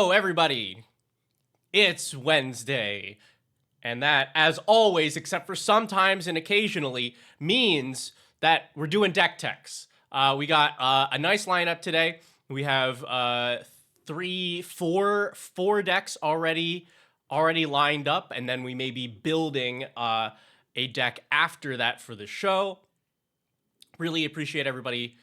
Hello, everybody. It's Wednesday. And that, as always, except for sometimes and occasionally, means that we're doing deck techs. We got a nice lineup today. We have four decks already lined up, and then we may be building a deck after that for the show. Really appreciate everybody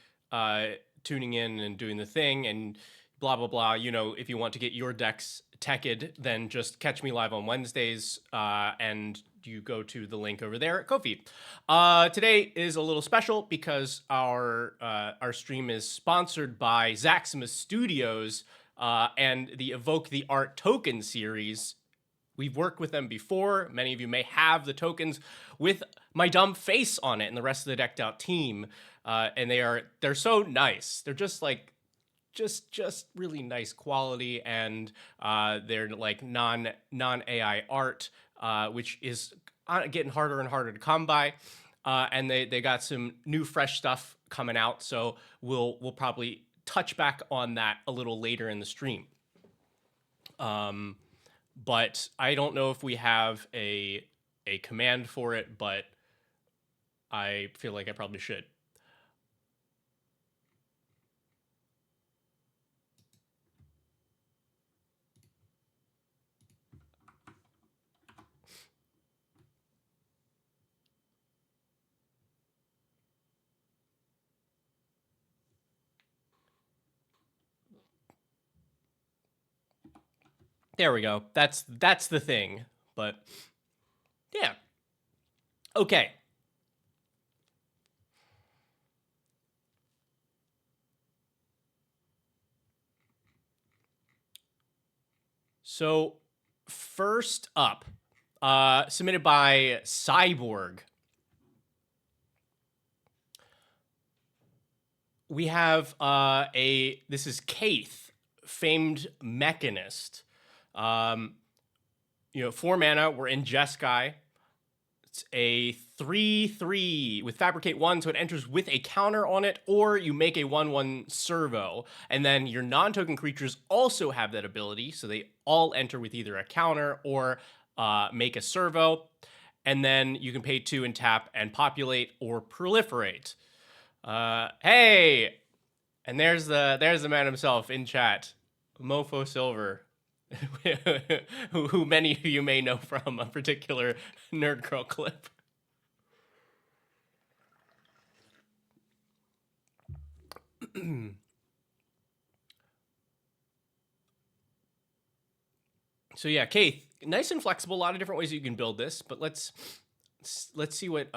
tuning in and doing the thing and blah blah blah. You know, if you want to get your decks teched, then just catch me live on Wednesdays, and you go to the link over there at Ko-fi. Today is a little special because our stream is sponsored by Zaxima Studios and the Evoke the Art token series. We've worked with them before. Many of you may have the tokens with my dumb face on it and the rest of the Decked Out team. And they're so nice. They're just like just really nice quality, and they're like non AI art, which is getting harder and harder to come by. And they got some new fresh stuff coming out, so we'll probably touch back on that a little later in the stream. But I don't know if we have a command for it, but I feel like I probably should. There we go. That's the thing. But yeah. Okay. So first up, submitted by Cyborg. We have this is Kaith, famed mechanist. 4 mana. We're in Jeskai. It's a 3/3 with Fabricate 1, so it enters with a counter on it, or you make a 1/1 servo. And then your non-token creatures also have that ability, so they all enter with either a counter or make a servo. And then you can pay 2 and tap and populate or proliferate. Hey! And there's the man himself in chat, Mofo Silver. who many of you may know from a particular Nerd Girl clip. So yeah, Kaith, nice and flexible. A lot of different ways you can build this, but let's see what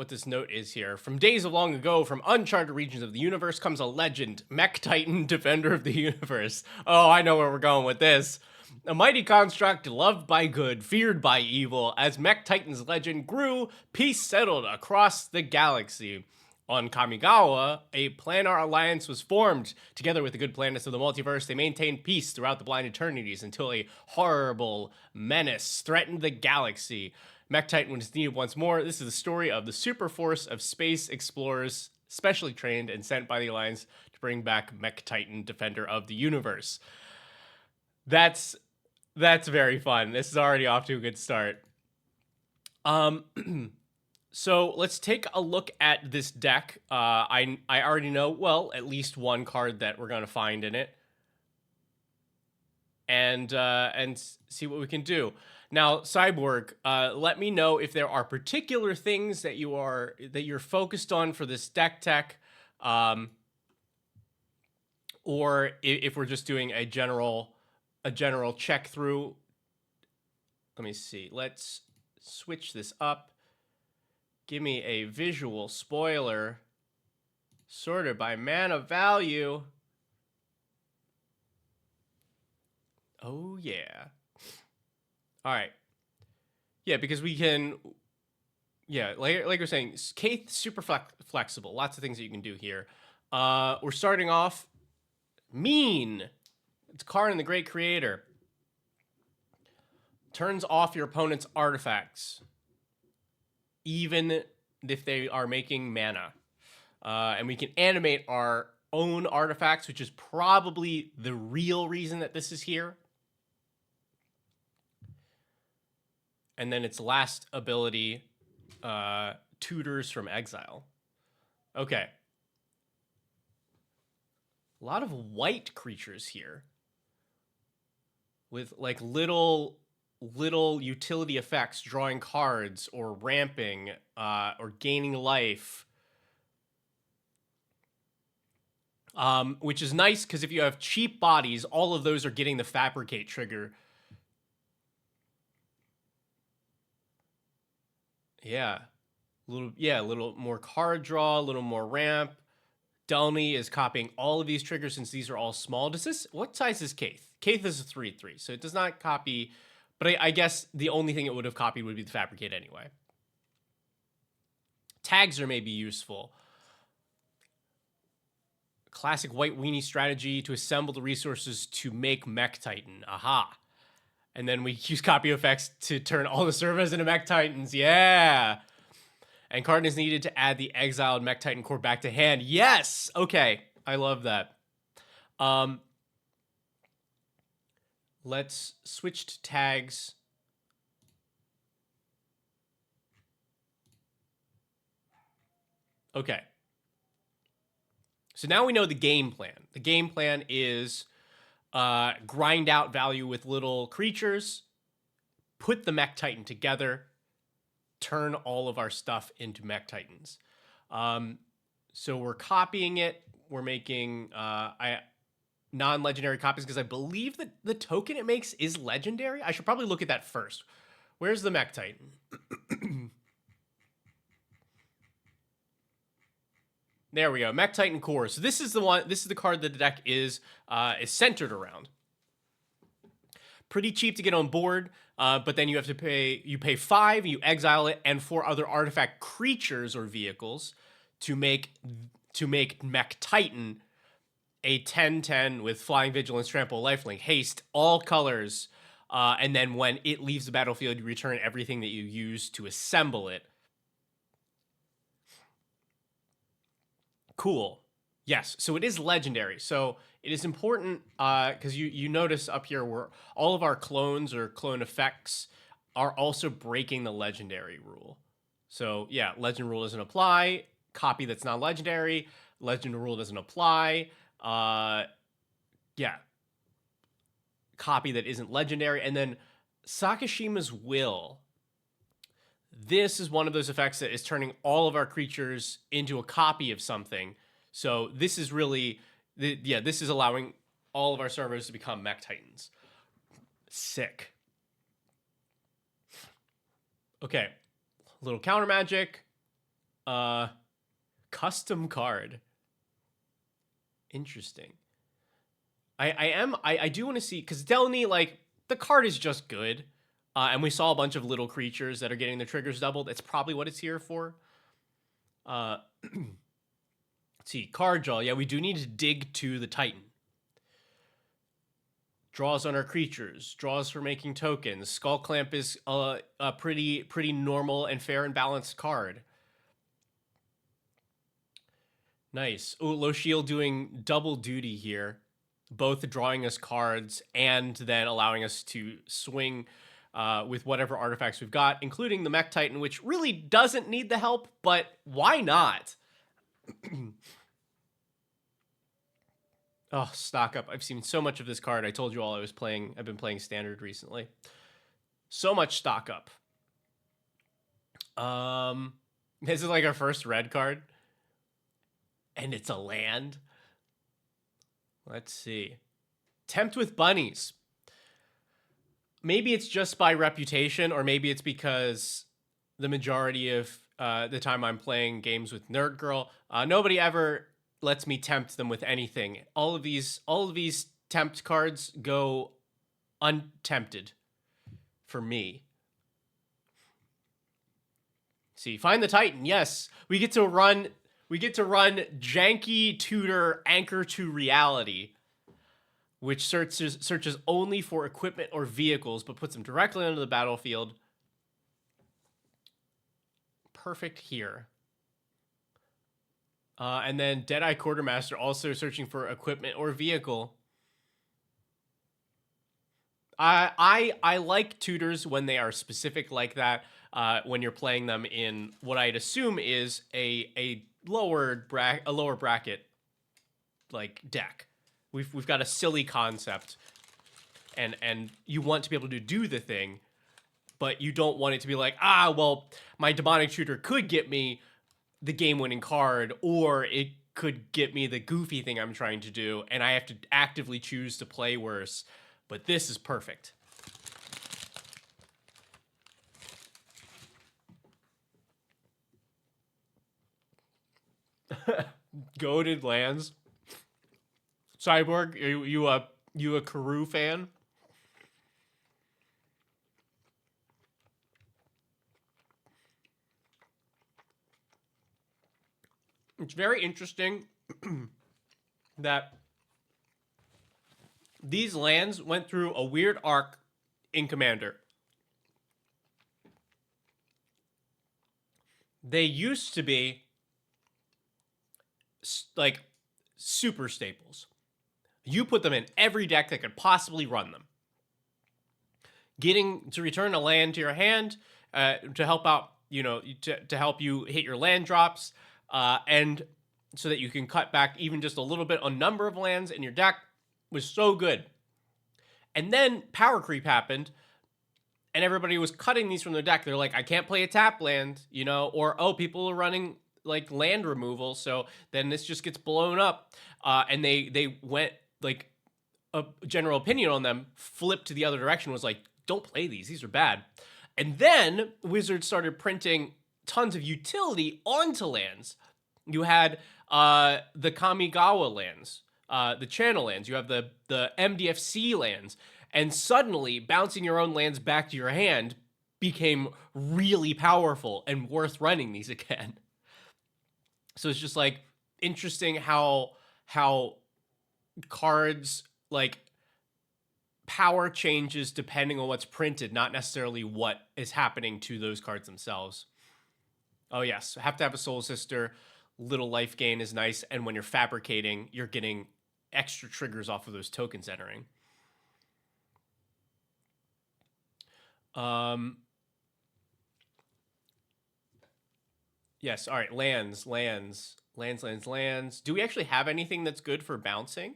this note is here. From days of long ago, from uncharted regions of the universe comes a legend, Mech Titan, defender of the universe. Oh, I know where we're going with this. A mighty construct, loved by good, feared by evil. As Mech Titan's legend grew, peace settled across the galaxy. On Kamigawa, a planar alliance was formed. Together with the good planets of the multiverse, they maintained peace throughout the blind eternities until a horrible menace threatened the galaxy. Mech Titan was needed once more. This is the story of the super force of space explorers, specially trained and sent by the Alliance to bring back Mech Titan, defender of the universe. That's very fun. This is already off to a good start. So let's take a look at this deck. I already know, well, at least one card that we're going to find in it. And see what we can do. Now, Cyborg, let me know if there are particular things that you're focused on for this deck tech, or if we're just doing a general check through. Let me see. Let's switch this up. Give me a visual spoiler sorted by mana value. Oh yeah. All right. Yeah, because we can. Yeah, like we're saying, Kaith super flexible. Lots of things that you can do here. We're starting off mean. It's Karn, the Great Creator. Turns off your opponent's artifacts, even if they are making mana. And we can animate our own artifacts, which is probably the real reason that this is here. and then its last ability, tutors from exile. Okay. A lot of white creatures here with like little utility effects, drawing cards or ramping or gaining life. Which is nice because if you have cheap bodies, all of those are getting the fabricate trigger. Yeah. A little more card draw, a little more ramp. Delny is copying all of these triggers since these are all small. Does this, what size is Kaith? Kaith is a 3/3, so it does not copy, but I guess the only thing it would have copied would be the fabricate anyway. Tags are maybe useful. Classic white weenie strategy to assemble the resources to make Mech Titan. Aha. And then we use copy effects to turn all the servos into Mech Titans. Yeah. And card is needed to add the exiled Mech Titan core back to hand. Yes. Okay. I love that. Let's switch to tags. Okay. So now we know the game plan. The game plan is grind out value with little creatures, put the Mech Titan together, turn all of our stuff into Mech Titans. So we're copying it. We're making non-legendary copies because I believe that the token it makes is legendary. I should probably look at that first. Where's the Mech Titan? There we go, Mech Titan core. So this is the one. This is the card that the deck is centered around. Pretty cheap to get on board, but then you have to pay. You pay 5, you exile it, and 4 other artifact creatures or vehicles to make Mech Titan a 10/10 with flying, vigilance, trample, lifelink, haste, all colors, and then when it leaves the battlefield, you return everything that you use to assemble it. Cool. Yes, so it is legendary. So it is important because you notice up here where all of our clones or clone effects are also breaking the legendary rule. So yeah, legend rule doesn't apply. Copy that's not legendary. Legend rule doesn't apply. Yeah. Copy that isn't legendary. And then Sakashima's Will. This is one of those effects that is turning all of our creatures into a copy of something. So this is really, this is allowing all of our servers to become Mech Titans. Sick. Okay, little counter magic. Custom card. Interesting. I do want to see, because Delny, like, the card is just good. And we saw a bunch of little creatures that are getting their triggers doubled. It's probably what it's here for. Let's see, card draw. Yeah, we do need to dig to the Titan. Draws on our creatures. Draws for making tokens. Skull Clamp is a pretty normal and fair and balanced card. Nice. Oh, Low Shield doing double duty here. Both drawing us cards and then allowing us to swing with whatever artifacts we've got, including the Mech Titan, which really doesn't need the help, but why not? Oh, stock up. I've seen so much of this card. I told you all I've been playing Standard recently. So much stock up. This is like our first red card. And it's a land. Let's see. Tempt with bunnies. Maybe it's just by reputation, or maybe it's because the majority of the time I'm playing games with Nerd Girl, nobody ever lets me tempt them with anything. All of these tempt cards go untempted for me. See, find the Titan. Yes, we get to run Janky Tutor Anchor to Reality, which searches only for equipment or vehicles, but puts them directly onto the battlefield. Perfect here. And then Deadeye Quartermaster also searching for equipment or vehicle. I like tutors when they are specific like that. When you're playing them in what I'd assume is a lower bracket like deck. We've got a silly concept, and you want to be able to do the thing, but you don't want it to be like, well, my demonic tutor could get me the game-winning card, or it could get me the goofy thing I'm trying to do, and I have to actively choose to play worse. But this is perfect. Goated lands. Cyborg, you a Karoo fan? It's very interesting that these lands went through a weird arc in Commander. They used to be like super staples. You put them in every deck that could possibly run them. Getting to return a land to your hand to help out, to help you hit your land drops, and so that you can cut back even just a little bit on number of lands in your deck was so good. And then power creep happened, and everybody was cutting these from their deck. They're like, I can't play a tap land, or, oh, people are running like land removal, so then this just gets blown up. And they went like a general opinion on them flipped to the other direction, was like, don't play these are bad. And then Wizards started printing tons of utility onto lands. You had the Kamigawa lands, the channel lands, you have the MDFC lands, and suddenly bouncing your own lands back to your hand became really powerful and worth running these again. So it's just like interesting how cards like power changes depending on what's printed, not necessarily what is happening to those cards themselves. Oh yes, have to have a Soul Sister. Little life gain is nice, and when you're fabricating, you're getting extra triggers off of those tokens entering. Yes, all right, lands. Do we actually have anything that's good for bouncing?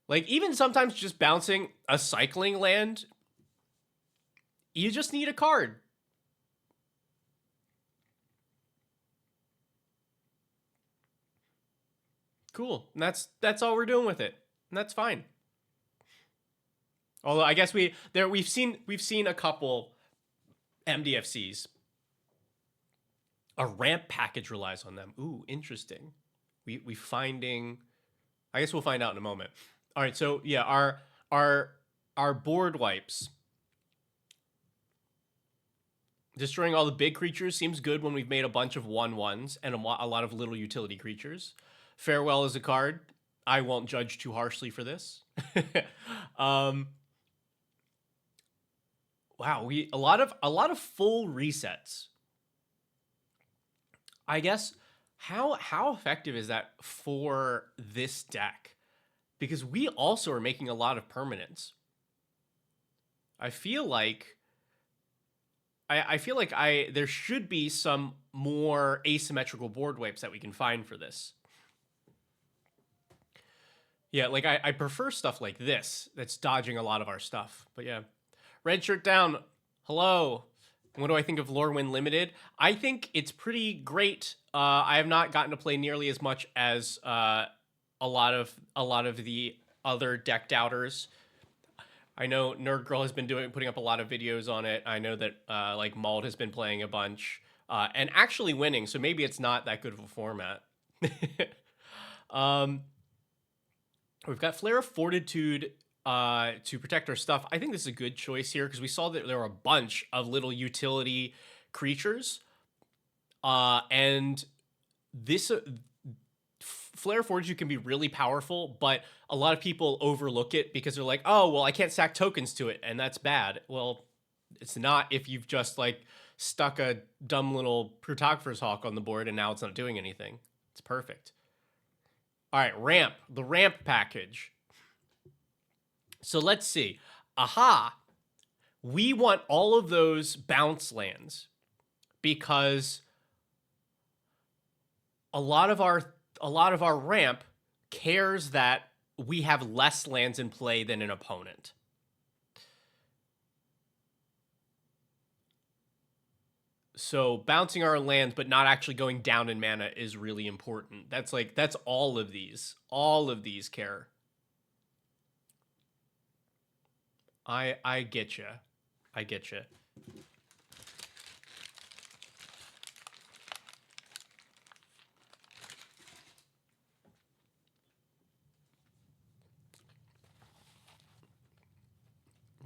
Like, even sometimes just bouncing a cycling land, you just need a card. Cool. And that's all we're doing with it. And that's fine. Although I guess we've seen a couple MDFCs. A ramp package relies on them. Ooh, interesting. We finding, I guess we'll find out in a moment. All right, so yeah, our board wipes. Destroying all the big creatures seems good when we've made a bunch of 1/1s and a lot of little utility creatures. Farewell is a card. I won't judge too harshly for this. Wow, a lot of full resets. I guess how effective is that for this deck? Because we also are making a lot of permanents. I feel like there should be some more asymmetrical board wipes that we can find for this. Yeah, like I prefer stuff like this that's dodging a lot of our stuff. But yeah, red shirt down. Hello. What do I think of Lorwyn Limited? I think it's pretty great. I have not gotten to play nearly as much as a lot of the other deck doubters. I know Nerd Girl has been putting up a lot of videos on it. I know that like Mauled has been playing a bunch and actually winning. So maybe it's not that good of a format. We've got Flare of Fortitude to protect our stuff. I think this is a good choice here because we saw that there were a bunch of little utility creatures. And this Flare of Fortitude can be really powerful, but a lot of people overlook it because they're like, oh, well, I can't stack tokens to it, and that's bad. Well, it's not if you've just like stuck a dumb little Protographer's Hawk on the board and now it's not doing anything. It's perfect. All right, ramp, the ramp package. So let's see. aha, we want all of those bounce lands because a lot of our ramp cares that we have less lands in play than an opponent. So bouncing our lands but not actually going down in mana is really important. That's all of these. All of these care. I get you. I get you.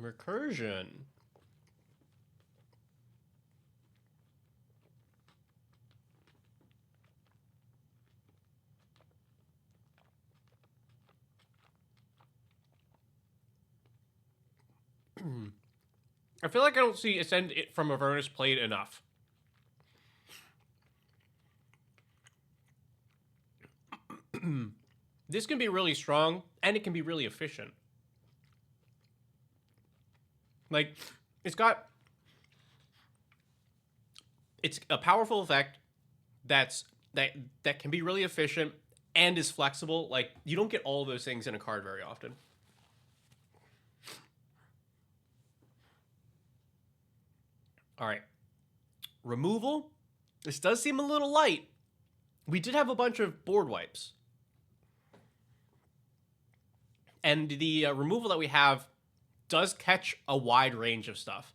Recursion. I feel like I don't see Ascend It from Avernus played enough. This can be really strong, and it can be really efficient. Like, it's a powerful effect that can be really efficient and is flexible. Like, you don't get all of those things in a card very often. All right. Removal. This does seem a little light. We did have a bunch of board wipes. And the removal that we have does catch a wide range of stuff.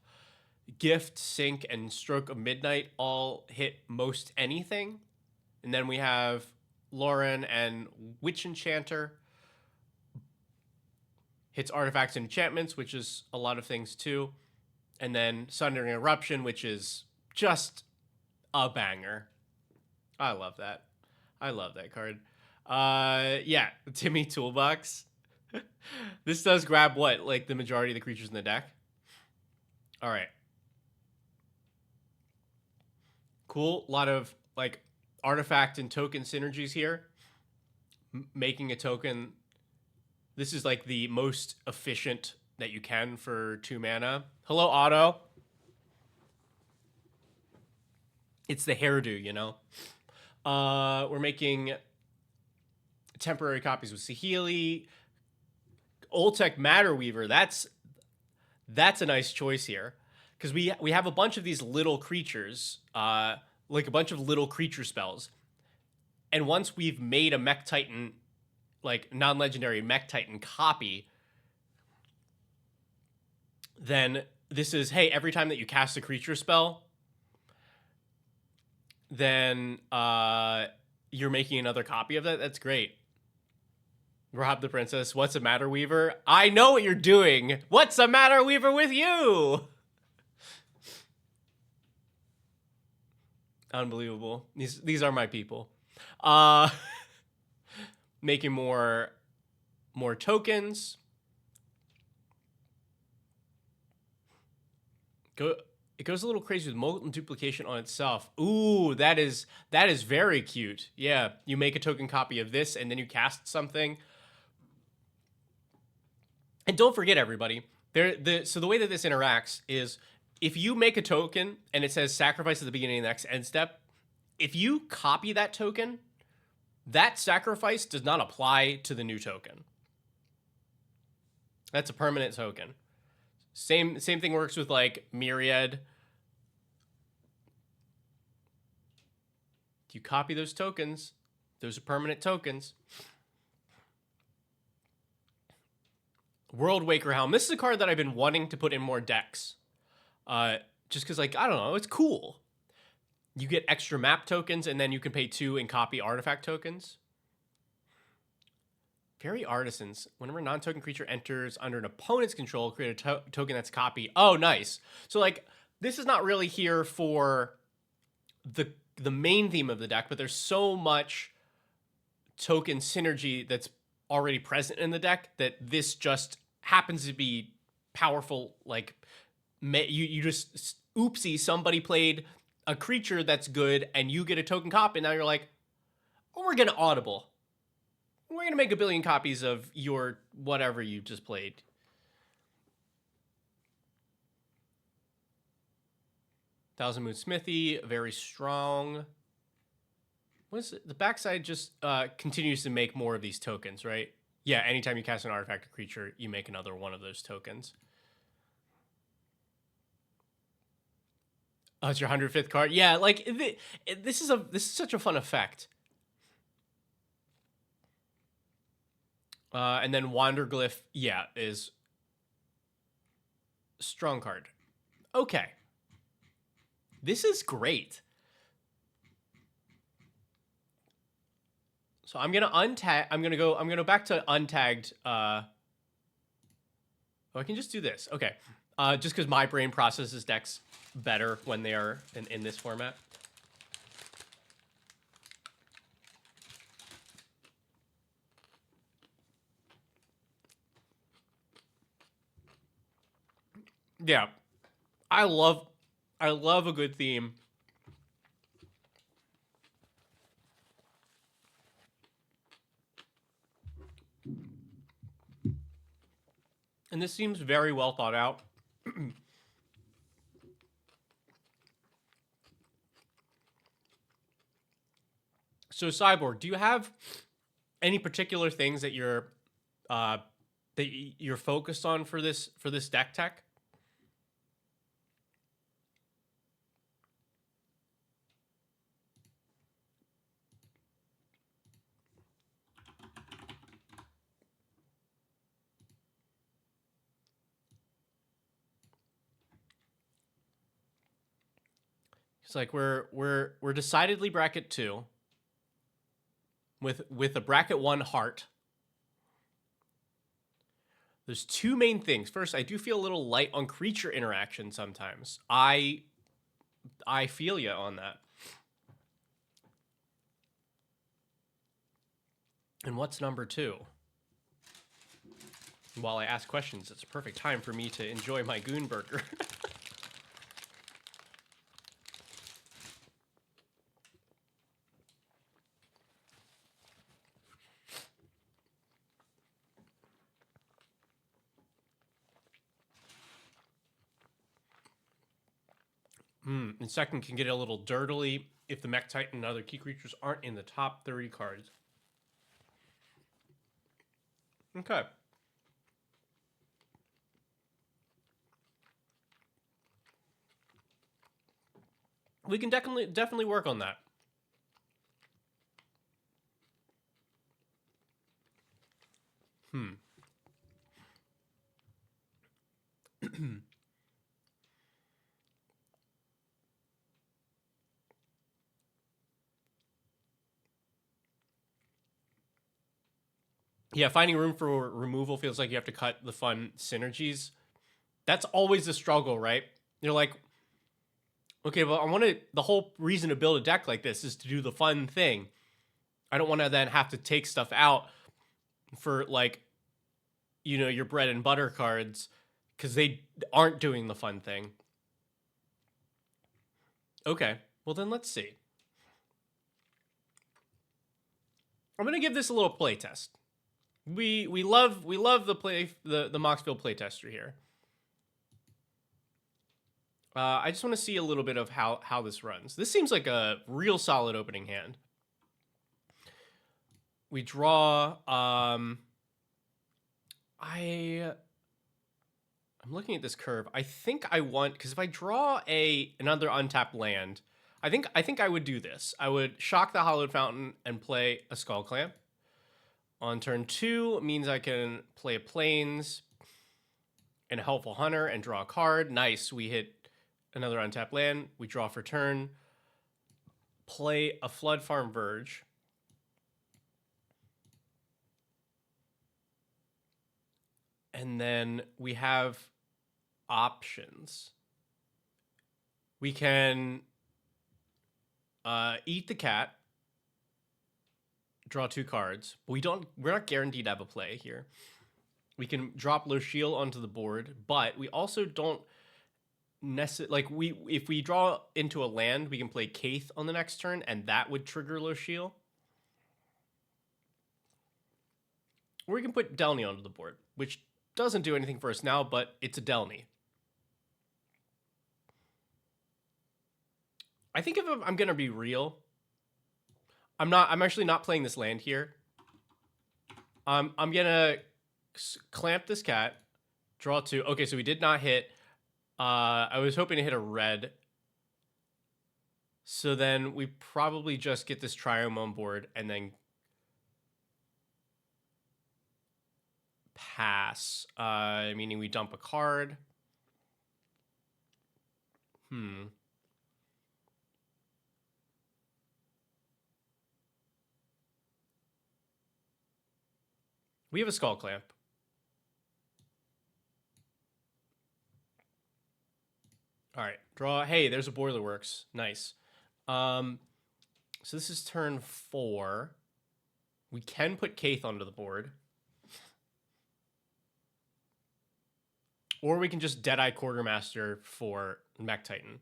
Gift, Sync, and Stroke of Midnight all hit most anything. And then we have Lauren and Witch Enchanter. Hits artifacts and enchantments, which is a lot of things too. And then Sundering Eruption, which is just a banger. I love that. I love that card. Yeah, Timmy Toolbox. This does grab what? Like the majority of the creatures in the deck? All right. Cool. A lot of like artifact and token synergies here. Making a token. This is like the most efficient that you can for 2 mana. Hello, Otto. It's the hairdo, you know? We're making temporary copies with Saheeli. Oltec Matter Weaver. That's a nice choice here. Because we have a bunch of these little creatures, like a bunch of little creature spells. And once we've made a Mech Titan, like non-legendary Mech Titan copy, then this is, hey, every time that you cast a creature spell, then you're making another copy of that. That's great. Rob the Princess, what's the matter, Weaver? I know what you're doing. What's the matter, Weaver, with you? Unbelievable. These are my people. Making more tokens. It goes a little crazy with molten duplication on itself. Ooh, that is very cute. Yeah, you make a token copy of this and then you cast something. And don't forget, everybody, so the way that this interacts is if you make a token and it says sacrifice at the beginning of the next end step, if you copy that token, that sacrifice does not apply to the new token. That's a permanent token. Same thing works with like Myriad. If you copy those tokens, those are permanent tokens. World Waker Helm. This is a card that I've been wanting to put in more decks. Just because, like, I don't know, it's cool. You get extra map tokens, and then you can pay 2 and copy artifact tokens. Fairy Artisans. Whenever a non-token creature enters under an opponent's control, create a token that's a copy. Oh, nice. So, like, this is not really here for the main theme of the deck, but there's so much token synergy that's already present in the deck that this just happens to be powerful. Like, you just, oopsie, somebody played a creature that's good, and you get a token copy, and now you're like, oh, we're going to audible. We're going to make a billion copies of your whatever you just played. Thousand Moon Smithy, very strong. What is it? The backside just continues to make more of these tokens, right? Yeah, anytime you cast an artifact or creature, you make another one of those tokens. Oh, it's your 105th card. Yeah, like this is such a fun effect. And then Wanderglyph, yeah, is strong card. Okay, this is great. So I'm gonna untag. I'm gonna go back to untagged. Oh, I can just do this. Okay, just because my brain processes decks better when they are in this format. Yeah, I love a good theme. And this seems very well thought out. So Cyborg, do you have any particular things that you're focused on for this deck tech? It's like we're decidedly bracket 2 with a bracket 1 heart. There's two main things. First, I do feel a little light on creature interaction sometimes. I feel you on that. And what's number 2? While I ask questions, it's a perfect time for me to enjoy my goon burger. And second, can get a little dirtily if the Mech Titan and other key creatures aren't in the top 30 cards. Okay. We can definitely work on that. Yeah, finding room for removal feels like you have to cut the fun synergies. That's always the struggle, right? You're like, okay, well, the whole reason to build a deck like this is to do the fun thing. I don't want to then have to take stuff out for, like, you know, your bread and butter cards because they aren't doing the fun thing. Okay, well then let's see. I'm gonna give this a little play test. We love the Moxfield playtester here. I just want to see a little bit of how this runs. This seems like a real solid opening hand. We draw. I'm looking at this curve. I think I want, because if I draw another untapped land, I think I would do this. I would shock the Hallowed Fountain and play a Skull Clamp. On turn 2 means I can play a Plains and a Helpful Hunter and draw a card. Nice. We hit another untapped land. We draw for turn. Play a Flood Farm Verge. And then we have options. We can eat the cat, draw 2 cards. But we're not guaranteed to have a play here. We can drop Lochiel onto the board, but we also don't necessarily, like, if we draw into a land, we can play Kaith on the next turn, and that would trigger Lochiel. Or we can put Delny onto the board, which doesn't do anything for us now, but it's a Delny. I think if I'm gonna be real, I'm actually not playing this land here. I'm gonna clamp this cat, draw 2. Okay, so we did not hit. I was hoping to hit a red. So then we probably just get this Triome on board and then pass. Meaning we dump a card. We have a Skull Clamp. All right, draw. Hey, there's a Boiler Works. Nice. So this is turn 4. We can put Kaith onto the board. Or we can just Deadeye Quartermaster for Mech Titan.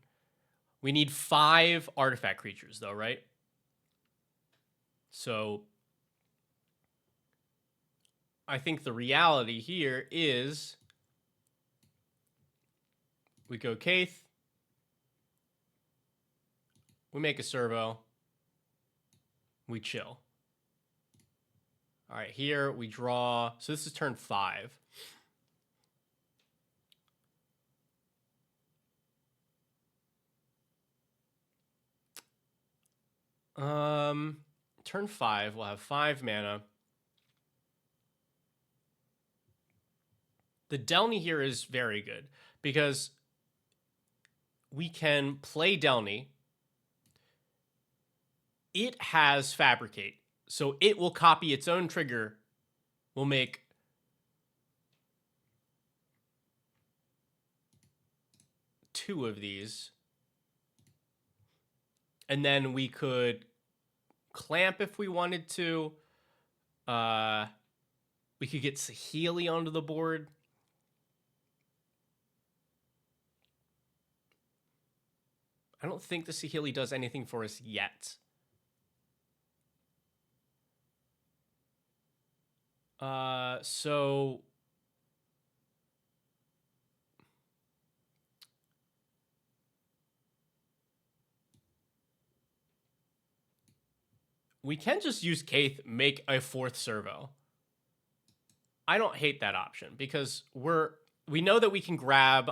We need 5 artifact creatures, though, right? So I think the reality here is we go Kaith. We make a servo. We chill. All right, here we draw. So this is turn 5. Turn 5, we'll have 5 mana. The Delny here is very good because we can play Delny. It has Fabricate, so it will copy its own trigger. We'll make two of these. And then we could clamp if we wanted to. We could get Saheeli onto the board. I don't think the Saheeli does anything for us yet. So we can just use Kaith, make a 4th servo. I don't hate that option because we know that we can grab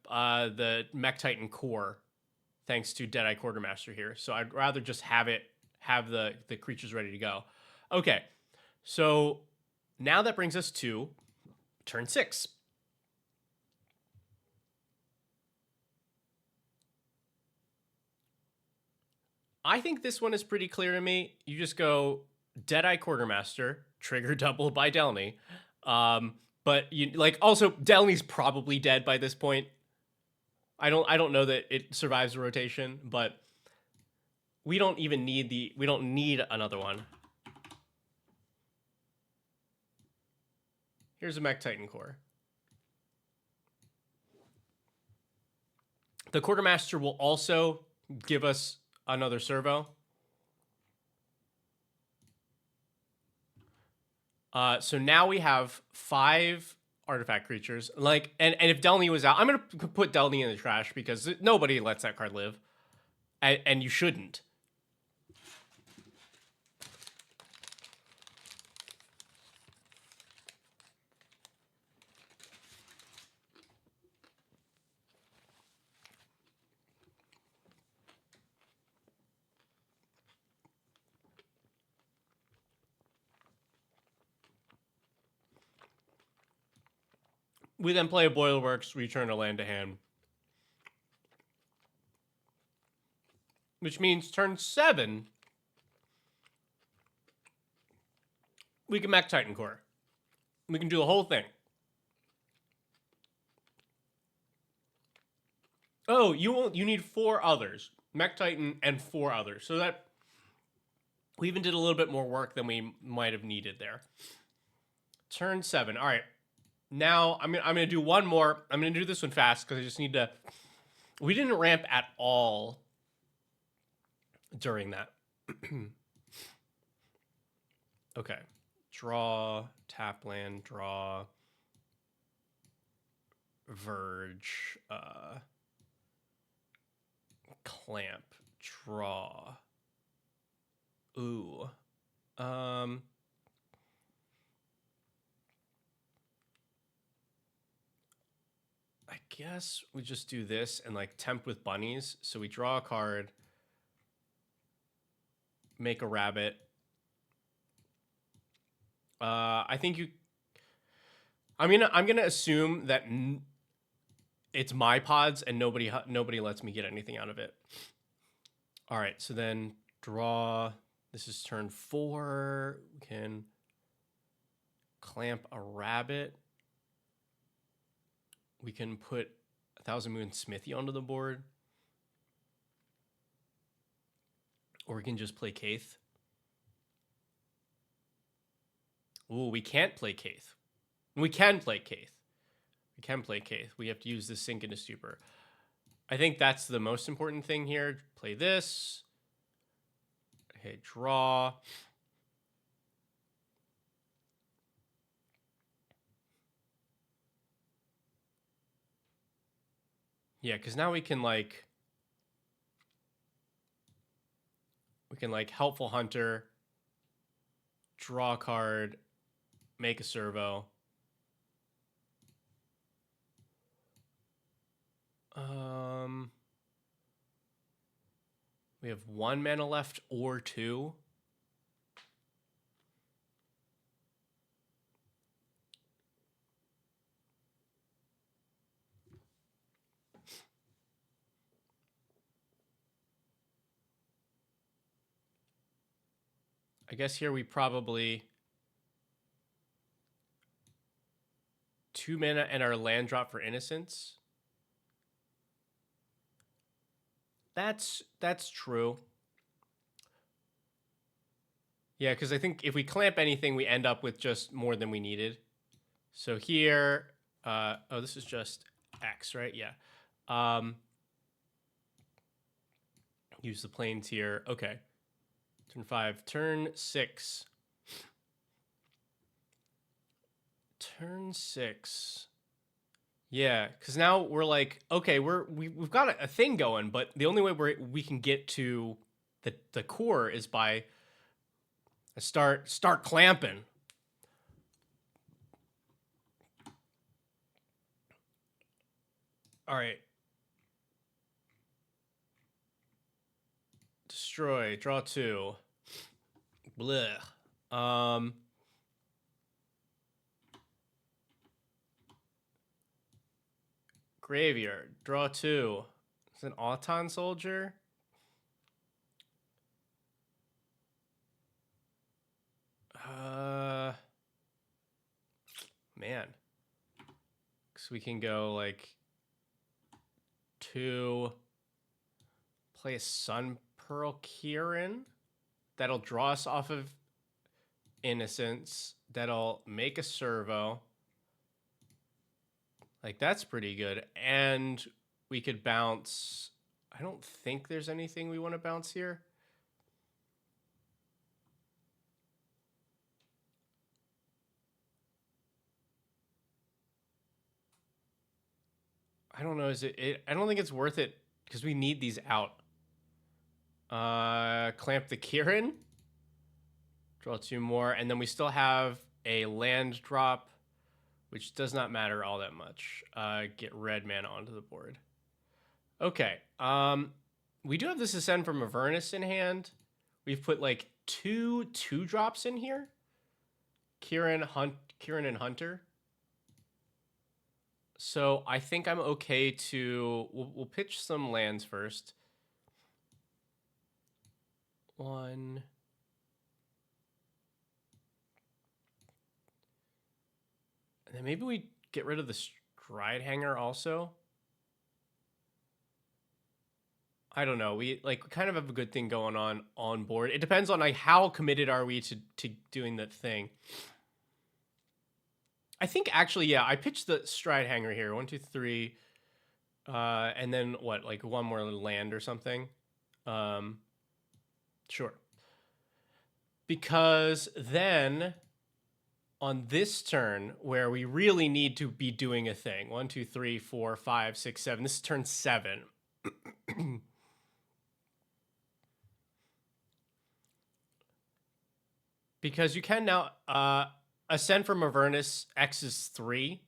the Mech Titan core thanks to Deadeye Quartermaster here. So I'd rather just have the creatures ready to go. Okay, so now that brings us to turn 6. I think this one is pretty clear to me. You just go Deadeye Quartermaster, trigger double by Delny. But you also Delny's probably dead by this point. I don't know that it survives the rotation, but we don't even need we don't need another one. Here's a Mech Titan core. The Quartermaster will also give us another servo. So now we have 5 artifact creatures. And if Delny was out, I'm going to put Delny in the trash because nobody lets that card live. And you shouldn't. We then play a Boilerworks, return a land to hand. Which means turn 7, we can Mech Titan core. We can do the whole thing. Oh, you need 4 others. Mech Titan and 4 others. So that we even did a little bit more work than we might have needed there. Turn 7. All right. Now I'm gonna do one more. I'm gonna do this one fast because I just need to. We didn't ramp at all during that. Okay. Draw, tap land, draw. verge, clamp, draw. Ooh. I guess we just do this and like tempt with bunnies. So we draw a card, make a rabbit. I think you. I'm gonna assume that it's my pods and nobody lets me get anything out of it. All right, so then draw. This is turn 4. We can clamp a rabbit. We can put a Thousand Moon Smithy onto the board. Or we can just play Kaith. Ooh, we can't play Kaith. We can play Kaith. We can play Kaith. We have to use the Sink into Stupor. I think that's the most important thing here. Play this. Okay, draw. Yeah, because now we can like Helpful Hunter, draw a card, make a servo. We have 1 mana left or 2. I guess here we probably 2 mana and our land drop for Innocence. That's true. Yeah, because I think if we clamp anything, we end up with just more than we needed. So here, oh, this is just X, right? Yeah. Use the planes here. Okay. Turn 5. Turn 6. Turn 6. Yeah, because now we're like, okay, we've got a thing going, but the only way we can get to the core is by start clamping. All right. Destroy. Draw 2. Blech. Graveyard. Draw 2. It's an Auton Soldier. Man. So we can go like 2. Play a Sun Pearl Kieran. That'll draw us off of Innocence. That'll make a servo. Like, that's pretty good. And we could bounce. I don't think there's anything we want to bounce here. I don't know. I don't think it's worth it because we need these out. Clamp the Kieran. Draw 2 more. And then we still have a land drop, which does not matter all that much. Get red mana onto the board. Okay. We do have this Ascend from Avernus in hand. We've put like 2 2-drops in here. Kieran and Hunter. So I think I'm okay to... We'll pitch some lands first. 1... And then maybe we get rid of the Stride Hanger also. I don't know. We like kind of have a good thing going on board. It depends on like how committed are we to doing that thing. I think actually, yeah, I pitched the Stride Hanger here. 1, 2, 3. And then what, like 1 more land or something? Sure. Because then on this turn where we really need to be doing a thing. 1, 2, 3, 4, 5, 6, 7. This is turn 7. Because you can now Ascend from Avernus X is 3,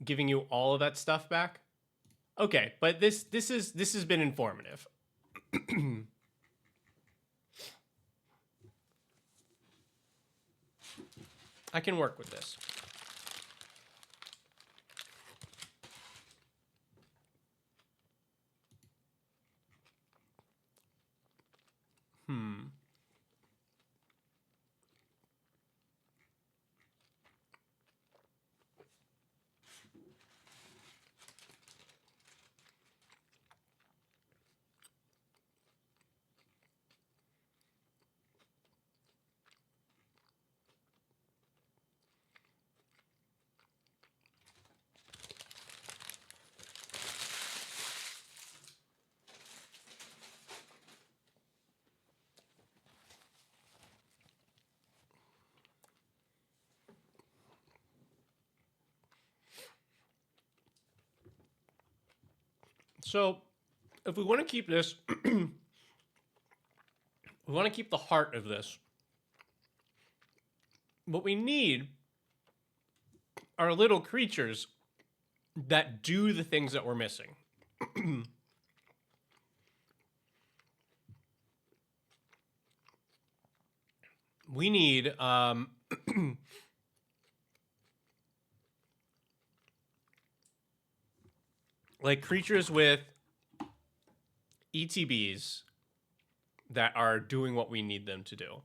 giving you all of that stuff back. Okay, but this has been informative. I can work with this. So, if we want to keep this, we want to keep the heart of this. What we need are little creatures that do the things that we're missing. We need like creatures with ETBs that are doing what we need them to do.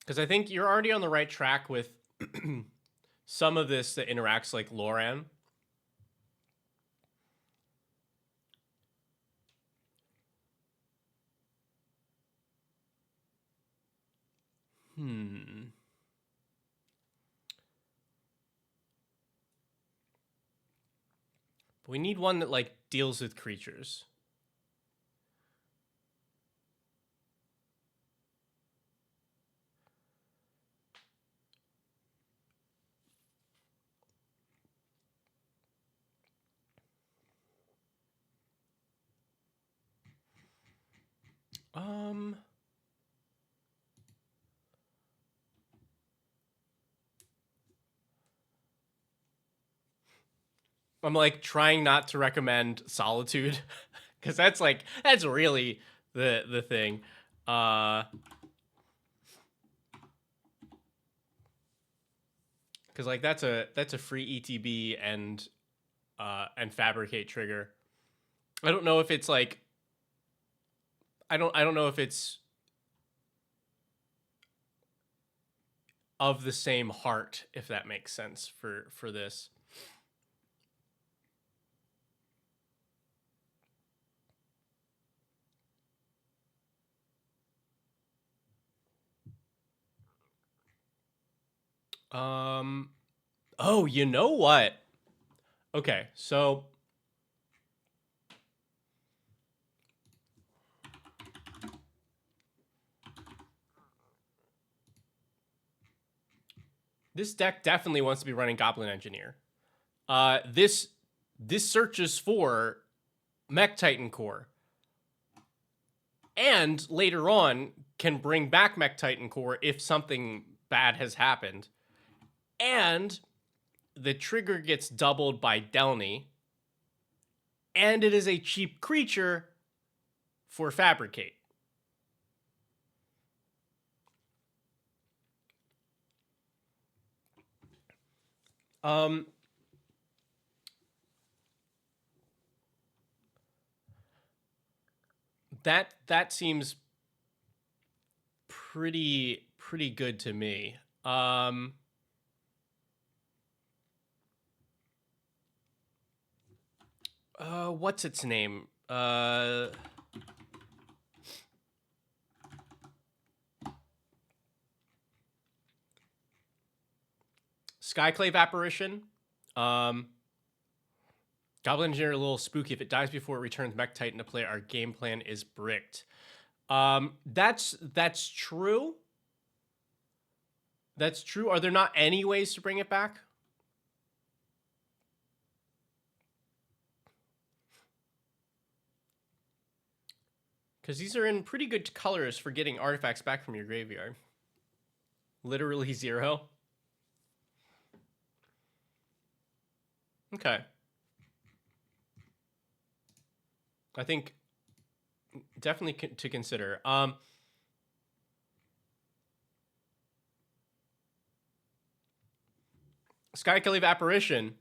Because I think you're already on the right track with some of this that interacts like Loran. But we need one that like deals with creatures. I'm like trying not to recommend Solitude because that's really the thing. Because like that's a free ETB and Fabricate trigger. I don't know if it's like I don't know if it's of the same heart, if that makes sense for this. Oh, you know what? Okay, so this deck definitely wants to be running Goblin Engineer. This searches for Mech Titan Core. And later on can bring back Mech Titan Core if something bad has happened. And the trigger gets doubled by Delny. And it is a cheap creature for Fabricate. Um, that seems pretty good to me. What's its name? Skyclave Apparition. Goblin Engineer a little spooky. If it dies before it returns Mech Titan to play, our game plan is bricked. That's true. That's true. Are there not any ways to bring it back? Because these are in pretty good colors for getting artifacts back from your graveyard. Literally 0. Okay. I think definitely to consider. Skyclave Apparition.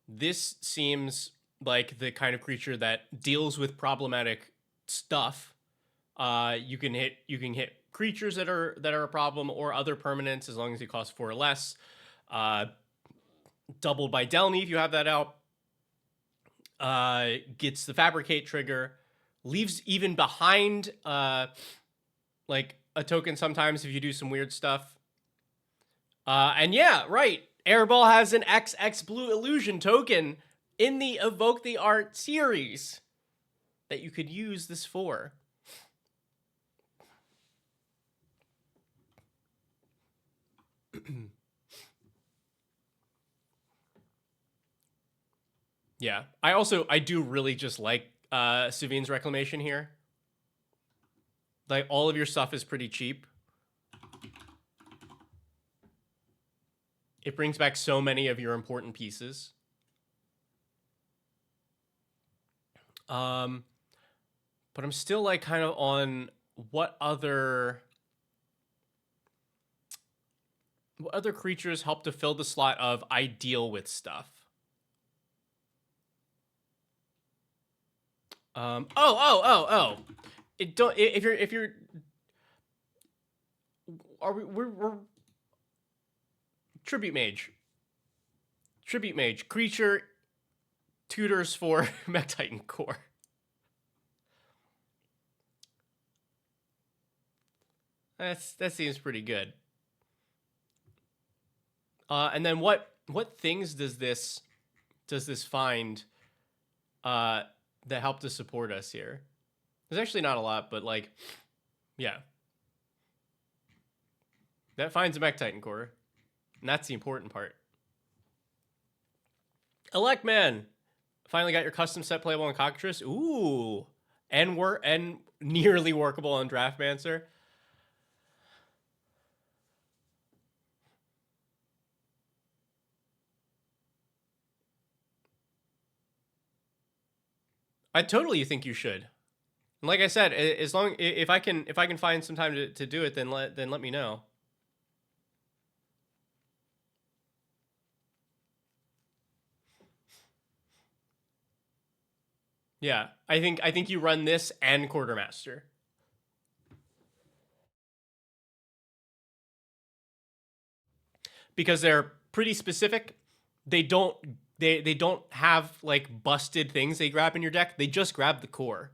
This seems like the kind of creature that deals with problematic stuff. You can hit creatures that are a problem or other permanents as long as it costs 4 or less. Doubled by Delny if you have that out. Gets the Fabricate trigger. Leaves even behind like a token sometimes if you do some weird stuff. And yeah, right. Airball has an XX Blue Illusion token in the Evoke the Art series that you could use this for. Yeah. I do really just like Suvin's Reclamation here. Like, all of your stuff is pretty cheap. It brings back so many of your important pieces. But I'm still like kind of on what other creatures help to fill the slot of I deal with stuff. Oh. It don't if you're we're Tribute Mage creature tutors for Mech Titan core. That seems pretty good. And then what things does this find that help to support us here? There's actually not a lot, but like, yeah. That finds a Mech Titan core. And that's the important part. Elect Man. Finally got your custom set playable on Cockatrice. Ooh. And nearly workable on Draftmancer. I totally think you should. And like I said, as long if I can find some time to do it, then let me know. Yeah, I think you run this and Quartermaster. Because they're pretty specific. They don't have like busted things they grab in your deck. They just grab the core.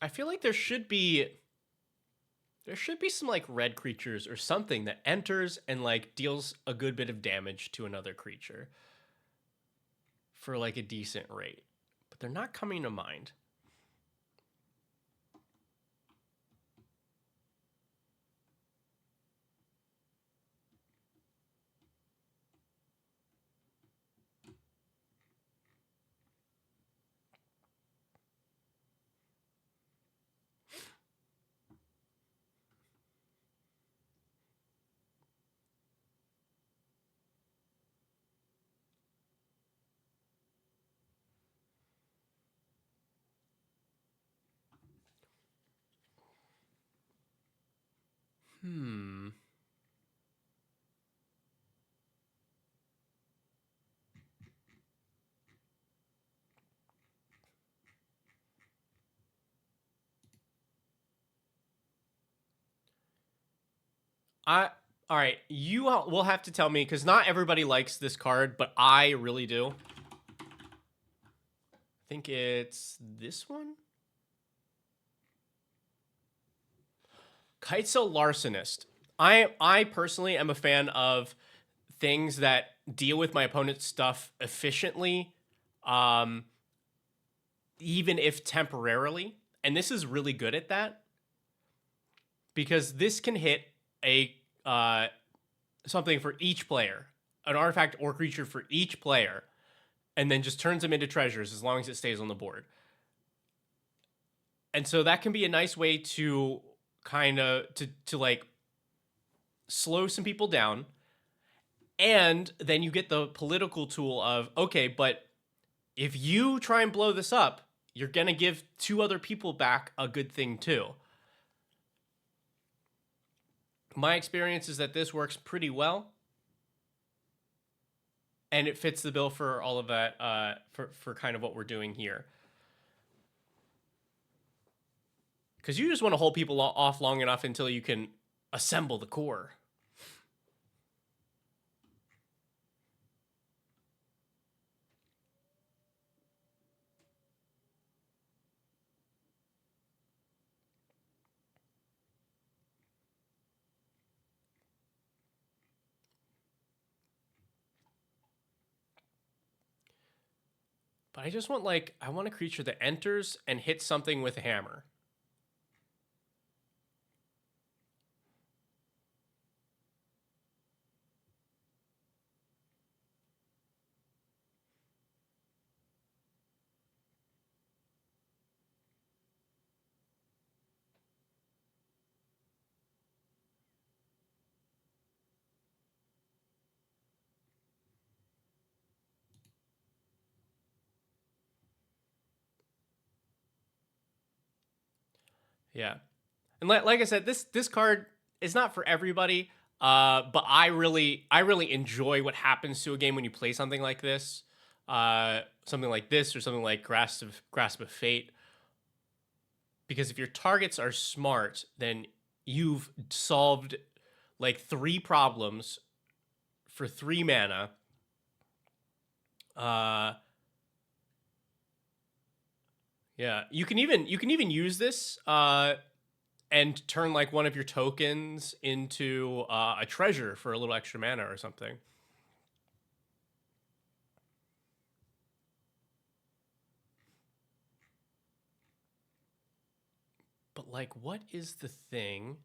I feel like there should be some like red creatures or something that enters and like deals a good bit of damage to another creature for like a decent rate. But they're not coming to mind. Hmm. I All right. You will have to tell me because not everybody likes this card, but I really do. I think it's this one. Kiteso Larcenist. I personally am a fan of things that deal with my opponent's stuff efficiently, um, even if temporarily. And this is really good at that because this can hit a something for each player, an artifact or creature for each player, and then just turns them into treasures as long as it stays on the board. And so that can be a nice way to kind of to like slow some people down. And then you get the political tool of, okay, but if you try and blow this up, you're going to give two other people back a good thing too. My experience is that this works pretty well. And it fits the bill for all of that, for kind of what we're doing here. Because you just want to hold people off long enough until you can assemble the core. But I just want, like, I want a creature that enters and hits something with a hammer. Yeah. And like I said, this card is not for everybody. But I really enjoy what happens to a game when you play something like this. Something like this or something like Grasp of Fate. Because if your targets are smart, then you've solved like 3 problems for 3 mana. Uh yeah, you can even use this and turn like one of your tokens into a treasure for a little extra mana or something. But like, what is the thing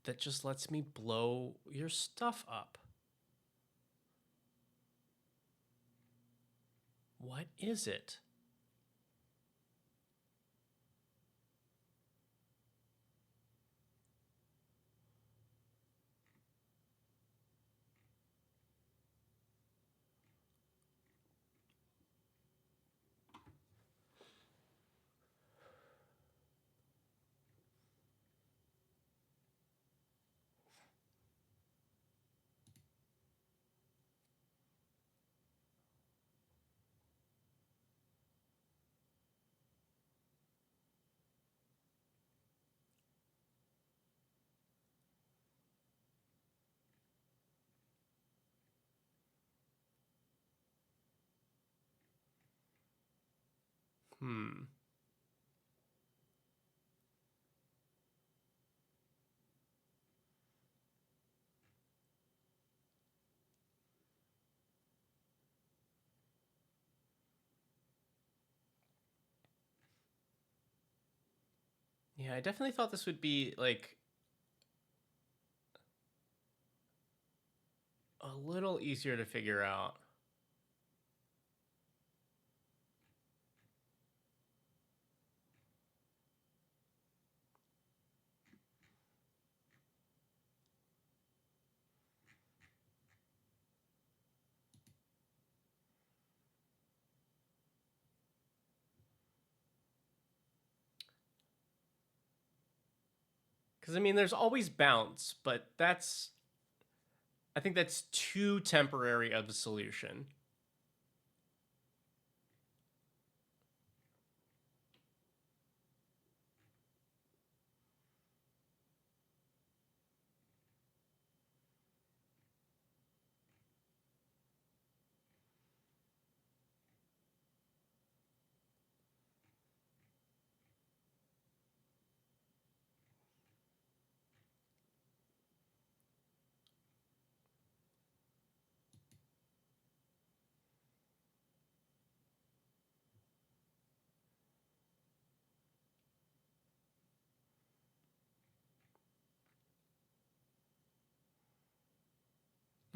that just lets me blow your stuff up? What is it? Hmm. Yeah, I definitely thought this would be like a little easier to figure out. Because, I mean, there's always bounce, but I think that's too temporary of a solution.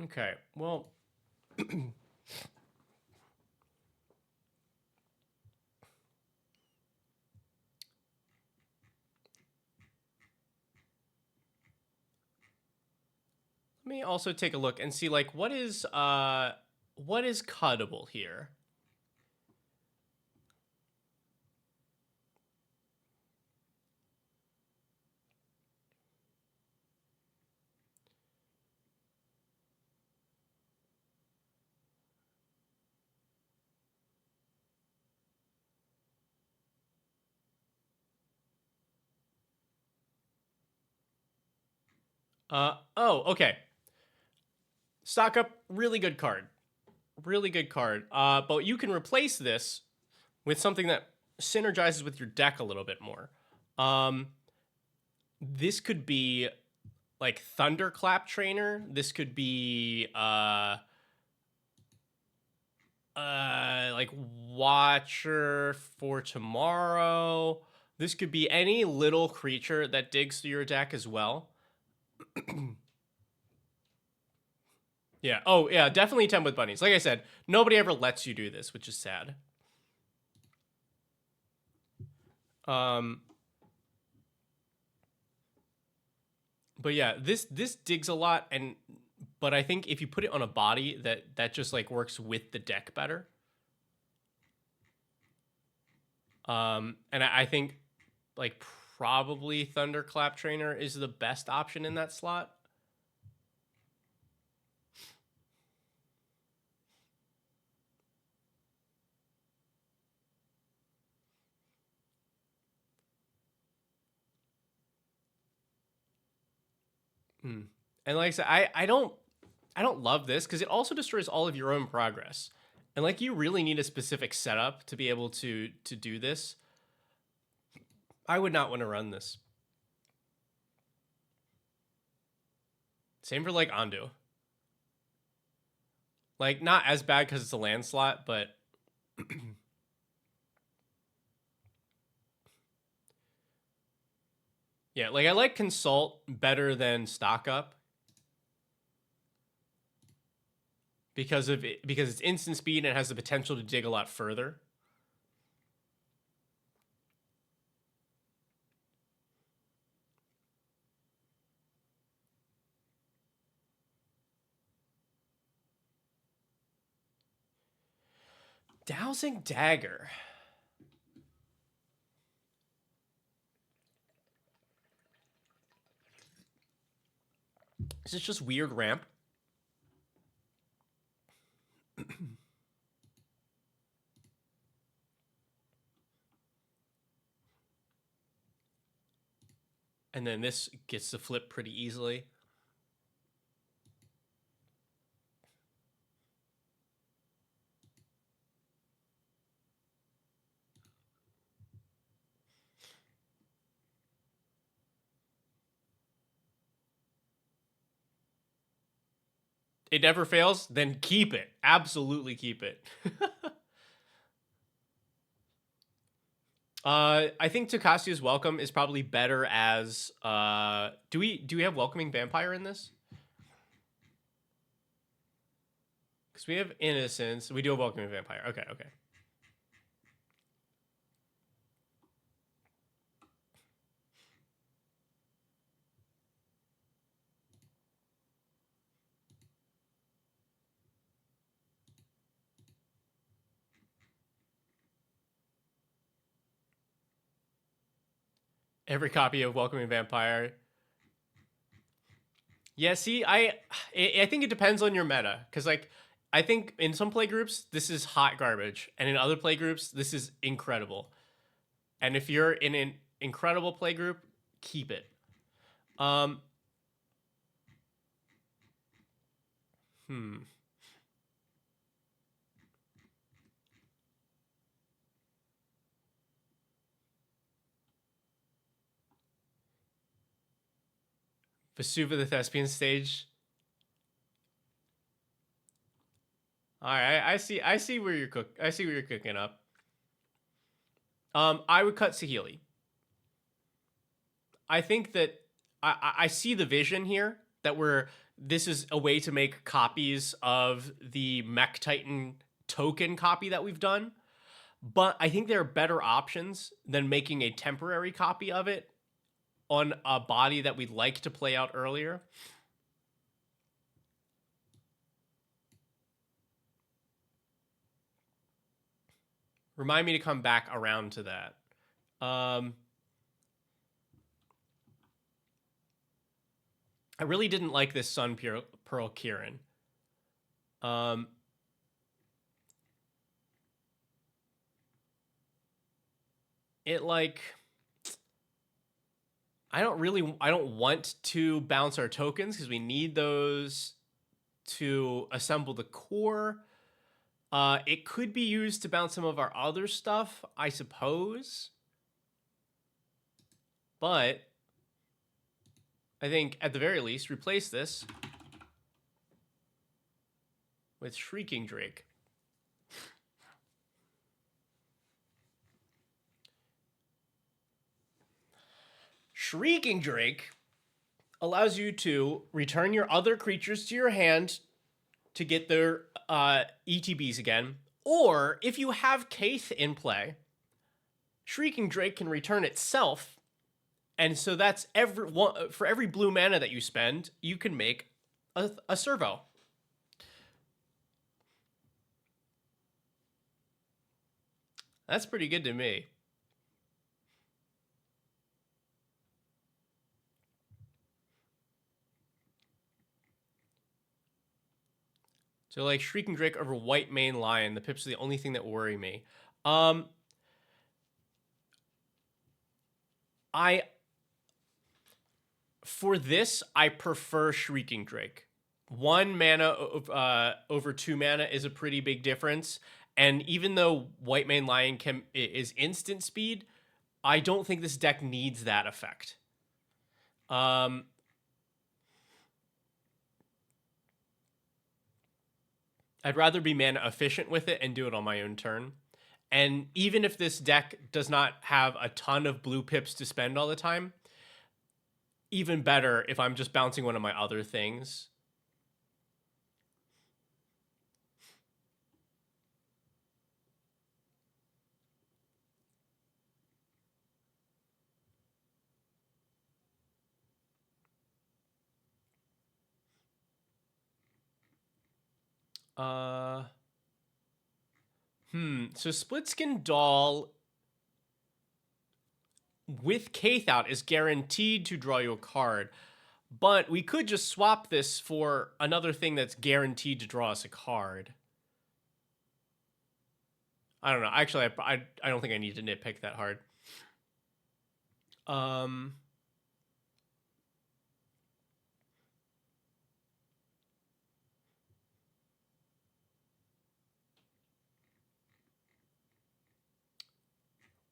Okay, well, let me also take a look and see, like, what is cuttable here? Oh, okay. Stock up, really good card. Really good card. But you can replace this with something that synergizes with your deck a little bit more. This could be like Thunderclap Trainer. This could be like Watcher for Tomorrow. This could be any little creature that digs through your deck as well. Yeah. Oh, yeah. Definitely attempt with bunnies. Like I said, nobody ever lets you do this, which is sad. Um, but yeah, this digs a lot, but I think if you put it on a body, that just like works with the deck better. And I think like probably Thunderclap Trainer is the best option in that slot. And like I said, I don't love this because it also destroys all of your own progress. And like you really need a specific setup to be able to do this. I would not want to run this. Same for like Andu. Like not as bad because it's a land slot, but yeah, like I like Consult better than Stock Up because it's instant speed and has the potential to dig a lot further. Dowsing Dagger. Is this just weird ramp? And then this gets to flip pretty easily. It never fails, then keep it. Absolutely keep it. I think Takacia's Welcome is probably better as do we have Welcoming Vampire in this? Because we have Innocence. We do have Welcoming Vampire. Okay, okay. Every copy of Welcoming Vampire. Yeah, see, I think it depends on your meta, because like I think in some play groups this is hot garbage, and in other play groups this is incredible. And if you're in an incredible play group, keep it. Um, hmm. Vesuva the Thespian stage. All right, I see where you're cook. I see where you're cooking up. I would cut Sahili. I think that I see the vision here that this is a way to make copies of the Mech Titan token copy that we've done. But I think there are better options than making a temporary copy of it on a body that we'd like to play out earlier. Remind me to come back around to that. I really didn't like this Sun Pearl Kieran. It like I don't want to bounce our tokens because we need those to assemble the core. It could be used to bounce some of our other stuff, I suppose. But I think at the very least, replace this with Shrieking Drake. Shrieking Drake allows you to return your other creatures to your hand to get their ETBs again. Or if you have Kaith in play, Shrieking Drake can return itself. And so that's for every blue mana that you spend, you can make a servo. That's pretty good to me. So like Shrieking Drake over White Mane Lion, the pips are the only thing that worry me. For this, I prefer Shrieking Drake. 1 mana over 2 mana is a pretty big difference. And even though White Mane Lion is instant speed, I don't think this deck needs that effect. I'd rather be mana efficient with it and do it on my own turn. And even if this deck does not have a ton of blue pips to spend all the time, even better if I'm just bouncing one of my other things. So Splitskin Doll with Kaith out is guaranteed to draw you a card. But we could just swap this for another thing that's guaranteed to draw us a card. I don't know. Actually, I don't think I need to nitpick that hard.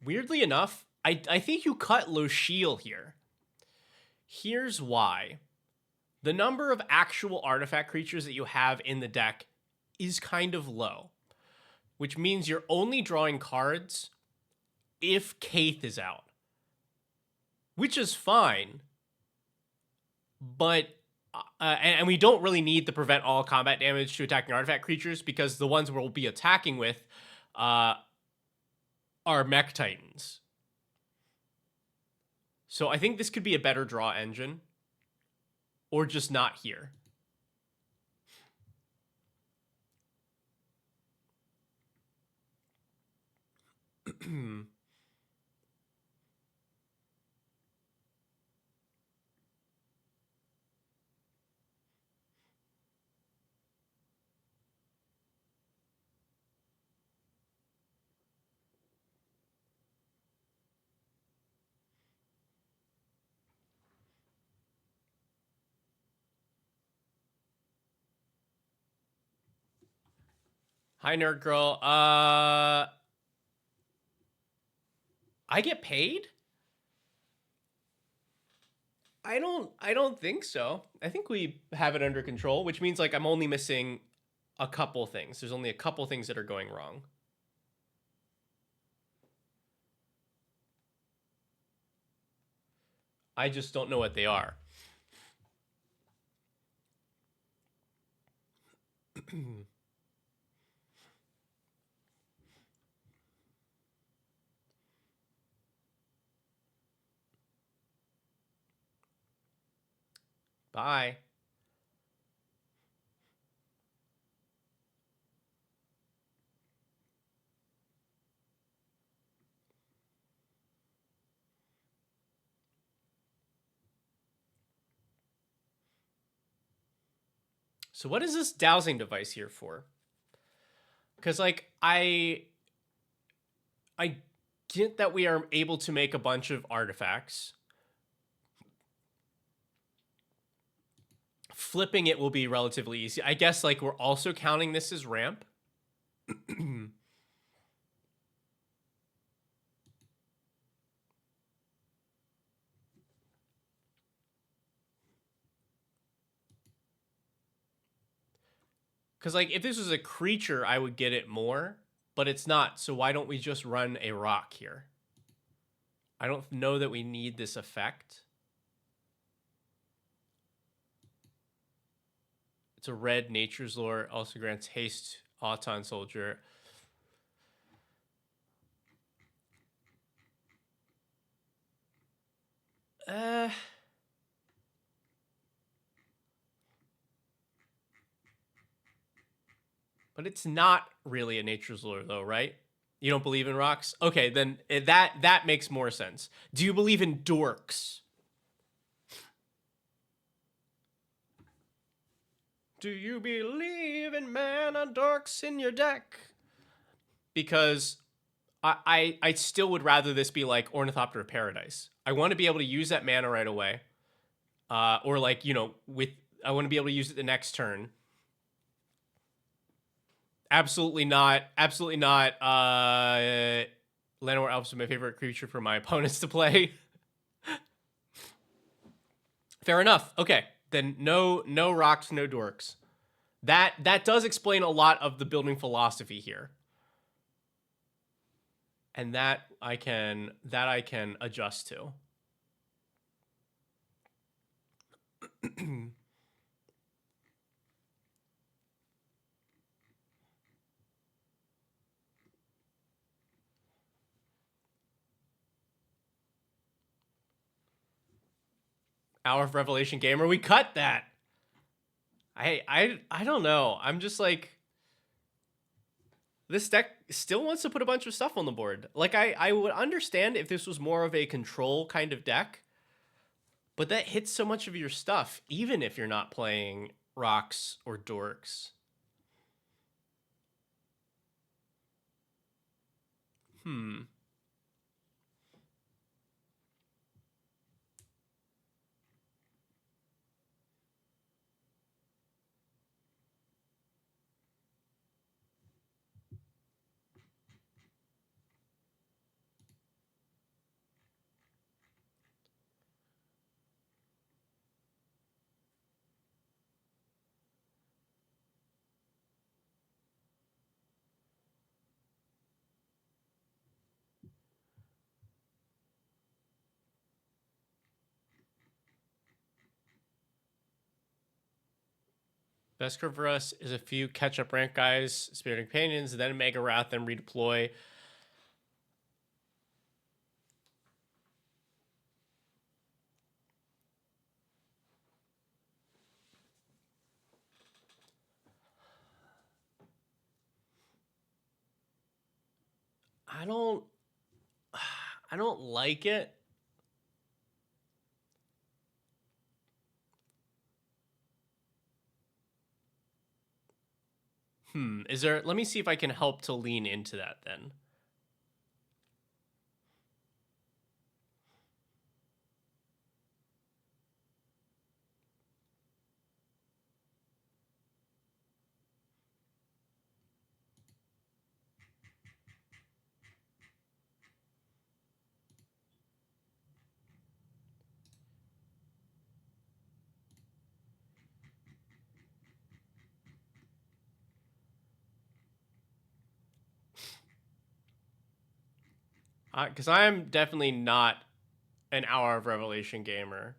Weirdly enough, I think you cut Lochiel here. Here's why. The number of actual artifact creatures that you have in the deck is kind of low, which means you're only drawing cards if Kaith is out, which is fine. But and we don't really need to prevent all combat damage to attacking artifact creatures because the ones we'll be attacking with are Mech Titans. So I think this could be a better draw engine, or just not here. Hi, nerd girl. I get paid? I don't think so. I think we have it under control, which means like I'm only missing a couple things. There's only a couple things that are going wrong. I just don't know what they are. Bye. So what is this dowsing device here for? Because like I get that we are able to make a bunch of artifacts. Flipping it will be relatively easy. I guess like we're also counting this as ramp. Because like if this was a creature, I would get it more, but it's not. So why don't we just run a rock here? I don't know that we need this effect. It's a red Nature's Lore, also grants haste Auton Soldier. But it's not really a Nature's Lore though, right? You don't believe in rocks? Okay, then that makes more sense. Do you believe in dorks? Do you believe in mana dorks in your deck? Because I still would rather this be like Ornithopter of Paradise. I want to be able to use that mana right away. Or like, you know, I want to be able to use it the next turn. Absolutely not. Absolutely not. Llanowar Elves are my favorite creature for my opponents to play. Fair enough. Okay. Then no rocks, no dorks. That does explain a lot of the building philosophy here. And that I can adjust to. Hour of Revelation Gamer, we cut that. I don't know. I'm just like, this deck still wants to put a bunch of stuff on the board. Like I would understand if this was more of a control kind of deck, but that hits so much of your stuff, even if you're not playing rocks or dorks. Best card for us is a few catch-up rank guys, Spiriting Companions, then Mega Wrath, then redeploy. I don't like it. Is there, let me see if I can help to lean into that then. Because I am definitely not an Hour of Revelation gamer.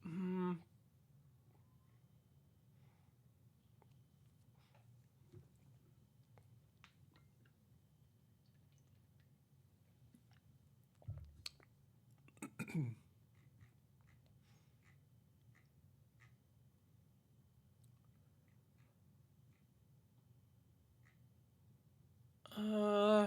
Mm, uh,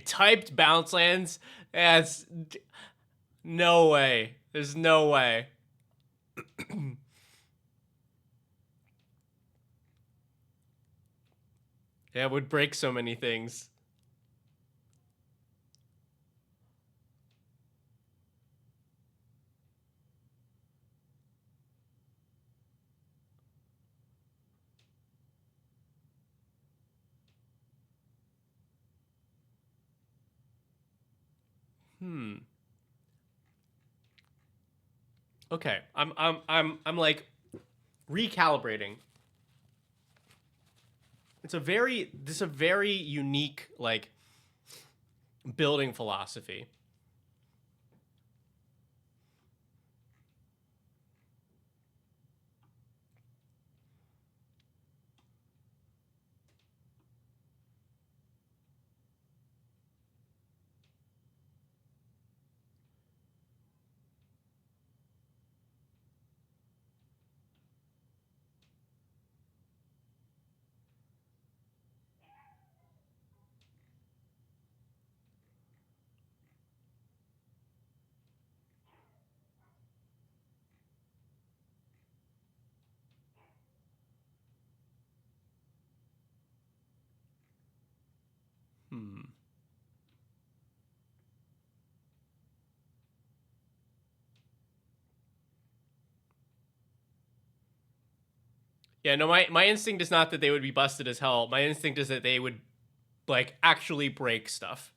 typed bounce lands. That's no way. There's no way. Yeah, it would break so many things. Hmm. Okay. I'm like recalibrating. This is a very unique like building philosophy. Hmm. Yeah, no, my instinct is not that they would be busted as hell. My instinct is that they would like actually break stuff.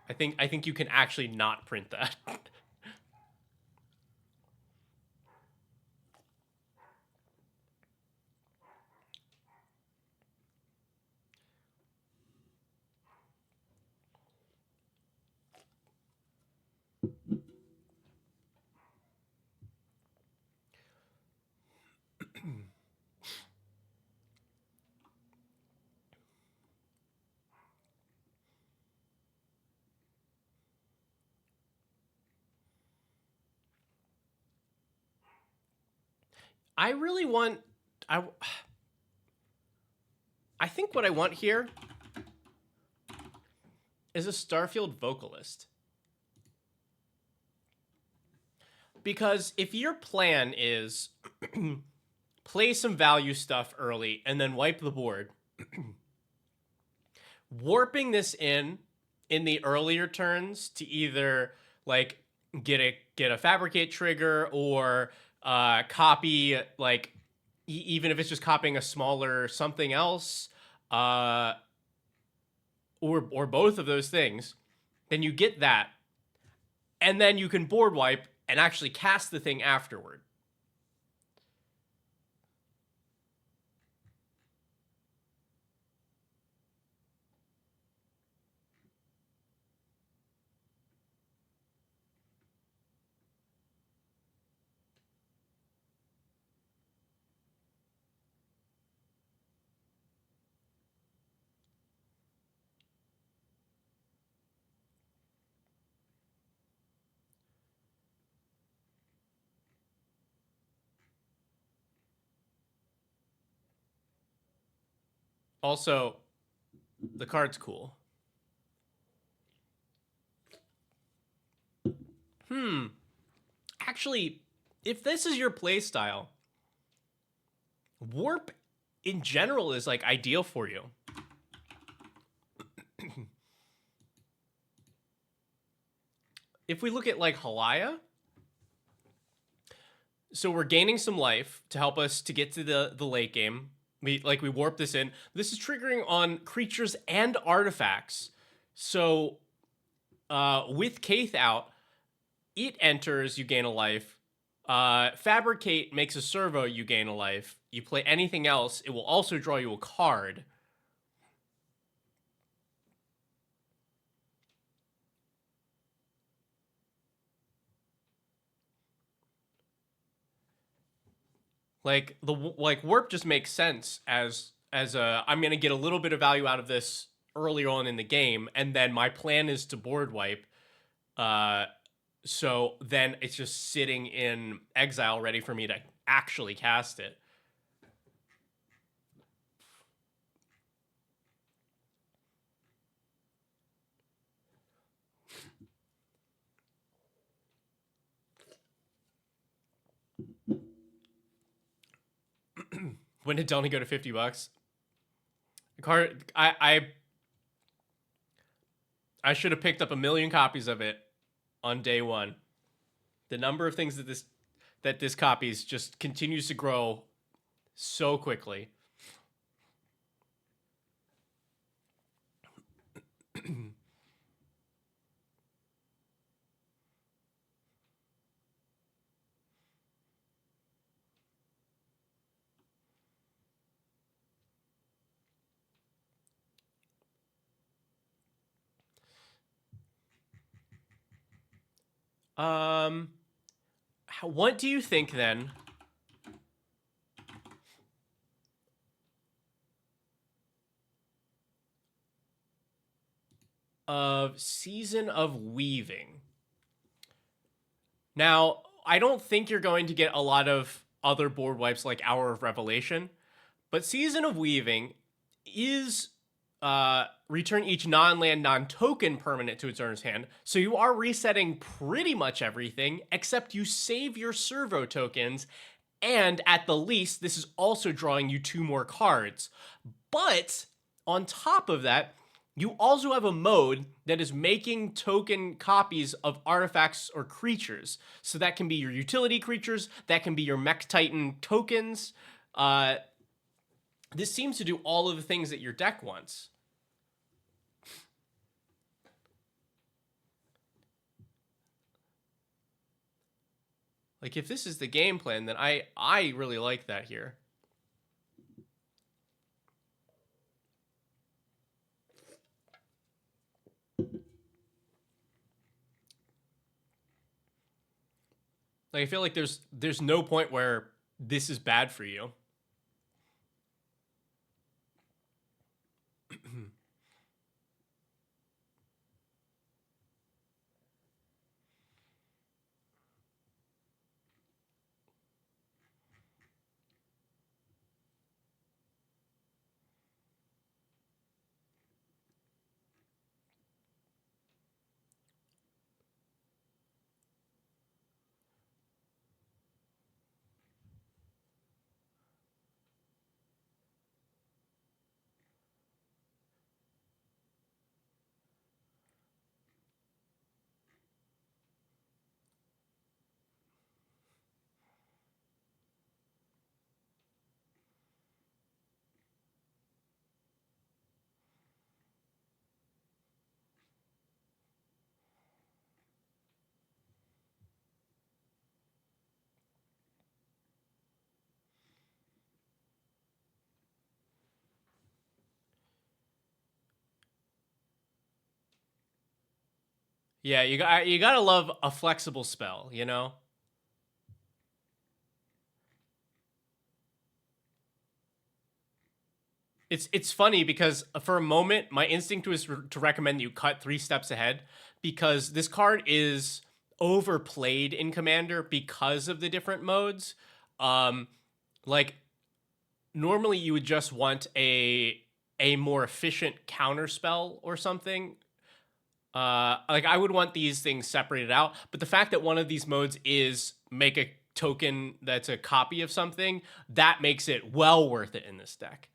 I think you can actually not print that. I really want I I think what I want here is a Starfield vocalist. Because if your plan is play some value stuff early and then wipe the board, warping this in the earlier turns to either like get a fabricate trigger or copy like even if it's just copying a smaller something else, uh, or both of those things, then you get that, and then you can board wipe and actually cast the thing afterward. Also, the card's cool. Actually, if this is your playstyle, Warp in general is like ideal for you. If we look at like Halaya, so we're gaining some life to help us to get to the late game. We warp this in. This is triggering on creatures and artifacts. So with Kaith out, it enters, you gain a life. Fabricate makes a servo, you gain a life. You play anything else, it will also draw you a card. Like warp just makes sense as a I'm gonna get a little bit of value out of this earlier on in the game, and then my plan is to board wipe. So then it's just sitting in exile ready for me to actually cast it. When did Delny go to $50? The card I should have picked up 1 million copies of it on day one. The number of things that this copies just continues to grow so quickly. What do you think then of Season of Weaving? Now, I don't think you're going to get a lot of other board wipes like Hour of Revelation, but Season of Weaving is return each non-land, non-token permanent to its owner's hand. So you are resetting pretty much everything, except you save your servo tokens, and at the least, this is also drawing you 2 more cards. But on top of that, you also have a mode that is making token copies of artifacts or creatures. So that can be your utility creatures, that can be your Mech Titan tokens. This seems to do all of the things that your deck wants. Like, if this is the game plan, then I really like that here. Like, I feel like there's no point where this is bad for you. Yeah, you gotta love a flexible spell, you know? It's funny because for a moment, my instinct was to recommend you cut 3 steps ahead, because this card is overplayed in Commander because of the different modes. Like, normally you would just want a a more efficient counterspell or something. Like I would want these things separated out, but the fact that one of these modes is make a token that's a copy of something, that makes it well worth it in this deck.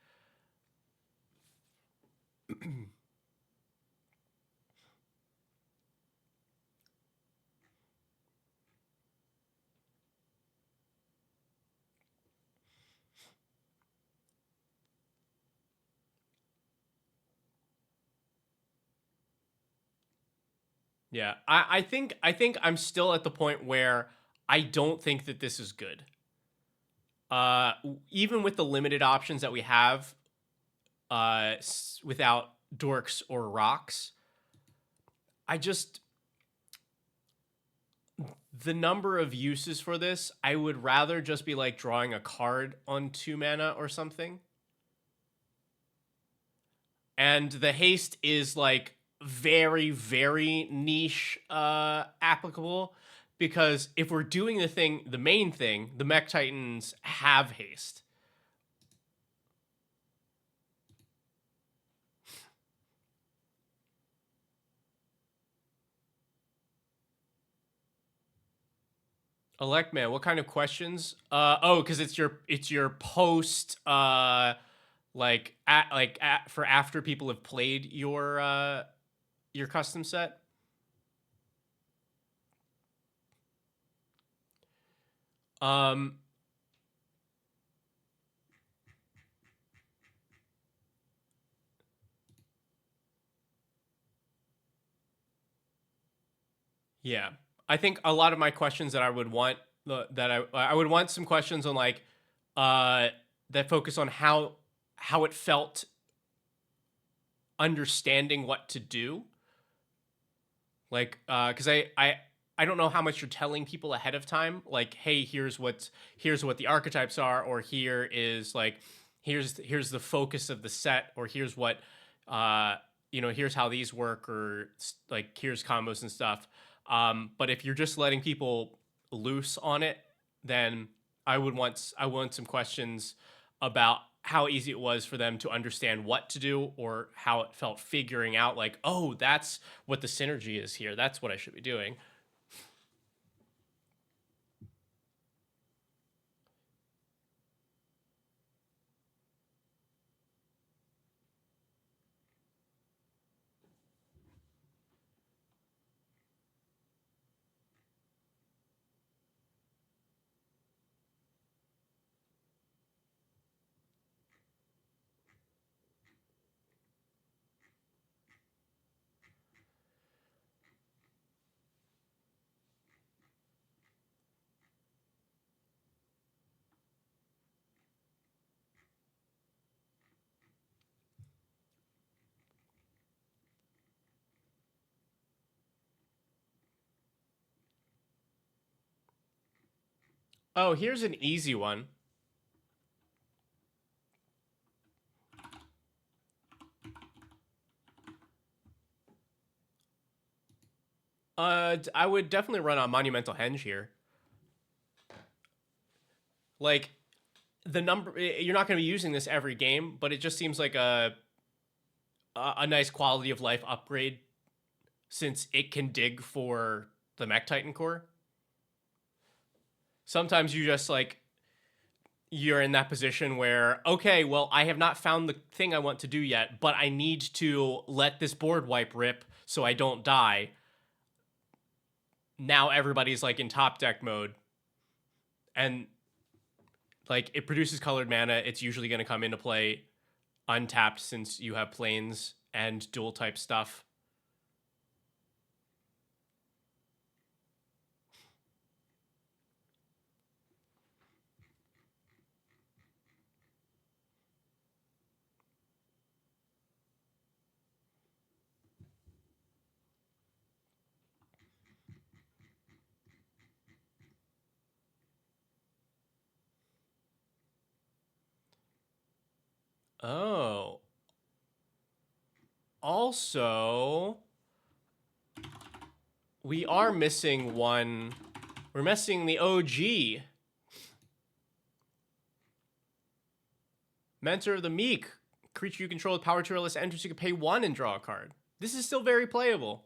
Yeah, I think I'm still at the point where I don't think that this is good. Even with the limited options that we have, without dorks or rocks, I just the number of uses for this, I would rather just be like drawing a card on 2 mana or something. And the haste is like very, very niche applicable, because if we're doing the main thing, the Mech Titans have haste. Elect Man, what kind of questions? Oh, because it's your post for after people have played your custom set. Yeah, I think a lot of my questions that I would want I would want some questions on like that focus on how it felt understanding what to do. Like because I don't know how much you're telling people ahead of time, like, hey, here's what the archetypes are, or here is like here's the focus of the set, or here's what here's how these work, or like here's combos and stuff. But if you're just letting people loose on it, then I want some questions about how easy it was for them to understand what to do, or how it felt figuring out like, oh, that's what the synergy is here. That's what I should be doing. Oh, here's an easy one. I would definitely run on Monumental Henge here. Like, the number, you're not going to be using this every game, but it just seems like a nice quality of life upgrade, since it can dig for the Mech Titan core. Sometimes you just like you're in that position where, okay, well, I have not found the thing I want to do yet, but I need to let this board wipe rip so I don't die. Now everybody's like in top deck mode, and like it produces colored mana. It's usually going to come into play untapped, since you have planes and dual type stuff. Oh. Also, we are missing one. We're missing the OG. Mentor of the Meek, creature you control with power 2 or less enters, you can pay 1 and draw a card. This is still very playable.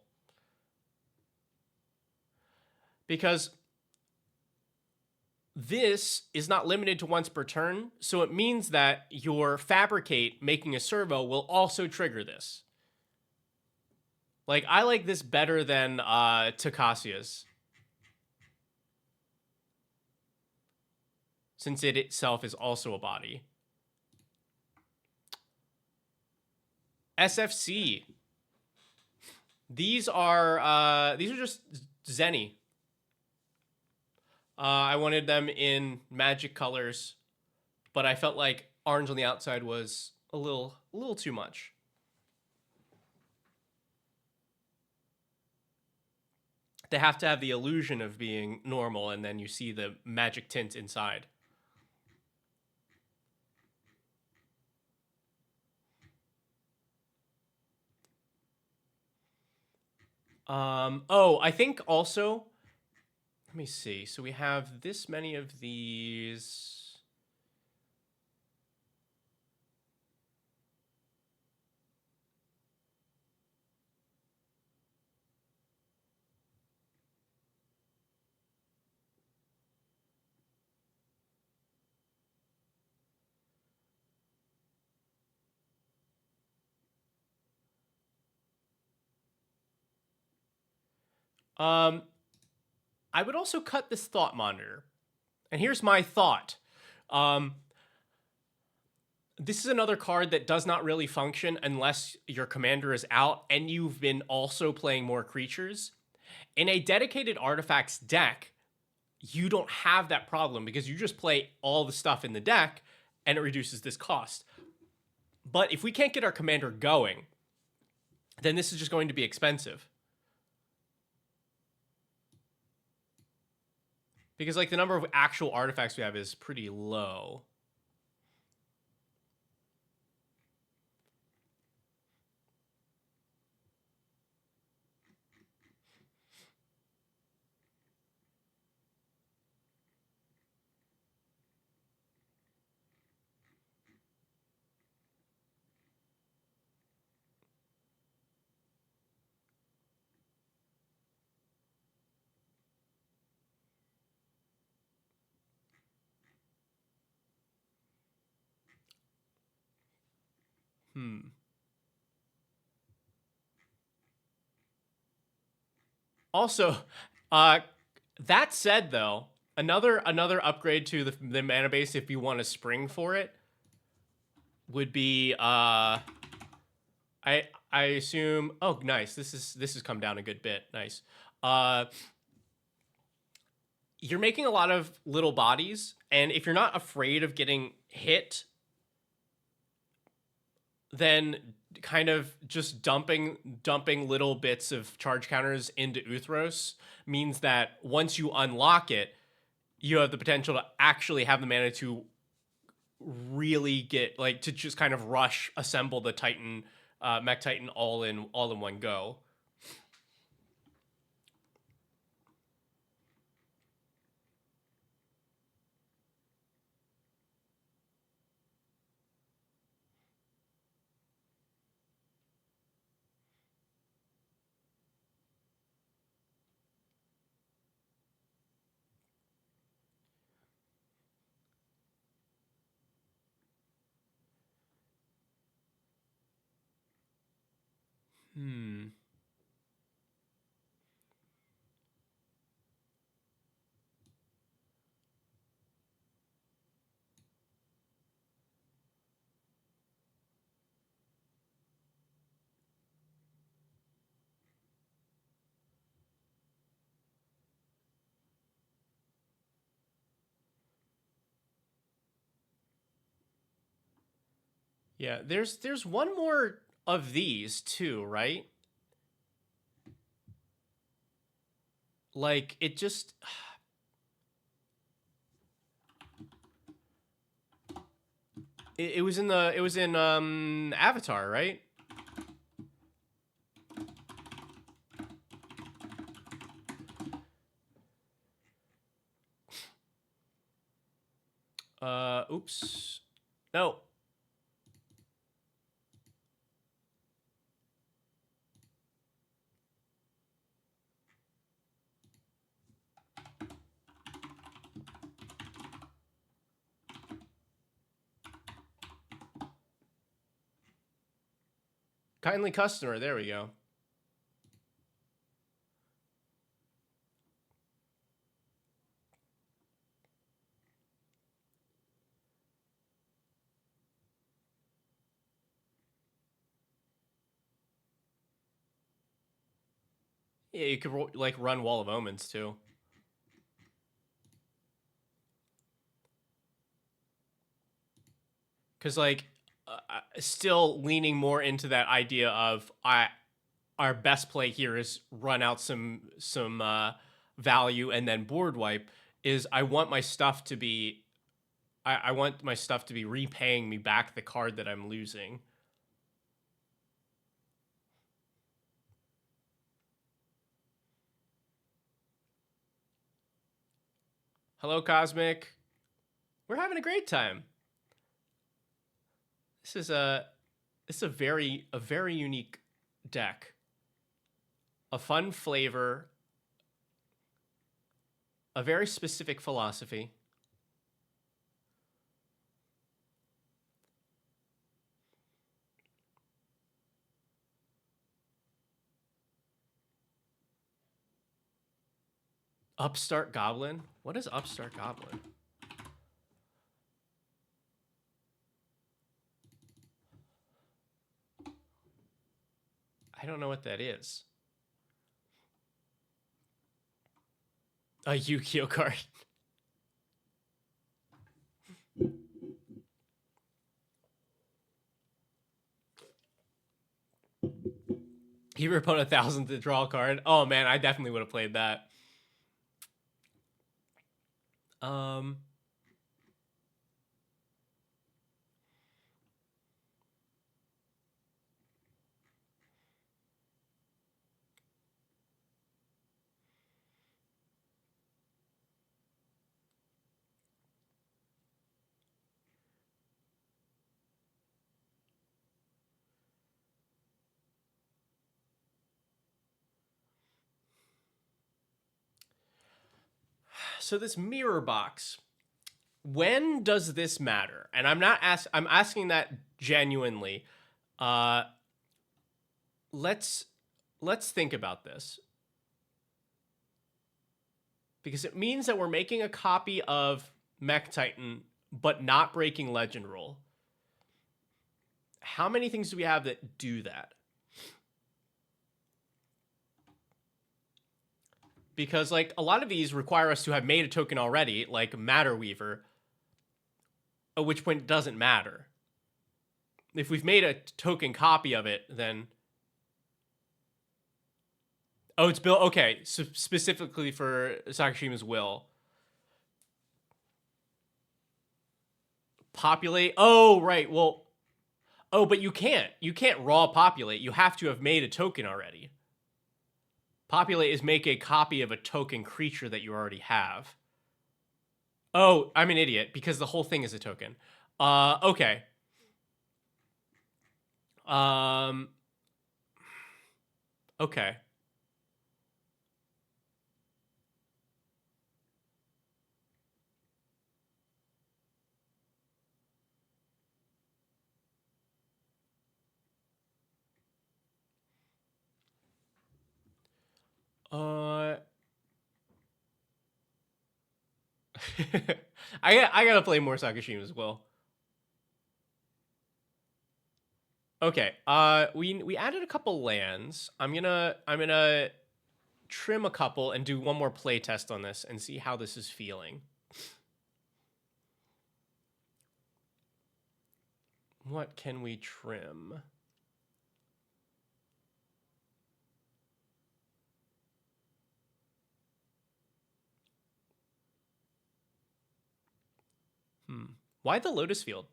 Because this is not limited to once per turn, so it means that your Fabricate making a servo will also trigger this. Like, I like this better than Takasia's, since it itself is also a body. SFC. These are just Zenny. I wanted them in magic colors, but I felt like orange on the outside was a little too much. They have to have the illusion of being normal, and then you see the magic tint inside. Oh, I think also, let me see. So we have this many of these. I would also cut this thought monitor. And here's my thought. This is another card that does not really function unless your commander is out and you've been also playing more creatures. In a dedicated artifacts deck, you don't have that problem because you just play all the stuff in the deck and it reduces this cost. But if we can't get our commander going, then this is just going to be expensive. Because like the number of actual artifacts we have is pretty low. Also, that said though, another upgrade to the mana base if you want to spring for it would be I assume, oh nice, this has come down a good bit. Nice. You're making a lot of little bodies, and if you're not afraid of getting hit, then kind of just dumping little bits of charge counters into Uthros means that once you unlock it, you have the potential to actually have the mana to really get, like, to just kind of rush assemble the Titan, Mech Titan all in one go. Yeah, there's one more of these too, right? Like, it just it was in Avatar, right? Oops. No. Kindly customer. There we go. Yeah, you could like run Wall of Omens too. Because like, still leaning more into that idea of our best play here is run out some value and then board wipe. Is I want my stuff to be I want my stuff to be repaying me back the card that I'm losing. Hello, Cosmic. We're having a great time. This is a very unique deck. A fun flavor, a very specific philosophy. Upstart Goblin? What is Upstart Goblin? I don't know what that is. A Yu-Gi-Oh card. Your opponent 1,000 to draw a card. Oh man, I definitely would have played that. So this mirror box, when does this matter? And I'm asking that genuinely. Let's think about this. Because it means that we're making a copy of Mech Titan, but not breaking Legend Rule. How many things do we have that do that? Because like a lot of these require us to have made a token already, like Matter Weaver, at which point it doesn't matter. If we've made a token copy of it, then... Oh, it's built... Okay, so specifically for Sakashima's Will. Populate... Oh, right, well... Oh, but you can't. You can't raw populate. You have to have made a token already. Populate is make a copy of a token creature that you already have. Oh, I'm an idiot because the whole thing is a token. Okay. Okay. I gotta play more Sakashima as well. Okay. We added a couple lands. I'm gonna trim a couple and do one more play test on this and see how this is feeling. What can we trim? Why the Lotus Field?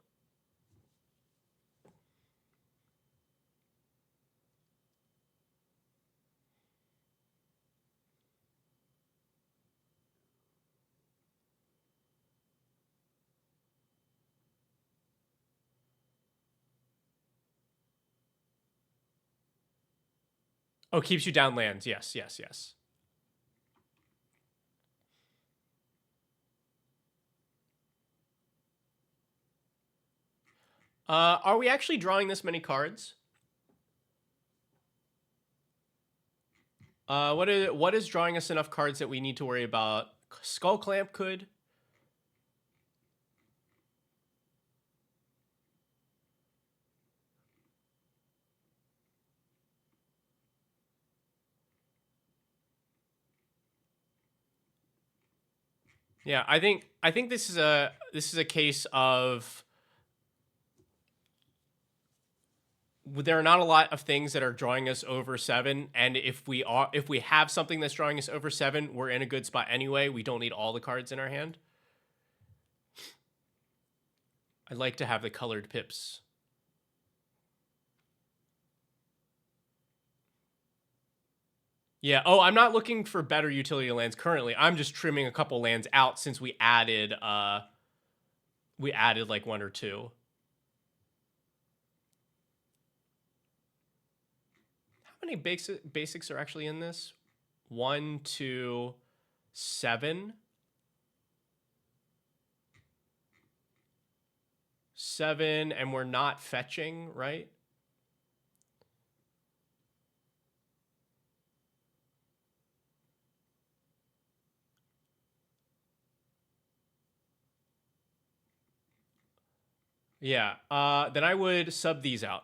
Oh, keeps you down lands. Yes, yes, yes. Are we actually drawing this many cards? What is drawing us enough cards that we need to worry about? Skull Clamp could. Yeah, I think this is a case of there are not a lot of things that are drawing us over 7, and if we have something that's drawing us over 7, we're in a good spot anyway. We don't need all the cards in our hand. I'd like to have the colored pips. Yeah. Oh, I'm not looking for better utility lands currently. I'm just trimming a couple lands out since we added like 1 or 2. How many basics are actually in this? 1, 2, 7. 7, and we're not fetching, right? Yeah. Then I would sub these out.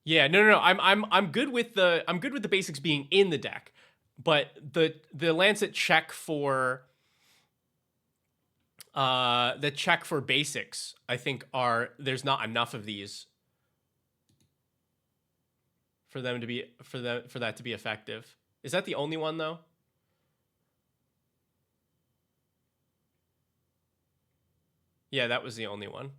Yeah, no. I'm good with the basics being in the deck, but the lands that check for basics, I think there's not enough of these for them to be for that to be effective. Is that the only one though? Yeah, that was the only one.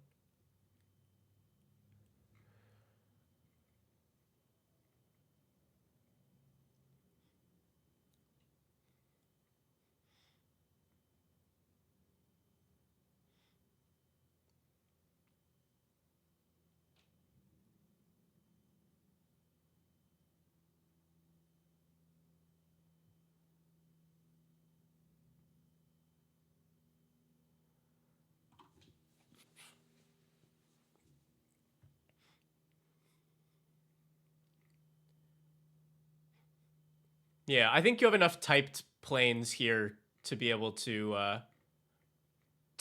Yeah, I think you have enough typed planes here to be able to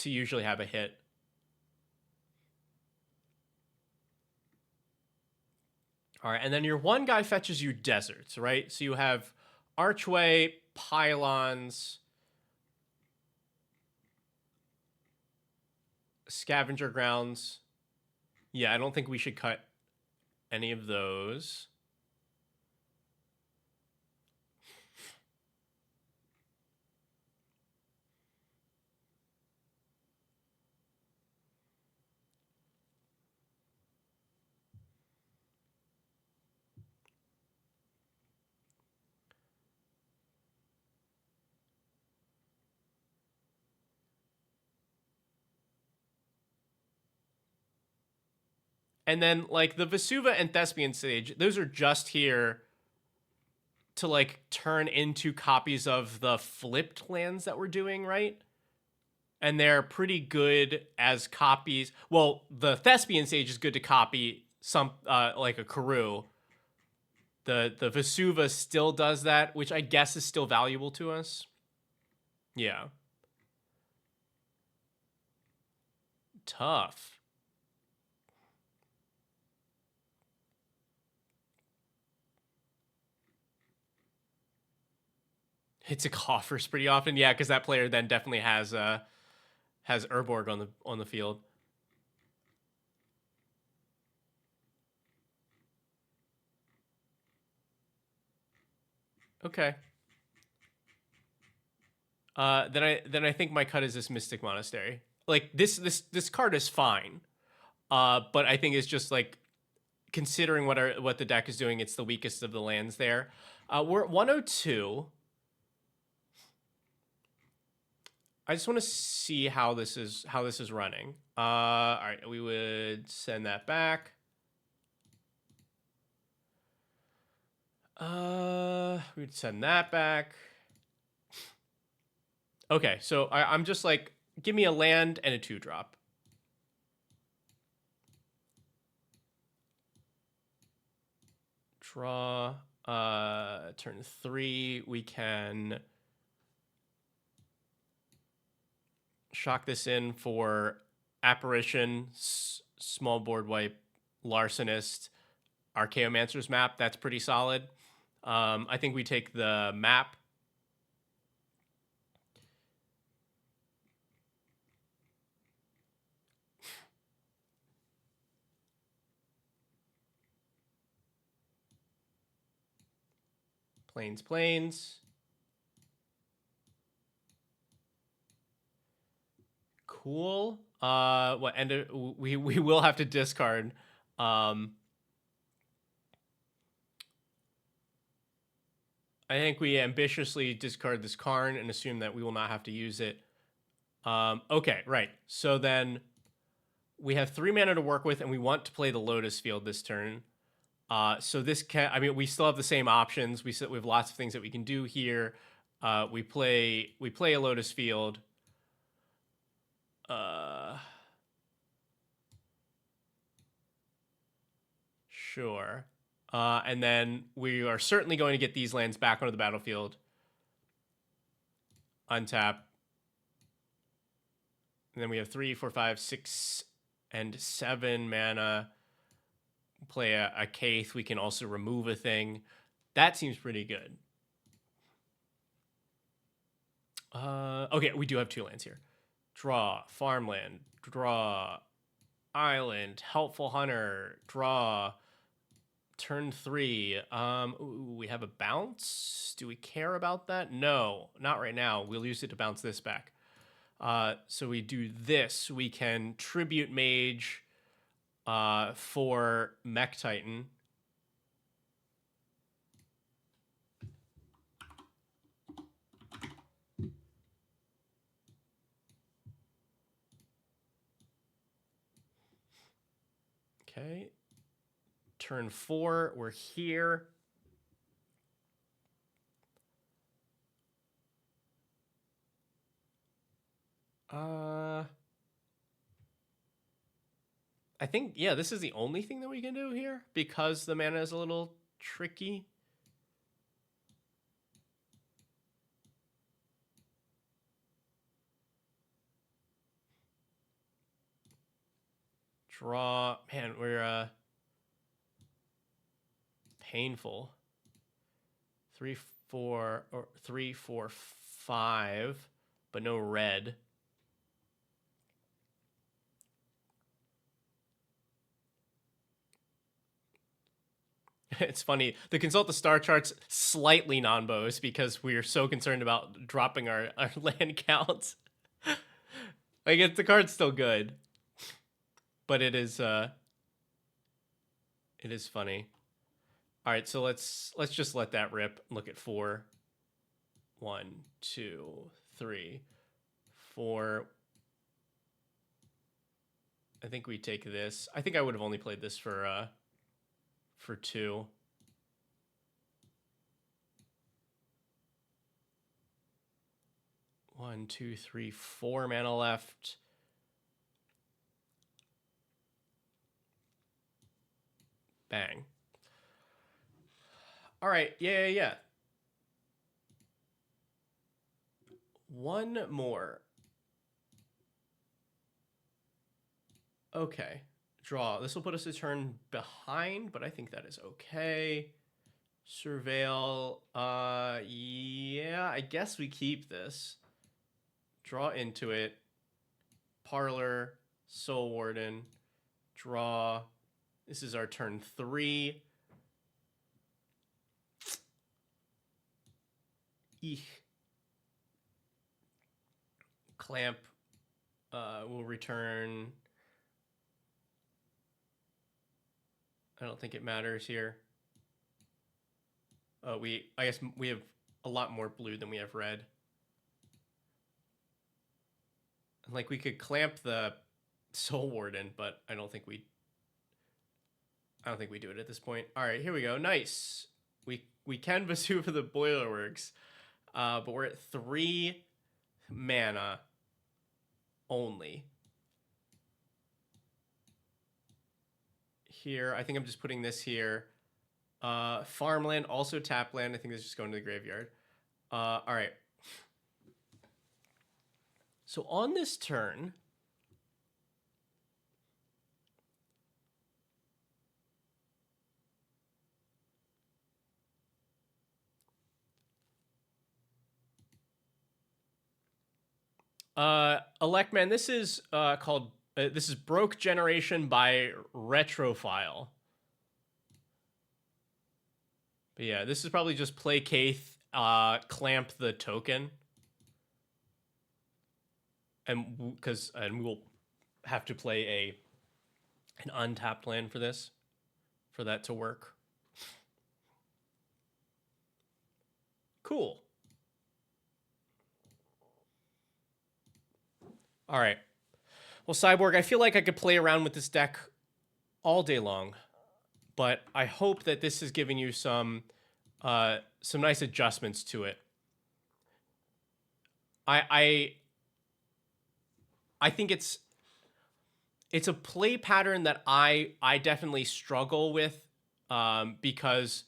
usually have a hit. All right, and then your one guy fetches you deserts, right? So you have archway, pylons, scavenger grounds. Yeah, I don't think we should cut any of those. And then like the Vesuva and Thespian Sage, those are just here to like turn into copies of the flipped lands that we're doing, right? And they're pretty good as copies. Well, the Thespian Sage is good to copy some like a Karoo. The Vesuva still does that, which I guess is still valuable to us. Yeah. Tough. Hits a coffers pretty often. Yeah, because that player then definitely has Urborg on the field. Okay. Then I think my cut is this Mystic Monastery. Like this card is fine. But I think it's just like considering what the deck is doing, it's the weakest of the lands there. We're at 102. I just want to see how this is running. All right, we would send that back. We'd send that back. Okay, so I'm just like, give me a land and a 2-drop. Draw. Turn 3. We can shock this in for Apparition, Small Board Wipe, Larcenist, Archaeomancer's map. That's pretty solid. I think we take the map. Plains. Cool. What ended? We will have to discard. I think we ambitiously discard this Karn and assume that we will not have to use it. Okay, right. So then we have 3 mana to work with, and we want to play the Lotus Field this turn. So this can, I mean, we still have the same options. We have lots of things that we can do here. We play a Lotus Field. Sure. And then we are certainly going to get these lands back onto the battlefield. Untap. And then we have 3, 4, 5, 6, and 7 mana. Play a Kaith. We can also remove a thing. That seems pretty good. Okay, we do have 2 lands here. Draw, farmland, draw, island, helpful hunter, draw, turn 3. Ooh, we have a bounce. Do we care about that? No, not right now. We'll use it to bounce this back. So we do this. We can tribute mage for Mech Titan. Okay. Turn 4, we're here. I think, yeah, this is the only thing that we can do here because the mana is a little tricky. Draw. Man, we're painful. 3, 4, or 3, 4, 5, but no red. It's funny. The consult the star charts slightly non-bows because we are so concerned about dropping our land counts. Like, the card's still good, but it is funny. All right, so let's just let that rip. Look at 4. 1, 2, 3, 4. I think we take this. I think I would have only played this for 2. One, 2, 3, 4 mana left. Bang. All right, yeah. One more. Okay. Draw. This will put us a turn behind, but I think that is okay. Surveil. Yeah, I guess we keep this. Draw into it. Parlor. Soul Warden. Draw. This is our turn 3. Eek. Clamp. Will return. I don't think it matters here. I guess we have a lot more blue than we have red. Like, we could clamp the Soul Warden, but I don't think we do it at this point. All right, here we go. Nice. We can Vesuva the Boilerworks, but we're at 3 mana only. Here, I think I'm just putting this here. Farmland, also tap land. I think this is just going to the graveyard. All right. So on this turn, Electman, this is called, this is Broke Generation by Retrofile. But yeah, this is probably just play Kaith, clamp the token. And we'll have to play an untapped land for this, for that to work. Cool. All right. Well, Cyborg, I feel like I could play around with this deck all day long, but I hope that this has given you some nice adjustments to it. I think it's a play pattern that I definitely struggle with, because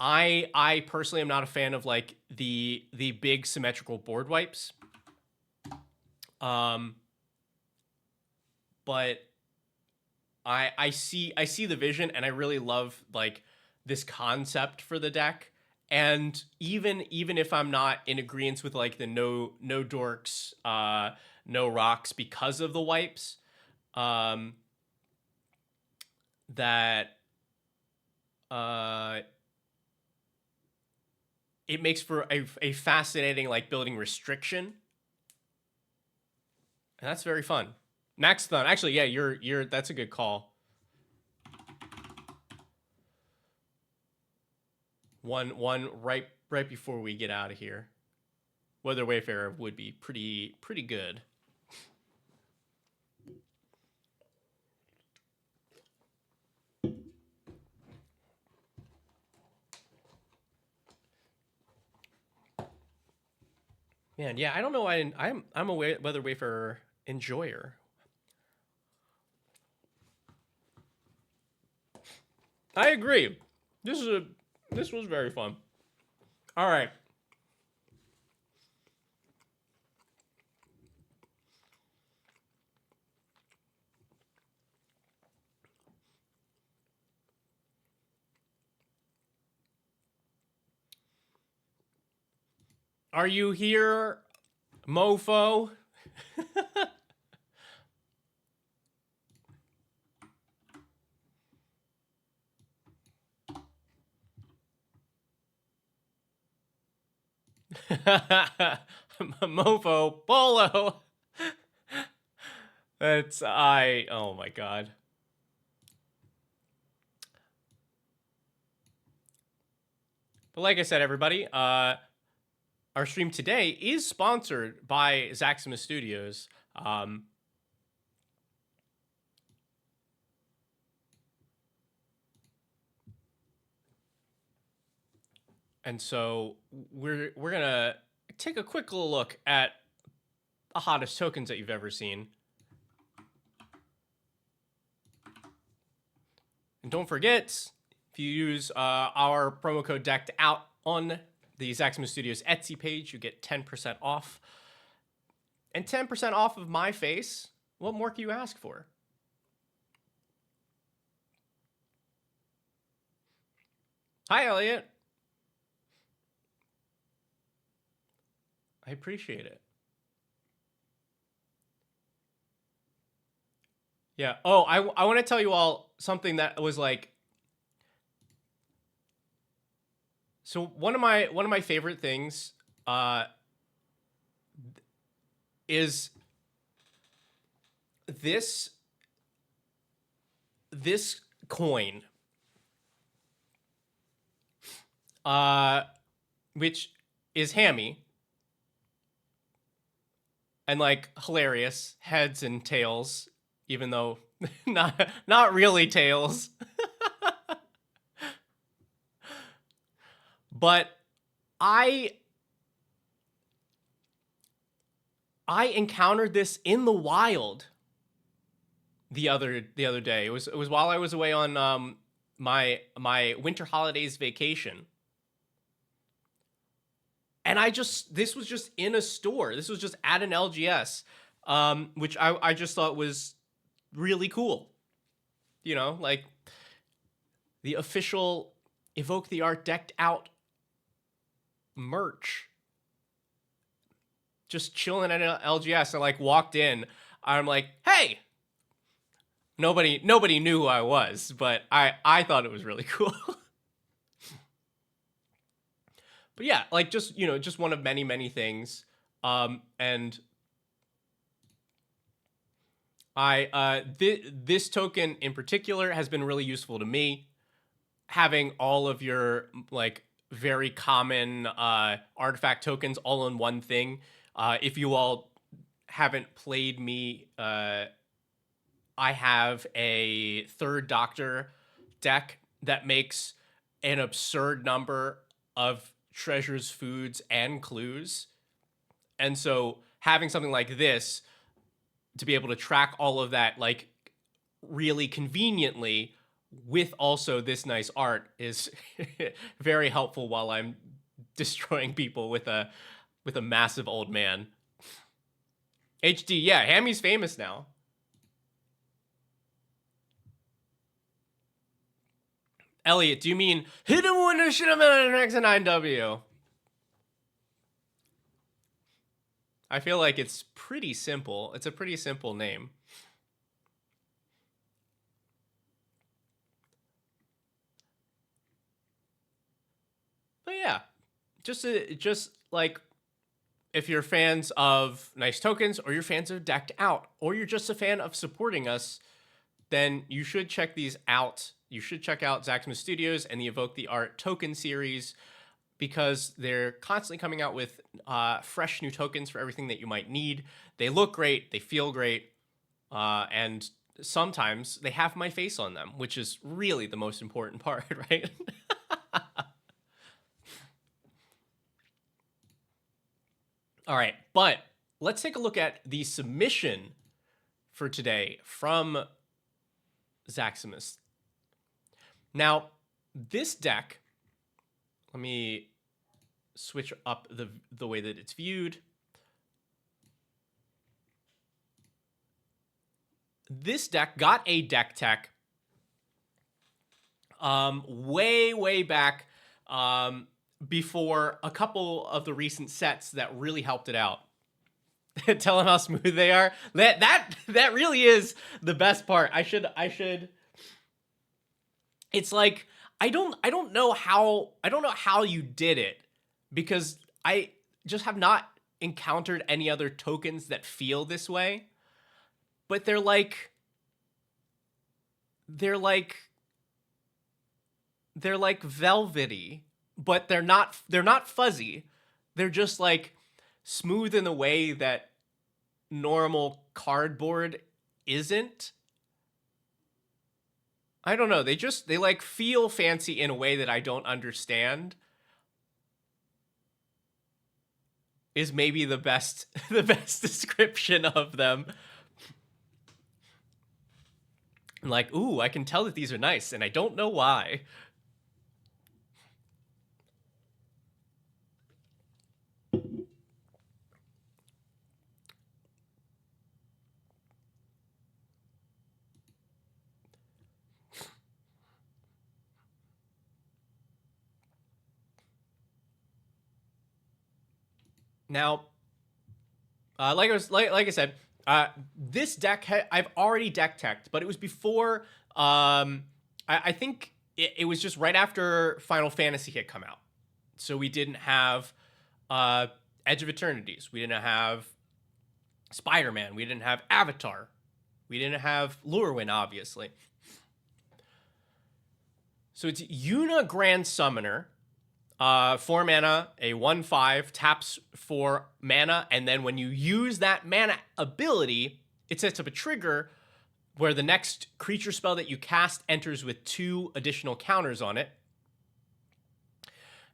I personally am not a fan of like the big symmetrical board wipes. But I see the vision, and I really love like this concept for the deck. And even if I'm not in agreement with like the no dorks, no rocks because of the wipes, that it makes for a fascinating like building restriction. And that's very fun. Maxthon, actually, yeah, you're that's a good call. One right before we get out of here. Weather Wayfarer would be pretty good. Man, yeah, I don't know. I'm a Weather Wayfarer enjoyer. I agree. This was very fun. All right. Are you here, mofo? Mofo Polo. Oh my god. But like I said, everybody, our stream today is sponsored by Zaxima Studios. And so we're gonna take a quick little look at the hottest tokens that you've ever seen. And don't forget, if you use our promo code Decked Out on the Zaxima Studios Etsy page, you get 10% off. And 10% off of my face. What more can you ask for? Hi, Elliot. I appreciate it. Yeah. Oh, I want to tell you all something that was like, so one of my favorite things is this coin, which is hammy and like hilarious, heads and tails, even though not really tails. But I encountered this in the wild the other day. It was while I was away on my winter holidays vacation. And this was just in a store. This was just at an LGS, which I just thought was really cool. You know, like the official Evoke the Art decked out merch. Just chilling at an LGS. I like walked in. I'm like, hey. Nobody knew who I was, but I thought it was really cool. But yeah, like just, you know, just one of many things. And this token in particular has been really useful to me. Having all of your like very common artifact tokens all in one thing. If you all haven't played me, I have a Third Doctor deck that makes an absurd number of treasures, foods, and clues. And so having something like this to be able to track all of that like really conveniently with also this nice art is very helpful while I'm destroying people with a massive old man. HD, yeah, Hammy's famous now. Elliot, do you mean hit him when should have been an X9W? I feel like it's pretty simple. It's a pretty simple name. But yeah, just like if you're fans of nice tokens or you're fans of decked out or you're just a fan of supporting us, then you should check these out. You should check out Zaxxon Studios and the Evoke the Art token series because they're constantly coming out with fresh new tokens for everything that you might need. They look great, they feel great, and sometimes they have my face on them, which is really the most important part, right? All right, but let's take a look at the submission for today from Zaximus. Now, this deck, let me switch up the way that it's viewed. This deck got a deck tech way back before a couple of the recent sets that really helped it out. Tell them how smooth they are. That really is the best part. I should. It's like I don't know how you did it because I just have not encountered any other tokens that feel this way. But they're like velvety, but they're not fuzzy. They're just like smooth in the way that normal cardboard isn't. I don't know. They like feel fancy in a way that I don't understand. Is maybe the best description of them. I'm like, ooh, I can tell that these are nice, and I don't know why. Now, like I said, this deck I've already deck teched, but it was before. I think it was just right after Final Fantasy had come out, so we didn't have Edge of Eternities, we didn't have Spider-Man, we didn't have Avatar, we didn't have Lurwyn, obviously. So it's Yuna Grand Summoner. 4 mana, a 1/5, taps 4 mana, and then when you use that mana ability, it sets up a trigger where the next creature spell that you cast enters with 2 additional counters on it.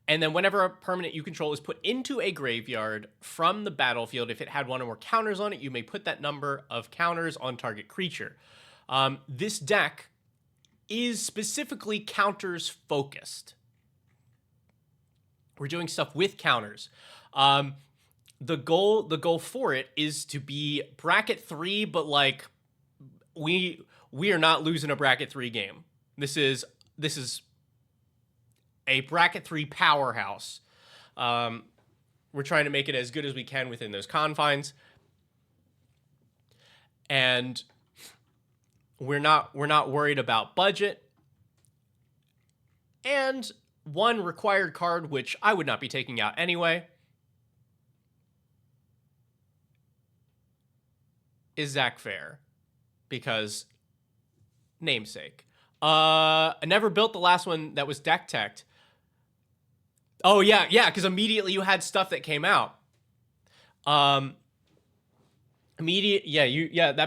And then whenever a permanent you control is put into a graveyard from the battlefield, if it had 1 or more counters on it, you may put that number of counters on target creature. This deck is specifically counters focused. We're doing stuff with counters. The goal for it is to be bracket 3, but like we are not losing a bracket 3 game. This is a bracket 3 powerhouse. We're trying to make it as good as we can within those confines, and we're not worried about budget. And one required card, which I would not be taking out anyway, is Zach Fair, because namesake. I never built the last one that was deck teched. Oh yeah, because immediately you had stuff that came out. That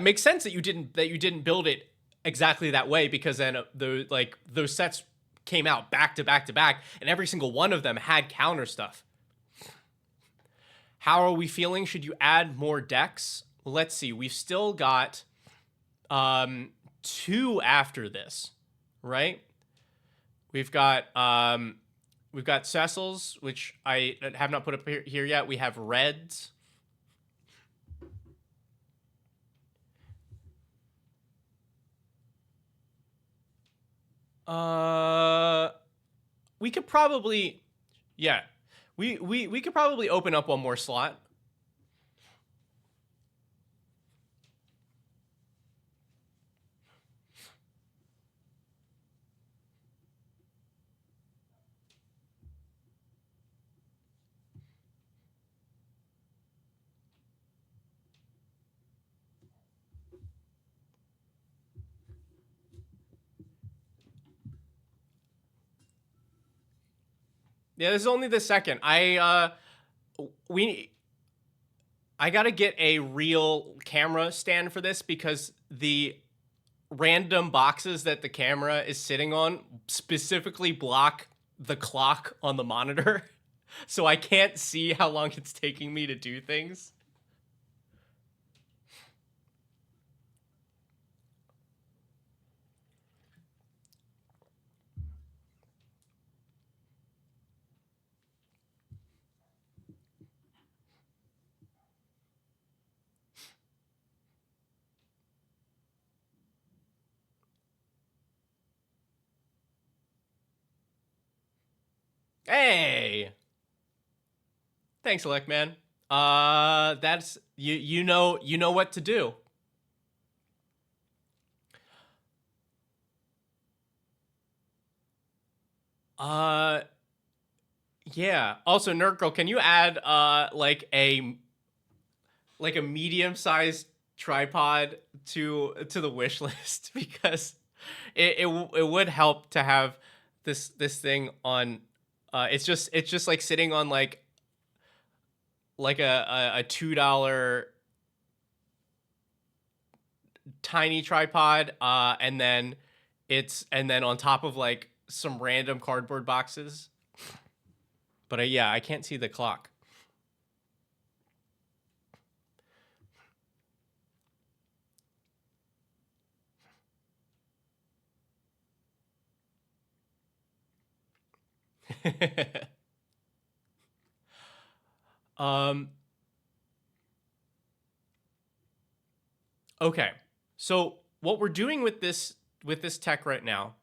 makes sense that you didn't build it exactly that way, because then those sets came out back to back to back, and every single one of them had counter stuff. How are we feeling? Should you add more decks? Let's see. We've still got 2 after this, right? We've got Cecil's, which I have not put up here yet. We have Reds. We could probably, we could probably open up one more slot. Yeah, this is only the second. I gotta get a real camera stand for this, because the random boxes that the camera is sitting on specifically block the clock on the monitor. So I can't see how long it's taking me to do things. Hey! Thanks, Alec, man. That's you know what to do. Yeah. Also, Nerd Girl, can you add like a medium-sized tripod to the wish list? Because it would help to have this thing on. It's just like sitting on like a $2 tiny tripod, and then on top of like some random cardboard boxes. But yeah, I can't see the clock. Okay, so what we're doing with this tech right now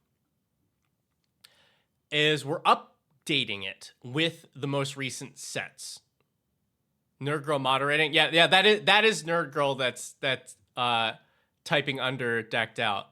is we're updating it with the most recent sets. Nerd Girl moderating, yeah, that is Nerd Girl. That's typing under decked out.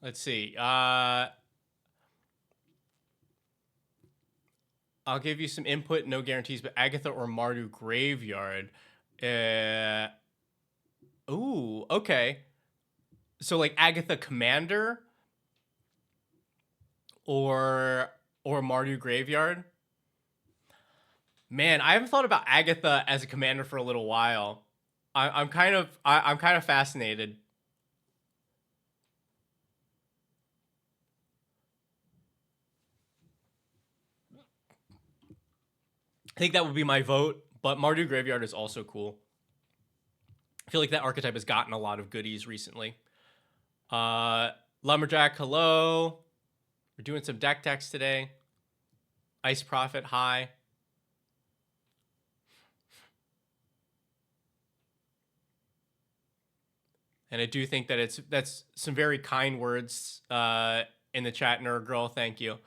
Let's see. I'll give you some input, no guarantees, but Agatha or Mardu Graveyard. Ooh, okay. So like Agatha Commander or Mardu Graveyard. Man, I haven't thought about Agatha as a commander for a little while. I'm kind of fascinated. I think that would be my vote, but Mardu Graveyard is also cool. I feel like that archetype has gotten a lot of goodies recently. Lumberjack, hello. We're doing some deck techs today. Ice Prophet, hi. And I do think that that's some very kind words in the chat, Nerd Girl. Thank you.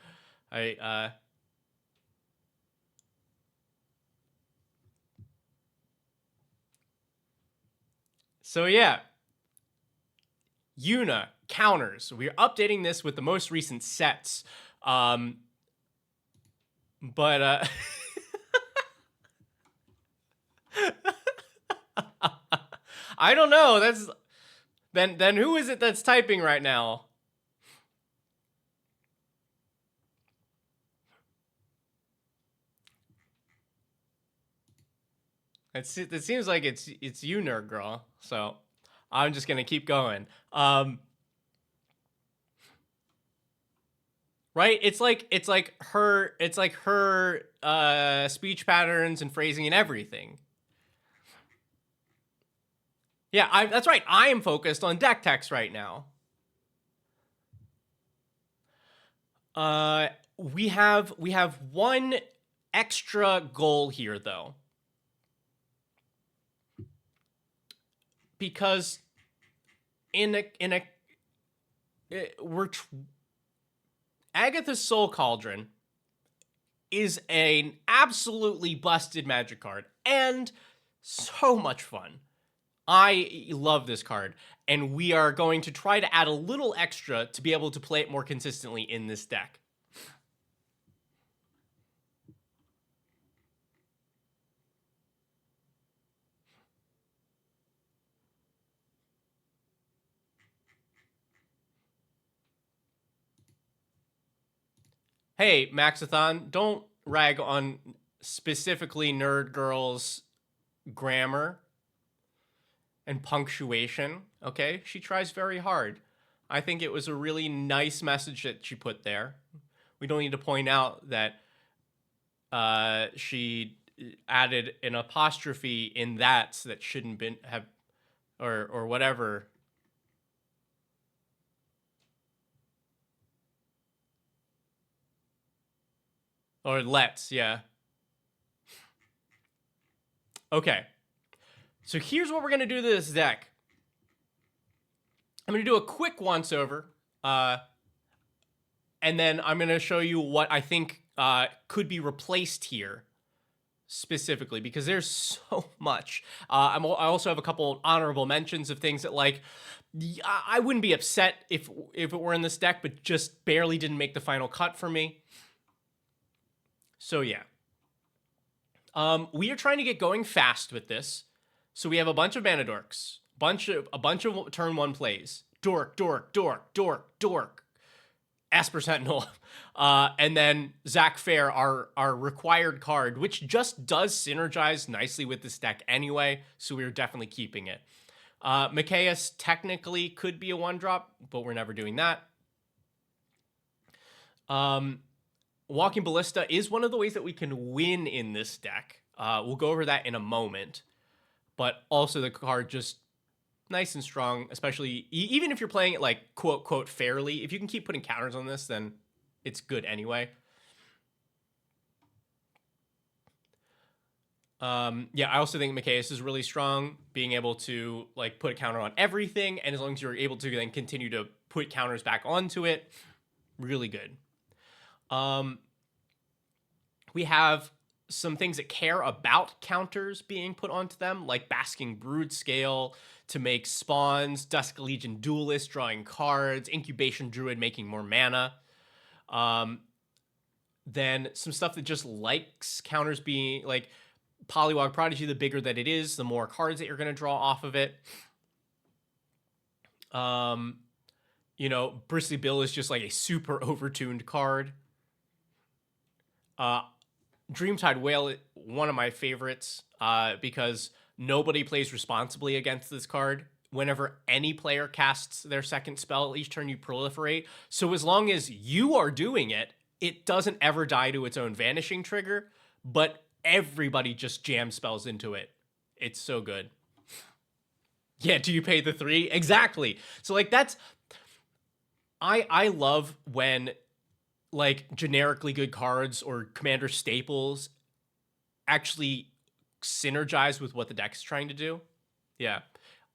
So yeah, Yuna counters. We're updating this with the most recent sets, but I don't know. That's then who is it that's typing right now? It seems like it's you, Nerd Girl. So I'm just gonna keep going. Right? It's like her speech patterns and phrasing and everything. Yeah, that's right. I am focused on deck text right now. We have one extra goal here though. Because Agatha's Soul Cauldron is an absolutely busted Magic card and so much fun. I love this card, and we are going to try to add a little extra to be able to play it more consistently in this deck. Hey, Maxathon, don't rag on specifically Nerd Girl's grammar and punctuation, okay? She tries very hard. I think it was a really nice message that she put there. We don't need to point out that she added an apostrophe in that shouldn't been have, or whatever. Or let's, yeah. Okay. So here's what we're going to do to this deck. I'm going to do a quick once over. And then I'm going to show you what I think could be replaced here specifically, because there's so much. I also have a couple honorable mentions of things that, like, I wouldn't be upset if it were in this deck, but just barely didn't make the final cut for me. So yeah. We are trying to get going fast with this. So we have a bunch of mana dorks, a bunch of turn one plays. Dork, dork, dork, dork, dork. Asper Sentinel. And then Zach Fair, our required card, which just does synergize nicely with this deck anyway, so we're definitely keeping it. Mikaeus technically could be a one-drop, but we're never doing that. Walking Ballista is one of the ways that we can win in this deck. We'll go over that in a moment. But also the card just nice and strong, especially even if you're playing it like quote, quote, fairly. If you can keep putting counters on this, then it's good anyway. Yeah, I also think Mikaeus is really strong, being able to like put a counter on everything, and as long as you're able to then continue to put counters back onto it, really good. We have some things that care about counters being put onto them, like Basking Brood Scale to make spawns, Dusk Legion Duelist drawing cards, Incubation Druid making more mana. Then some stuff that just likes counters being like Polywog Prodigy. The bigger that it is, the more cards that you're going to draw off of it. You know, Bristly Bill is just like a super overtuned card. Dreamtide Whale, one of my favorites, because nobody plays responsibly against this card. Whenever any player casts their second spell, each turn you proliferate. So as long as you are doing it, it doesn't ever die to its own vanishing trigger, but everybody just jams spells into it. It's so good. Yeah, do you pay the 3? Exactly. So like that's I love when like generically good cards or commander staples actually synergize with what the deck's trying to do. Yeah.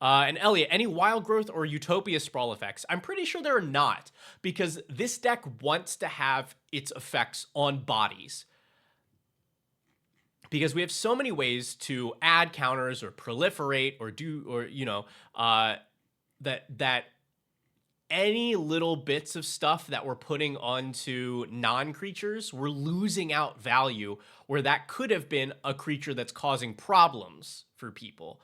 And Elliot, any Wild Growth or Utopia Sprawl effects? I'm pretty sure there are not, because this deck wants to have its effects on bodies. Because we have so many ways to add counters or proliferate or do, or, you know, that any little bits of stuff that we're putting onto non-creatures, we're losing out value where that could have been a creature that's causing problems for people.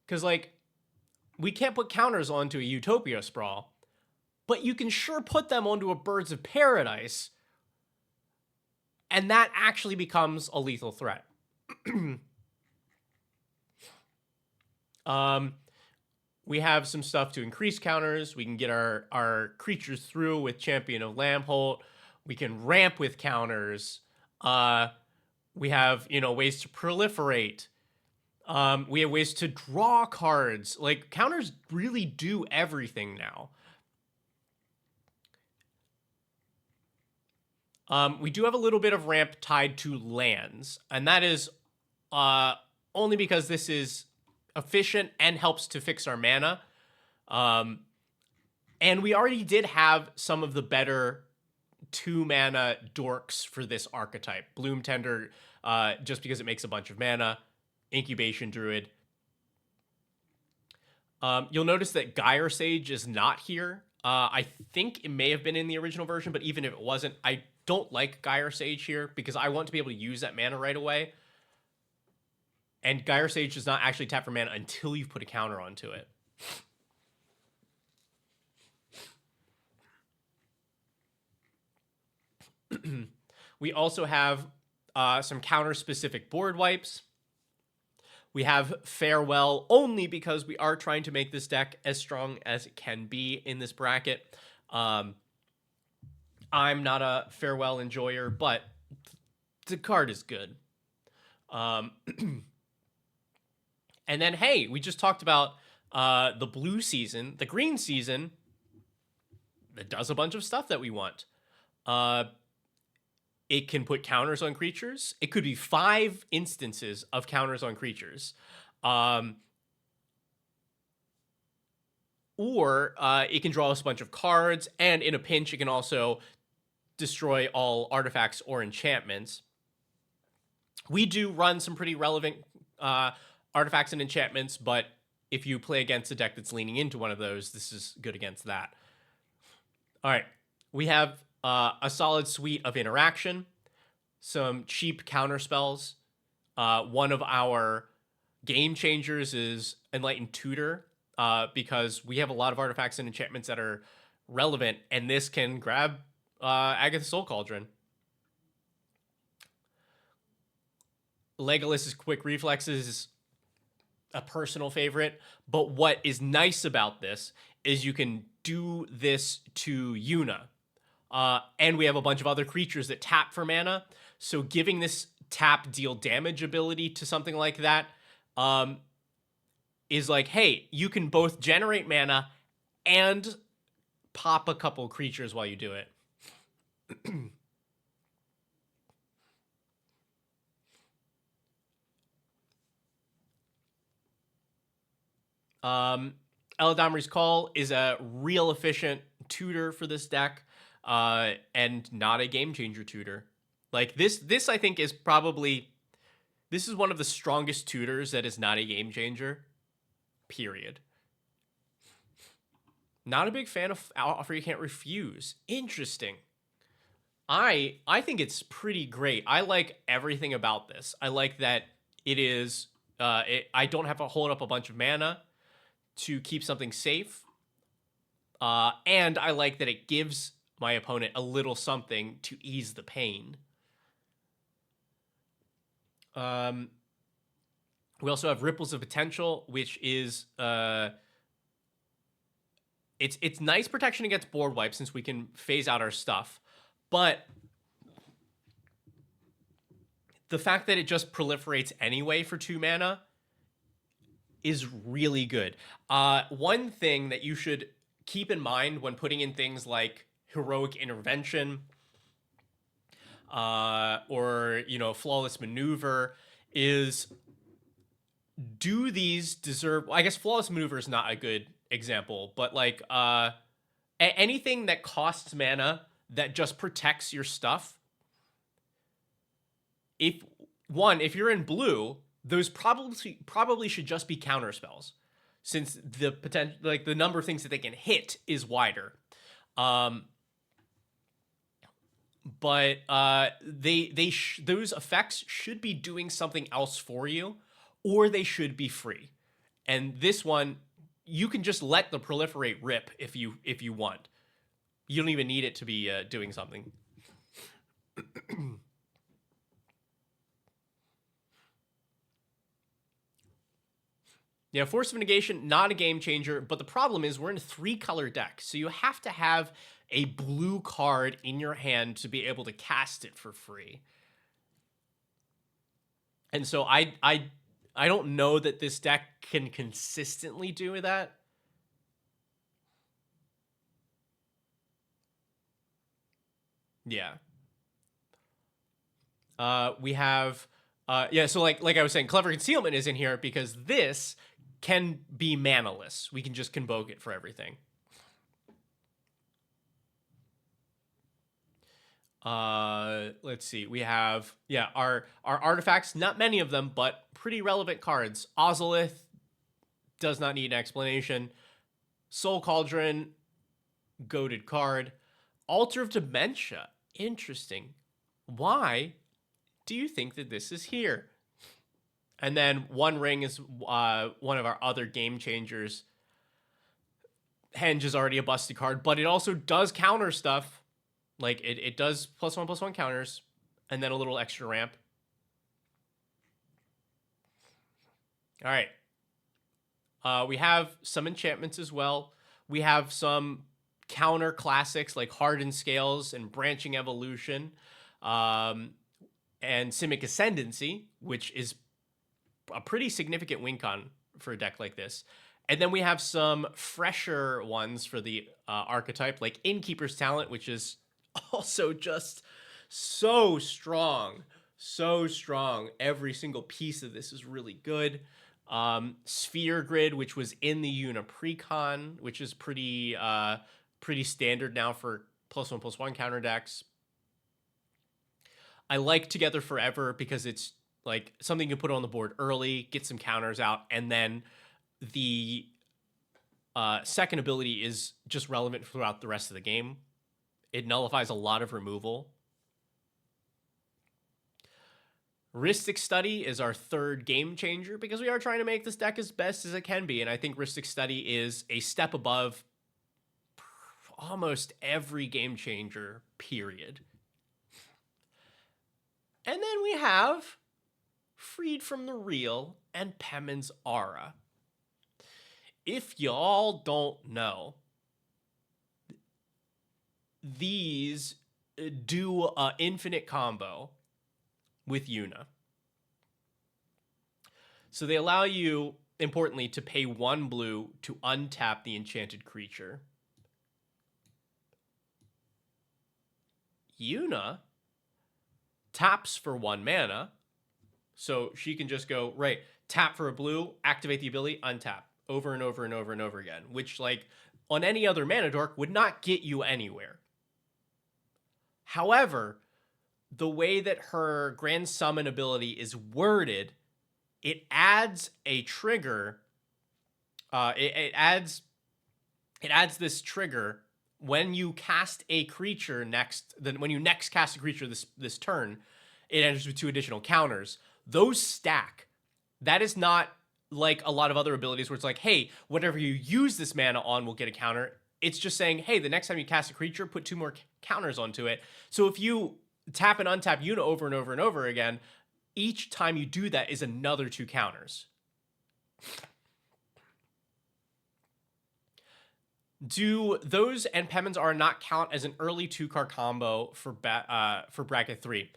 Because, like, we can't put counters onto a Utopia Sprawl, but you can sure put them onto a Birds of Paradise, and that actually becomes a lethal threat. We have some stuff to increase counters. We can get our creatures through with Champion of Lambholt. We can ramp with counters. We have, you know, ways to proliferate. We have ways to draw cards. Like, counters really do everything now. We do have a little bit of ramp tied to lands, and that is only because this is efficient and helps to fix our mana. And we already did have some of the better 2-mana dorks for this archetype. Bloom Tender, just because it makes a bunch of mana. Incubation Druid. You'll notice that Gyre Sage is not here. I think it may have been in the original version, but even if it wasn't, I don't like Gyre Sage here because I want to be able to use that mana right away. And Gyre Sage does not actually tap for mana until you put a counter onto it. We also have some counter-specific board wipes. We have Farewell only because we are trying to make this deck as strong as it can be in this bracket. I'm not a Farewell enjoyer, but the card is good. And then, hey, we just talked about the blue season. The green season, it does a bunch of stuff that we want. It can put counters on creatures. It could be 5 instances of counters on creatures. Or it can draw us a bunch of cards, and in a pinch, it can also destroy all artifacts or enchantments. We do run some pretty relevant artifacts and enchantments, but if you play against a deck that's leaning into one of those, this is good against that. All right, we have a solid suite of interaction, some cheap counter spells. One of our game changers is Enlightened Tutor, because we have a lot of artifacts and enchantments that are relevant, and this can grab Agatha Soul Cauldron. Legolas's Quick Reflexes is a personal favorite, but what is nice about this is you can do this to Yuna. And we have a bunch of other creatures that tap for mana, so giving this tap deal damage ability to something like that is like, hey, you can both generate mana and pop a couple creatures while you do it. Eladamri's Call is a real efficient tutor for this deck, and not a game changer tutor. Like this I think is probably, this is one of the strongest tutors that is not a game changer. Period. Not a big fan of Offer You Can't Refuse. Interesting. I think it's pretty great. I like everything about this. I like that it is I don't have to hold up a bunch of mana to keep something safe. And I like that it gives my opponent a little something to ease the pain. We also have Ripples of Potential, which is it's nice protection against board wipe since we can phase out our stuff. But the fact that it just proliferates anyway for 2 mana is really good. One thing that you should keep in mind when putting in things like Heroic Intervention or, you know, Flawless Maneuver is, do these deserve... I guess Flawless Maneuver is not a good example, but like anything that costs mana that just protects your stuff, if you're in blue, those probably should just be counter spells, since the potential, like the number of things that they can hit is wider. But those effects should be doing something else for you, or they should be free. And this one, you can just let the proliferate rip if you want. You don't even need it to be doing something. Yeah, Force of Negation, not a game changer, but the problem is we're in a 3-color deck, so you have to have a blue card in your hand to be able to cast it for free. And so I don't know that this deck can consistently do that. Yeah. We have yeah, so like I was saying, Clever Concealment is in here because this can be manaless. We can just convoke it for everything. Let's see. We have, yeah, our artifacts, not many of them, but pretty relevant cards. Ozolith does not need an explanation. Soul Cauldron, goated card. Altar of Dementia, interesting. Why do you think that this is here? And then One Ring is one of our other game changers. Henge is already a busted card, but it also does counter stuff. Like, it does +1/+1 counters, and then a little extra ramp. All right. We have some enchantments as well. We have some counter classics like Hardened Scales and Branching Evolution, and Simic Ascendancy, which is a pretty significant win con for a deck like this. And then we have some fresher ones for the archetype, like Innkeeper's Talent, which is also just so strong. So strong. Every single piece of this is really good. Sphere Grid, which was in the Una Precon, which is pretty standard now for +1/+1 counter decks. I like Together Forever because it's like something you put on the board early, get some counters out, and then the second ability is just relevant throughout the rest of the game. It nullifies a lot of removal. Rhystic Study is our third game changer because we are trying to make this deck as best as it can be, and I think Rhystic Study is a step above almost every game changer, period. And then we have Freed from the Real and Pemin's Aura. If y'all don't know, these do an infinite combo with Una. So they allow you, importantly, to pay 1 blue to untap the enchanted creature. Una taps for 1 mana, so she can just go, right, tap for a blue, activate the ability, untap, over and over and over and over again, which, like, on any other mana dork would not get you anywhere. However, the way that her Grand Summon ability is worded, it adds a trigger. It adds this trigger when you cast a creature next. Then when you next cast a creature this turn, it enters with 2 additional counters. Those stack. That is not like a lot of other abilities where it's like, hey, whatever you use this mana on will get a counter. It's just saying, hey, the next time you cast a creature, put 2 more counters onto it. So if you tap and untap Una over and over and over again, each time you do that is another 2 counters. Do those and Pemmons are not count as an early 2-card combo for bracket 3?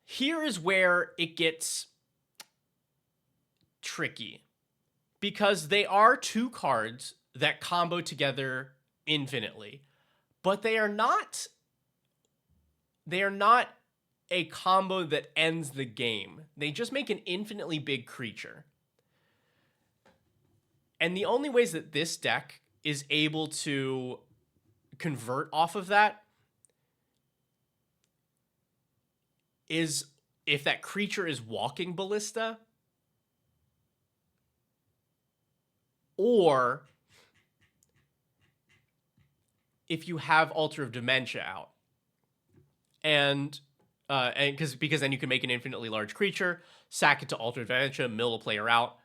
Here is where it gets tricky, because they are 2 cards that combo together infinitely, but they are not a combo that ends the game. They just make an infinitely big creature. And the only ways that this deck is able to convert off of that is if that creature is walking Ballista, or if you have Altar of Dementia out. And because then you can make an infinitely large creature, sack it to Altar of Dementia, mill a player out.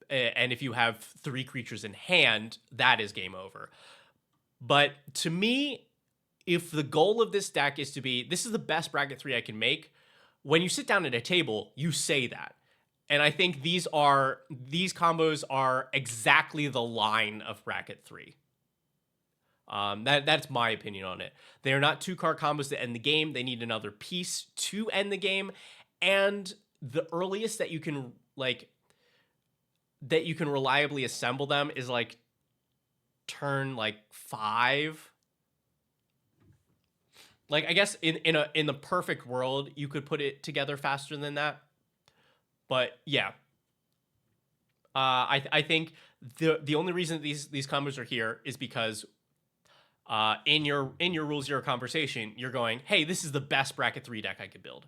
And if you have 3 creatures in hand, that is game over. But to me, if the goal of this deck is to be, this is the best bracket 3 I can make, when you sit down at a table, you say that. And I think these combos are exactly the line of bracket 3. That's my opinion on it. They are not 2-card combos that end the game. They need another piece to end the game. And the earliest that you can reliably assemble them is like turn 5. Like, I guess in the perfect world, you could put it together faster than that. But yeah, I think the only reason these combos are here is because in your Rule Zero conversation, you're going, hey, this is the best bracket 3 deck I could build.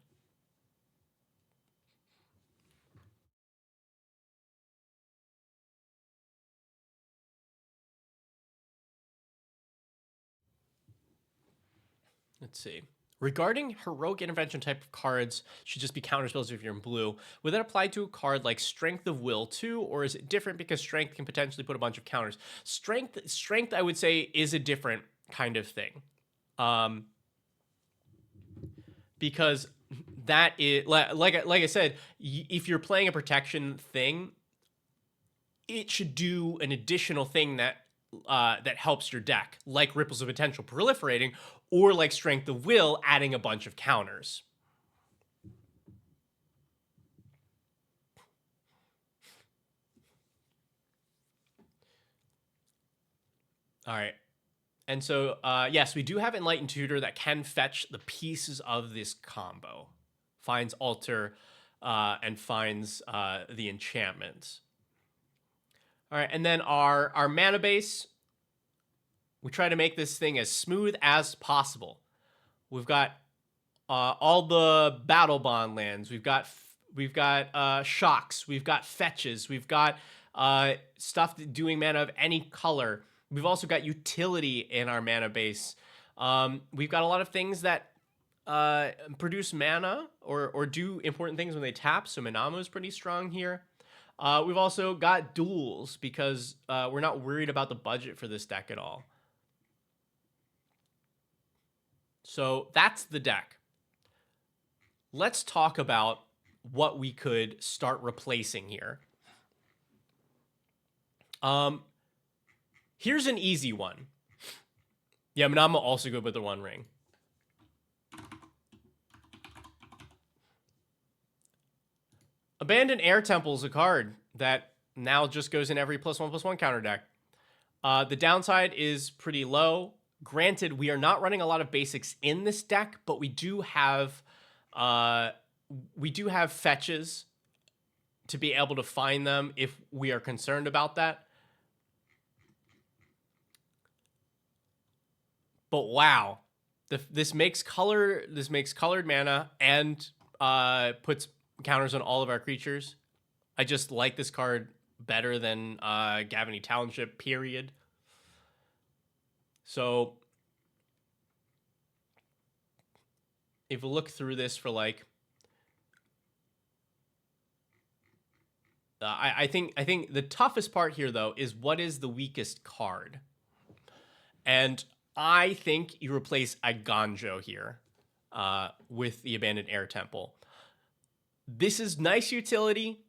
Let's see. Regarding heroic intervention type of cards, should just be counterspells if you're in blue. Would that apply to a card like Strength of Will too, or is it different because Strength can potentially put a bunch of counters? Strength, I would say, is a different kind of thing, because that is like I said, if you're playing a protection thing, it should do an additional thing that helps your deck, like Ripples of Potential proliferating, or like Strength of Will adding a bunch of counters. All right. And so, yes, we do have Enlightened Tutor that can fetch the pieces of this combo. Finds Altar and finds the enchantments. All right, and then our mana base, we try to make this thing as smooth as possible. We've got all the Battle Bond lands. We've got shocks. We've got fetches. We've got stuff doing mana of any color. We've also got utility in our mana base. We've got a lot of things that produce mana or do important things when they tap. So Manamo is pretty strong here. We've also got duels because we're not worried about the budget for this deck at all. So that's the deck. Let's talk about what we could start replacing here. Here's an easy one. Yeah, Manama also good with the One Ring. Abandoned Air Temple is a card that now just goes in every +1/+1 counter deck. The downside is pretty low. Granted, we are not running a lot of basics in this deck, but we do have fetches to be able to find them if we are concerned about that. But wow, This makes colored mana and puts counters on all of our creatures. I just like this card better than Gavany Township, period. So if we look through this for like, I think the toughest part here though is what is the weakest card, and I think you replace a Ganjo here with the Abandoned Air Temple. This is nice utility.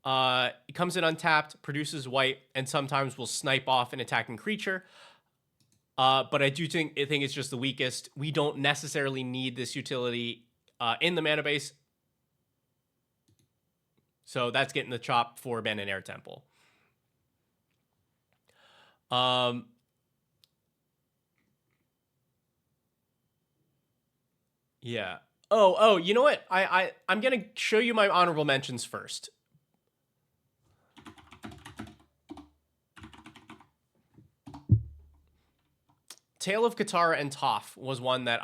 It comes in untapped, produces white, and sometimes will snipe off an attacking creature. But I do think it's just the weakest. We don't necessarily need this utility in the mana base. So that's getting the chop for Abandoned Air Temple. Yeah. Oh, you know what? I'm gonna show you my honorable mentions first. Tale of Katara and Toph was one that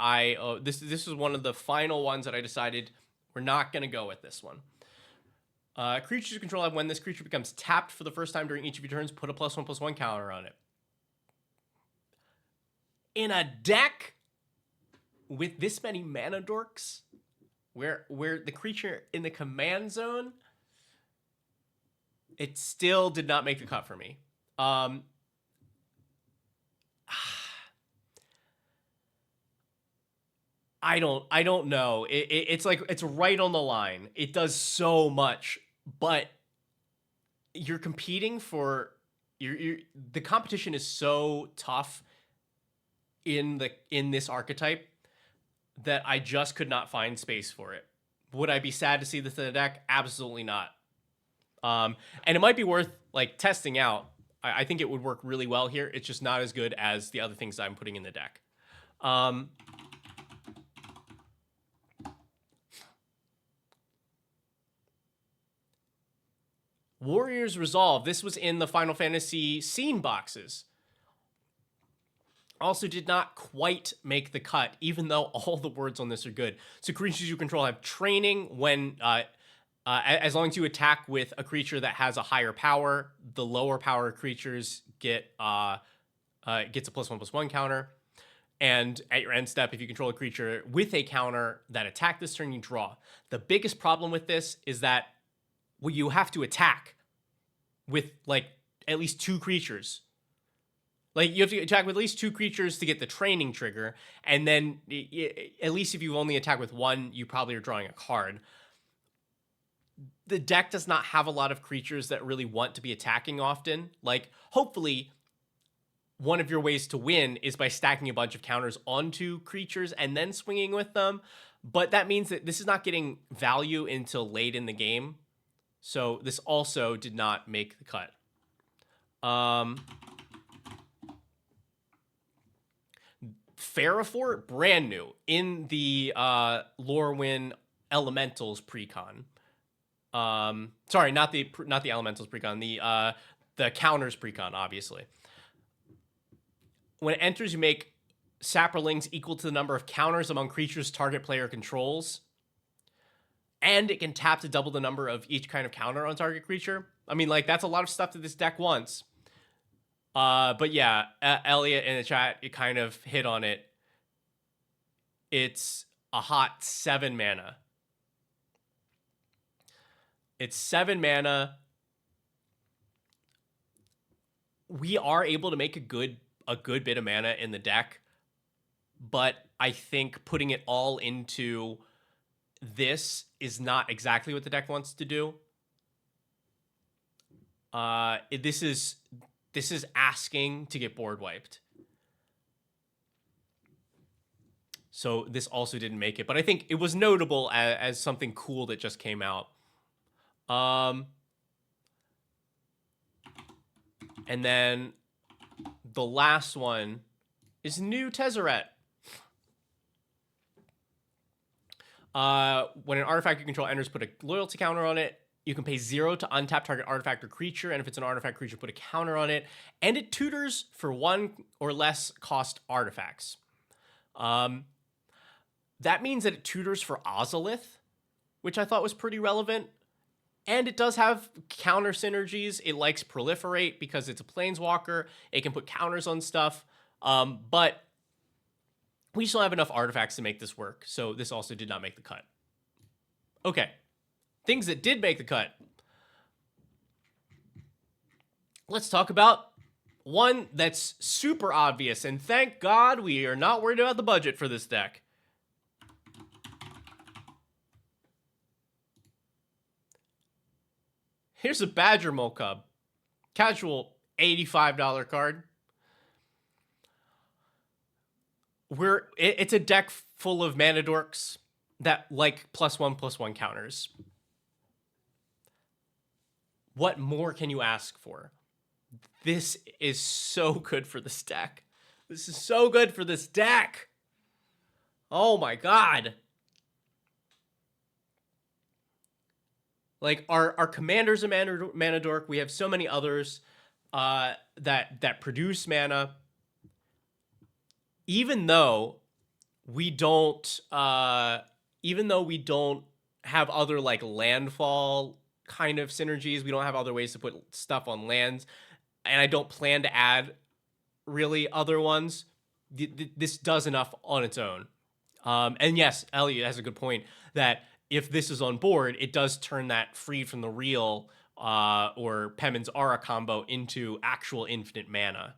this was one of the final ones that I decided we're not gonna go with this one. Creatures you control have, when this creature becomes tapped for the first time during each of your turns, put a +1/+1 counter on it. In a deck with this many mana dorks, where the creature in the command zone, it still did not make the cut for me. I don't know. It's like, it's right on the line. It does so much, but you're competing for the competition is so tough in this archetype that I just could not find space for it. Would I be sad to see this in the deck? Absolutely not. And it might be worth like testing out. I think it would work really well here. It's just not as good as the other things I'm putting in the deck. Warriors Resolve. This was in the Final Fantasy scene boxes. Also did not quite make the cut, even though all the words on this are good. So creatures you control have training when, as long as you attack with a creature that has a higher power, the lower power creatures gets a +1/+1 counter. And at your end step, if you control a creature with a counter that attack this turn, you draw. The biggest problem with this is that you have to attack with like at least 2 creatures. Like you have to attack with at least 2 creatures to get the training trigger, and then at least if you only attack with 1, you probably are drawing a card. The deck does not have a lot of creatures that really want to be attacking often. Like, hopefully, one of your ways to win is by stacking a bunch of counters onto creatures and then swinging with them. But that means that this is not getting value until late in the game. So this also did not make the cut. Ferrophort, brand new in the Lorwyn Elementals precon. Sorry, not the Elementals precon, the counters precon, obviously. When it enters, you make saprolings equal to the number of counters among creatures target player controls. And it can tap to double the number of each kind of counter on target creature. I mean, like, that's a lot of stuff that this deck wants. But yeah, Elliot in the chat, it kind of hit on it. It's a hot 7 mana. It's 7 mana. We are able to make a good bit of mana in the deck, but I think putting it all into this is not exactly what the deck wants to do. This is asking to get board wiped. So this also didn't make it, but I think it was notable as something cool that just came out. And then the last one is New Tezzeret. When an artifact you control enters, put a loyalty counter on it. You can pay 0 to untap target artifact or creature, and if it's an artifact creature, put a counter on it. And it tutors for 1 or less cost artifacts. That means that it tutors for Ozolith, which I thought was pretty relevant. And it does have counter synergies. It likes Proliferate because it's a Planeswalker. It can put counters on stuff. But we still have enough artifacts to make this work. So this also did not make the cut. Okay. Things that did make the cut. Let's talk about one that's super obvious. And thank God we are not worried about the budget for this deck. Here's a Badger Molcub. Casual $85 card. It's a deck full of mana dorks that like +1/+1 counters. What more can you ask for? This is so good for this deck. This is so good for this deck. Oh my God. Like our commander's a mana dork. We have so many others that produce mana. Even though we don't have other like landfall kind of synergies, we don't have other ways to put stuff on lands, and I don't plan to add really other ones. This does enough on its own. And yes, Elliot has a good point that if this is on board, it does turn that Free from the Real or Pemin's Aura combo into actual infinite mana.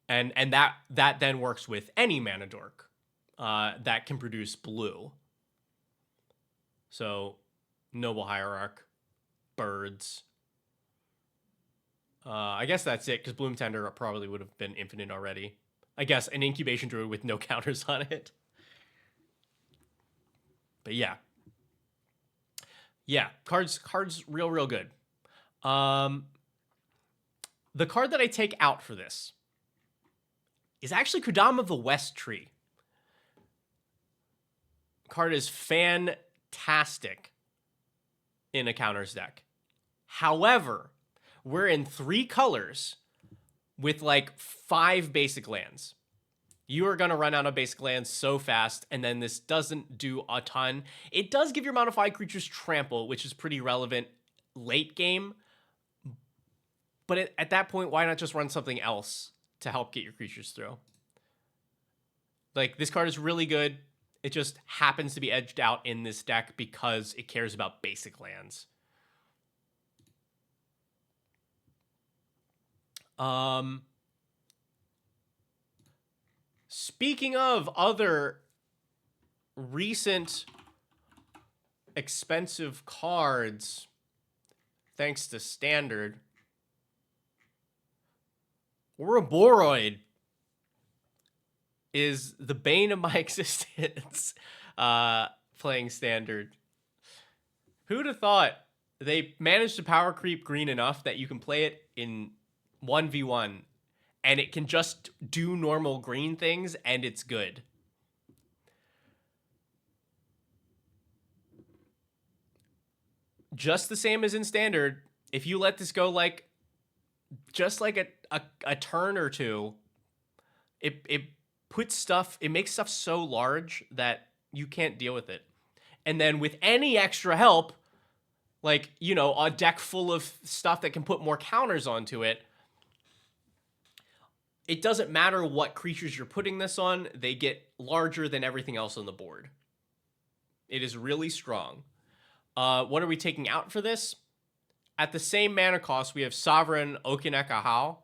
And that then works with any mana dork that can produce blue. So Noble Hierarch, Birds. I guess that's it, because Bloom Tender probably would have been infinite already. I guess an Incubation Druid with no counters on it. But yeah. Yeah, cards real good. The card that I take out for this is actually Kodama of the West Tree. Card is fantastic in a counters deck. However, we're in 3 colors with like 5 basic lands. You are going to run out of basic lands so fast, and then this doesn't do a ton. It does give your modified creatures trample, which is pretty relevant late game. But at that point, why not just run something else to help get your creatures through? Like, this card is really good. It just happens to be edged out in this deck because it cares about basic lands. Speaking of other recent expensive cards, thanks to Standard, Ouroboros is the bane of my existence playing Standard. Who'd have thought? They managed to power creep green enough that you can play it in 1v1 and it can just do normal green things and it's good. Just the same as in Standard, if you let this go like just like a turn or two, it puts stuff, it makes stuff so large that you can't deal with it. And then with any extra help, like, you know, a deck full of stuff that can put more counters onto it, it doesn't matter what creatures you're putting this on, they get larger than everything else on the board. It is really strong. What are we taking out for this? At the same mana cost, we have Sovereign Okinekahau,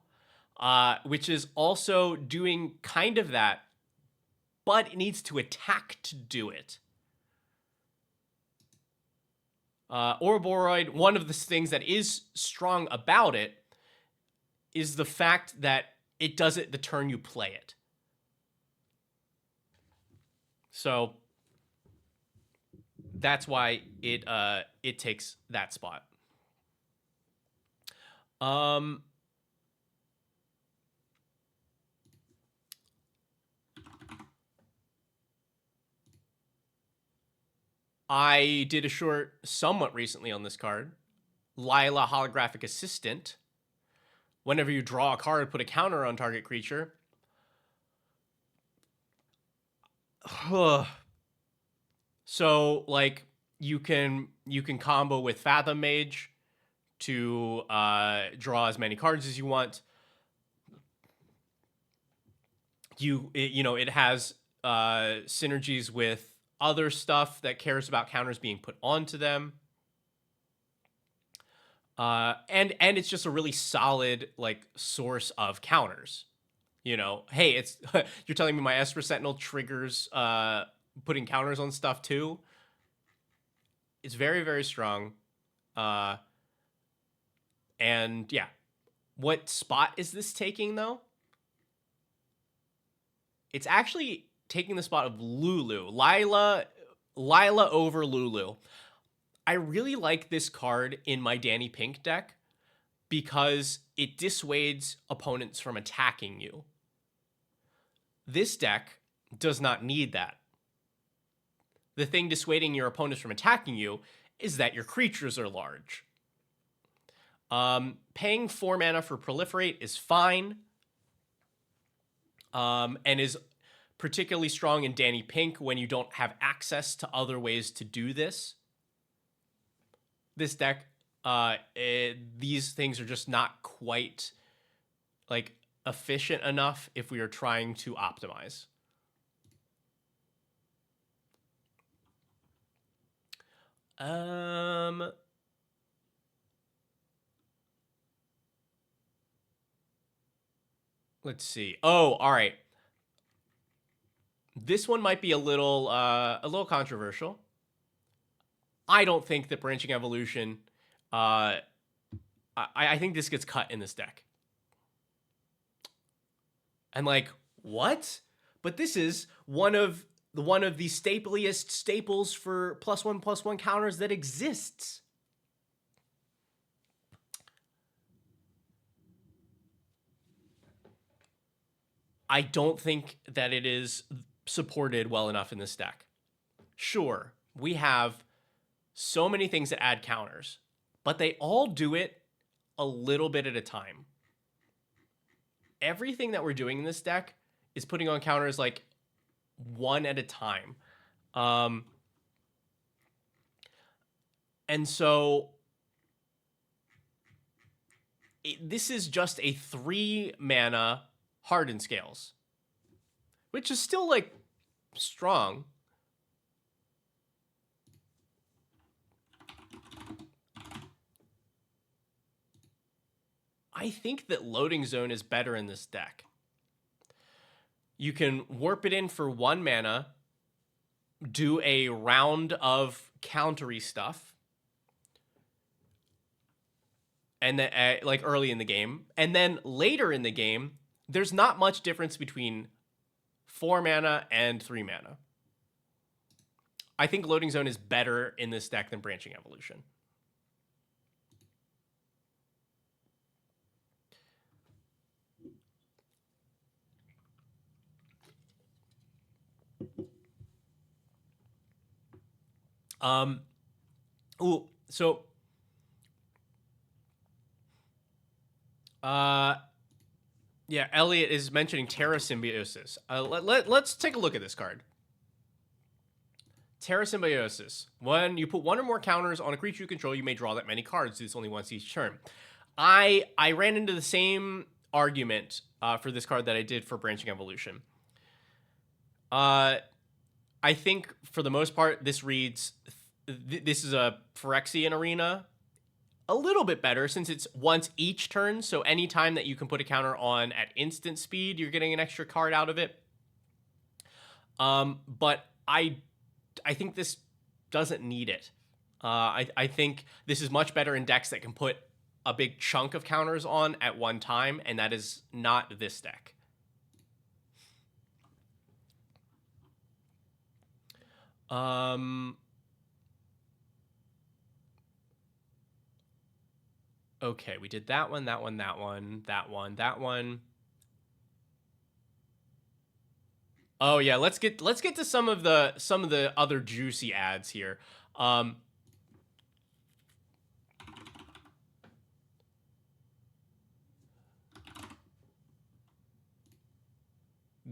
which is also doing kind of that, but it needs to attack to do it. Ouroboros, one of the things that is strong about it is the fact that it does it the turn you play it. So that's why it takes that spot. I did a short somewhat recently on this card. Lila Holographic Assistant. Whenever you draw a card, put a counter on target creature. So like you can combo with Fathom Mage to draw as many cards as you want. It has synergies with other stuff that cares about counters being put onto them. And it's just a really solid like source of counters. Hey, it's you're telling me my Esper Sentinel triggers putting counters on stuff too. It's very, very strong. And yeah, what spot is this taking though? It's actually taking the spot of Lulu. Lila over Lulu. I really like this card in my Danny Pink deck because it dissuades opponents from attacking you. This deck does not need that. The thing dissuading your opponents from attacking you is that your creatures are large. Paying 4 mana for Proliferate is fine. And is particularly strong in Danny Pink when you don't have access to other ways to do this. This deck, these things are just not quite like efficient enough if we are trying to optimize. Let's see. Oh, all right. This one might be a little controversial. I don't think that Branching Evolution. I think this gets cut in this deck. And like, what? But this is one of the stapliest staples for +1/+1 counters that exists. I don't think that it is supported well enough in this deck. Sure, we have so many things that add counters, but they all do it a little bit at a time. Everything that we're doing in this deck is putting on counters like one at a time. And so this is just a 3 mana Hardened Scales, which is still like strong. I think that Loading Zone is better in this deck. You can warp it in for 1 mana, do a round of countery stuff, and then like early in the game, and then later in the game, there's not much difference between 4 mana and 3 mana. I think Loading Zone is better in this deck than Branching Evolution. Yeah, Elliot is mentioning Terra Symbiosis. Let's take a look at this card. Terra Symbiosis. When you put 1 or more counters on a creature you control, you may draw that many cards. Do this only once each turn. I ran into the same argument for this card that I did for Branching Evolution. I think for the most part, this reads... this is a Phyrexian Arena. A little bit better since it's once each turn. So anytime that you can put a counter on at instant speed, you're getting an extra card out of it. But I think this doesn't need it. I think this is much better in decks that can put a big chunk of counters on at one time, and that is not this deck. Okay, we did that one, that one, that one, that one, that one. Oh yeah, let's get to some of the other juicy ads here.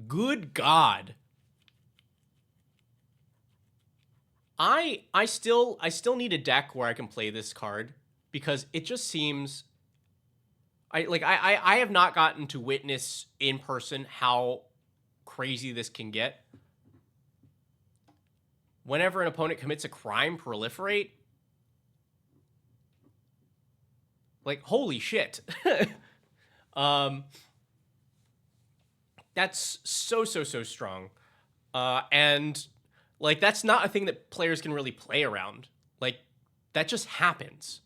Good God. I still need a deck where I can play this card because it just seems I have not gotten to witness in person how crazy this can get. Whenever an opponent commits a crime, proliferate. Like, holy shit. That's so strong. And like that's not a thing that players can really play around. Like that just happens.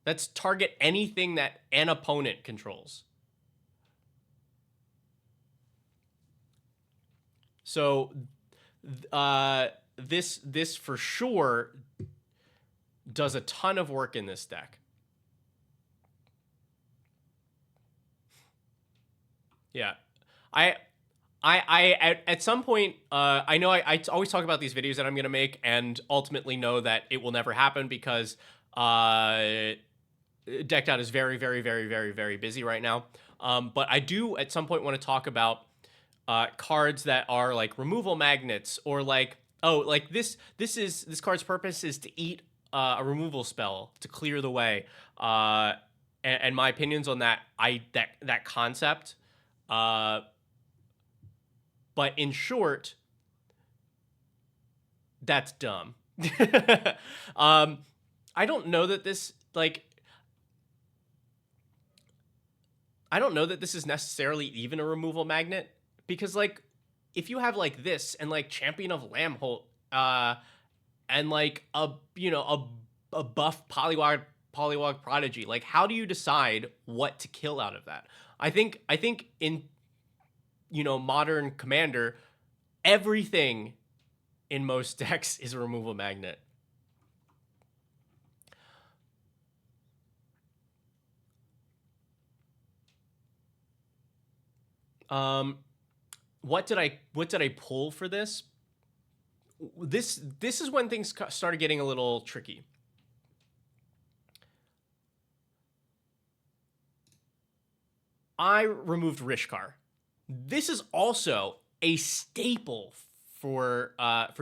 That's target anything that an opponent controls. So this for sure does a ton of work in this deck. Yeah. At some point, I know I always talk about these videos that I'm going to make and ultimately know that it will never happen because Decked Out is very busy right now. But I do at some point want to talk about cards that are like removal magnets or like, oh, like this card's purpose is to eat a removal spell to clear the way. And my opinions on that, that concept. But in short, that's dumb. I don't know that this like I don't know that this is necessarily even a removal magnet because like if you have like this and like Champion of Lambholt and like a a buff Polywog Prodigy, like how do you decide what to kill out of that? I think in modern Commander, everything in most decks is a removal magnet. What did I pull for this? This is when things started getting a little tricky. I removed Rishkar. This is also a staple for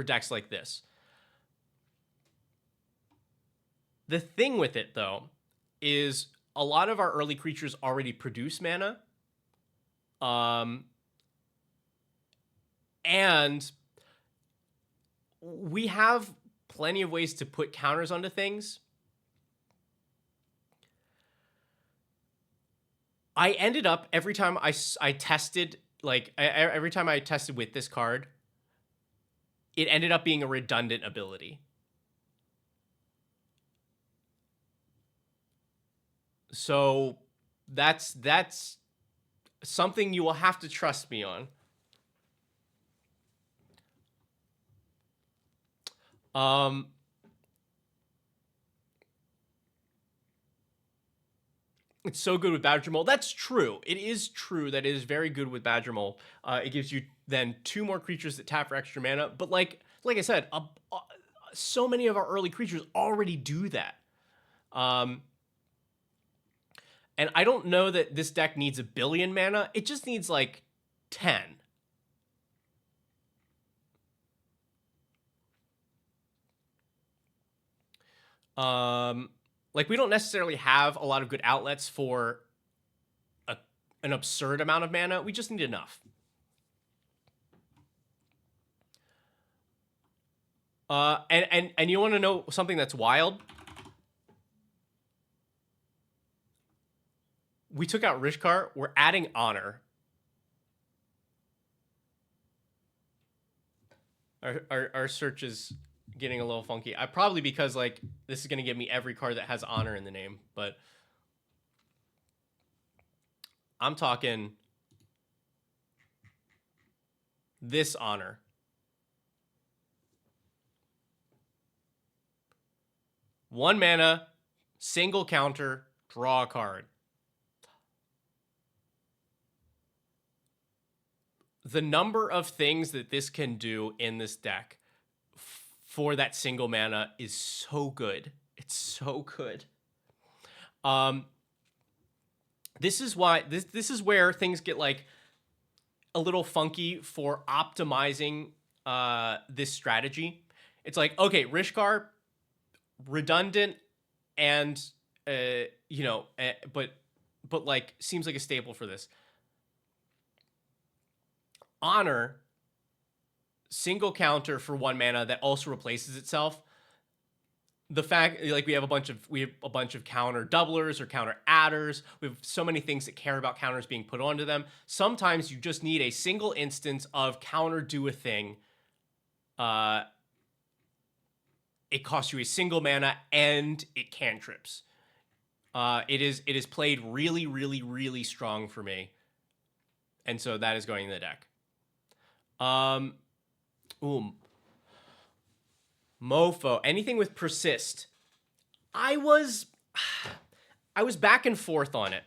decks like this. The thing with it though is a lot of our early creatures already produce mana. And we have plenty of ways to put counters onto things. I ended up every time I tested, like every time I tested with this card, it ended up being a redundant ability. So that's something you will have to trust me on. It's so good with Badger Mole. That's true. It is true that it is very good with Badger Mole. It gives you then 2 more creatures that tap for extra mana. But like I said, so many of our early creatures already do that. And I don't know that this deck needs 1 billion mana. It just needs like 10. Like we don't necessarily have a lot of good outlets for an absurd amount of mana. We just need enough. And you want to know something that's wild? We took out Rishkar. We're adding Honor. Our search is getting a little funky. Probably because like this is going to give me every card that has Honor in the name, but I'm talking this Honor. One mana, single counter, draw a card. The number of things that this can do in this deck for that single mana is so good. It's so good. This is why this is where things get like a little funky for optimizing this strategy It's like, okay, Rishkar, redundant, and but like seems like a staple for this. Honor, single counter for 1 mana that also replaces itself. The fact, like, we have a bunch of counter doublers or counter adders. We have so many things that care about counters being put onto them. Sometimes you just need a single instance of counter do a thing. It costs you a single mana and it cantrips. It is played really, really, really strong for me, and so that is going in the deck. Mofo, anything with persist. I was back and forth on it.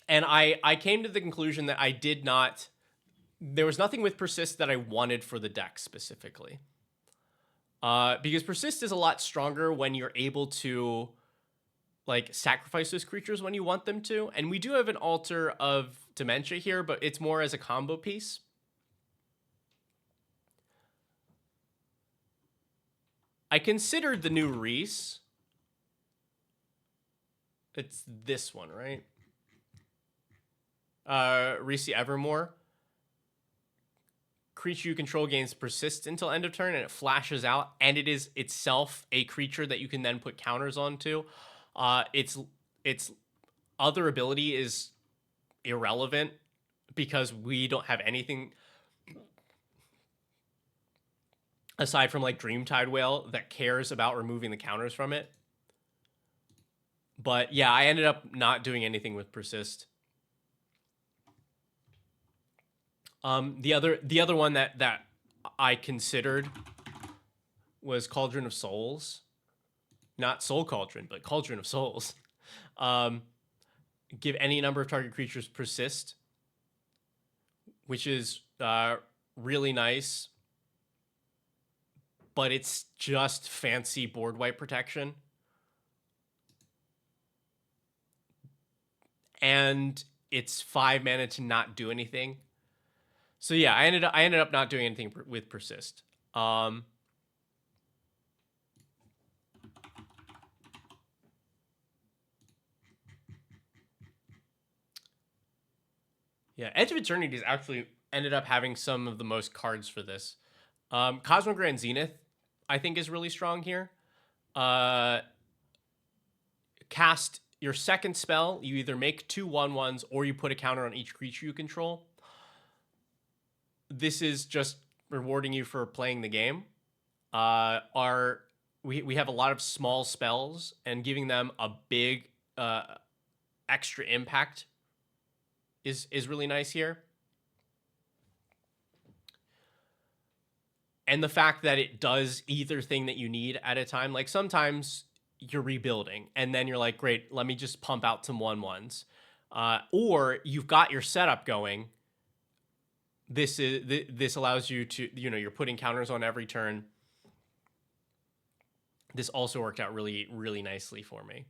And I came to the conclusion that there was nothing with persist that I wanted for the deck specifically. Because persist is a lot stronger when you're able to like sacrifice those creatures when you want them to. And we do have an Altar of Dementia here, but it's more as a combo piece. I considered the new Reese. It's this one, right? Reese Evermore. Creature you control gains persist until end of turn, and it flashes out, and it is itself a creature that you can then put counters onto. Its other ability is irrelevant because we don't have anything aside from like Dreamtide Whale that cares about removing the counters from it. But yeah, I ended up not doing anything with persist. The other one that I considered was Cauldron of Souls. Not Soul Cauldron, but Cauldron of Souls. Give any number of target creatures persist, which is really nice. But it's just fancy board wipe protection. And it's 5 mana to not do anything. So yeah, I ended up not doing anything with persist. Yeah, Edge of Eternity has actually ended up having some of the most cards for this. Cosmogrand Zenith, I think, is really strong here. Cast your second spell. You either make 2 1/1s or you put a counter on each creature you control. This is just rewarding you for playing the game. We have a lot of small spells, and giving them a big extra impact is really nice here. And the fact that it does either thing that you need at a time. Like sometimes you're rebuilding and then you're like, great, let me just pump out some 1/1s. Or you've got your setup going. This allows you to, you're putting counters on every turn. This also worked out really, really nicely for me.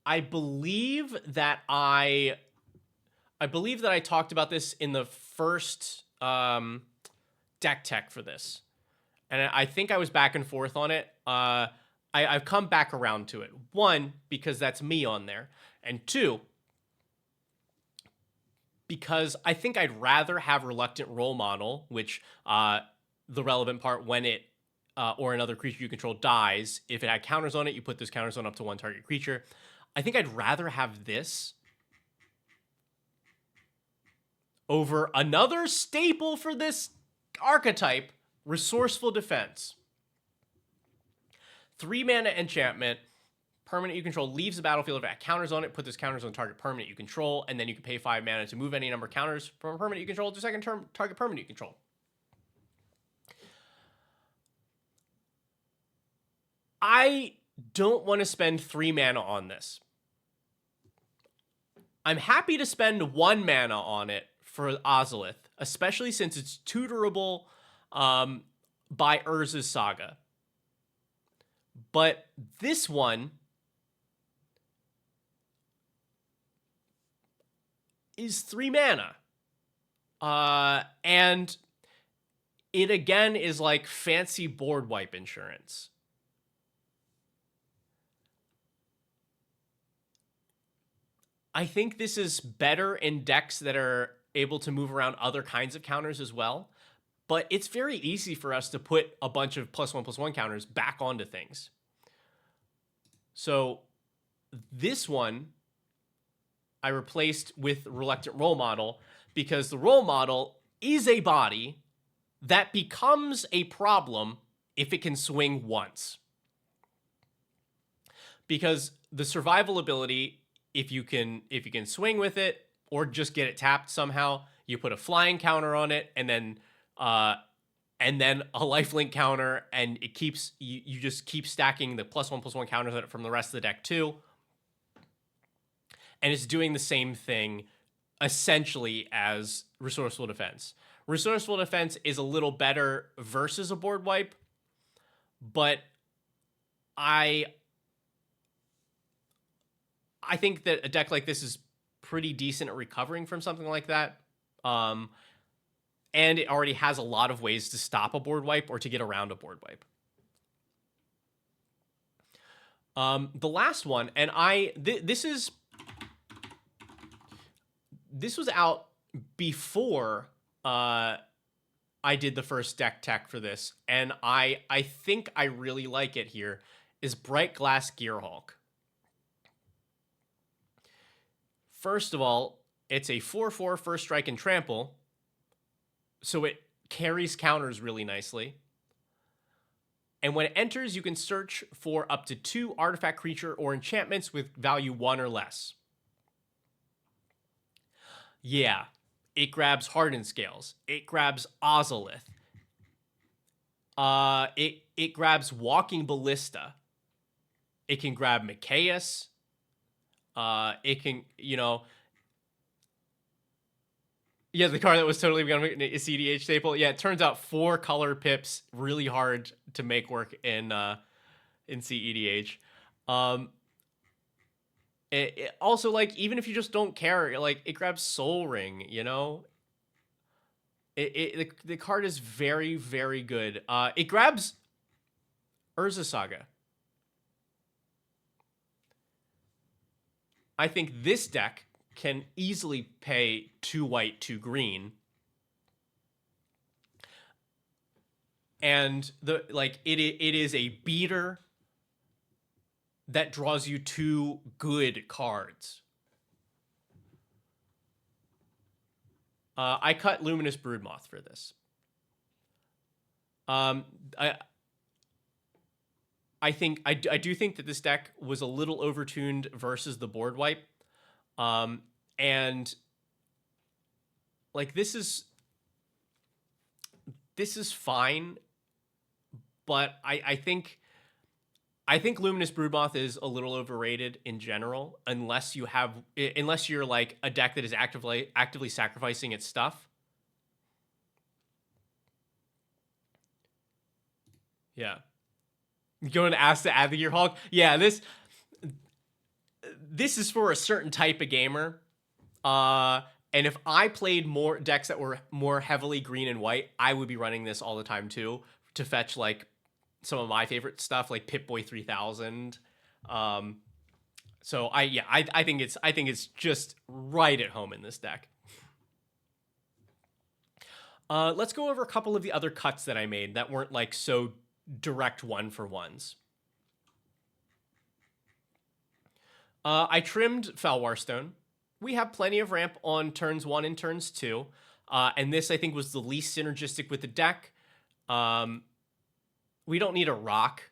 I believe that I talked about this in the first deck tech for this. And I think I was back and forth on it. I've come back around to it. 1, because that's me on there. And 2, because I think I'd rather have Reluctant Role Model, which the relevant part when it or another creature you control dies. If it had counters on it, you put those counters on up to 1 target creature. I think I'd rather have this over another staple for this archetype, Resourceful Defense. 3 mana enchantment. Permanent you control leaves the battlefield. If it had counters on it, put those counters on target permanent you control, and then you can pay 5 mana to move any number of counters from a permanent you control to second turn target permanent you control. I don't want to spend 3 mana on this. I'm happy to spend 1 mana on it for Ozolith, especially since it's tutorable by Urza's Saga. But this one is 3 mana. And it again is like fancy board wipe insurance. I think this is better in decks that are able to move around other kinds of counters as well. But it's very easy for us to put a bunch of +1/+1 counters back onto things. So this one I replaced with Reluctant Role Model because the Role Model is a body that becomes a problem if it can swing once. Because the survival ability, if you can swing with it or just get it tapped somehow, you put a flying counter on it, and then a lifelink counter, and it keeps you just keep stacking the +1/+1 counters on it from the rest of the deck too. And it's doing the same thing essentially as Resourceful Defense. Resourceful Defense is a little better versus a board wipe, but I think that a deck like this is pretty decent at recovering from something like that. And it already has a lot of ways to stop a board wipe or to get around a board wipe. The last one, and this was out before I did the first deck tech for this, and I think I really like it here, is Bright Glass Gearhulk. First of all, it's a 4/4 first strike and trample, so it carries counters really nicely. And when it enters, you can search for up to 2 artifact, creature, or enchantments with value 1 or less. Yeah, it grabs Hardened Scales. It grabs Ozolith. It grabs Walking Ballista. It can grab Mikaeus. It can, yeah, the card that was totally going to be a CDH staple. Yeah, it turns out 4 color pips really hard to make work in CEDH. It also, like, even if you just don't care, like, it grabs Soul Ring, the card is very, very good. It grabs Urza Saga. I think this deck can easily pay 2 white, 2 green. And it is a beater that draws you 2 good cards. I cut Luminous Broodmoth for this. I do think that this deck was a little overtuned versus the board wipe. And like this is fine, but I think Luminous Broodmoth is a little overrated in general, unless you're like a deck that is actively sacrificing its stuff. Yeah. Going to ask to add the Gearhulk. Yeah, this is for a certain type of gamer. And if I played more decks that were more heavily green and white, I would be running this all the time too, to fetch like some of my favorite stuff, like Pip-Boy 3000. So I think it's just right at home in this deck. Let's go over a couple of the other cuts that I made that weren't like so direct 1-for-1s. I trimmed Felwarstone. We have plenty of ramp on turns 1 and turns 2. And this, I think, was the least synergistic with the deck. We don't need a rock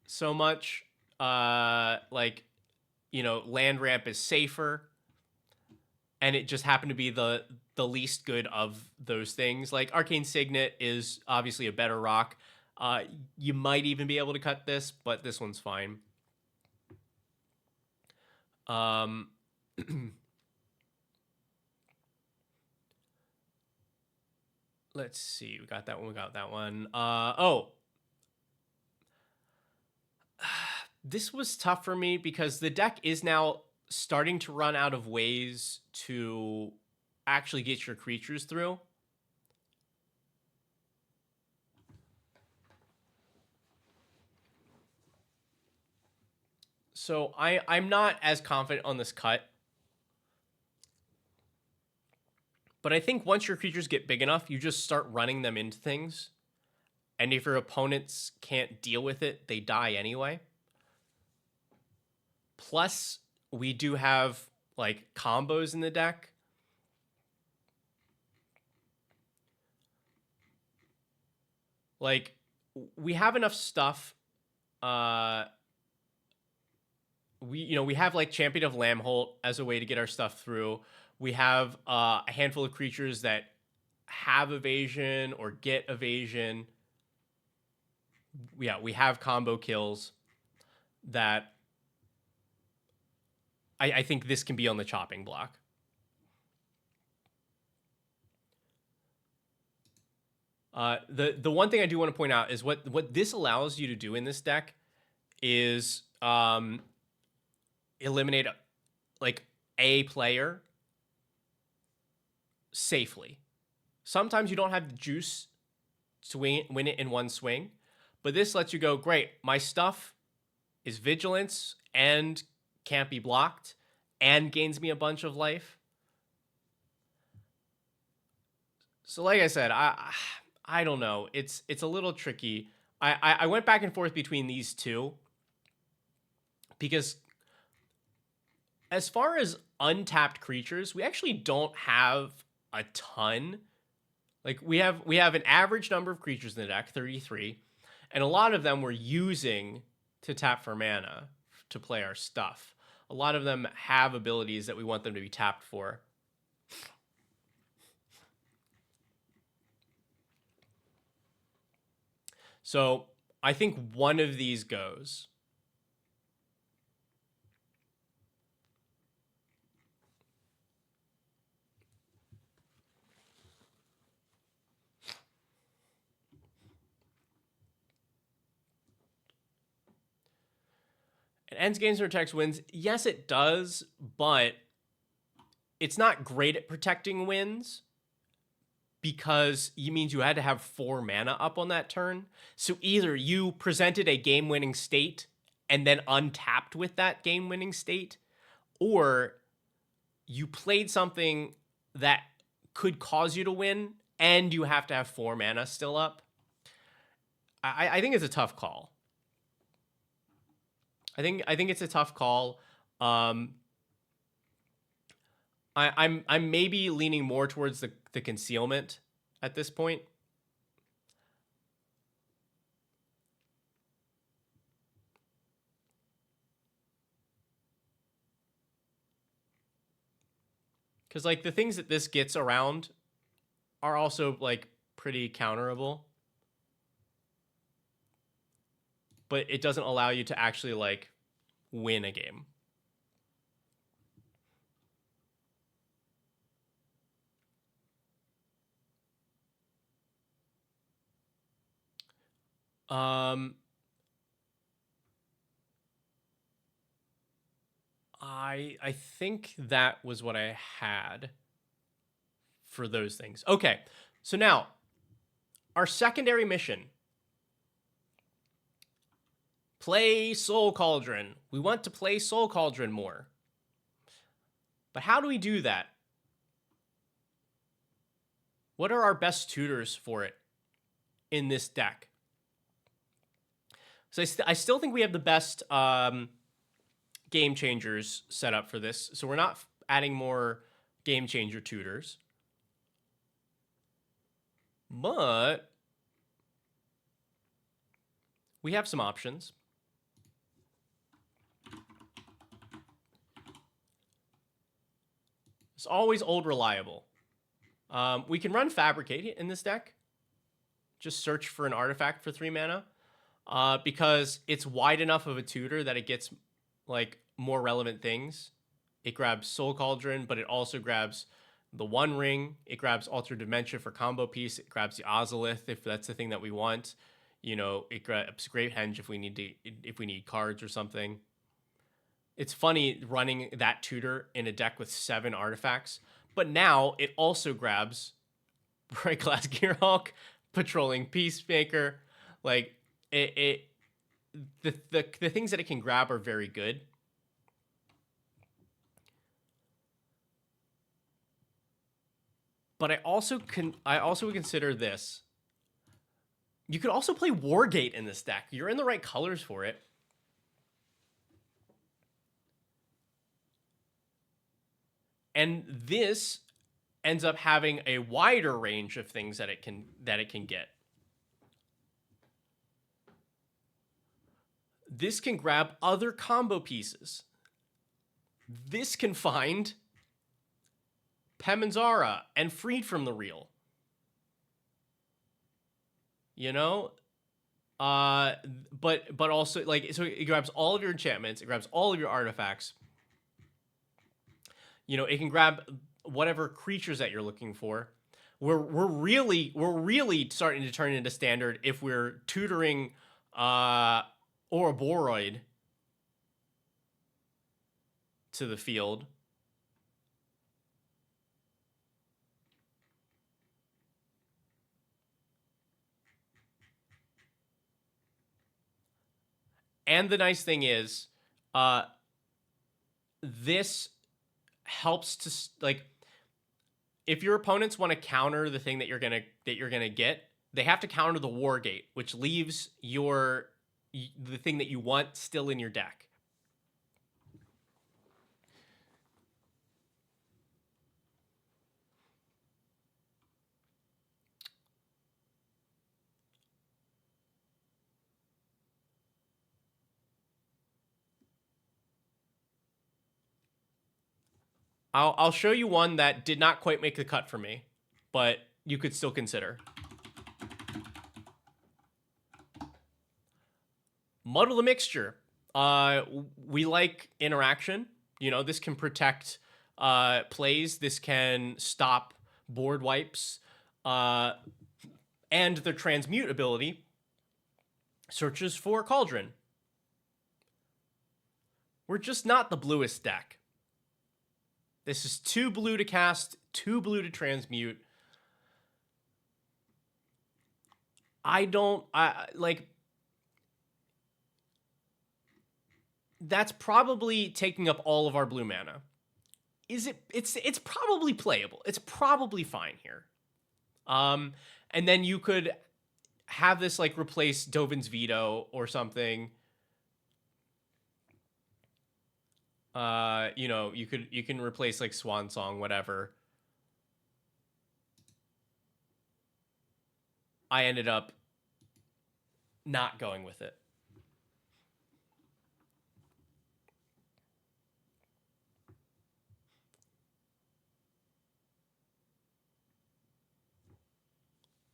so much. Land ramp is safer. And it just happened to be the least good of those things. Like, Arcane Signet is obviously a better rock. You might even be able to cut this, but this one's fine. Let's see. We got that one. This was tough for me because the deck is now starting to run out of ways to actually get your creatures through. So I'm not as confident on this cut. But I think once your creatures get big enough, you just start running them into things. And if your opponents can't deal with it, they die anyway. Plus, we do have like combos in the deck. Like, we have enough stuff. We have like Champion of Lambholt as a way to get our stuff through. We have a handful of creatures that have evasion or get evasion. Yeah, we have combo kills that I think this can be on the chopping block. The one thing I do want to point out is what this allows you to do in this deck is eliminate like a player safely. Sometimes you don't have the juice to win it in one swing, but this lets you go, great, my stuff is vigilance and can't be blocked and gains me a bunch of life. So like I said, I don't know. It's a little tricky. I went back and forth between these two because as far as untapped creatures, we actually don't have a ton. Like we have an average number of creatures in the deck, 33, and a lot of them we're using to tap for mana to play our stuff. A lot of them have abilities that we want them to be tapped for. So I think one of these goes. It ends games or protects wins. Yes, it does, but it's not great at protecting wins because it means you had to have 4 mana up on that turn. So either you presented a game-winning state and then untapped with that game-winning state, or you played something that could cause you to win and you have to have 4 mana still up. I think it's a tough call. I think it's a tough call. I'm maybe leaning more towards the concealment at this point. Because like the things that this gets around are also like pretty counterable. But it doesn't allow you to actually like win a game. I think that was what I had for those things. Okay, so now our secondary mission. Play Soul Cauldron. We want to play Soul Cauldron more. But how do we do that? What are our best tutors for it in this deck? So I still think we have the best game changers set up for this. So we're not adding more game changer tutors. But we have some options. It's always old reliable. We can run Fabricate in this deck. Just search for an artifact for 3 mana. Because it's wide enough of a tutor that it gets like more relevant things. It grabs Soul Cauldron, but it also grabs the One Ring. It grabs Alter Dementia for combo piece. It grabs the Ozolith if that's the thing that we want. You know, it grabs Great Henge if we need cards or something. It's funny running that tutor in a deck with 7 artifacts, but now it also grabs Bright Glass Gearhulk, Patrolling Peacemaker. Like the things that it can grab are very good. But I also would consider this. You could also play Wargate in this deck. You're in the right colors for it. And this ends up having a wider range of things that it can get. This can grab other combo pieces. This can find Pemenzara and Freed from the Real. You know? But also, like, so it grabs all of your enchantments, it grabs all of your artifacts. You know, it can grab whatever creatures that you're looking for. We're really starting to turn into standard if we're tutoring Ouroboros to the field. And the nice thing is, this helps to, like, if your opponents want to counter the thing that you're gonna get, they have to counter the Wargate, which leaves the thing that you want still in your deck. I'll show you one that did not quite make the cut for me, but you could still consider. Muddle the Mixture. We like interaction. You know, this can protect plays. This can stop board wipes. And their transmute ability searches for Cauldron. We're just not the bluest deck. This is 2 blue to cast, 2 blue to transmute. That's probably taking up all of our blue mana. It's probably playable. It's probably fine here. And then you could have this, like, replace Dovin's Veto or something. You know, you can replace, like, Swan Song, whatever. I ended up not going with it.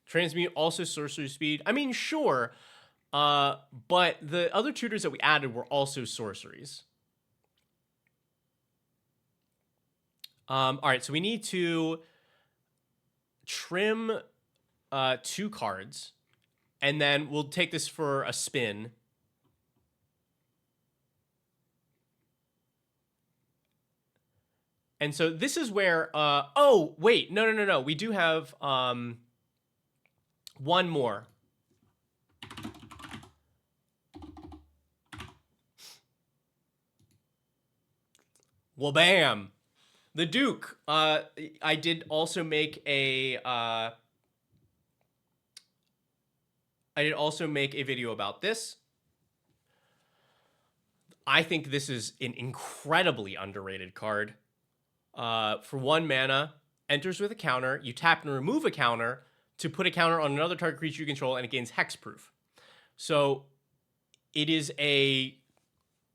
Transmute also sorcery speed. I mean, sure. But the other tutors that we added were also sorceries. All right, so we need to trim 2 cards, and then we'll take this for a spin. And so this is where, oh, wait, no. We do have one more. Well, bam. The Duke. I did also make a video about this. I think this is an incredibly underrated card. For 1 mana, enters with a counter. You tap and remove a counter to put a counter on another target creature you control, and it gains hexproof. So it is a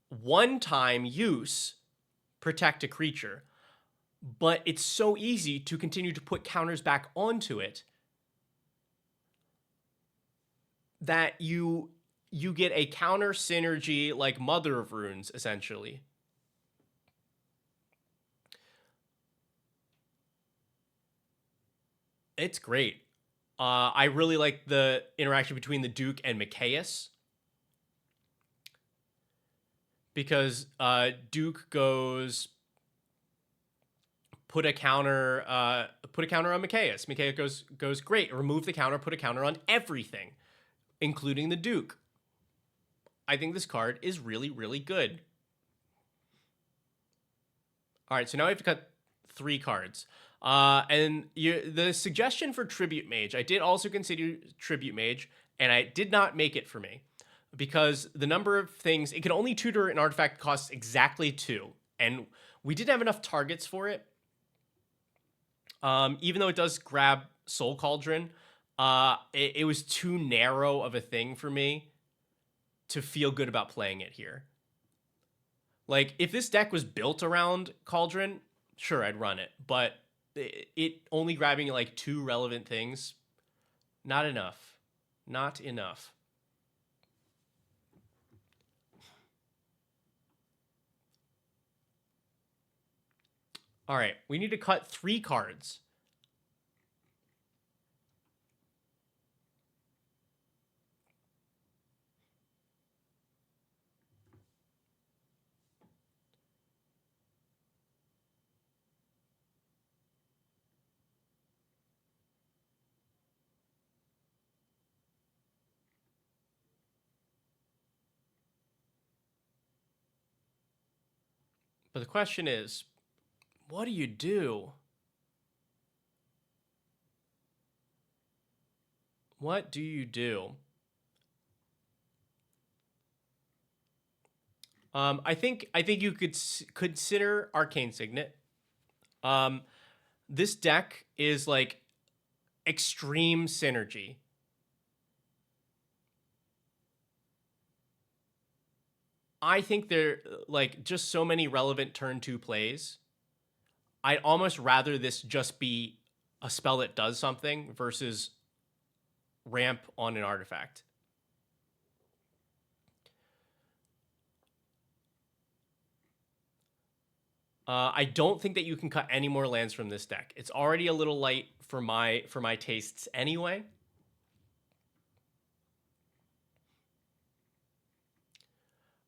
one-time use, protect a creature, but it's so easy to continue to put counters back onto it that you get a counter synergy like Mother of Runes, essentially. It's great. I really like the interaction between the Duke and Mikaeus, because Duke goes put a counter on Mikaeus. Mikaeus goes great. Remove the counter, put a counter on everything, including the Duke. I think this card is really, really good. All right, so now we have to cut 3 cards. And the suggestion for Tribute Mage, I did also consider Tribute Mage, and I did not make it for me because the number of things, it can only tutor an artifact that costs exactly 2. And we didn't have enough targets for it. Even though it does grab Soul Cauldron, it was too narrow of a thing for me to feel good about playing it here. Like, if this deck was built around Cauldron, sure, I'd run it. But it only grabbing, like, 2 relevant things, not enough. Not enough. All right, we need to cut 3 cards. But the question is, what do you do? What do you do? I think you could consider Arcane Signet. This deck is like extreme synergy. I think there like just so many relevant turn 2 plays. I'd almost rather this just be a spell that does something versus ramp on an artifact. I don't think that you can cut any more lands from this deck. It's already a little light for my tastes anyway.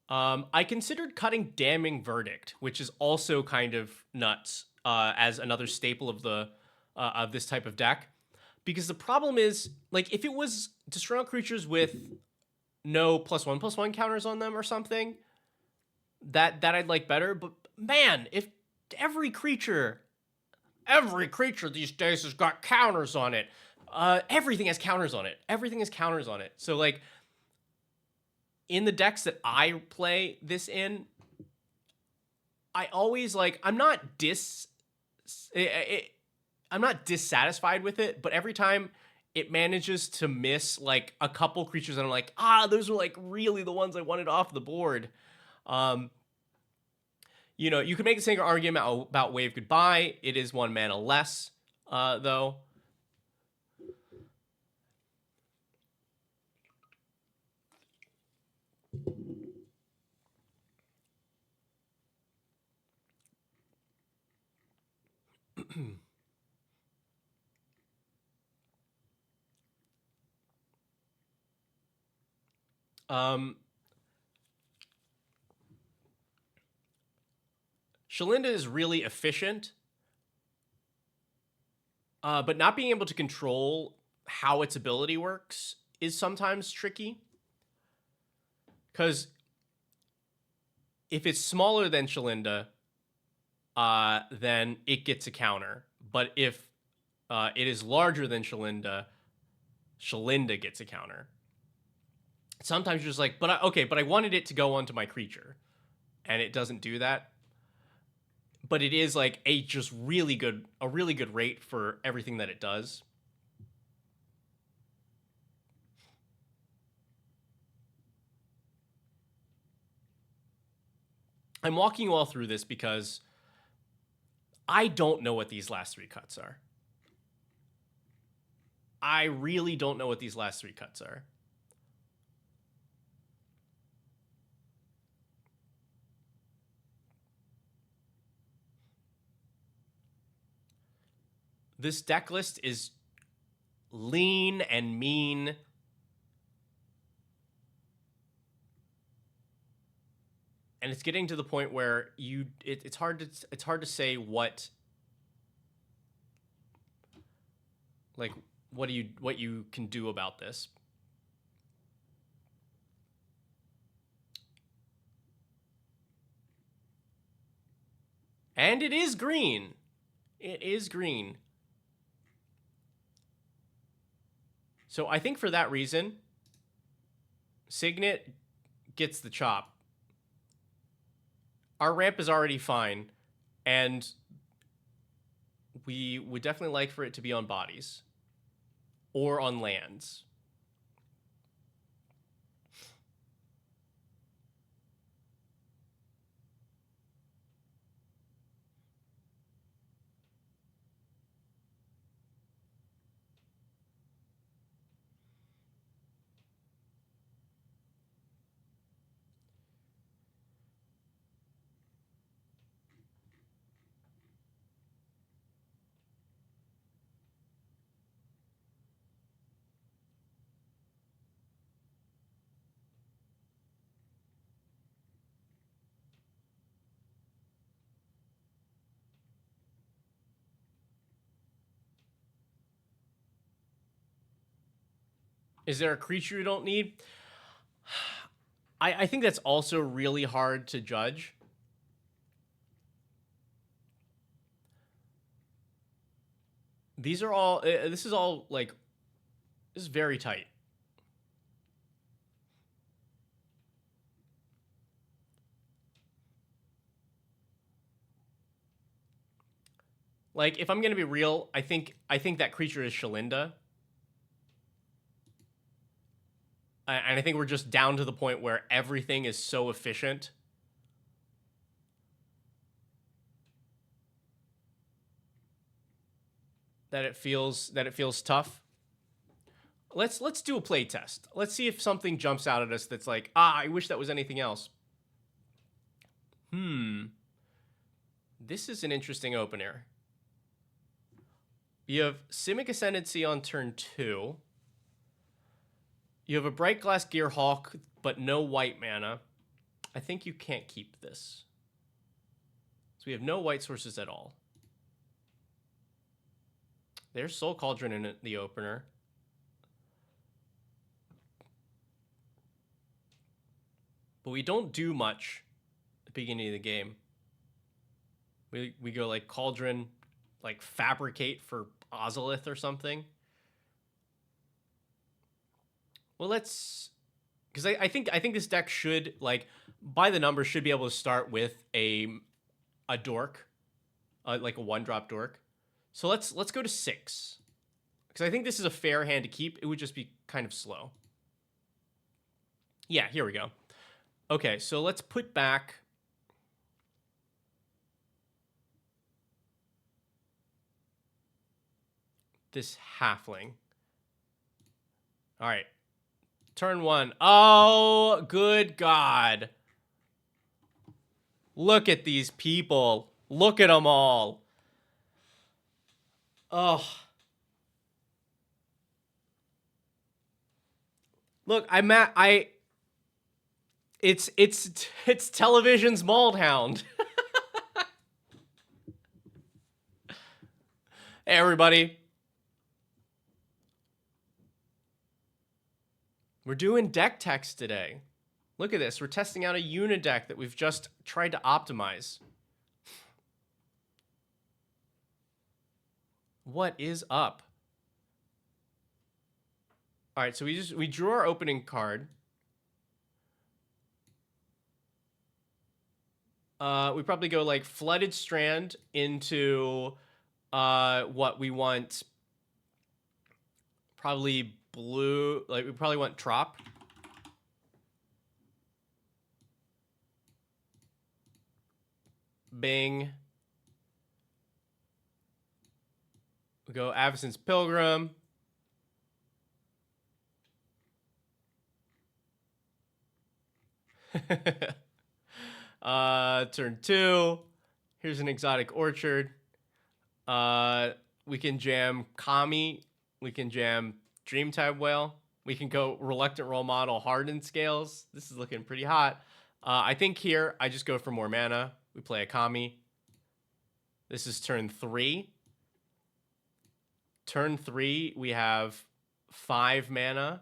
I considered cutting Damning Verdict, which is also kind of nuts as another staple of this type of deck, because the problem is, like, if it was destroy all creatures with no +1/+1 counters on them or something, that I'd like better. But man, if every creature these days has got counters on it. Everything has counters on it. Everything has counters on it. So like in the decks that I play this in, I always like I'm not dissatisfied with it, but every time it manages to miss like a couple creatures and I'm like, those are like really the ones I wanted off the board. You know, you could make the same argument about Wave Goodbye. It is 1 mana less, though. Shalinda is really efficient, but not being able to control how its ability works is sometimes tricky. Because if it's smaller than Shalinda, then it gets a counter. But if it is larger than Shalinda, Shalinda gets a counter. Sometimes you're just like, but I wanted it to go onto my creature, and it doesn't do that. But it is like a really good rate for everything that it does. I'm walking you all through this because I don't know what these last 3 cuts are. I really don't know what these last 3 cuts are. This deck list is lean and mean. and it's getting to the point where it's hard to say what, like, what you can do about this. And it is green. It is green. So I think for that reason, Signet gets the chop. Our ramp is already fine, and we would definitely like for it to be on bodies or on lands. Is there a creature you don't need? I think that's also really hard to judge. These are all, this is all, like, this is very tight. Like, if I'm gonna be real, I think that creature is Shalinda. And I think we're just down to the point where everything is so efficient that it feels tough. Let's do a play test. Let's see if something jumps out at us that's like, I wish that was anything else. This is an interesting opener. You have Simic Ascendancy on turn 2. You have a Bright Glass Gearhawk, but no white mana. I think you can't keep this. So we have no white sources at all. There's Soul Cauldron in the opener. But we don't do much at the beginning of the game. We go like Cauldron, like Fabricate for Ozolith or something. Well, let's, because I think this deck should, like, by the numbers, should be able to start with a dork, like a 1-drop dork. So let's go to 6, because I think this is a fair hand to keep. It would just be kind of slow. Yeah, here we go. Okay, so let's put back this halfling. All right. Turn 1. Oh, good God. Look at these people. Look at them all. Oh. Look, it's television's Maldhound. Hey, everybody. We're doing deck text today. Look at this. We're testing out a Unideck that we've just tried to optimize. What is up? All right, so we drew our opening card. We probably go like Flooded Strand into what we want. Probably blue, like we probably want Trop. Bing. We go Avacyn's Pilgrim. Turn 2. Here's an Exotic Orchard. We can jam Kami. We can jam Dreamtime Whale. We can go Reluctant Role Model Hardened Scales. This is looking pretty hot. I think here I just go for more mana. We play a Kami. This is turn 3. Turn 3, we have 5 mana.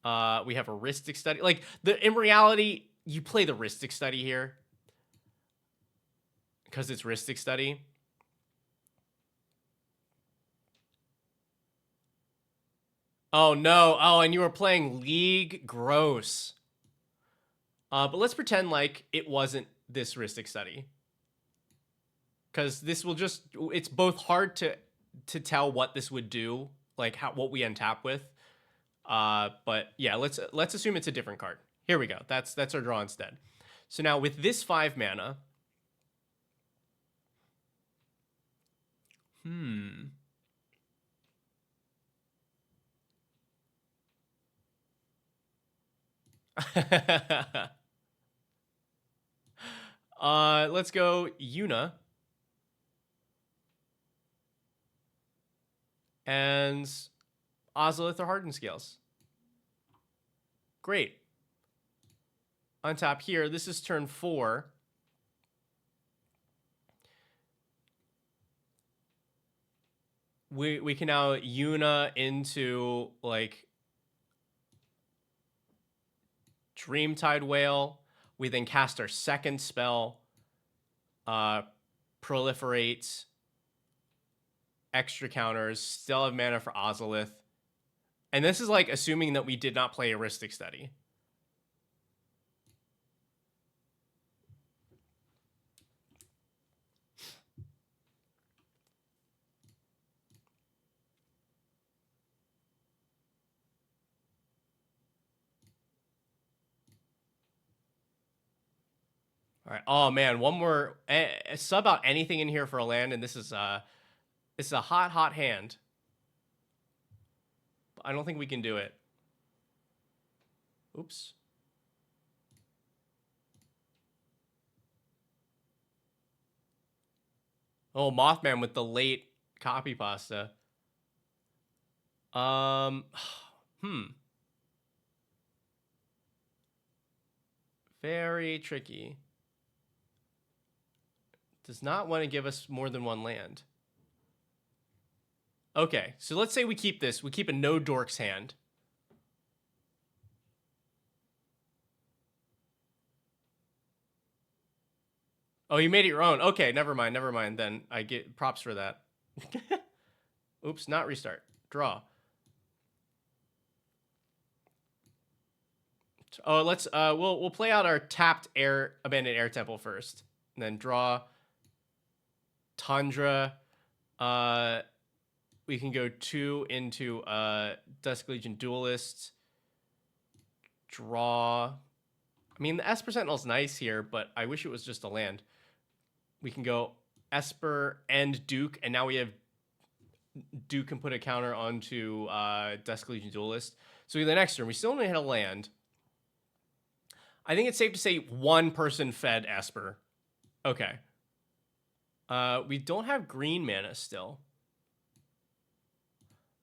We have a Rhystic Study. Like, in reality, you play the Rhystic Study here because it's Rhystic Study. Oh, no. Oh, and you were playing League? Gross. But let's pretend like it wasn't this Rhystic Study. Because this will just... It's both hard to tell what this would do, like what we untap with. But yeah, let's assume it's a different card. Here we go. That's our draw instead. So now with this 5 mana... Let's go Yuna. And Ozolith or Hardened Scales. Great. On top here, this is turn 4. We can now Yuna into, like, Dreamtide Whale. We then cast our second spell. Proliferate. Extra counters. Still have mana for Ozolith. And this is, like, assuming that we did not play a Rhystic Study. All right. Oh man, one more. Sub out anything in here for a land, and this is a hot hand. I don't think we can do it. Oops. Oh, Mothman with the late copy pasta. Very tricky. Does not want to give us more than one land. Okay, so let's say we keep this. We keep a no dorks hand. Oh, you made it your own. Okay, never mind. Then I get props for that. Oops, not restart. Draw. Oh, let's we'll play out our tapped abandoned air temple first, and then draw Tundra. We can go 2 into Dusk Legion Duelist. Draw. I mean, the Esper Sentinel's nice here, but I wish it was just a land. We can go Esper and Duke, and now we have Duke can put a counter onto Dusk Legion Duelist. So the next turn, we still only had a land. I think it's safe to say one person fed Esper. Okay. We don't have green mana still.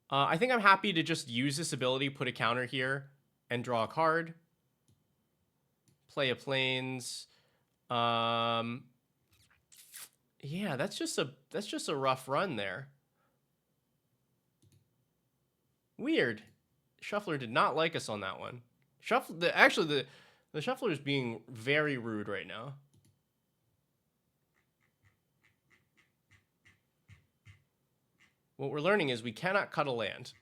I think I'm happy to just use this ability, put a counter here, and draw a card. Play a plains. Yeah, that's just a rough run there. Weird. Shuffler did not like us on that one. The Shuffler is being very rude right now. What we're learning is we cannot cut a land.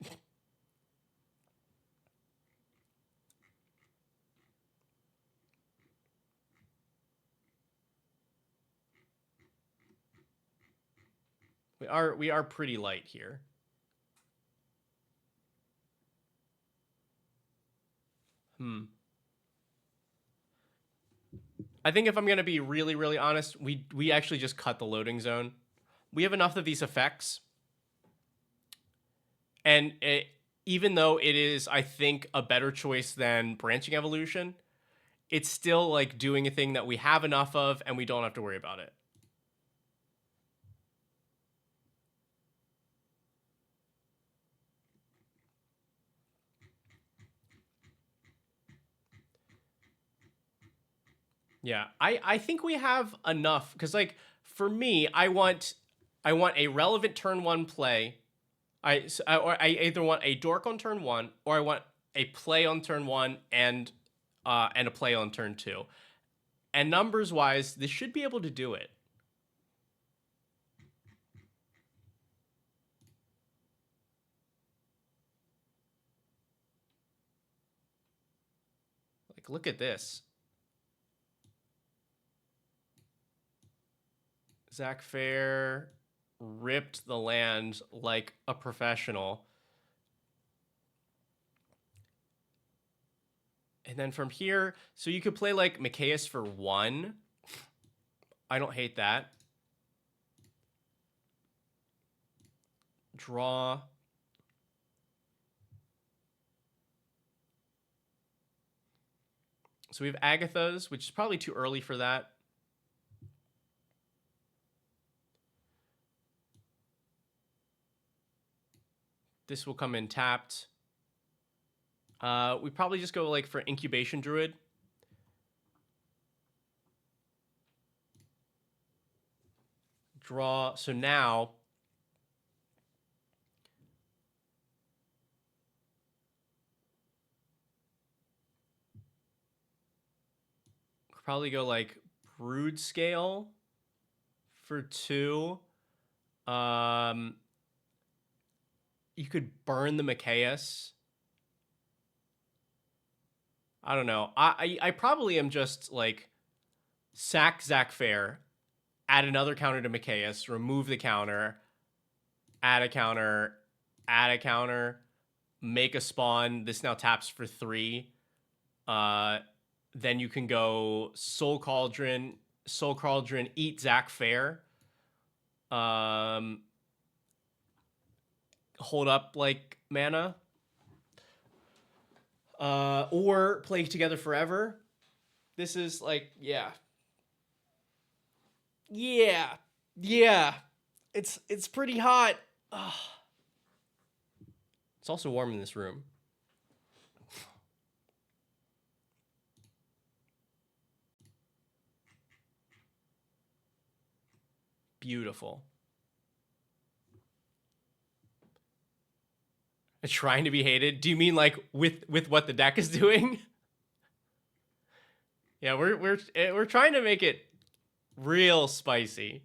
We are pretty light here. I think if I'm going to be really, really honest, we actually just cut the loading zone. We have enough of these effects. And even though it is, I think, a better choice than Branching Evolution, it's still like doing a thing that we have enough of and we don't have to worry about it. Yeah, I think we have enough because like for me, I want a relevant turn one play. Or I either want a dork on turn one or I want a play on turn one and a play on turn two. And numbers wise, this should be able to do it. Like look at this. Zach Fair ripped the land like a professional. And then from here, so you could play like Micaeus for one. I don't hate that. Draw. So we have Agatha's, which is probably too early for that. This will come in tapped. We probably just go like for Incubation Druid. Draw. So now we'll probably go like Brood Scale for two. You could burn the Micaeus. I don't know. I probably am just like sack Zach Fair, add another counter to Micaeus, remove the counter, add a counter, add a counter, make a spawn. This now taps for 3. Then you can go Soul Cauldron, eat Zach Fair. Hold up like mana. Or play together forever. This is like, yeah. It's pretty hot. Ugh. It's also warm in this room. Beautiful. Trying to be hated? Do you mean like with what the deck is doing? Yeah, we're trying to make it real spicy.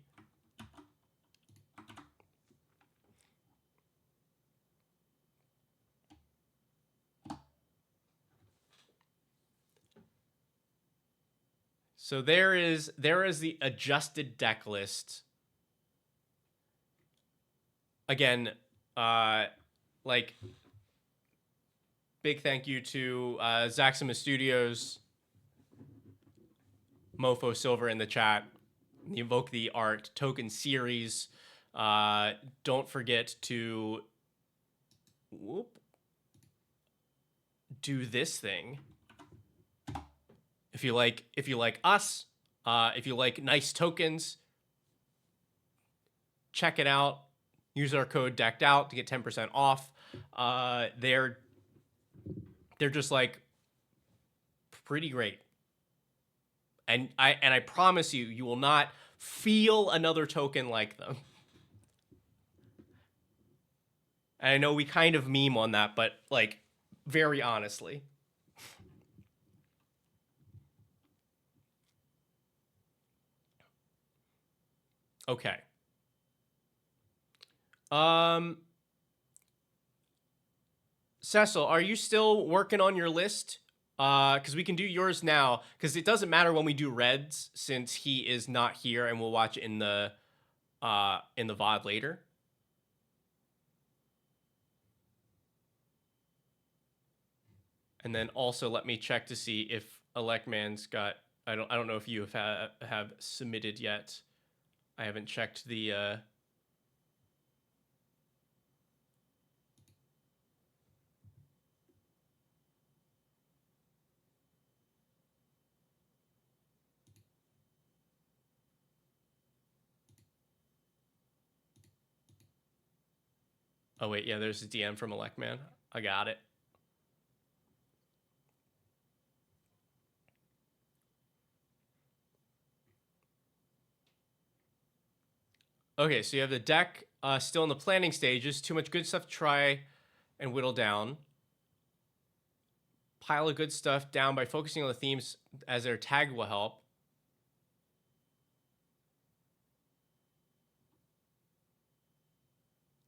So there is the adjusted deck list. Again, like big thank you to Zaxima Studios, Mofo Silver in the chat. Evoke the Art token series. Don't forget to do this thing. If you like us, if you like nice tokens, check it out. Use our code decked out to get 10% off. They're just like pretty great. And I promise you, you will not feel another token like them. And I know we kind of meme on that, but like very honestly. Okay. Cecil, are you still working on your list? Because we can do yours now. Because it doesn't matter when we do Reds, since he is not here, and we'll watch it in the VOD later. And then also let me check to see if Electman's got. I don't know if you have submitted yet. I haven't checked the. Oh wait, yeah, there's a DM from Electman. I got it. Okay, so you have the deck still in the planning stages. Too much good stuff to try and whittle down. Pile of good stuff down by focusing on the themes as their tag will help.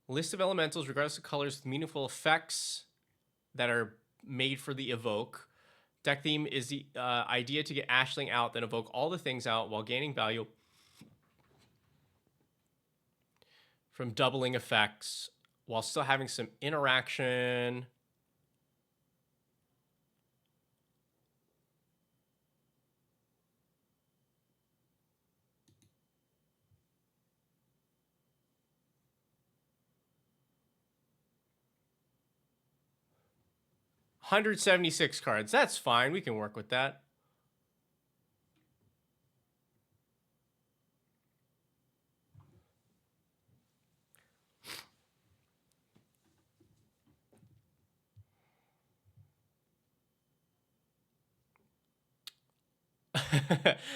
List of elementals, regardless of colors, with meaningful effects that are made for the evoke. Deck theme is the idea to get Ashling out, then evoke all the things out while gaining value from doubling effects while still having some interaction. $176 cards. That's fine. We can work with that.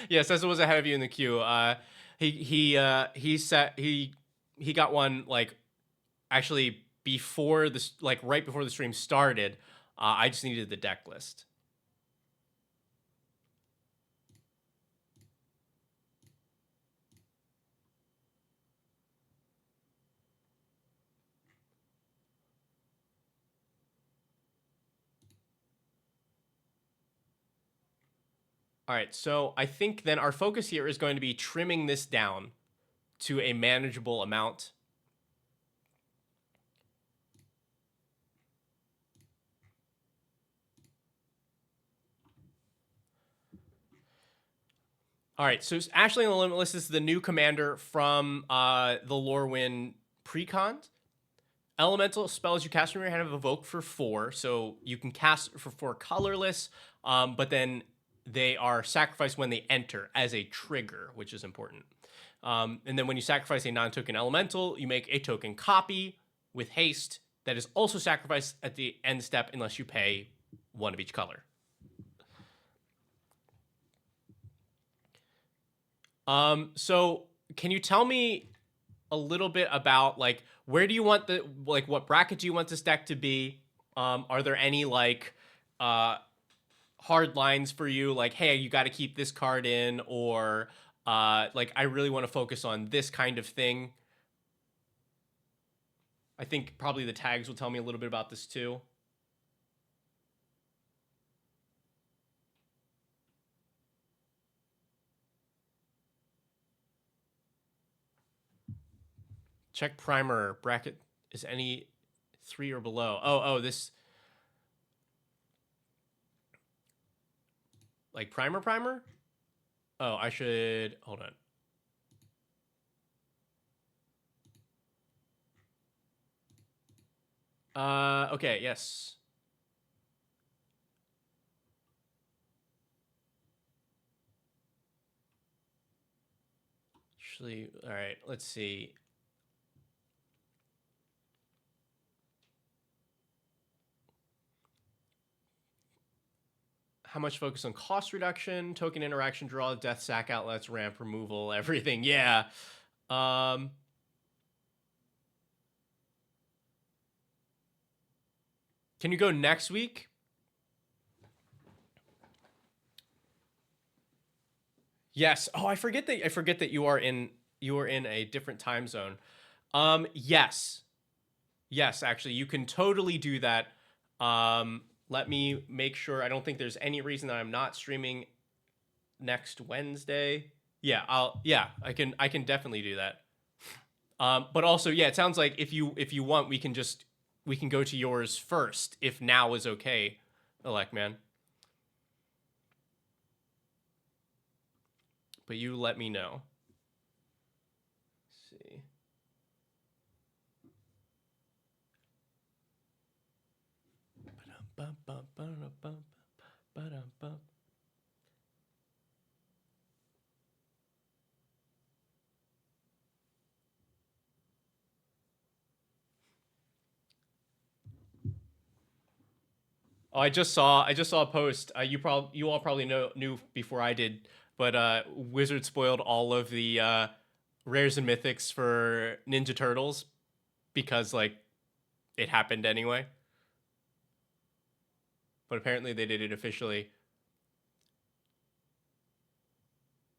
Yes, Cecil was ahead of you in the queue. He got one like actually before this, like right before the stream started. I just needed the deck list. All right, so I think then our focus here is going to be trimming this down to a manageable amount. All right, so Ashley on the Limitless is the new commander from the Lorwyn Precon. Elemental spells you cast from your hand have evoke for 4, so you can cast for 4 colorless, but then they are sacrificed when they enter as a trigger, which is important. And then when you sacrifice a non-token elemental, you make a token copy with haste that is also sacrificed at the end step unless you pay 1 of each color. So can you tell me a little bit about like where do you want the like what bracket do you want this deck to be? Are there any like hard lines for you, like hey, you got to keep this card in, or like I really want to focus on this kind of thing? I think probably the tags will tell me a little bit about this too. Check primer bracket is any 3 or below. Oh, this like primer. Oh, I should hold on. Okay, yes. Actually, all right, let's see. How much focus on cost reduction, token interaction draw, death sack outlets, ramp removal, everything. Yeah. Can you go next week? Yes. Oh, I forget that you are in a different time zone. Yes. Yes, actually, you can totally do that. Let me make sure. I don't think there's any reason that I'm not streaming next Wednesday. Yeah, I can definitely do that. But also, yeah, it sounds like if you want, we can go to yours first if now is okay, Elect Man. But you let me know. Let's see. Oh, I just saw a post. You all probably knew before I did, but Wizard spoiled all of the rares and mythics for Ninja Turtles because like it happened anyway. But apparently they did it officially.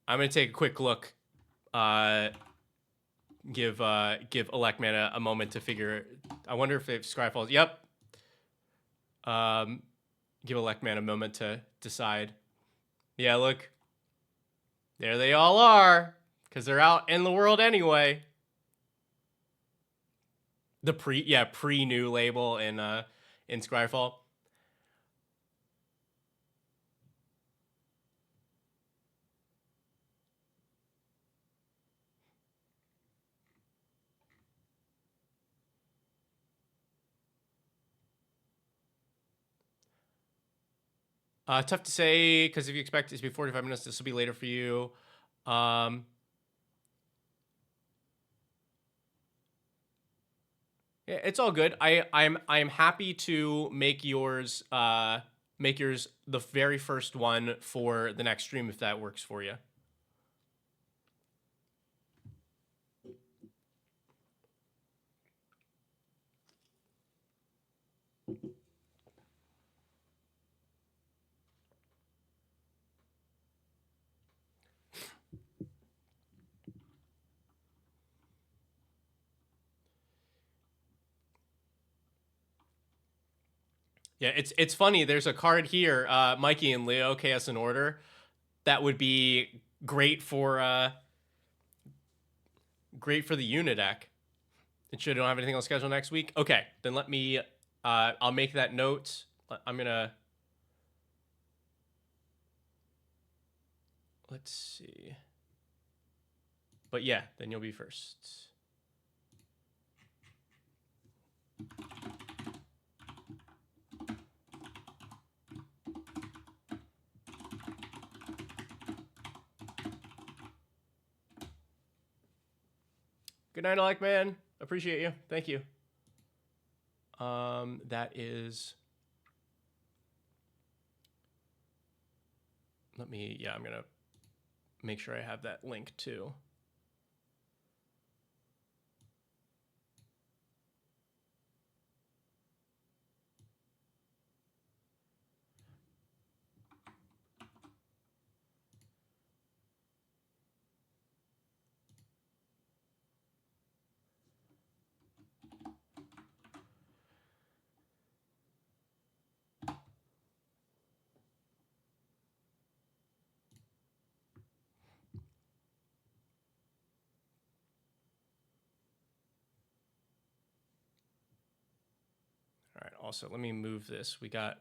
I'm gonna take a quick look. Give Electman a moment to figure. I wonder if Scryfall's. Yep. Give Electman a moment to decide. Yeah, look. There they all are, because they're out in the world anyway. The pre-new label in Scryfall. Tough to say, because if you expect it to be 45 minutes, this will be later for you. Yeah, it's all good. I'm happy to make yours the very first one for the next stream if that works for you. Yeah, it's funny. There's a card here, Mikey and Leo, Chaos in Order, that would be great for the unit deck. And sure, don't have anything else scheduled next week. Okay, then let me. I'll make that note. I'm gonna. Let's see. But yeah, then you'll be first. Good night, Alec man. Appreciate you. Thank you. That is. Let me. Yeah, I'm gonna make sure I have that link too. All right, also, let me move this. We got...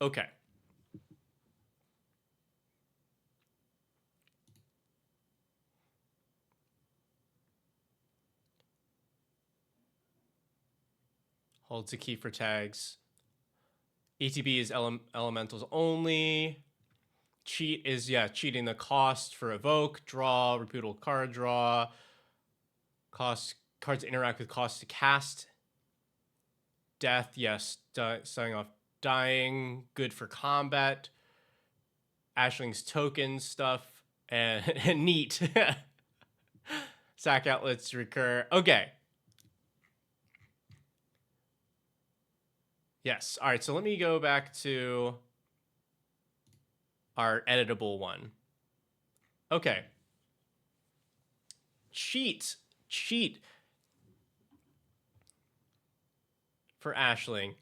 Okay. Holds a key for tags. ETB is elementals only. Cheat is, yeah, cheating the cost for evoke, draw, repeatable card draw. Cost, cards interact with cost to cast. Death, yes, starting off dying, good for combat. Ashling's tokens stuff, and neat. Sack outlets recur. Okay. Yes. All right, so let me go back to our editable one. Okay. Cheat for Ashling.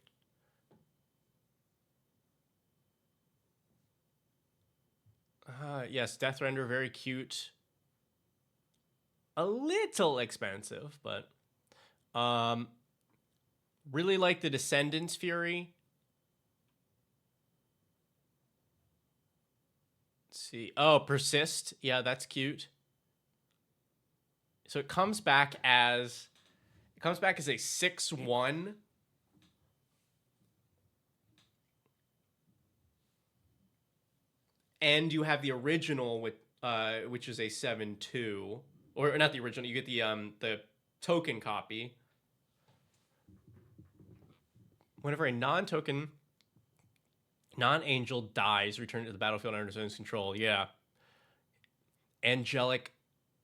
Yes, Death Render, very cute. A little expensive, but really like the Descendants Fury. Let's see. Oh, Persist. Yeah, that's cute. So it comes back as a 6/1. And you have the original with which is a 7/2. Or not the original, you get the token copy. Whenever a non-token, non-angel dies, return to the battlefield under its own control. Yeah. Angelic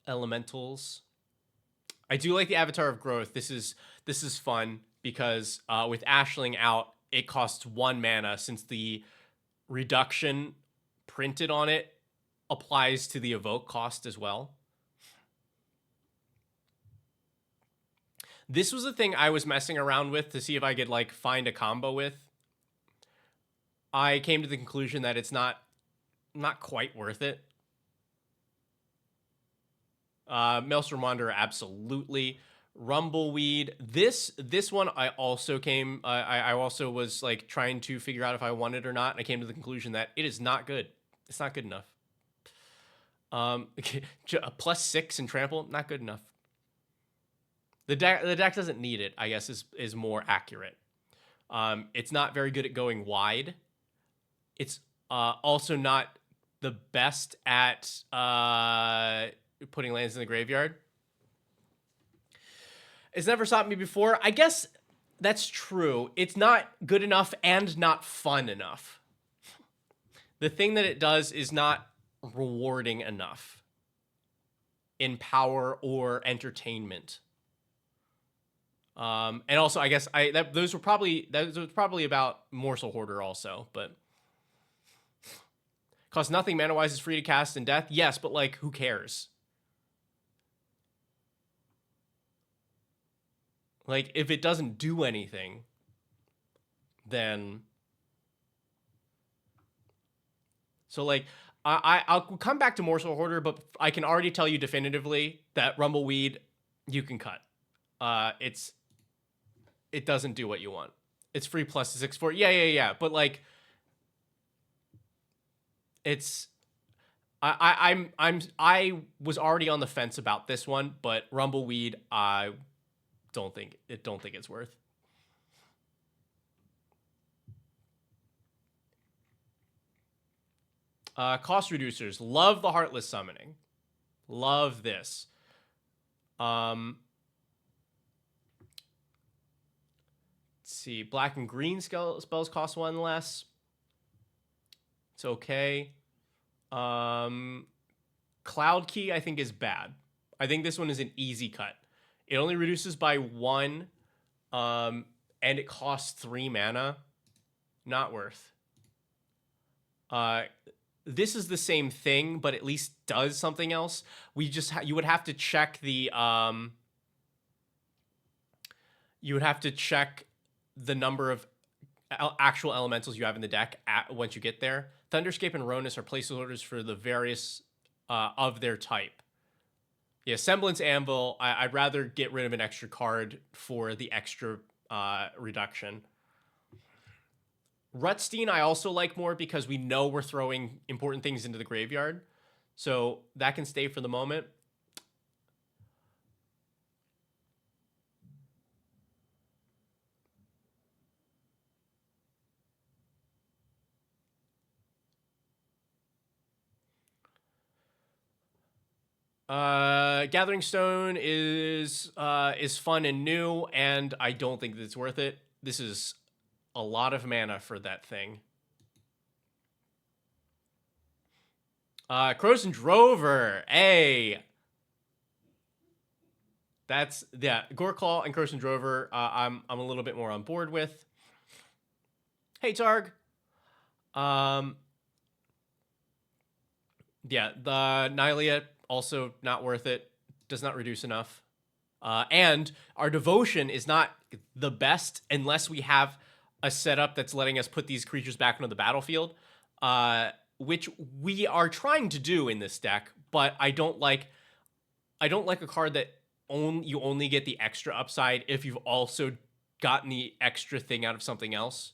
elementals. I do like the Avatar of Growth. This is fun because with Ashling out, it costs 1 mana since the reduction printed on it applies to the evoke cost as well. This was the thing I was messing around with to see if I could like find a combo with. I came to the conclusion that it's not quite worth it. Maelstrom Wanderer, absolutely. Rumbleweed. This one I also came. I also was like trying to figure out if I wanted it or not, and I came to the conclusion that it is not good. It's not good enough. A +6 in trample, not good enough. The deck doesn't need it, I guess, is more accurate. It's not very good at going wide. It's also not the best at putting lands in the graveyard. It's never stopped me before. I guess that's true. It's not good enough and not fun enough. The thing that it does is not rewarding enough in power or entertainment. And also, I guess those were probably about Morsel Hoarder also, but costs nothing mana-wise, is free to cast in death. Yes, but like, who cares? Like, if it doesn't do anything, then so like I'll come back to Morsel Hoarder, but I can already tell you definitively that Rumbleweed you can cut. It doesn't do what you want. It's free plus 6/4. Yeah. But like, it's I was already on the fence about this one, but Rumbleweed I don't think it's worth. Cost reducers. Love the Heartless Summoning. Love this. Let's see. Black and green spells cost 1 less. It's okay. Cloud Key, I think, is bad. I think this one is an easy cut. It only reduces by 1, and it costs 3 mana. Not worth. This is the same thing, but at least does something else. You would have to check the number of actual elementals you have in the deck once you get there. Thunderscape and Ronus are placeholders for the various of their type. Yeah, Semblance Anvil, I'd rather get rid of an extra card for the extra reduction. Rutstein I also like more because we know we're throwing important things into the graveyard. So that can stay for the moment. Gathering Stone is fun and new, and I don't think that it's worth it. This is a lot of mana for that thing. Croson Drover, hey. That's, yeah, Goreclaw and Croson Drover, I'm a little bit more on board with. Hey, Targ. Yeah, the Nylea, also not worth it. Does not reduce enough. And our Devotion is not the best unless we have a setup that's letting us put these creatures back into the battlefield, which we are trying to do in this deck, but I don't like a card that you only get the extra upside if you've also gotten the extra thing out of something else.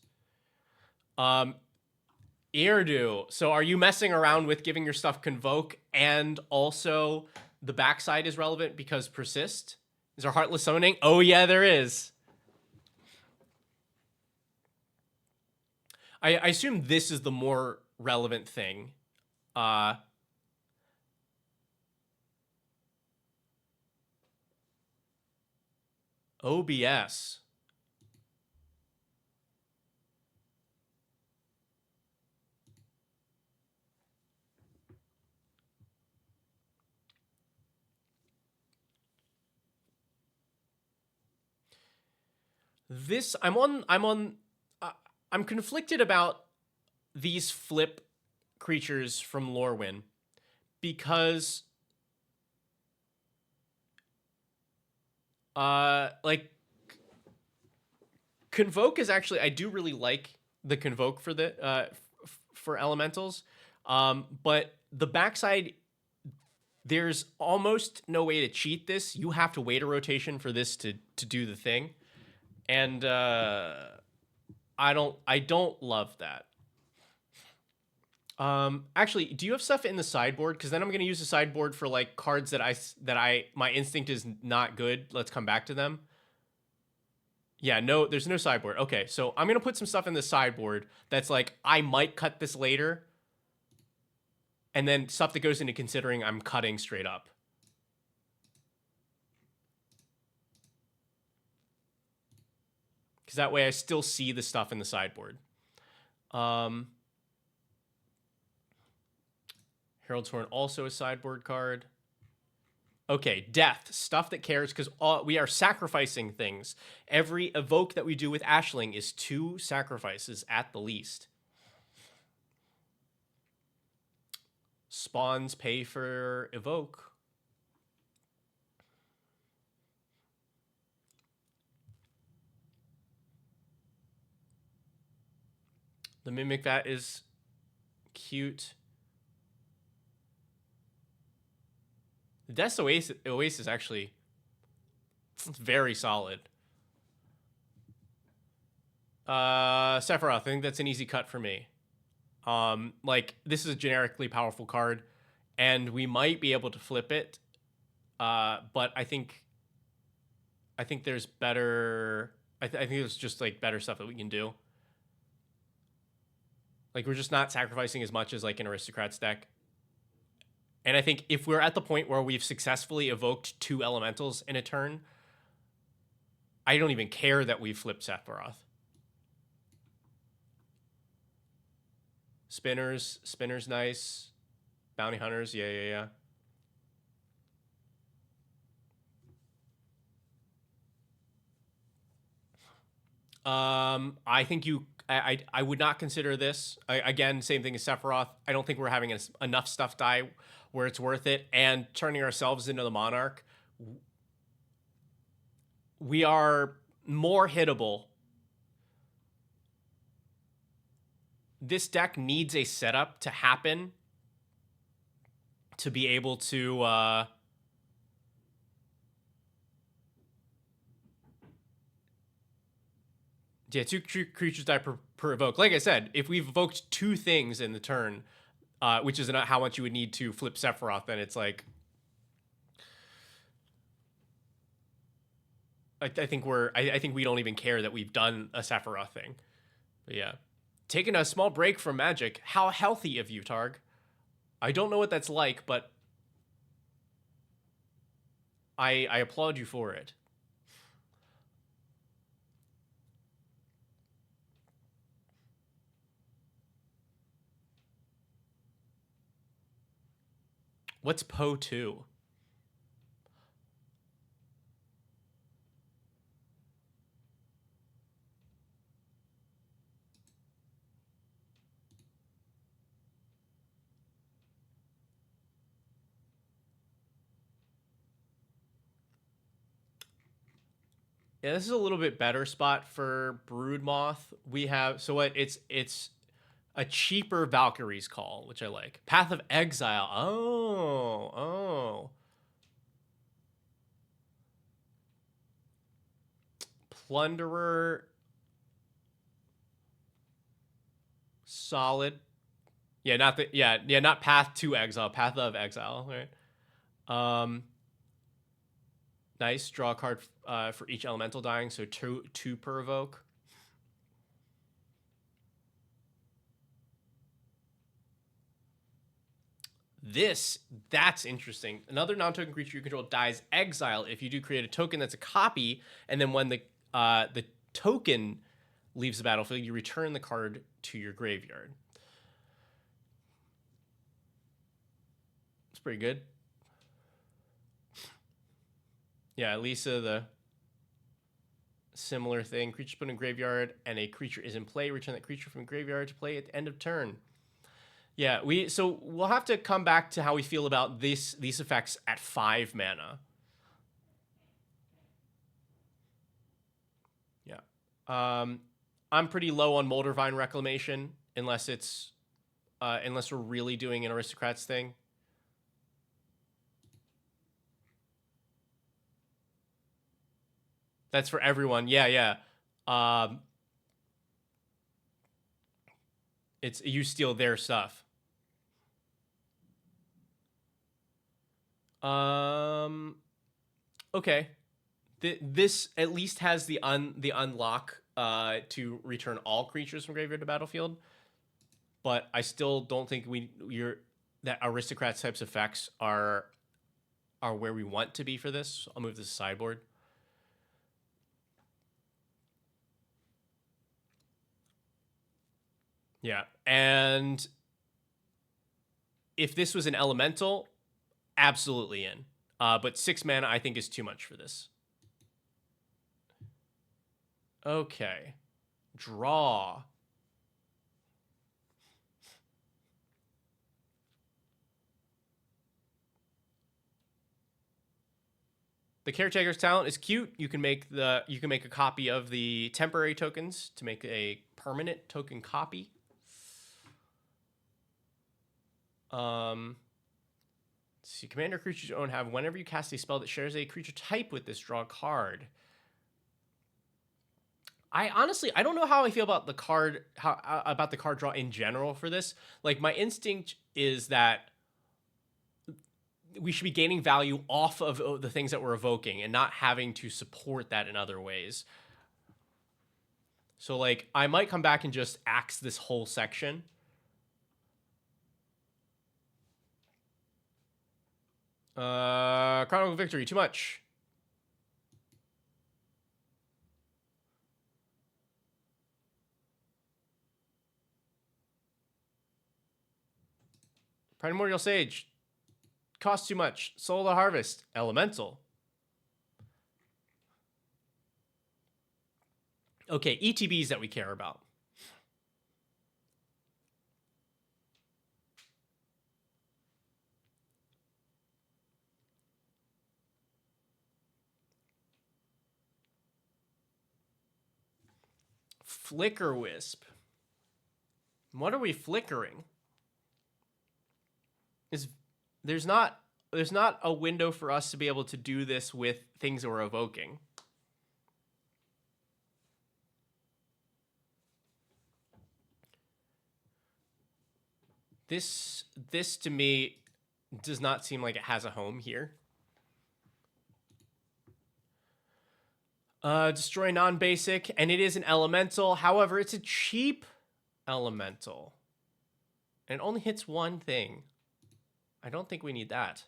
Irdu. So are you messing around with giving your stuff Convoke and also the backside is relevant because Persist? Is there Heartless Summoning? Oh yeah, there is. I assume this is the more relevant thing. OBS. This I'm conflicted about these flip creatures from Lorwyn because like Convoke is actually, I do really like the Convoke for the for elementals. But the backside, there's almost no way to cheat this. You have to wait a rotation for this to do the thing. And I don't love that. Actually, do you have stuff in the sideboard? Because then I'm gonna use the sideboard for like cards that I my instinct is not good. Let's come back to them. Yeah, no, there's no sideboard. Okay, so I'm gonna put some stuff in the sideboard that's like I might cut this later, and then stuff that goes into considering I'm cutting straight up. Because that way I still see the stuff in the sideboard. Herald's Horn also a sideboard card. Okay, Death, stuff that cares, because we are sacrificing things. Every evoke that we do with Ashling is 2 sacrifices at the least. Spawns pay for evoke. The Mimic Vat is cute. The Death's Oasis actually, it's very solid. Sephiroth, I think that's an easy cut for me. Like, this is a generically powerful card, and we might be able to flip it. But I think there's better. I think there's just like better stuff that we can do. Like, we're just not sacrificing as much as like an Aristocrats deck. And I think if we're at the point where we've successfully evoked 2 elementals in a turn, I don't even care that we've flipped Sephiroth. Spinners nice. Bounty Hunters, yeah. I think I would not consider this. Again, same thing as Sephiroth. I don't think we're having enough stuff die where it's worth it. And turning ourselves into the Monarch, we are more hittable. This deck needs a setup to happen to be able to yeah, 2 creatures die per evoke. Like I said, if we've evoked 2 things in the turn, which is not how much you would need to flip Sephiroth, then it's like I think we don't even care that we've done a Sephiroth thing. But yeah. Taking a small break from Magic. How healthy of you, Targ. I don't know what that's like, but I applaud you for it. What's Poe 2? Yeah, this is a little bit better spot for Broodmoth. We have it's a cheaper Valkyrie's Call, which I like. Path of Exile. Oh. Plunderer. Solid. Yeah, not Path to Exile, Path of Exile, right? Nice. Draw a card for each elemental dying, so two per evoke. That's interesting. Another non-token creature you control dies exile if you do create a token that's a copy, and then when the token leaves the battlefield, you return the card to your graveyard. It's pretty good. Yeah, Lisa, Similar thing. Creature put in graveyard and a creature is in play. Return that creature from graveyard to play at the end of turn. Yeah, so we'll have to come back to how we feel about these effects at 5 mana. Yeah. I'm pretty low on Moldervine Reclamation unless it's unless we're really doing an Aristocrats thing. That's for everyone. Yeah. It's you steal their stuff. Okay. This at least has the unlock to return all creatures from graveyard to battlefield, but I still don't think that Aristocrats types effects are where we want to be for this. I'll move this to sideboard. Yeah, and if this was an elemental, absolutely in. But 6 mana I think is too much for this. Okay. Draw. The Caretaker's talent is cute. You can make a copy of the temporary tokens to make a permanent token copy. Let's see, commander creatures you own have whenever you cast a spell that shares a creature type with this, draw a card. I don't know how I feel about the card about the card draw in general for this. Like, my instinct is that we should be gaining value off of the things that we're evoking and not having to support that in other ways. So, like, I might come back and just axe this whole section. Chronicle Victory, too much. Primordial Sage, costs too much. Soul of the Harvest, Elemental. Okay, ETBs that we care about. Flicker Wisp. What are we flickering? There's not a window for us to be able to do this with things that we're evoking. This to me does not seem like it has a home here. Destroy non-basic, and it is an elemental. However, it's a cheap elemental. And it only hits one thing. I don't think we need that.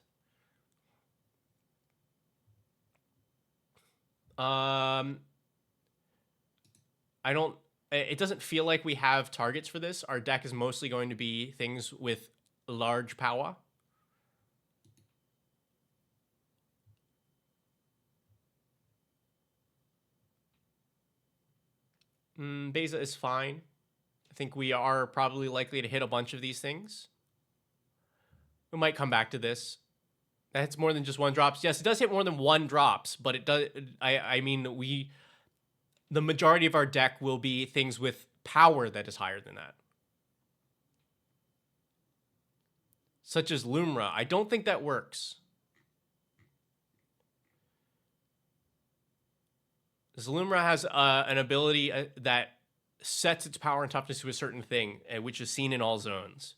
It doesn't feel like we have targets for this. Our deck is mostly going to be things with large power. Beza is fine. I think we are probably likely to hit a bunch of these things. We might come back to this. That hits more than just 1 drops. Yes, it does hit more than 1 drops, but it does. I mean, the majority of our deck will be things with power that is higher than that, such as Lumra. I don't think that works. Lumra has an ability that sets its power and toughness to a certain thing, which is seen in all zones.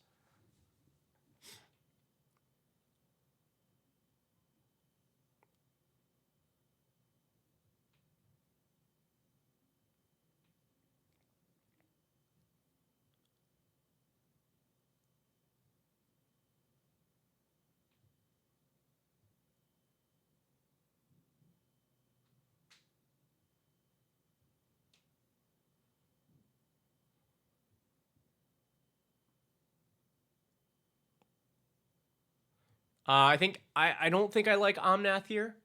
I don't think I like Omnath here.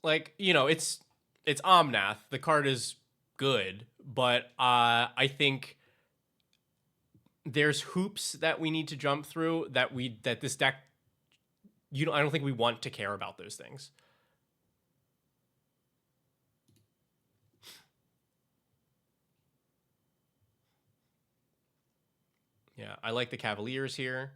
like, you know, it's Omnath. The card is good, but I think there's hoops that we need to jump through that this deck, I don't think we want to care about those things. Yeah, I like the Cavaliers here.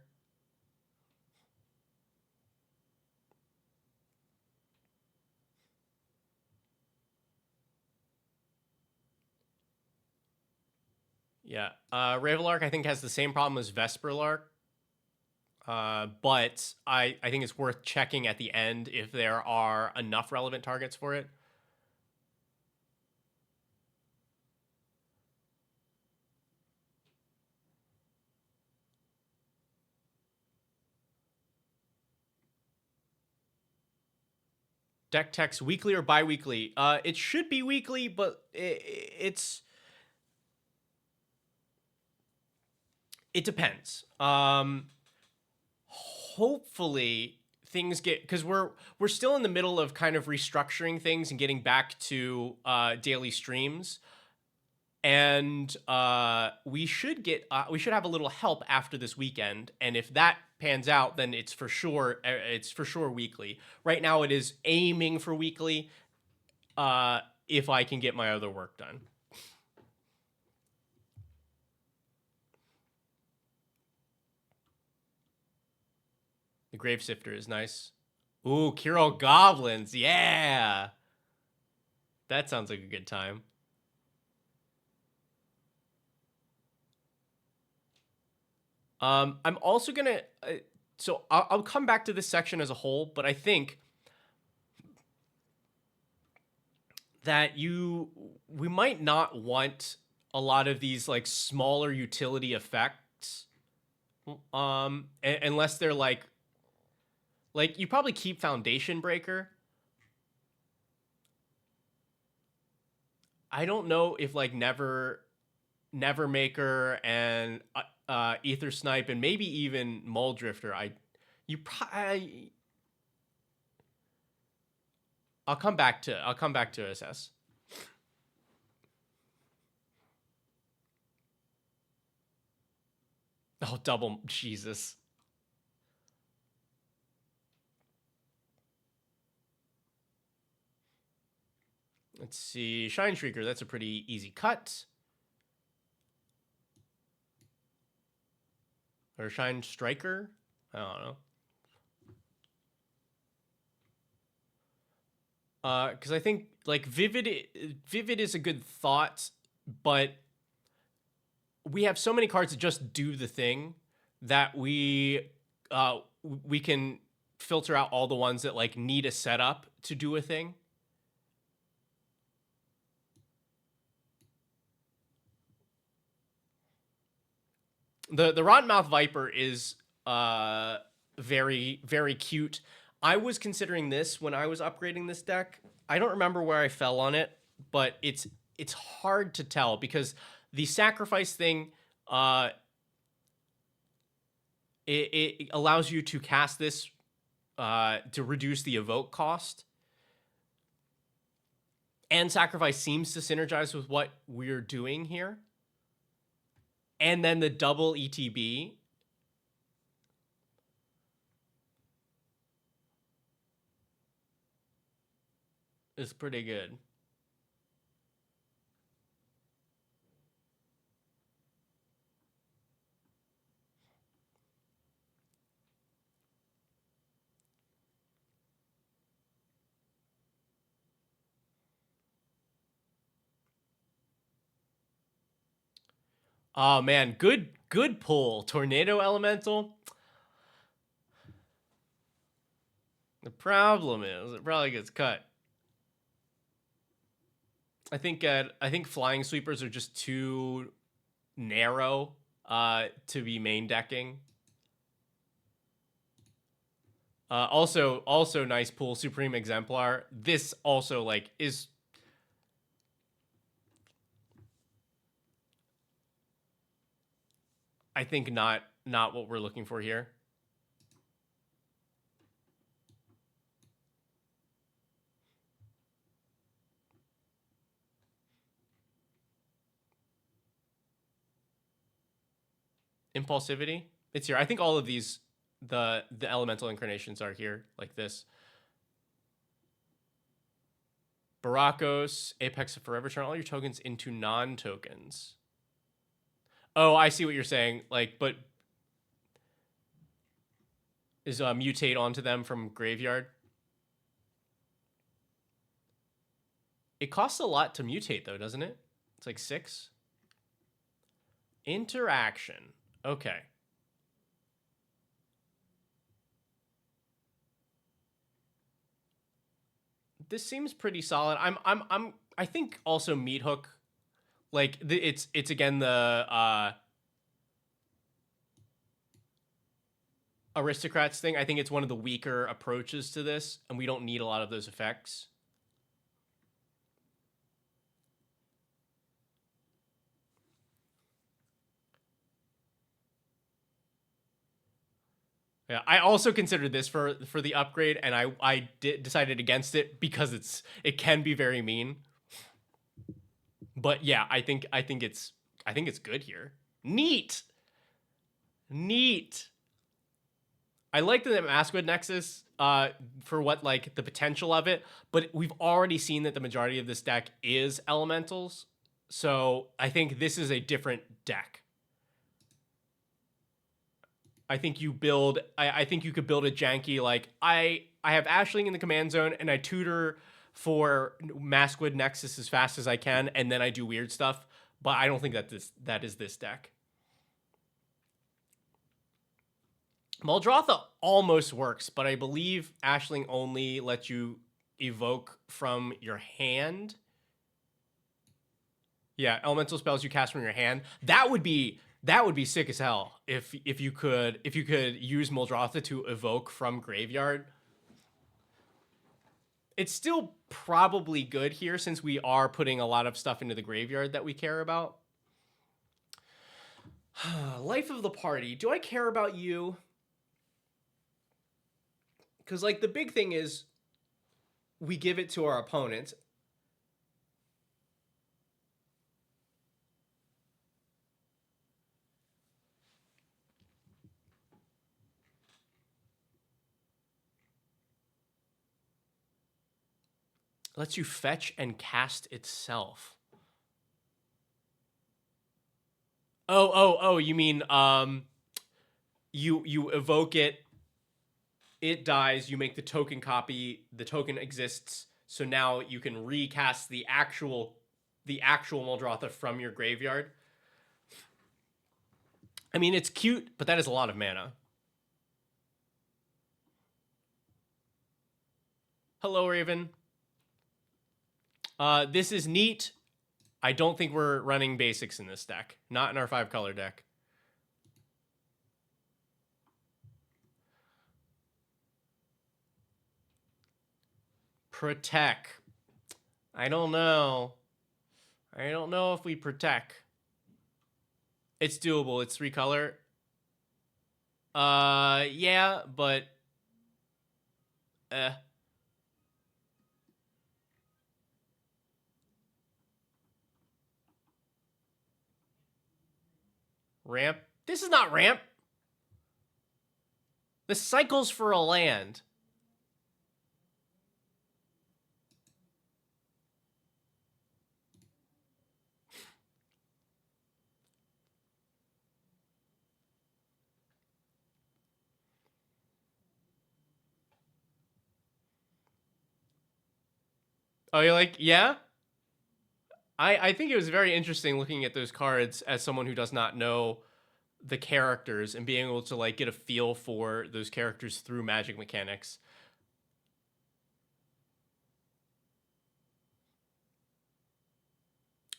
Yeah, Ravelark I think has the same problem as Vesperlark, but I think it's worth checking at the end if there are enough relevant targets for it. Deck text weekly or bi-weekly? It should be weekly, but it depends. Hopefully things get, because we're still in the middle of kind of restructuring things and getting back to daily streams, and we should have a little help after this weekend, and if that pans out, then it's for sure weekly. Right now it is aiming for weekly, if I can get my other work done. The Grave Sifter is nice. Ooh, Kiro Goblins, yeah, that sounds like a good time. I'm also gonna, so I'll come back to this section as a whole, but I think that we might not want a lot of these like smaller utility effects, unless they're like you probably keep Foundation Breaker. I don't know if like Nevermaker and Ether Snipe and maybe even Mole Drifter. I'll come back to SS. Oh, double Jesus. Let's see, Shine Shrieker. That's a pretty easy cut. Or Shine Striker. I don't know. Because I think like Vivid is a good thought, but we have so many cards that just do the thing that we can filter out all the ones that like need a setup to do a thing. The Rottenmouth Viper is very, very cute. I was considering this when I was upgrading this deck. I don't remember where I fell on it, but it's hard to tell because the sacrifice thing, it allows you to cast this to reduce the evoke cost. And sacrifice seems to synergize with what we're doing here. And then the double ETB is pretty good. Oh man, good pull. Tornado Elemental. The problem is it probably gets cut. I think Flying Sweepers are just too narrow to be main decking. Also nice pull, Supreme Exemplar. This also like is I think not what we're looking for here. Impulsivity. It's here. I think all of these, the elemental incarnations are here, like this. Barakos, Apex of Forever, turn all your tokens into non-tokens. Oh, I see what you're saying. Like, but is mutate onto them from graveyard. It costs a lot to mutate though, doesn't it? It's like 6. Interaction. Okay. This seems pretty solid. I think also Meat Hook, like it's again the Aristocrats thing. I think it's one of the weaker approaches to this, and we don't need a lot of those effects. Yeah, I also considered this for the upgrade, and I decided against it because it can be very mean. But yeah, I think it's good here. Neat. I like the Masquerade Nexus for what like the potential of it, but we've already seen that the majority of this deck is elementals, so I think this is a different deck. I think you build. I think you could build a janky like I have Ashling in the command zone and I tutor for Masquerade Nexus as fast as I can, and then I do weird stuff. But I don't think that is this deck. Muldrotha almost works, but I believe Ashling only lets you evoke from your hand. Yeah, elemental spells you cast from your hand. That would be sick as hell if you could use Muldrotha to evoke from graveyard. It's still probably good here since we are putting a lot of stuff into the graveyard that we care about. Life of the party. Do I care about you? Because like the big thing is we give it to our opponent. Lets you fetch and cast itself. Oh, you mean you evoke it, it dies, you make the token copy, the token exists, so now you can recast the actual Muldrotha from your graveyard. I mean, it's cute, but that is a lot of mana. Hello, Raven. This is neat. I don't think we're running basics in this deck. Not in our 5-color deck. Protect. I don't know. I don't know if we protect. It's doable. It's 3-color. Yeah, but ramp. This is not ramp. The cycle's for a land. Oh, you're like, yeah? I think it was very interesting looking at those cards as someone who does not know the characters and being able to like get a feel for those characters through Magic mechanics.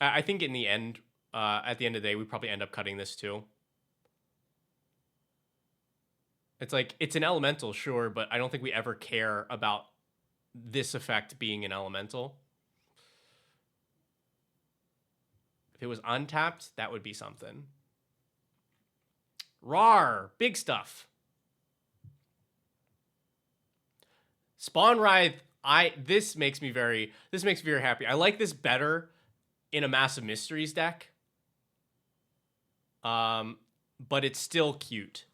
I think in the end, at the end of the day, we probably end up cutting this too. It's like, it's an elemental, sure, but I don't think we ever care about this effect being an elemental. If it was untapped, that would be something. Rawr, big stuff. Spawn Writhe, this makes me very happy. I like this better in a Massive Mysteries deck. but it's still cute.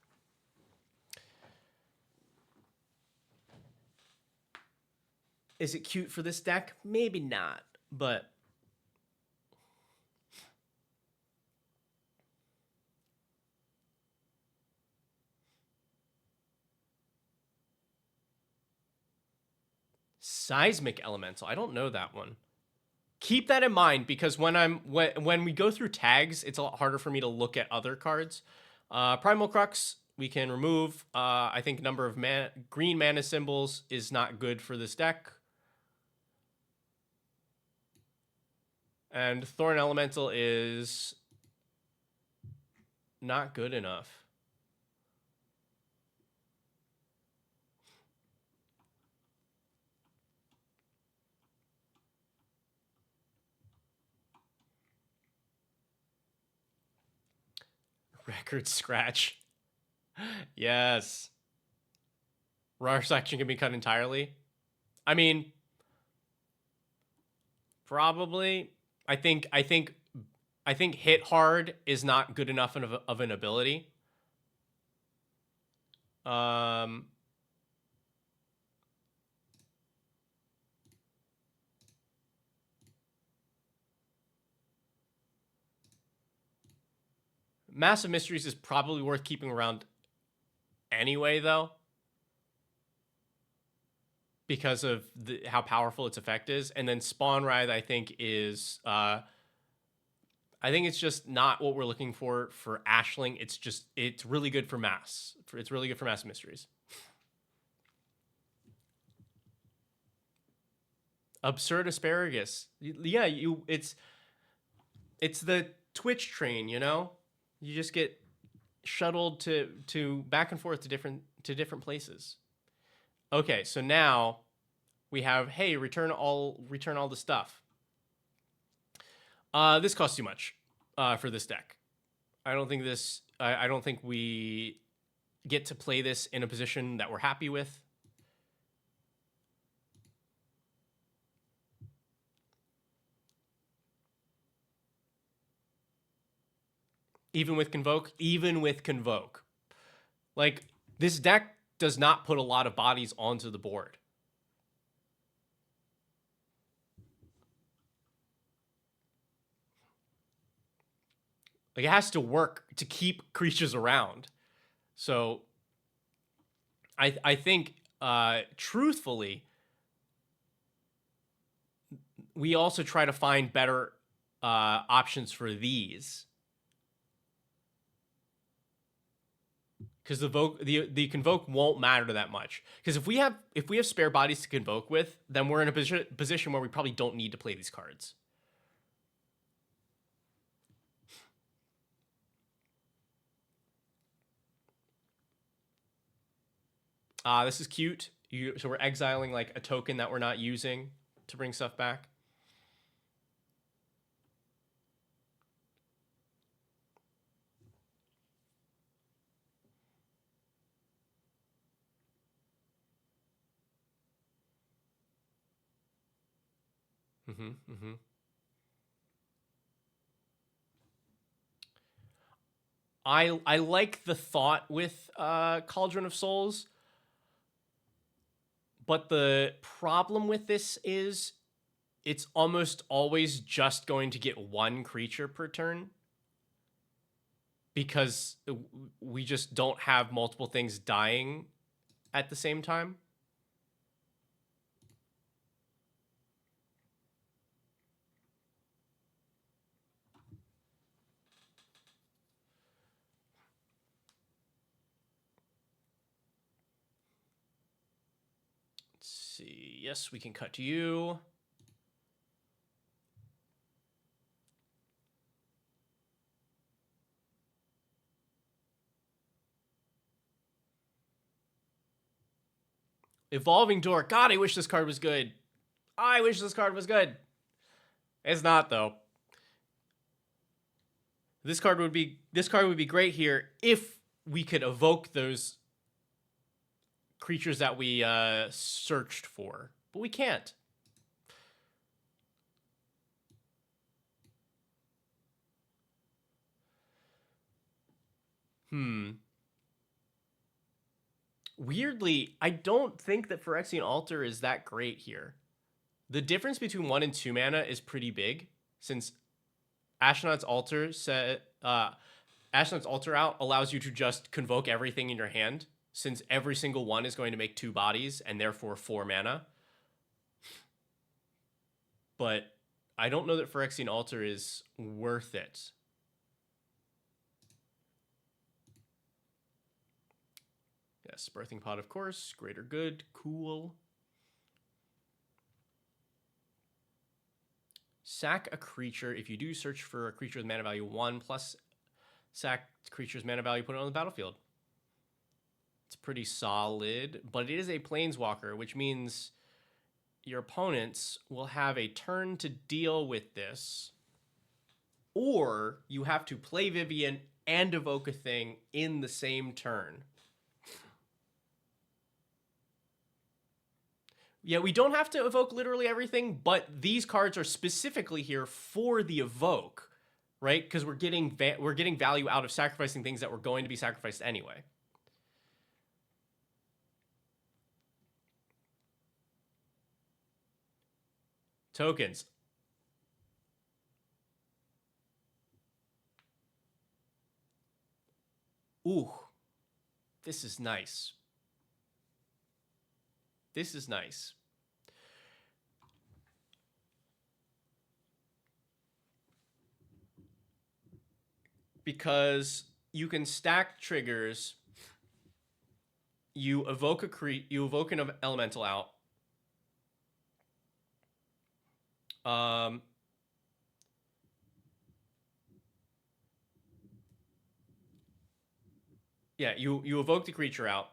Is it cute for this deck? Maybe not, but Seismic Elemental. I don't know that one. Keep that in mind, because when we go through tags, it's a lot harder for me to look at other cards. Primal Crux, we can remove. I think number of green mana symbols is not good for this deck. And Thorn Elemental is not good enough. Record scratch. Yes. Rare section can be cut entirely. I mean, probably. I think hit hard is not good enough of an ability. Massive Mysteries is probably worth keeping around anyway, though, because of how powerful its effect is. And then Spawn Writhe, I think, is I think it's just not what we're looking for Ashling. It's really good for mass. It's really good for Massive Mysteries. Absurd Asparagus. Yeah, it's the Twitch train, you know? You just get shuttled to back and forth to different places. Okay, so now we have, hey, return all the stuff. This costs too much for this deck. I don't think we get to play this in a position that we're happy with. Even with Convoke. Like, this deck does not put a lot of bodies onto the board. Like, it has to work to keep creatures around. So I think truthfully, we also try to find better options for these. Because the Convoke won't matter that much. Because if we have spare bodies to Convoke with, then we're in a position where we probably don't need to play these cards. This is cute. So we're exiling like a token that we're not using to bring stuff back. I like the thought with Cauldron of Souls, but the problem with this is it's almost always just going to get one creature per turn, because we just don't have multiple things dying at the same time. Let's see. Yes, we can cut to you. Evolving Door. God, I wish this card was good. I wish this card was good. It's not, though. This card would be great here if we could evoke those creatures that we searched for, but we can't. Weirdly, I don't think that Phyrexian Altar is that great here. The difference between 1 and 2 mana is pretty big, since Ashnod's Altar out allows you to just convoke everything in your hand, since every single one is going to make 2 bodies and therefore 4 mana. But I don't know that Phyrexian Altar is worth it. Yes, Birthing Pod, of course. Greater Good. Cool. Sack a creature. If you do, search for a creature with mana value 1 plus sack creature's mana value, put it on the battlefield. It's pretty solid, but it is a planeswalker, which means your opponents will have a turn to deal with this, or you have to play Vivien and evoke a thing in the same turn. Yeah, we don't have to evoke literally everything, but these cards are specifically here for the evoke, right? Because we're getting value out of sacrificing things that were going to be sacrificed anyway. Tokens. Ooh, this is nice. This is nice. Because you can stack triggers. You evoke an elemental out. Yeah, you evoke the creature out.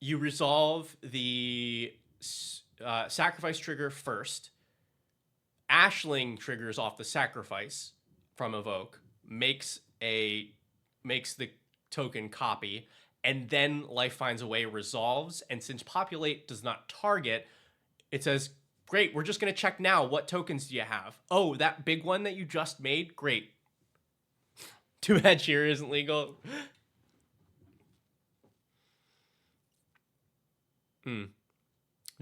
You resolve the sacrifice trigger first. Ashling triggers off the sacrifice from evoke, makes the token copy, and then Life Finds a Way resolves. And since Populate does not target, it says, great, we're just going to check now. What tokens do you have? Oh, that big one that you just made? Great. Too bad Sheer isn't legal.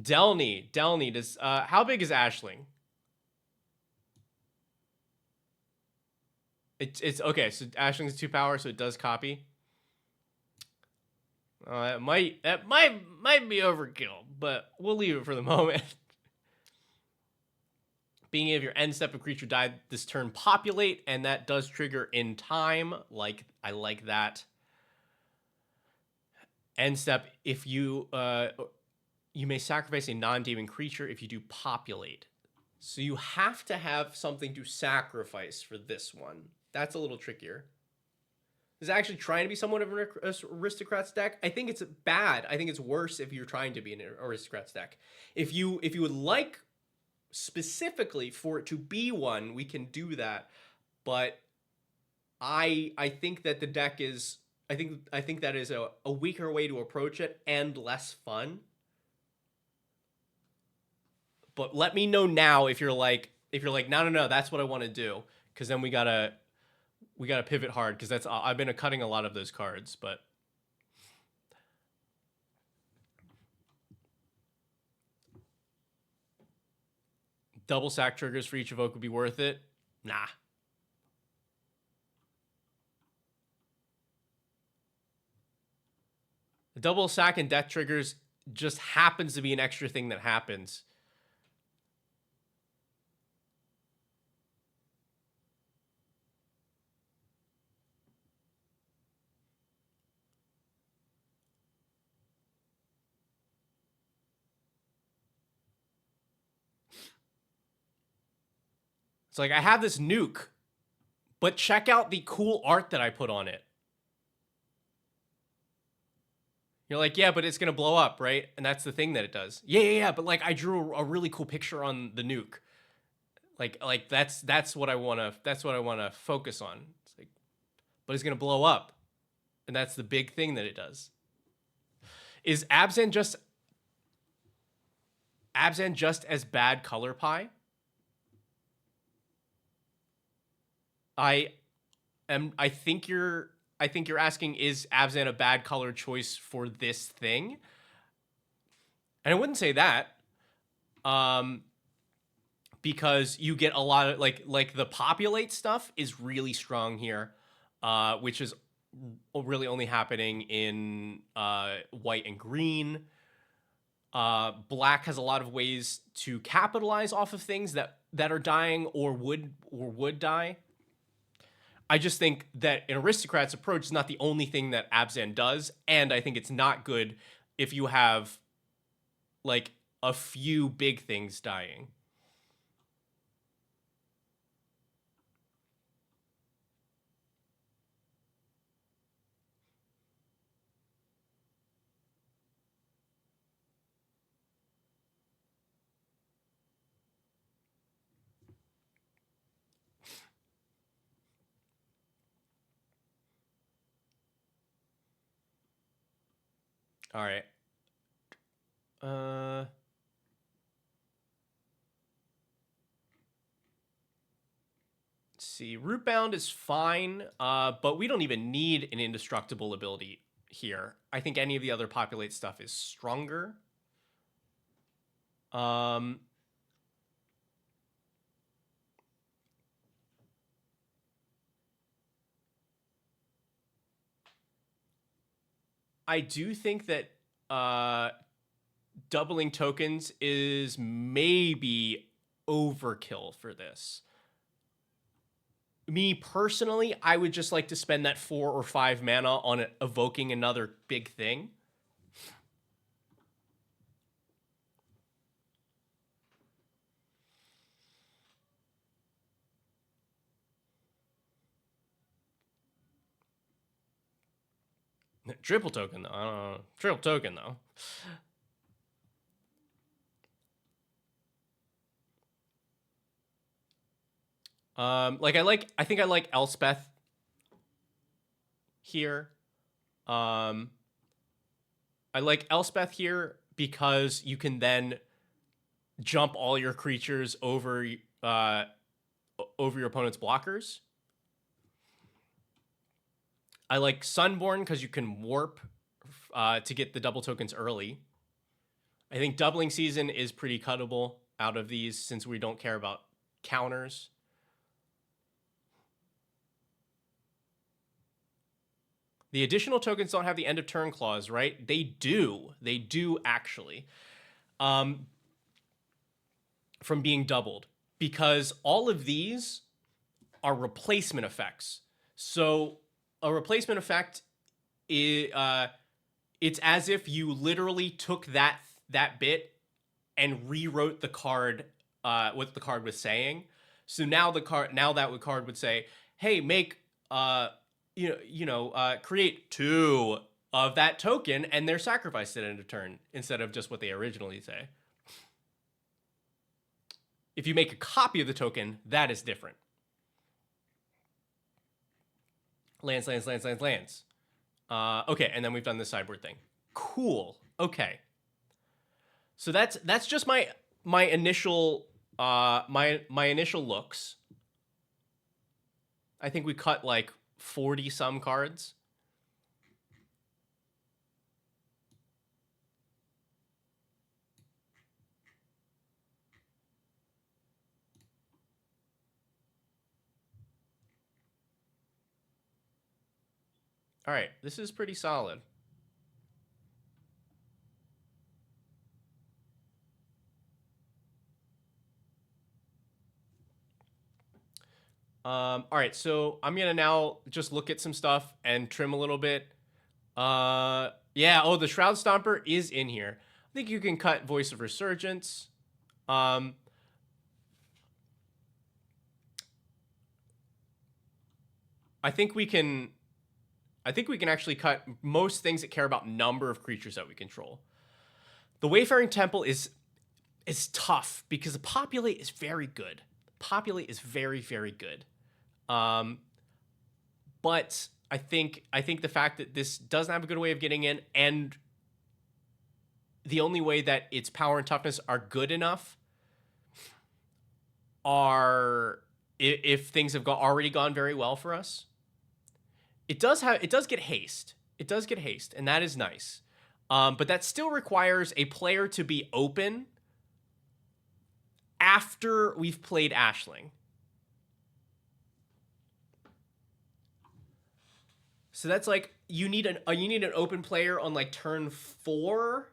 Delny does, how big is Ashling? It's okay, so Ashling's 2 power, so it does copy. That might be overkill, but we'll leave it for the moment. Being of your end step, a creature died this turn, populate, and that does trigger in time. I like that. End step, if you may sacrifice a non-demon creature if you do populate. So you have to have something to sacrifice for this one. That's a little trickier. Is actually trying to be somewhat of an aristocrat's deck. I think it's bad. I think it's worse if you're trying to be an aristocrat's deck. If you would like specifically for it to be one, we can do that. But I think that the deck is I think that is a weaker way to approach it and less fun. But let me know now if you're like no, that's what I want to do, because then we gotta pivot hard, because I've been cutting a lot of those cards. But double sack triggers for each evoke would be worth it. Nah. The double sack and death triggers just happens to be an extra thing that happens. It's like, I have this nuke, but check out the cool art that I put on it. You're like, yeah, but it's gonna blow up, right? And that's the thing that it does. Yeah. But like, I drew a really cool picture on the nuke. Like that's what I wanna focus on. It's like, but it's gonna blow up, and that's the big thing that it does. Is Abzan just as bad color pie? I think you're I think you're asking, is Abzan a bad color choice for this thing? And I wouldn't say that. Because you get a lot of like the populate stuff is really strong here, which is really only happening in white and green. Black has a lot of ways to capitalize off of things that are dying or would die. I just think that an aristocrat's approach is not the only thing that Abzan does, and I think it's not good if you have like a few big things dying. All right. Let's see. Rootbound is fine, but we don't even need an indestructible ability here. I think any of the other populate stuff is stronger. I do think that doubling tokens is maybe overkill for this. Me personally, I would just like to spend that 4 or 5 mana on evoking another big thing. Triple token though. I don't know. Triple token though. I think I like Elspeth here. I like Elspeth here because you can then jump all your creatures over your opponent's blockers. I like Sunborn because you can warp to get the double tokens early. I think Doubling Season is pretty cuttable out of these since we don't care about counters. The additional tokens don't have the end of turn clause, right? They do. They do actually. From being doubled. Because all of these are replacement effects. So a replacement effect is it's as if you literally took that bit and rewrote the card, what the card was saying. So now that card would say, hey, make create 2 of that token, and they're sacrificed at end of turn instead of just what they originally say. If you make a copy of the token, that is different. Lands. Okay, and then we've done the sideboard thing. Cool. Okay. So that's just my initial my initial looks. I think we cut like 40 some cards. All right, this is pretty solid. All right, so I'm gonna now just look at some stuff and trim a little bit. Yeah, oh, the Shroud Stomper is in here. I think you can cut Voice of Resurgence. I think we can actually cut most things that care about number of creatures that we control. The Wayfaring Temple is tough because the Populate is very good. Populate is very, very good. But I think the fact that this doesn't have a good way of getting in, and the only way that its power and toughness are good enough are if things have already gone very well for us. It does get haste. It does get haste, and that is nice. But that still requires a player to be open after we've played Ashling. So that's like you need an open player on like turn 4.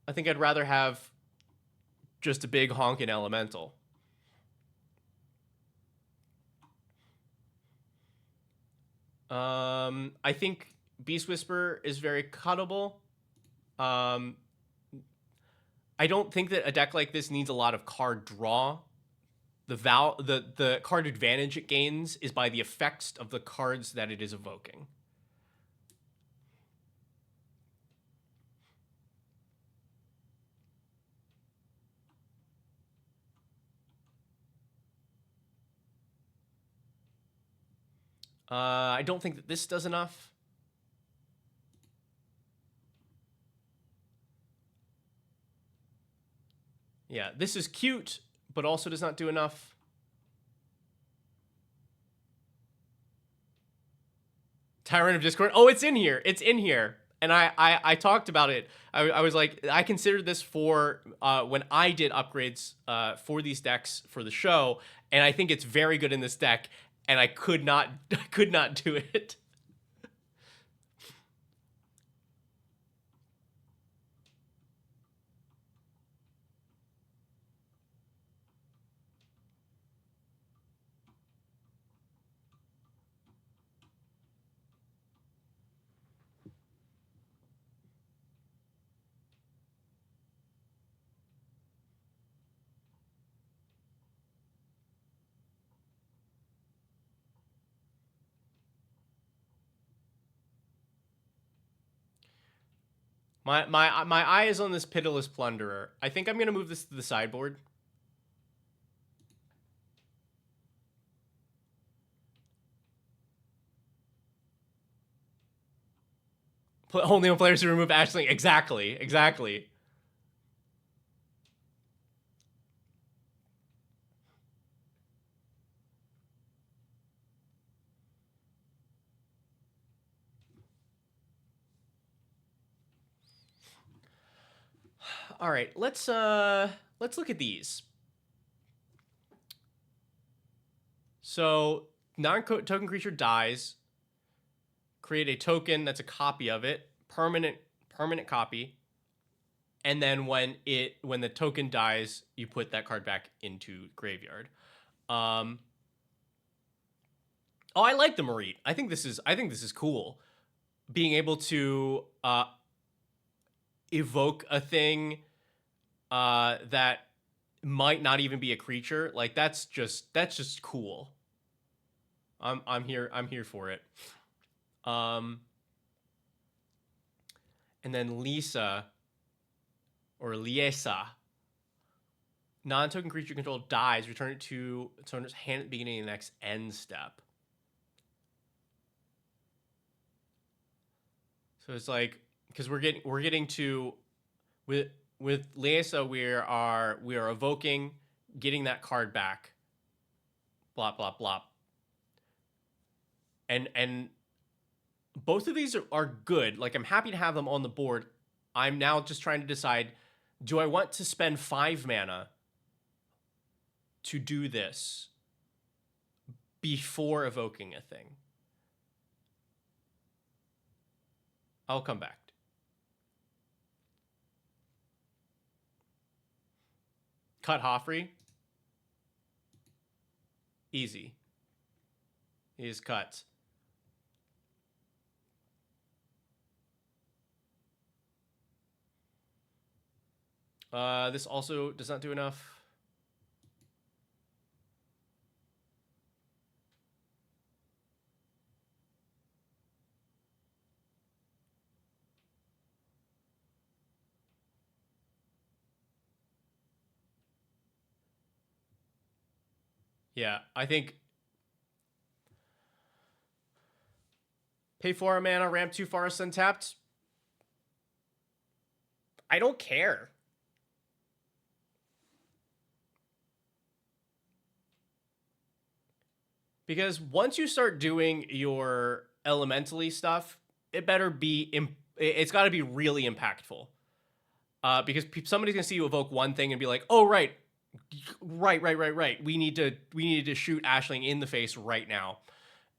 I think I'd rather have just a big honkin' elemental. I think Beast Whisper is very cuttable. I don't think that a deck like this needs a lot of card draw. The card advantage it gains is by the effects of the cards that it is evoking. I don't think that this does enough. Yeah, this is cute, but also does not do enough. Tyrant of Discord. Oh, it's in here. It's in here. And I talked about it. I was like, I considered this for when I did upgrades for these decks for the show, and I think it's very good in this deck, and I could not do it. My eye is on this Pitiless Plunderer. I think I'm gonna move this to the sideboard. Only on players who remove Ashling. Exactly. All right, let's look at these. So non-token creature dies. Create a token that's a copy of it, permanent copy, and then when the token dies, you put that card back into graveyard. Oh, I like the Marit. I think this is cool. Being able to evoke a thing that might not even be a creature, like that's just cool. I'm here for it. And then Lisa or Liesa, non-token creature control dies, return it to its owner's hand at the beginning of the next end step. So it's like, because we're getting to with Liesa, we are evoking, getting that card back. Blop blop blop. And both of these are good. Like, I'm happy to have them on the board. I'm now just trying to decide, do I want to spend 5 mana to do this before evoking a thing? I'll come back. Cut Hoffrey. Easy. He is cut. This also does not do enough. Yeah, I think pay 4 mana, ramp 2 forests untapped. I don't care. Because once you start doing your elementally stuff, it better be it's got to be really impactful. Because somebody's gonna see you evoke one thing and be like, "Oh, right, right. We need to shoot Ashling in the face right now."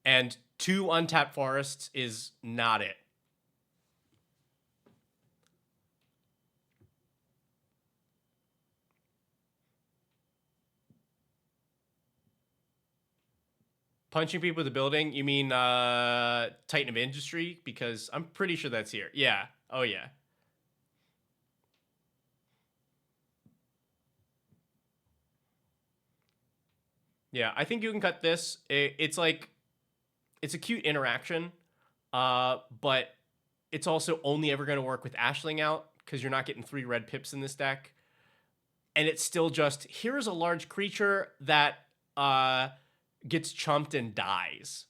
And 2 untapped forests is not it. Punching people with the building? You mean Titan of Industry? Because I'm pretty sure that's here. Yeah. Oh yeah. Yeah, I think you can cut this. It's like it's a cute interaction, but it's also only ever going to work with Ashling out because you're not getting 3 red pips in this deck, and it's still just here is a large creature that gets chumped and dies.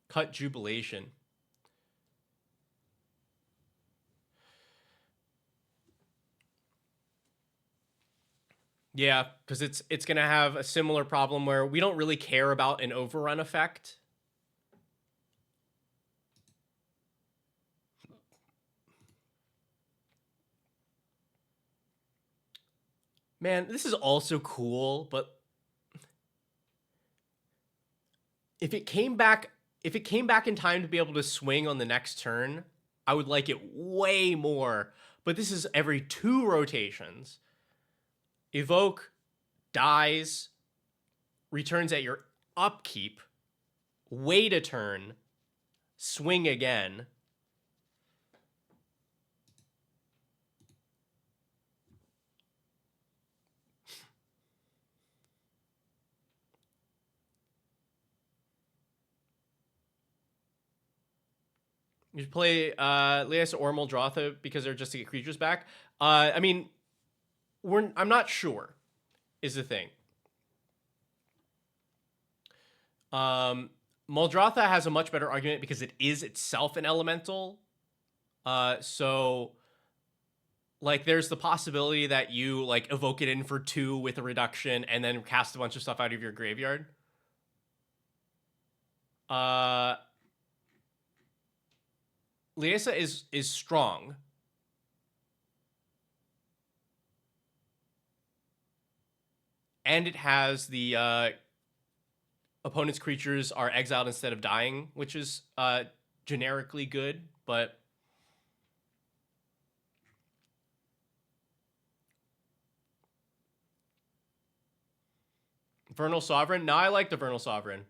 Cut Jubilation. Yeah, because it's gonna have a similar problem where we don't really care about an overrun effect. Man, this is also cool, but if it came back in time to be able to swing on the next turn, I would like it way more. But this is every 2 rotations. Evoke, dies, returns at your upkeep, wait a turn, swing again. You should play Leas or Muldrotha because they're just to get creatures back. I mean, I'm not sure, is the thing. Muldrotha has a much better argument because it is itself an elemental. So like there's the possibility that you like evoke it in for 2 with a reduction and then cast a bunch of stuff out of your graveyard. Liesa is strong. And it has the opponent's creatures are exiled instead of dying, which is generically good, but Vernal Sovereign? No, I like the Vernal Sovereign.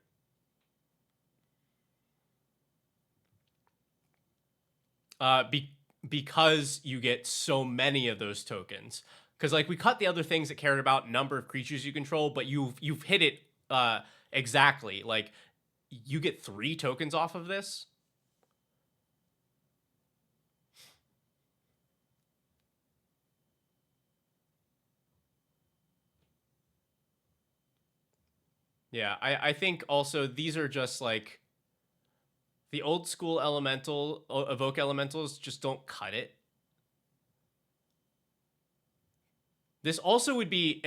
Because you get so many of those tokens. Because like we cut the other things that cared about number of creatures you control, but you've hit it exactly. Like you get 3 tokens off of this. Yeah, I think also these are just like the old school evoke elementals just don't cut it. This also would be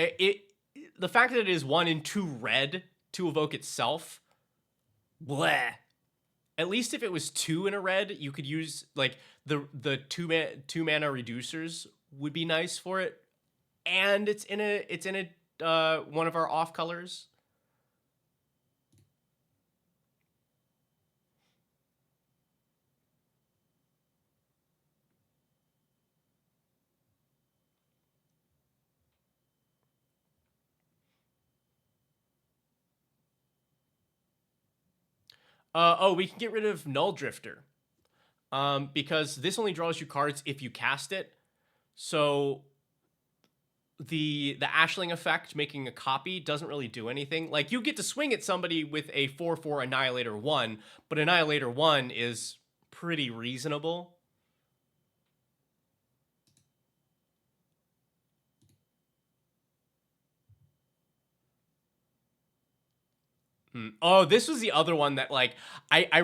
the fact that it is 1 and 2 red to evoke itself. Bleh. At least if it was 2 in a red, you could use like the 2 mana reducers would be nice for it, and it's in a one of our off colors. Oh, we can get rid of Null Drifter. Because this only draws you cards if you cast it. So the Ashling effect, making a copy, doesn't really do anything. Like you get to swing at somebody with a 4/4 Annihilator 1, but Annihilator 1 is pretty reasonable. Oh, this was the other one that like I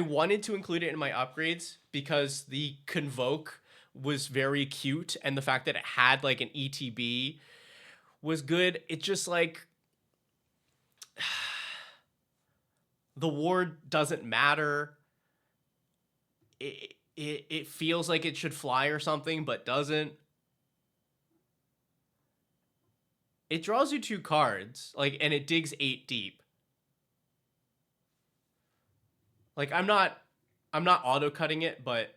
wanted to include it in my upgrades because the Convoke was very cute and the fact that it had like an ETB was good. It just like the ward doesn't matter. It feels like it should fly or something, but doesn't. It draws you 2 cards, like, and it digs 8 deep. Like I'm not auto cutting it, but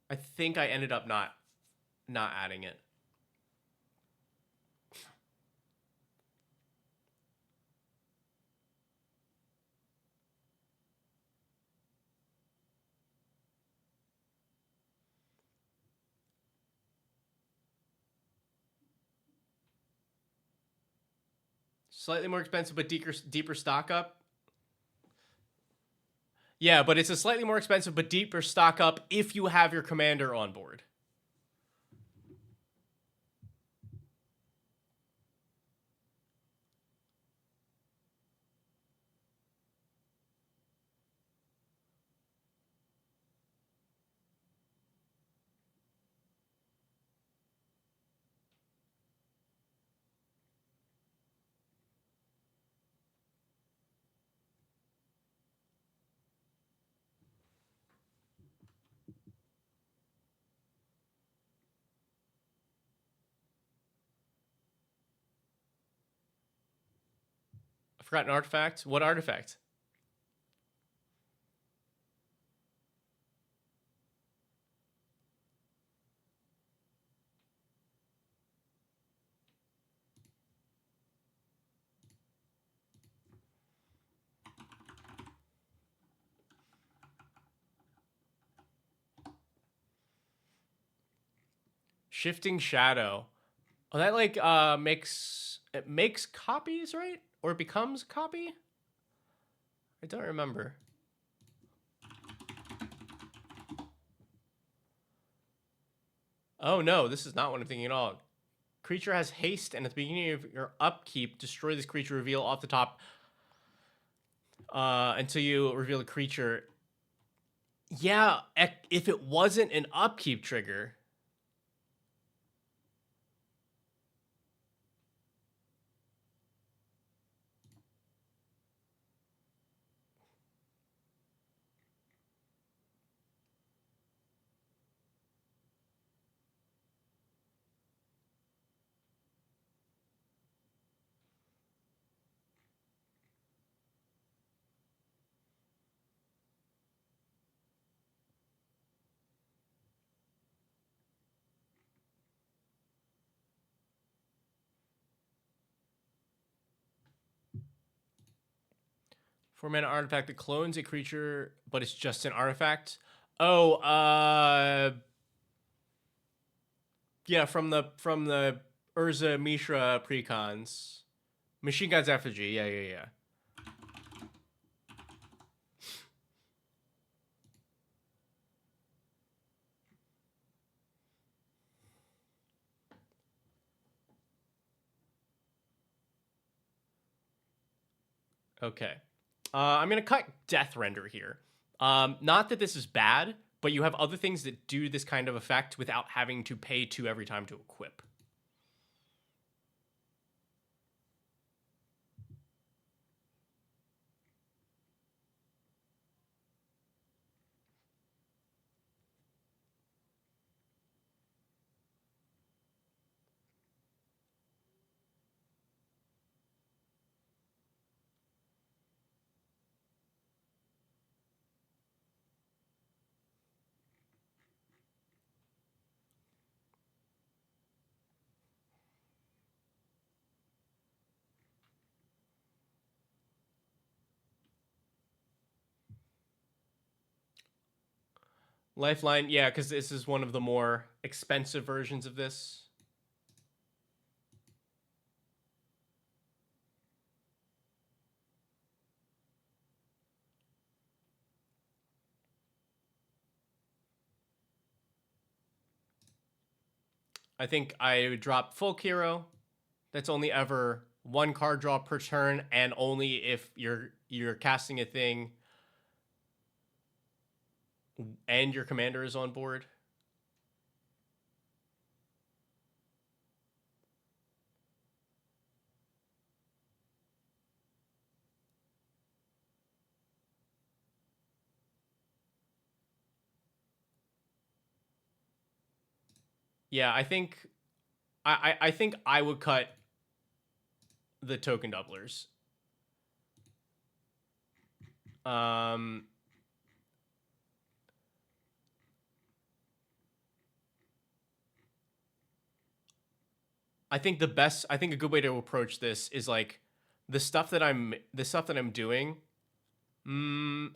I think I ended up not adding it. Slightly more expensive, but deeper stock up. Yeah, but it's a slightly more expensive but deeper stock up if you have your commander on board. I forgot an artifact. What artifact? Shifting Shadow. Oh, that like makes copies, right? Or it becomes a copy? I don't remember. Oh no, this is not what I'm thinking at all. Creature has haste, and at the beginning of your upkeep, destroy this creature reveal off the top until you reveal a creature. Yeah, if it wasn't an upkeep trigger. Four-mana artifact that clones a creature, but it's just an artifact. Oh, yeah, from the Urza Mishra precons. Machine God's Effigy, yeah. Okay. I'm gonna cut Death Render here. Not that this is bad, but you have other things that do this kind of effect without having to pay 2 every time to equip. Lifeline, yeah, because this is one of the more expensive versions of this. I think I would drop Folk Hero. That's only ever 1 card draw per turn, and only if you're casting a thing and your commander is on board. Yeah, I think I think I would cut the token doublers. I think a good way to approach this is like the stuff that I'm doing.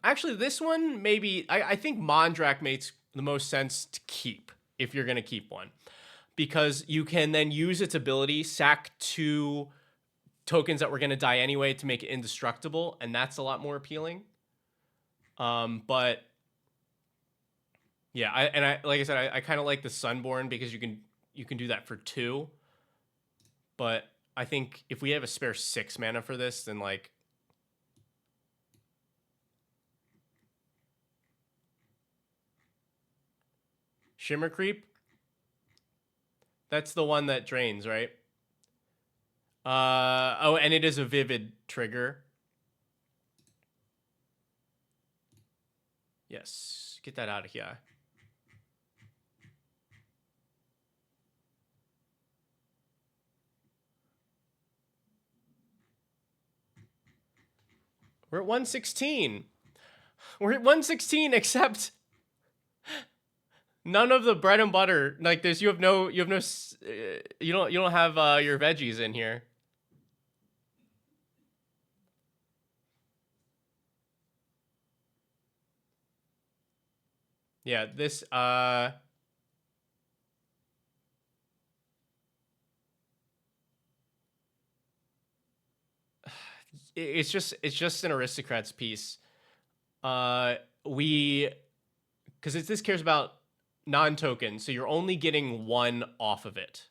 Actually, this one maybe I think Mondrak makes the most sense to keep if you're gonna keep one, because you can then use its ability, sack 2 tokens that were gonna die anyway to make it indestructible, and that's a lot more appealing. But yeah, I like I said, I kind of like the Sunborn because you can do that for 2. But I think if we have a spare 6 mana for this, then like Shimmer Creep. That's the one that drains, right? Oh, and it is a vivid trigger. Yes, get that out of here. We're at 116. We're at 116, except none of the bread and butter. Like there's you don't have your veggies in here. Yeah, this it's just an aristocrats piece. We because this cares about non-token, so you're only getting 1 off of it.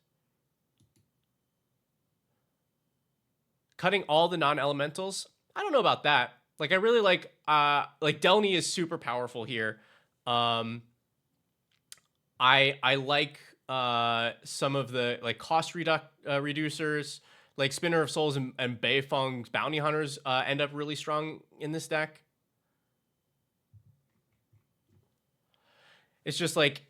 Cutting all the non-elementals, I don't know about that. Like I really like Delny is super powerful here. I like some of the like cost reducers, like Spinner of Souls and Beifeng's Bounty Hunters end up really strong in this deck. It's just like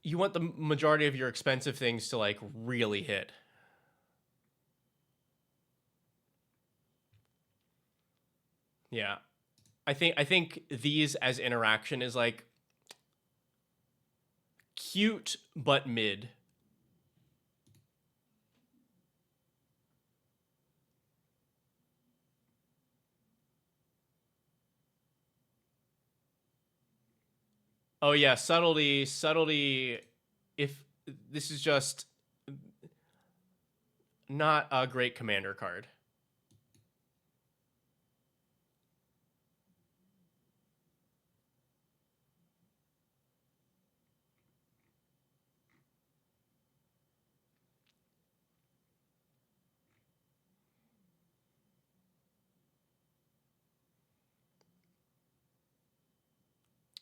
you want the majority of your expensive things to like really hit. Yeah. I think these as interaction is like cute but mid. Oh yeah, subtlety. If this is just not a great commander card.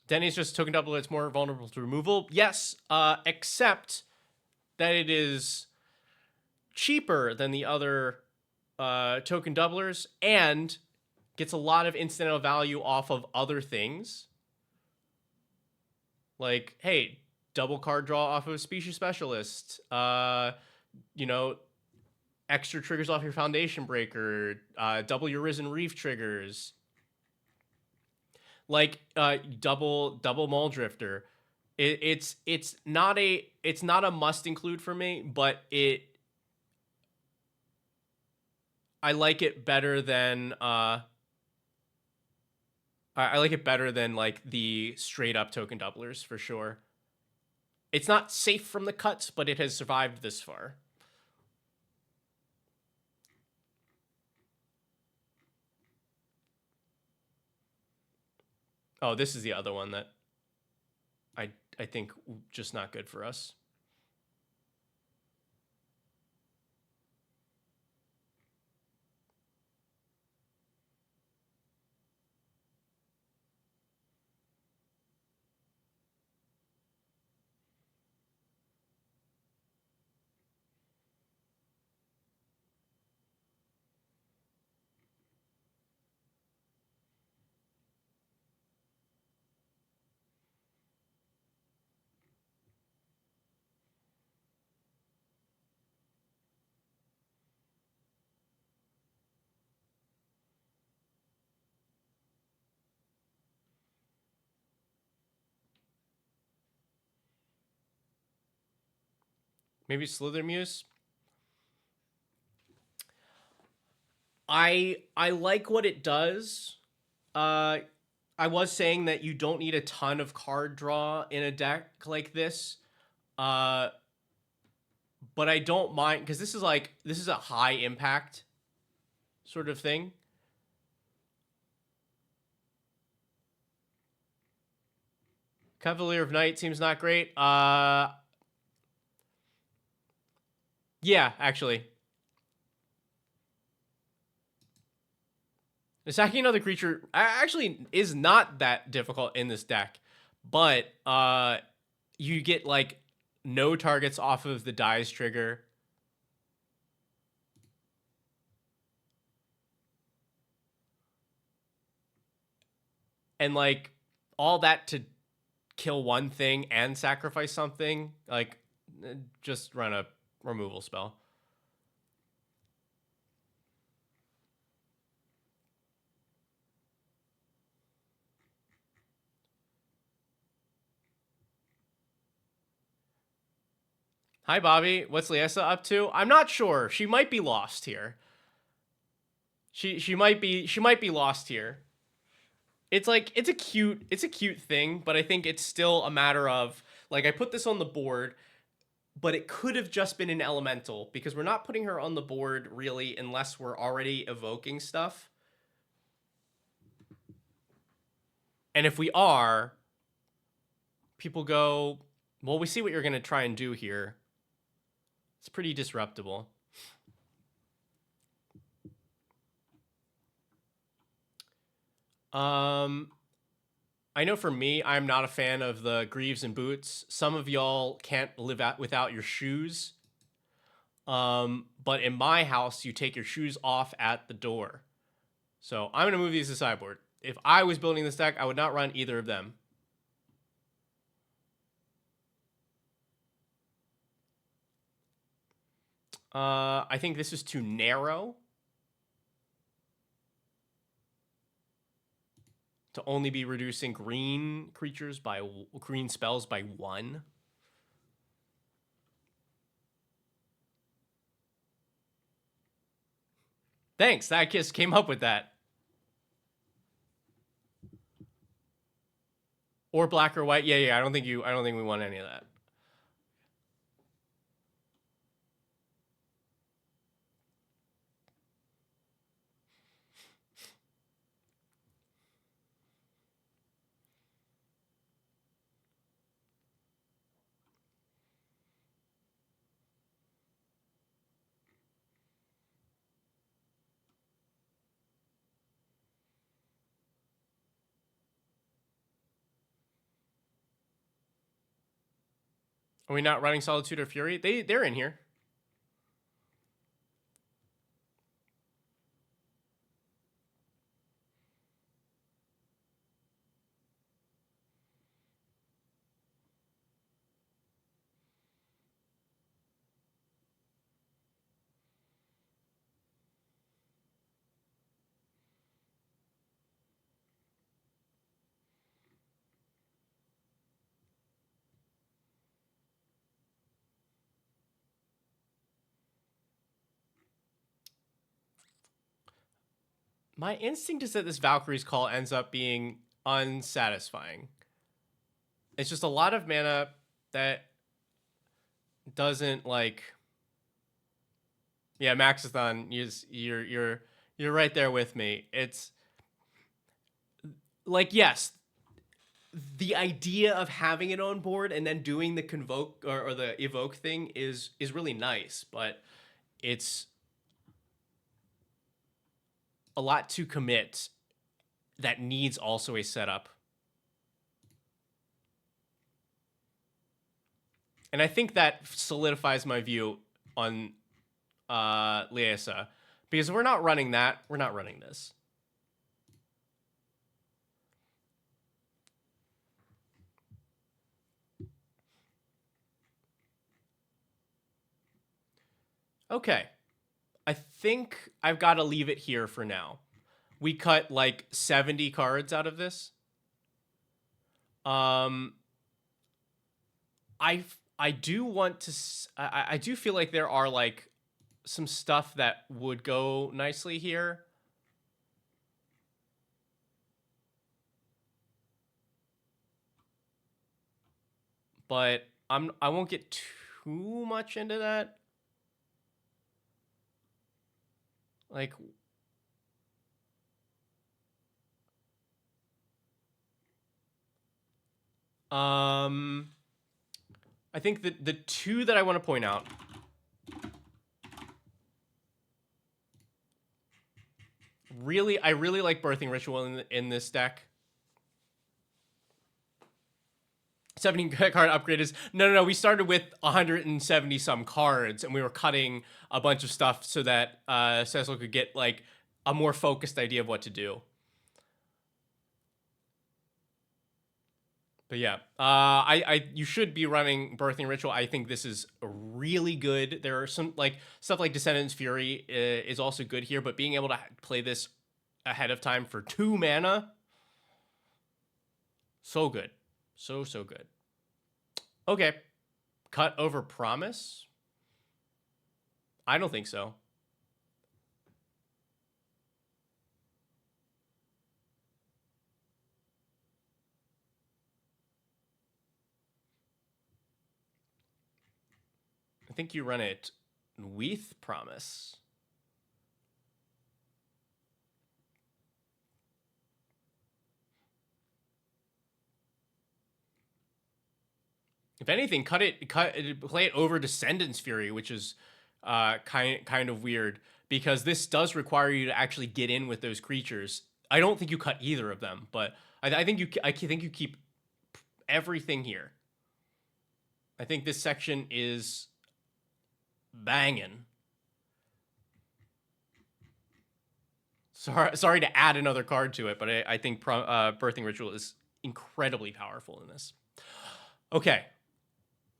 Denny's just token double. It's more vulnerable to removal. Yes, except that it is cheaper than the other token doublers and gets a lot of incidental value off of other things. Like, hey, double card draw off of Species Specialist. You know, extra triggers off your Foundation Breaker. Double your Risen Reef triggers. Like double Mole Drifter. It's not a must include for me, but I like it better than I like it better than like the straight up token doublers for sure. It's not safe from the cuts, but it has survived this far. Oh, this is the other one that I think just not good for us. Maybe Slithermuse. I like what it does. I was saying that you don't need a ton of card draw in a deck like this. But I don't mind because this is a high impact sort of thing. Cavalier of Night seems not great. Yeah, actually. Attacking another creature actually is not that difficult in this deck, but you get like no targets off of the dies trigger. And like all that to kill one thing and sacrifice something, like just run a removal spell. Hi, Bobby. What's Liesa up to? I'm not sure. She might be lost here. She might be lost here. It's like it's a cute thing, but I think it's still a matter of like I put this on the board, but it could have just been an elemental because we're not putting her on the board really unless we're already evoking stuff. And if we are, people go, well, we see what you're going to try and do here. It's pretty disruptible. I know for me, I'm not a fan of the greaves and boots. Some of y'all can't live out without your shoes. But in my house, you take your shoes off at the door. So I'm going to move these to sideboard. If I was building this deck, I would not run either of them. I think this is too narrow to only be reducing green creatures by green spells by 1. Thanks. That just came up with that. Or black or white. Yeah. I don't think we want any of that. Are we not running Solitude or Fury? They're in here. My instinct is that this Valkyrie's Call ends up being unsatisfying. It's just a lot of mana that doesn't like. Yeah, Maxithon, you're right there with me. It's like yes, the idea of having it on board and then doing the convoke or the evoke thing is really nice, but it's a lot to commit that needs also a setup. And I think that solidifies my view on Liesa. Because if we're not running that, we're not running this. Okay. I think I've got to leave it here for now. We cut like 70 cards out of this. I I do want to. I do feel like there are like some stuff that would go nicely here. But I won't get too much into that. Like, I think that the two that I want to point out. I really like Birthing Ritual in this deck. 17 card upgrade is no. We started with 170 some cards, and we were cutting a bunch of stuff so that Cecil could get like a more focused idea of what to do. But yeah, you should be running Birthing Ritual. I think this is really good. There are some like stuff like Descendant's Fury is also good here, but being able to play this ahead of time for 2 mana, so good, so good. Okay, cut over Promise. I don't think so. I think you run it with Promise. If anything, play it over Descendant's Fury, which is kind of weird because this does require you to actually get in with those creatures. I don't think you cut either of them, but I think you keep everything here. I think this section is banging. Sorry to add another card to it, but I think Birthing Ritual is incredibly powerful in this. Okay.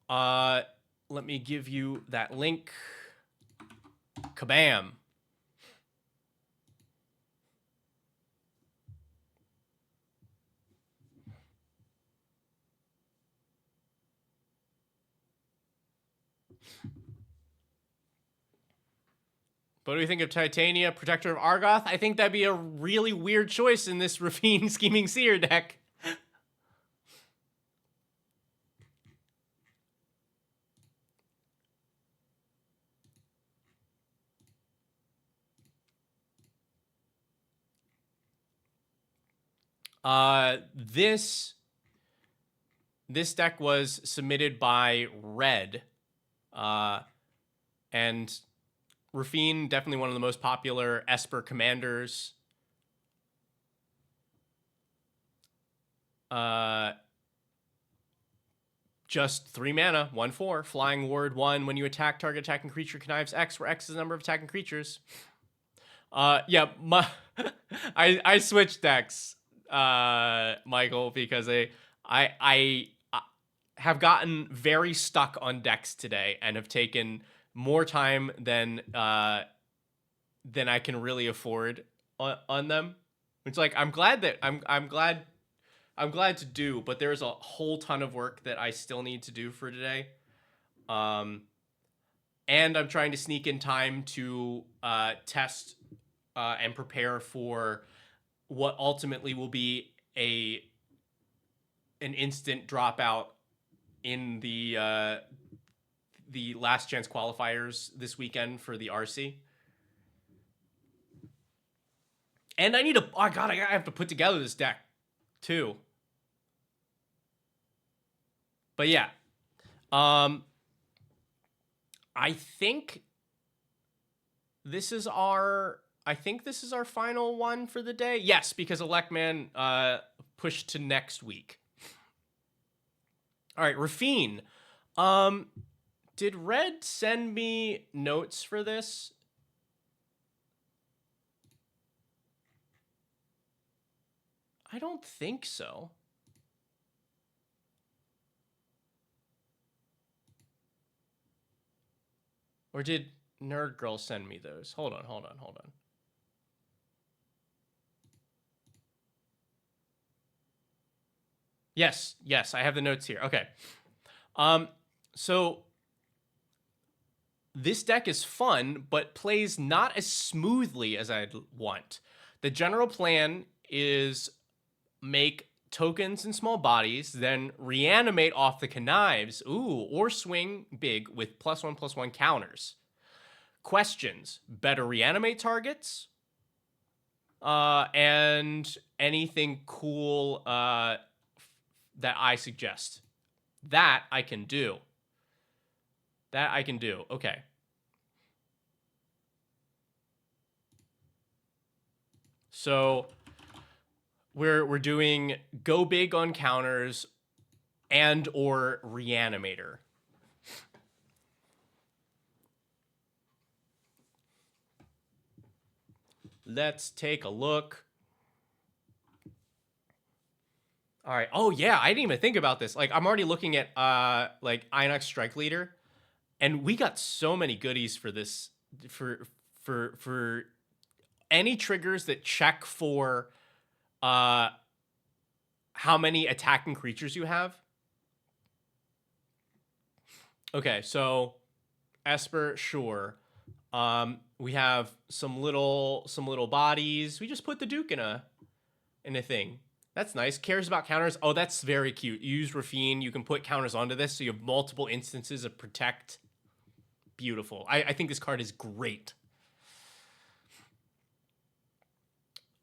Let me give you that link. Kabam. What do we think of Titania, Protector of Argoth? I think that'd be a really weird choice in this Ravine Scheming Seer deck. This deck was submitted by Red, and Rafine, definitely one of the most popular Esper commanders. Just 3 mana, 1/4, Flying Ward 1. When you attack, target attacking creature connives X, where X is the number of attacking creatures. Yeah, I switched decks, Michael, because I have gotten very stuck on decks today and have taken more time than I can really afford on them. It's like I'm glad to do, but there's a whole ton of work that I still need to do for today. And I'm trying to sneak in time to test and prepare for what ultimately will be an instant dropout in the last chance qualifiers this weekend for the RC. And I need to, oh god, I have to put together this deck too. But yeah, I think this is our final one for the day. Yes, because Electman pushed to next week. All right, Rafine. Did Red send me notes for this? I don't think so. Or did Nerd Girl send me those? Hold on. Yes, I have the notes here. Okay. So this deck is fun, but plays not as smoothly as I'd want. The general plan is make tokens and small bodies, then reanimate off the connives, or swing big with +1/+1 counters. Questions: better reanimate targets, and anything cool that I suggest. That I can do. Okay. So we're doing go big on counters and or reanimator. Let's take a look. All right. Oh yeah, I didn't even think about this. Like I'm already looking at like Inox Strike Leader, and we got so many goodies for this for any triggers that check for how many attacking creatures you have. Okay, so Esper, sure. We have some little bodies. We just put the Duke in a thing. That's nice. Cares about counters. Oh, that's very cute. You use Rafine. You can put counters onto this, so you have multiple instances of protect. Beautiful. I think this card is great.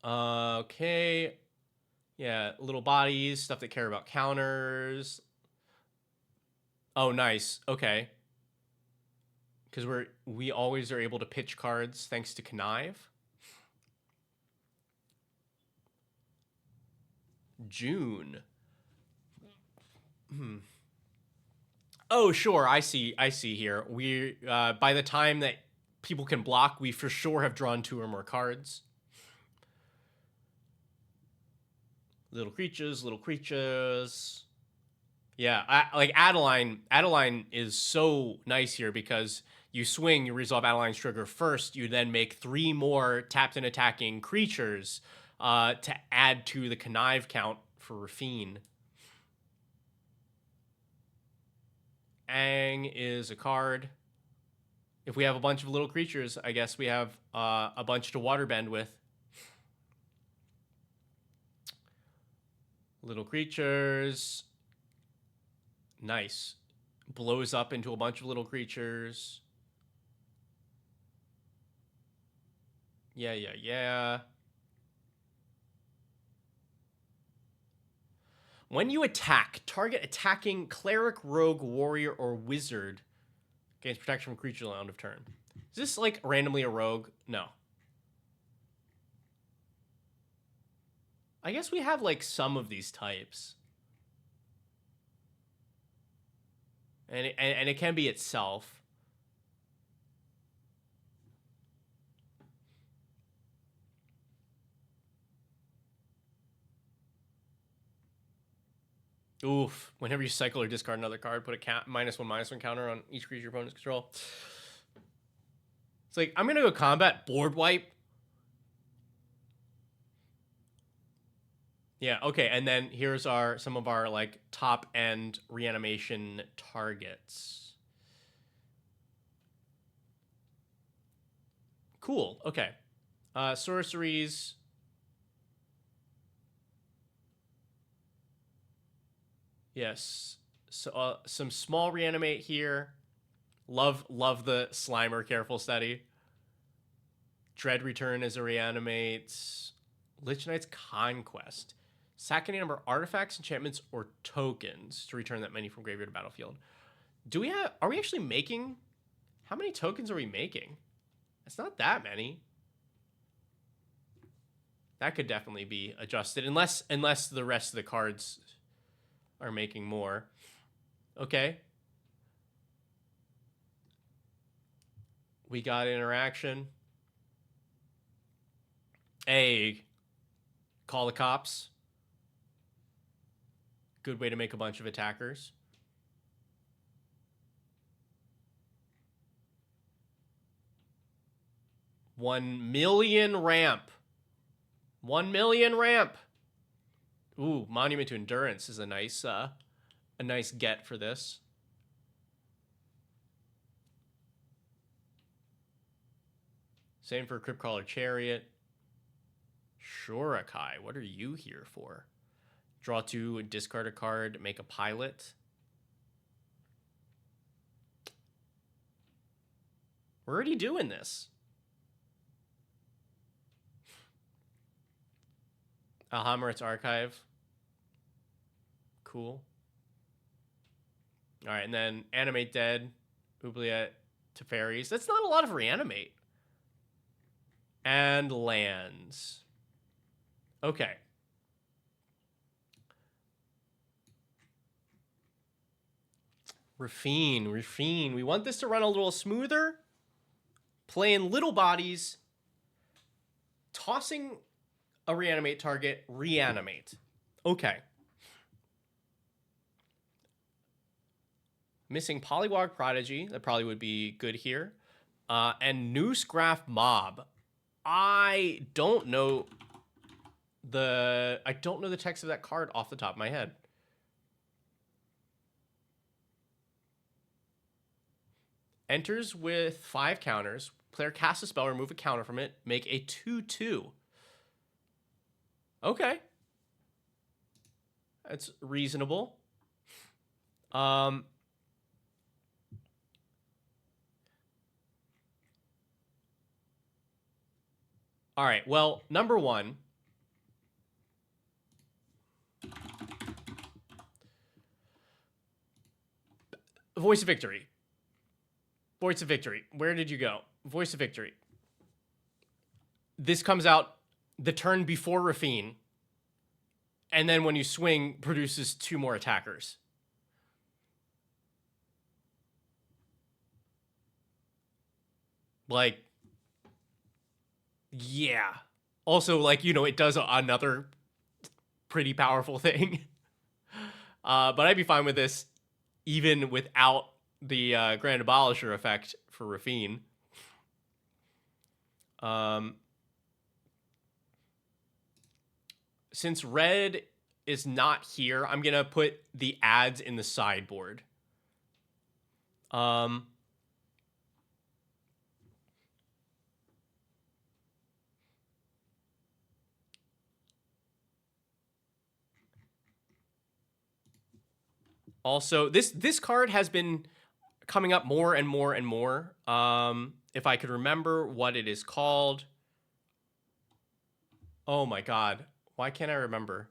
Okay. Yeah, little bodies, stuff that care about counters. Oh, nice. Okay. Because we always are able to pitch cards thanks to Connive. June. Oh, sure. I see here. We by the time that people can block, we for sure have drawn 2 or more cards. Little creatures. Yeah, like Adeline. Adeline is so nice here because you swing, you resolve Adeline's trigger first. You then make 3 more tapped and attacking creatures to add to the connive count for Rafine. Ang is a card. If we have a bunch of little creatures, I guess we have a bunch to waterbend with. Little creatures. Nice. Blows up into a bunch of little creatures. Yeah. When you attack, target attacking cleric, rogue, warrior, or wizard gains protection from creature on end of turn. Is this like randomly a rogue? No. I guess we have like some of these types. And it can be itself. Oof. Whenever you cycle or discard another card, put a -1/-1 counter on each creature your opponent's control. It's like, I'm going to go combat, board wipe. Yeah, okay, and then here's some of our like top end reanimation targets. Cool. Okay. Sorceries. Yes. So some small reanimate here. Love the Slimer careful study. Dread Return as a reanimate. Lich Knight's Conquest. Sack any number of artifacts, enchantments, or tokens to return that many from graveyard to battlefield. Are we actually making? How many tokens are we making? It's not that many. That could definitely be adjusted, unless the rest of the cards are making more. Okay. We got interaction. Hey, call the cops. Good way to make a bunch of attackers. $1 million ramp. 1 million ramp. Ooh, Monument to Endurance is a nice get for this. Same for Cryptcaller Chariot. Shurakai, what are you here for? Draw 2, discard a card, make a pilot. We're already doing this. Alhammarit's Archive. Cool. All right, and then Animate Dead, Oubliette, Teferis. That's not a lot of Reanimate. And lands. Okay. Rafine. We want this to run a little smoother. Playing little bodies. Tossing a Reanimate target. Reanimate. Okay. Missing Polywog Prodigy. That probably would be good here. And Newsgraph Mob. I don't know the text of that card off the top of my head. Enters with 5 counters. Player casts a spell, remove a counter from it, make a 2/2. Okay. That's reasonable. All right, well, number one. Voice of Victory. Voice of Victory. Where did you go? Voice of Victory. This comes out the turn before Rafine. And then when you swing, produces 2 more attackers. Like, yeah. Also, like, you know, it does another pretty powerful thing. But I'd be fine with this even without the Grand Abolisher effect for Rafine. Since red is not here, I'm going to put the ads in the sideboard. Also, this card has been coming up more and more and more. If I could remember what it is called. Oh my god. Why can't I remember?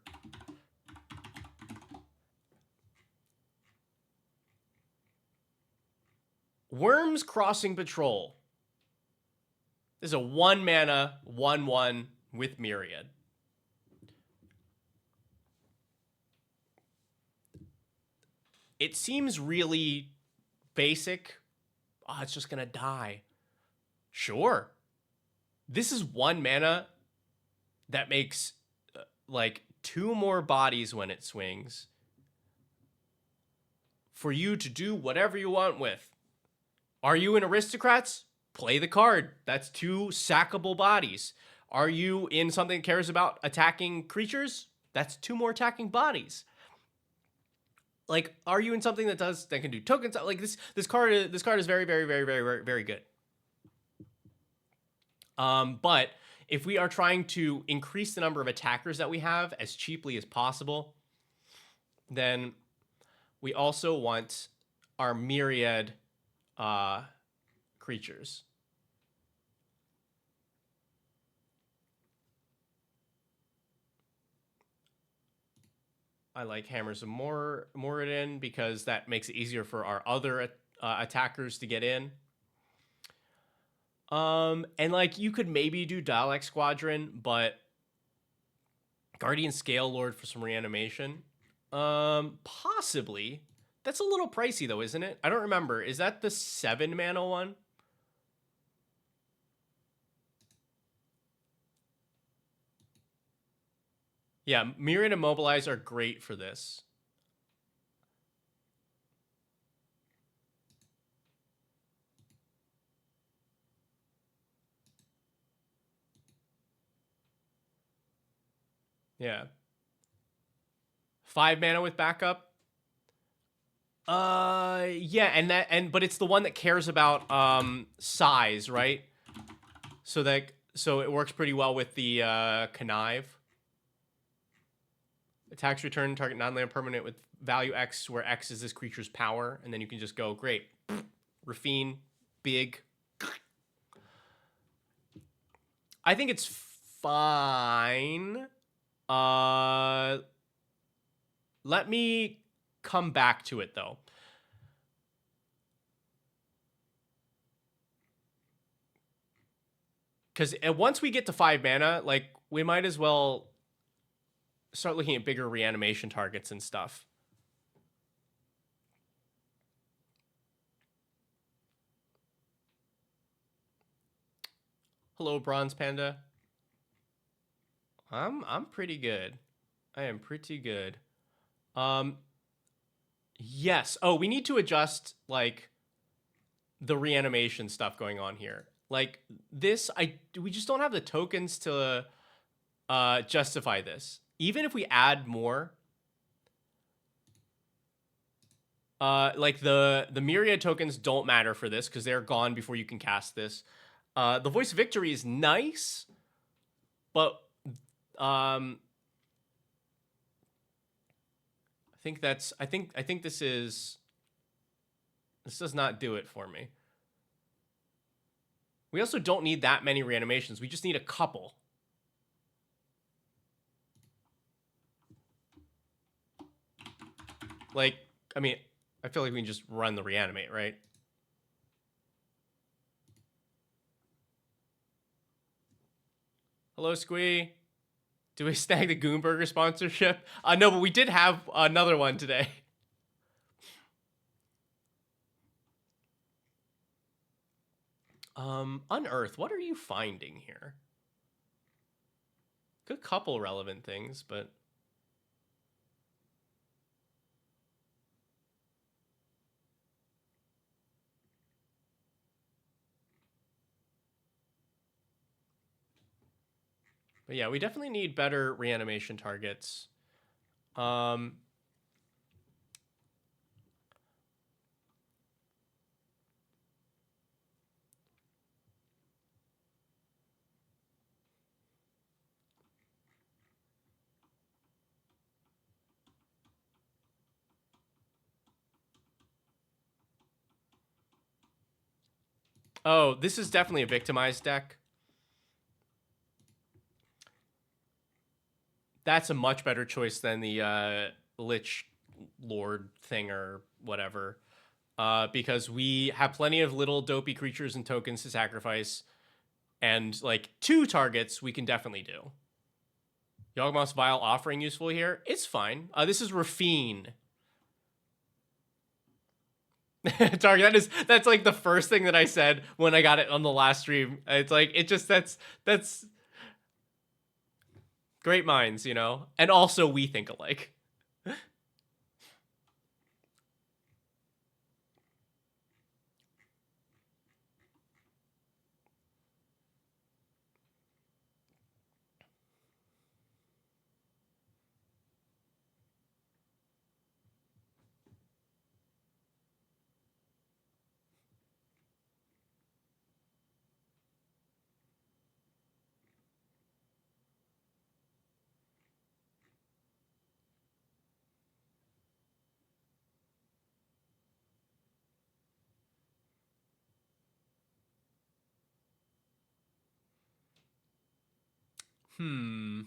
Worms Crossing Patrol. This is a 1-mana, 1/1 with Myriad. It seems really basic. Oh, it's just gonna die. Sure. This is 1 mana that makes like 2 more bodies when it swings for you to do whatever you want with. Are you in Aristocrats? Play the card. That's 2 sackable bodies. Are you in something that cares about attacking creatures? That's 2 more attacking bodies. Like, are you in something that can do tokens? Like this card is very, very, very, very, very, very good. But if we are trying to increase the number of attackers that we have as cheaply as possible, then we also want our myriad creatures. I like Hammers of Moradin because that makes it easier for our other attackers to get in. And like you could maybe do Dalek Squadron, but Guardian Scale Lord for some reanimation. Possibly. That's a little pricey though, isn't it? I don't remember. Is that the 7-mana one? Yeah, Myriad and Mobilize are great for this. Yeah. 5 mana with backup. Yeah, but it's the one that cares about size, right? So it works pretty well with the connive. Attacks return target non-land permanent with value X, where X is this creature's power, and then you can just go great. Rafine, big. I think it's fine. Let me come back to it though. Because once we get to 5 mana, like, we might as well start looking at bigger reanimation targets and stuff. Hello, Bronze Panda. I'm pretty good. I am pretty good. Yes. Oh, we need to adjust, like, the reanimation stuff going on here. Like, this, we just don't have the tokens to justify this. Even if we add more, like the myriad tokens don't matter for this because they're gone before you can cast this. The Voice of Victory is nice, but I think this does not do it for me. We also don't need that many reanimations. We just need a couple. Like, I mean, I feel like we can just run the reanimate, right? Hello, Squee. Do we snag the Goonburger sponsorship? No, but we did have another one today. Unearth, what are you finding here? Good couple relevant things, but... But yeah, we definitely need better reanimation targets. Oh, this is definitely a victimized deck. That's a much better choice than the Lich Lord thing or whatever. Because we have plenty of little dopey creatures and tokens to sacrifice. And, like, 2 targets we can definitely do. Yawgmoth's Vial offering useful here? It's fine. This is Rafine. Target, that's like the first thing that I said when I got it on the last stream. It's like, that's great minds, you know? And also we think alike. Hmm.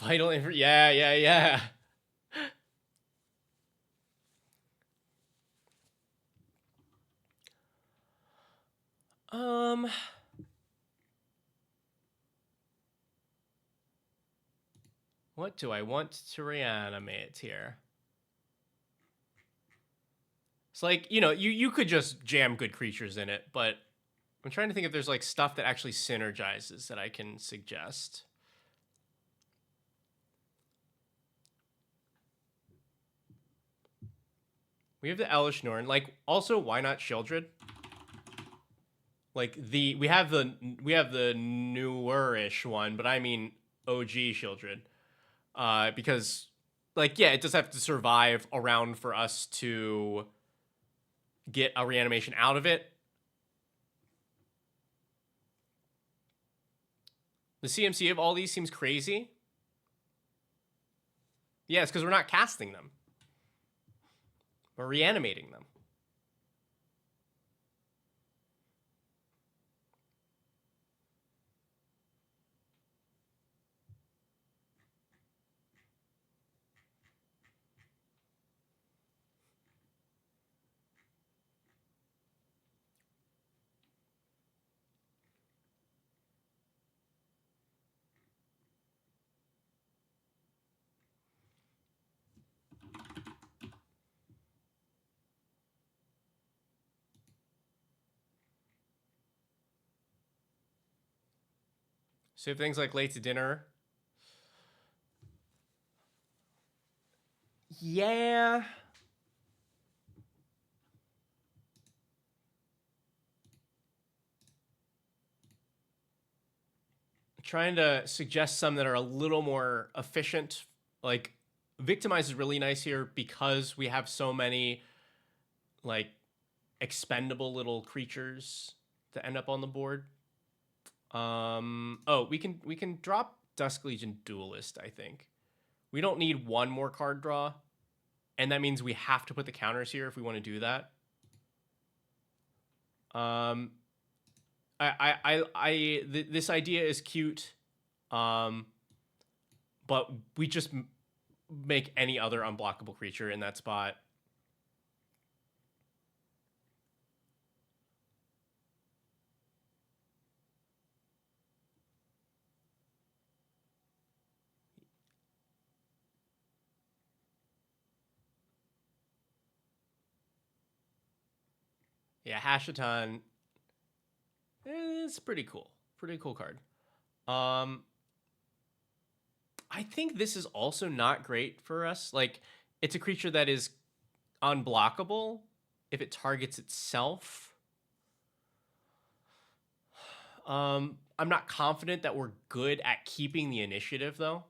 Yeah, yeah, yeah. Um, what do I want to reanimate here? It's like, you know, you could just jam good creatures in it, but I'm trying to think if there's like stuff that actually synergizes that I can suggest. We have the Elish Norn. Like, also, why not Shieldred? Like we have the newerish one, but I mean OG Shieldred. Because like yeah, it does have to survive around for us to get a reanimation out of it. The CMC of all these seems crazy. Yeah, it's because we're not casting them. We're reanimating them. So if things like late to dinner. Yeah. Trying to suggest some that are a little more efficient. Like Victimize is really nice here because we have so many like expendable little creatures that end up on the board. Oh, we can drop Dusk Legion Duelist, I think. We don't need one more card draw, and that means we have to put the counters here if we want to do that. This idea is cute, but we just make any other unblockable creature in that spot. Yeah, Hashaton is pretty cool. Pretty cool card. I think this is also not great for us. Like, it's a creature that is unblockable if it targets itself. I'm not confident that we're good at keeping the initiative, though.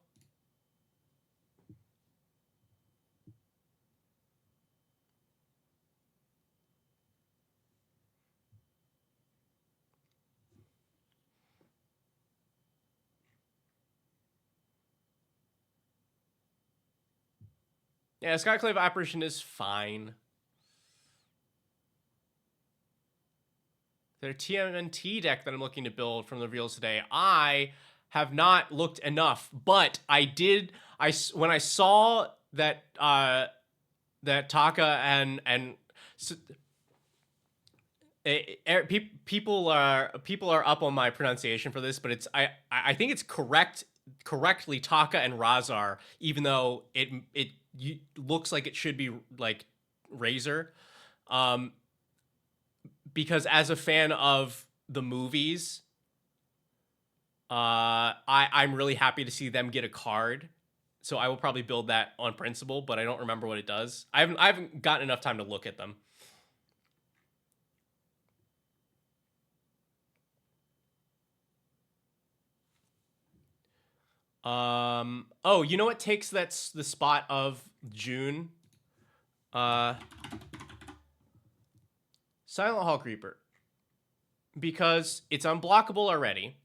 Yeah, Skyclave Apparition is fine. Their TMNT deck that I'm looking to build from the reveals today, I have not looked enough, but I did. When I saw that that Taka and people are up on my pronunciation for this, but it's I think it's correctly Taka and Razar, even though it looks like it should be like Razor. Because as a fan of the movies, I'm really happy to see them get a card. So I will probably build that on principle, but I don't remember what it does. I haven't gotten enough time to look at them. Oh, you know what takes that's the spot of June? Silent Hall Creeper. Because it's unblockable already.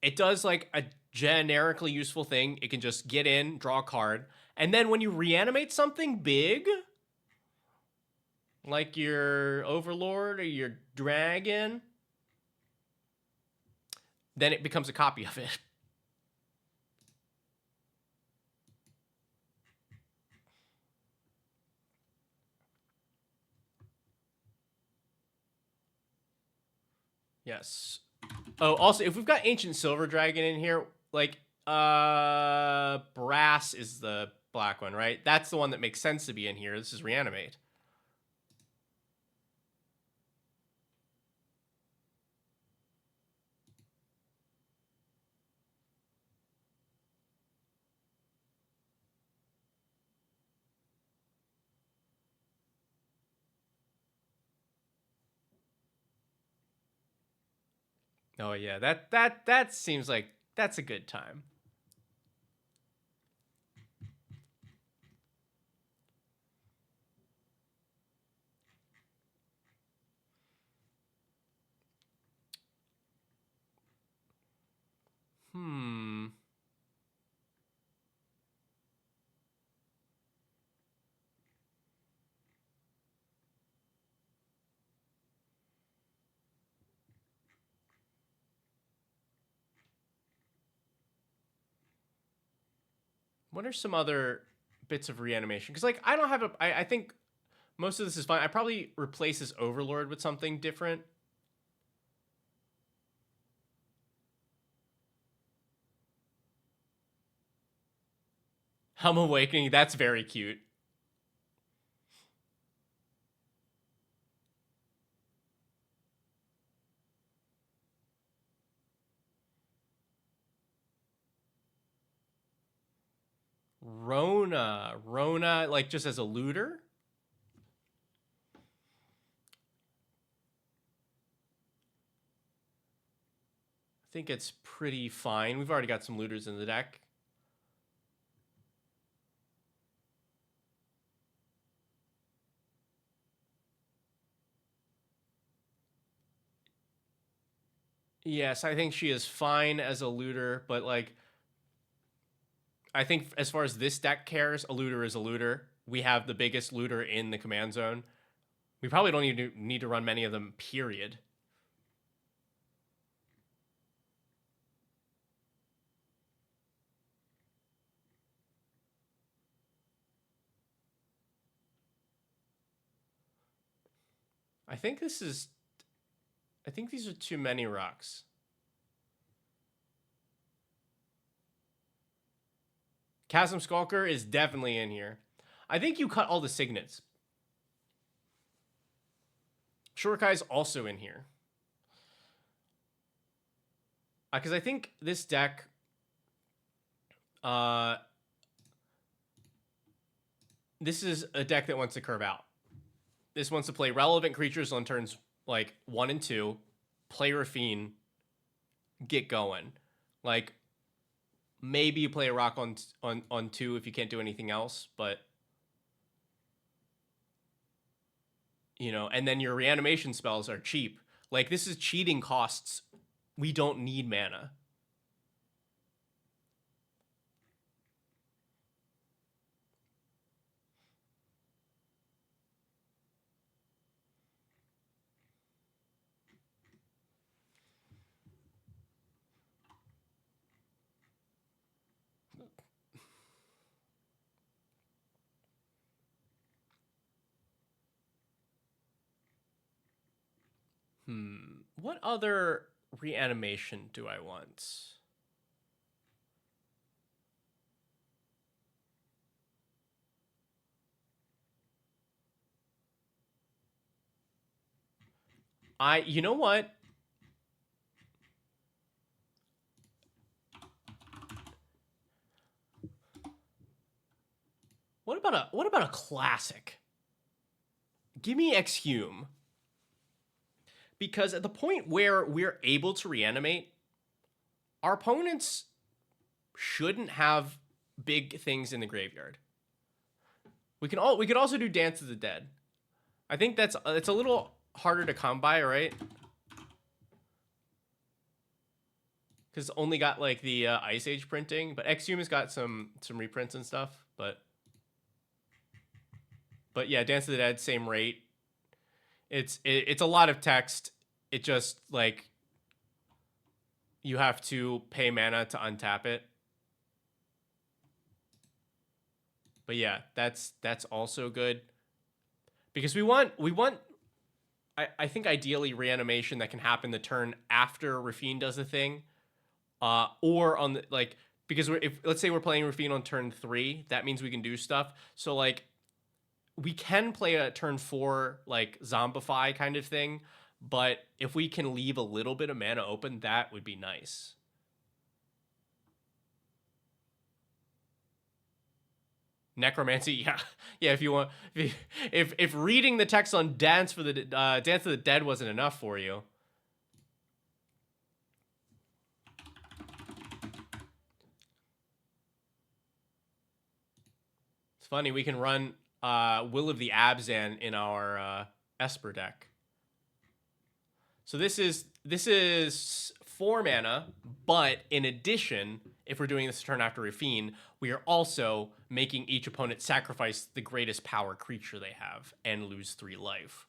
It does like a generically useful thing. It can just get in, draw a card, and then when you reanimate something big, like your Overlord or your Dragon, then it becomes a copy of it. Yes. Oh, also, if we've got Ancient Silver Dragon in here, like, Brass is the black one, right? That's the one that makes sense to be in here. This is Reanimate. Oh yeah, that seems like that's a good time. Hmm. What are some other bits of reanimation? Because like I don't have a. I think most of this is fine. I probably replace this Overlord with something different. Hum Awakening. That's very cute. Rona, like just as a looter. I think it's pretty fine. We've already got some looters in the deck. Yes, I think she is fine as a looter, but like I think as far as this deck cares, a looter is a looter. We have the biggest looter in the command zone. We probably don't even need to run many of them, period. I think this is... I think these are too many rocks. Chasm Skulker is definitely in here. I think you cut all the signets. Shurikai's also in here. Because I think this deck... this is a deck that wants to curve out. This wants to play relevant creatures on turns like 1 and 2, play Rafine, get going. Like maybe you play a rock on 2 if you can't do anything else, but you know, and then your reanimation spells are cheap. Like this is cheating costs. We don't need mana. What other reanimation do I want? You know what? What about a classic? Give me Exhume. Because at the point where we're able to reanimate, our opponents shouldn't have big things in the graveyard. We could also do Dance of the Dead. I think it's a little harder to come by, right? Because only got like the Ice Age printing, but Exhume has got some reprints and stuff. But yeah, Dance of the Dead, same rate. It's a lot of text. It just like you have to pay mana to untap it. But yeah, that's also good because we want I think ideally reanimation that can happen the turn after Rafine does the thing, or on the like because if let's say we're playing Rafine on turn 3, that means we can do stuff. So like we can play a turn 4 like zombify kind of thing, but if we can leave a little bit of mana open, that would be nice. Necromancy, yeah, yeah. If you want, if reading the text on Dance of the Dead wasn't enough for you, it's funny we can run Will of the Abzan in our Esper deck. So this is 4 mana, but in addition, if we're doing this turn after Rafine, we are also making each opponent sacrifice the greatest power creature they have and lose 3 life.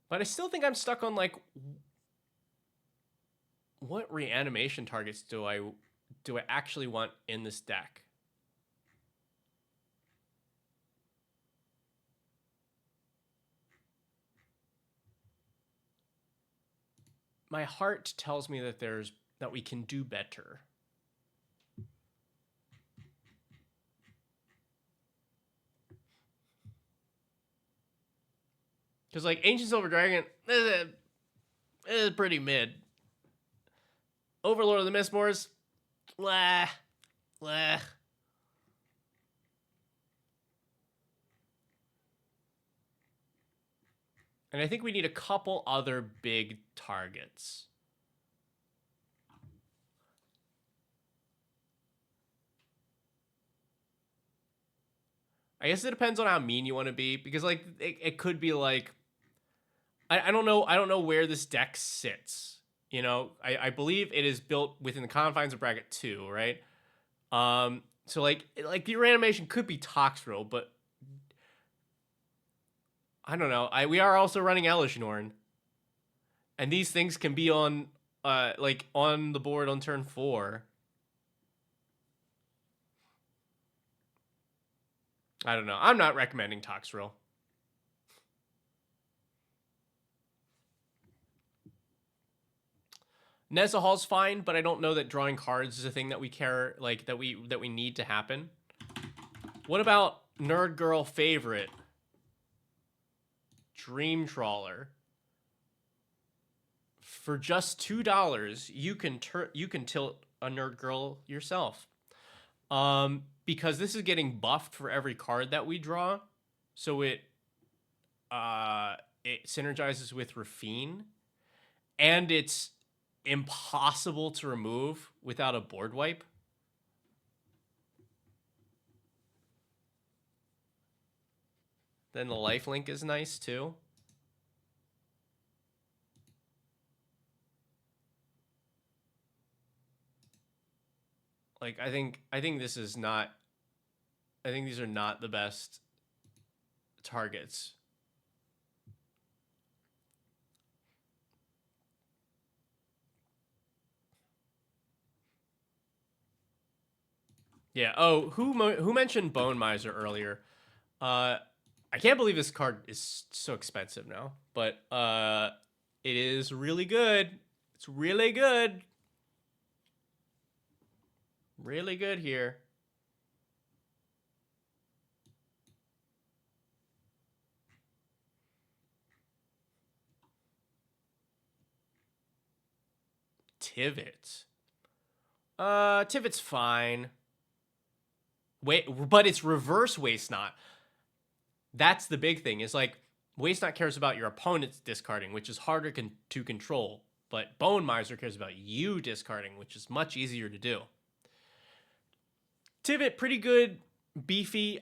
But I still think I'm stuck on like what reanimation targets do I actually want in this deck? My heart tells me that we can do better. Because like Ancient Silver Dragon is pretty mid. Overlord of the Mistmoors, blah, blah. And I think we need a couple other big targets. I guess it depends on how mean you want to be, because like it could be like I don't know where this deck sits. You know, I believe it is built within the confines of bracket 2, right? So like the reanimation could be Toxrill, but I don't know. We are also running Elish Norn. And these things can be on like on the board on turn 4. I don't know. I'm not recommending Toxrill. Neza Hall's fine, but I don't know that drawing cards is a thing that we care like that we need to happen. What about Nerd Girl favorite Dream Trawler? For just $2, you can tilt a Nerd Girl yourself. Because this is getting buffed for every card that we draw, so it synergizes with Rafine, and it's impossible to remove without a board wipe. Then the lifelink is nice too. Like I think this is not. I think these are not the best targets. Yeah. Oh, who mentioned Bone Miser earlier? I can't believe this card is so expensive now, but it is really good. It's really good. Really good here. Tivit. Tivit's fine. Wait, but it's reverse Waste Not. That's the big thing. Is like Waste Not cares about your opponent's discarding, which is harder to control. But Bone Miser cares about you discarding, which is much easier to do. Tivit, pretty good, beefy.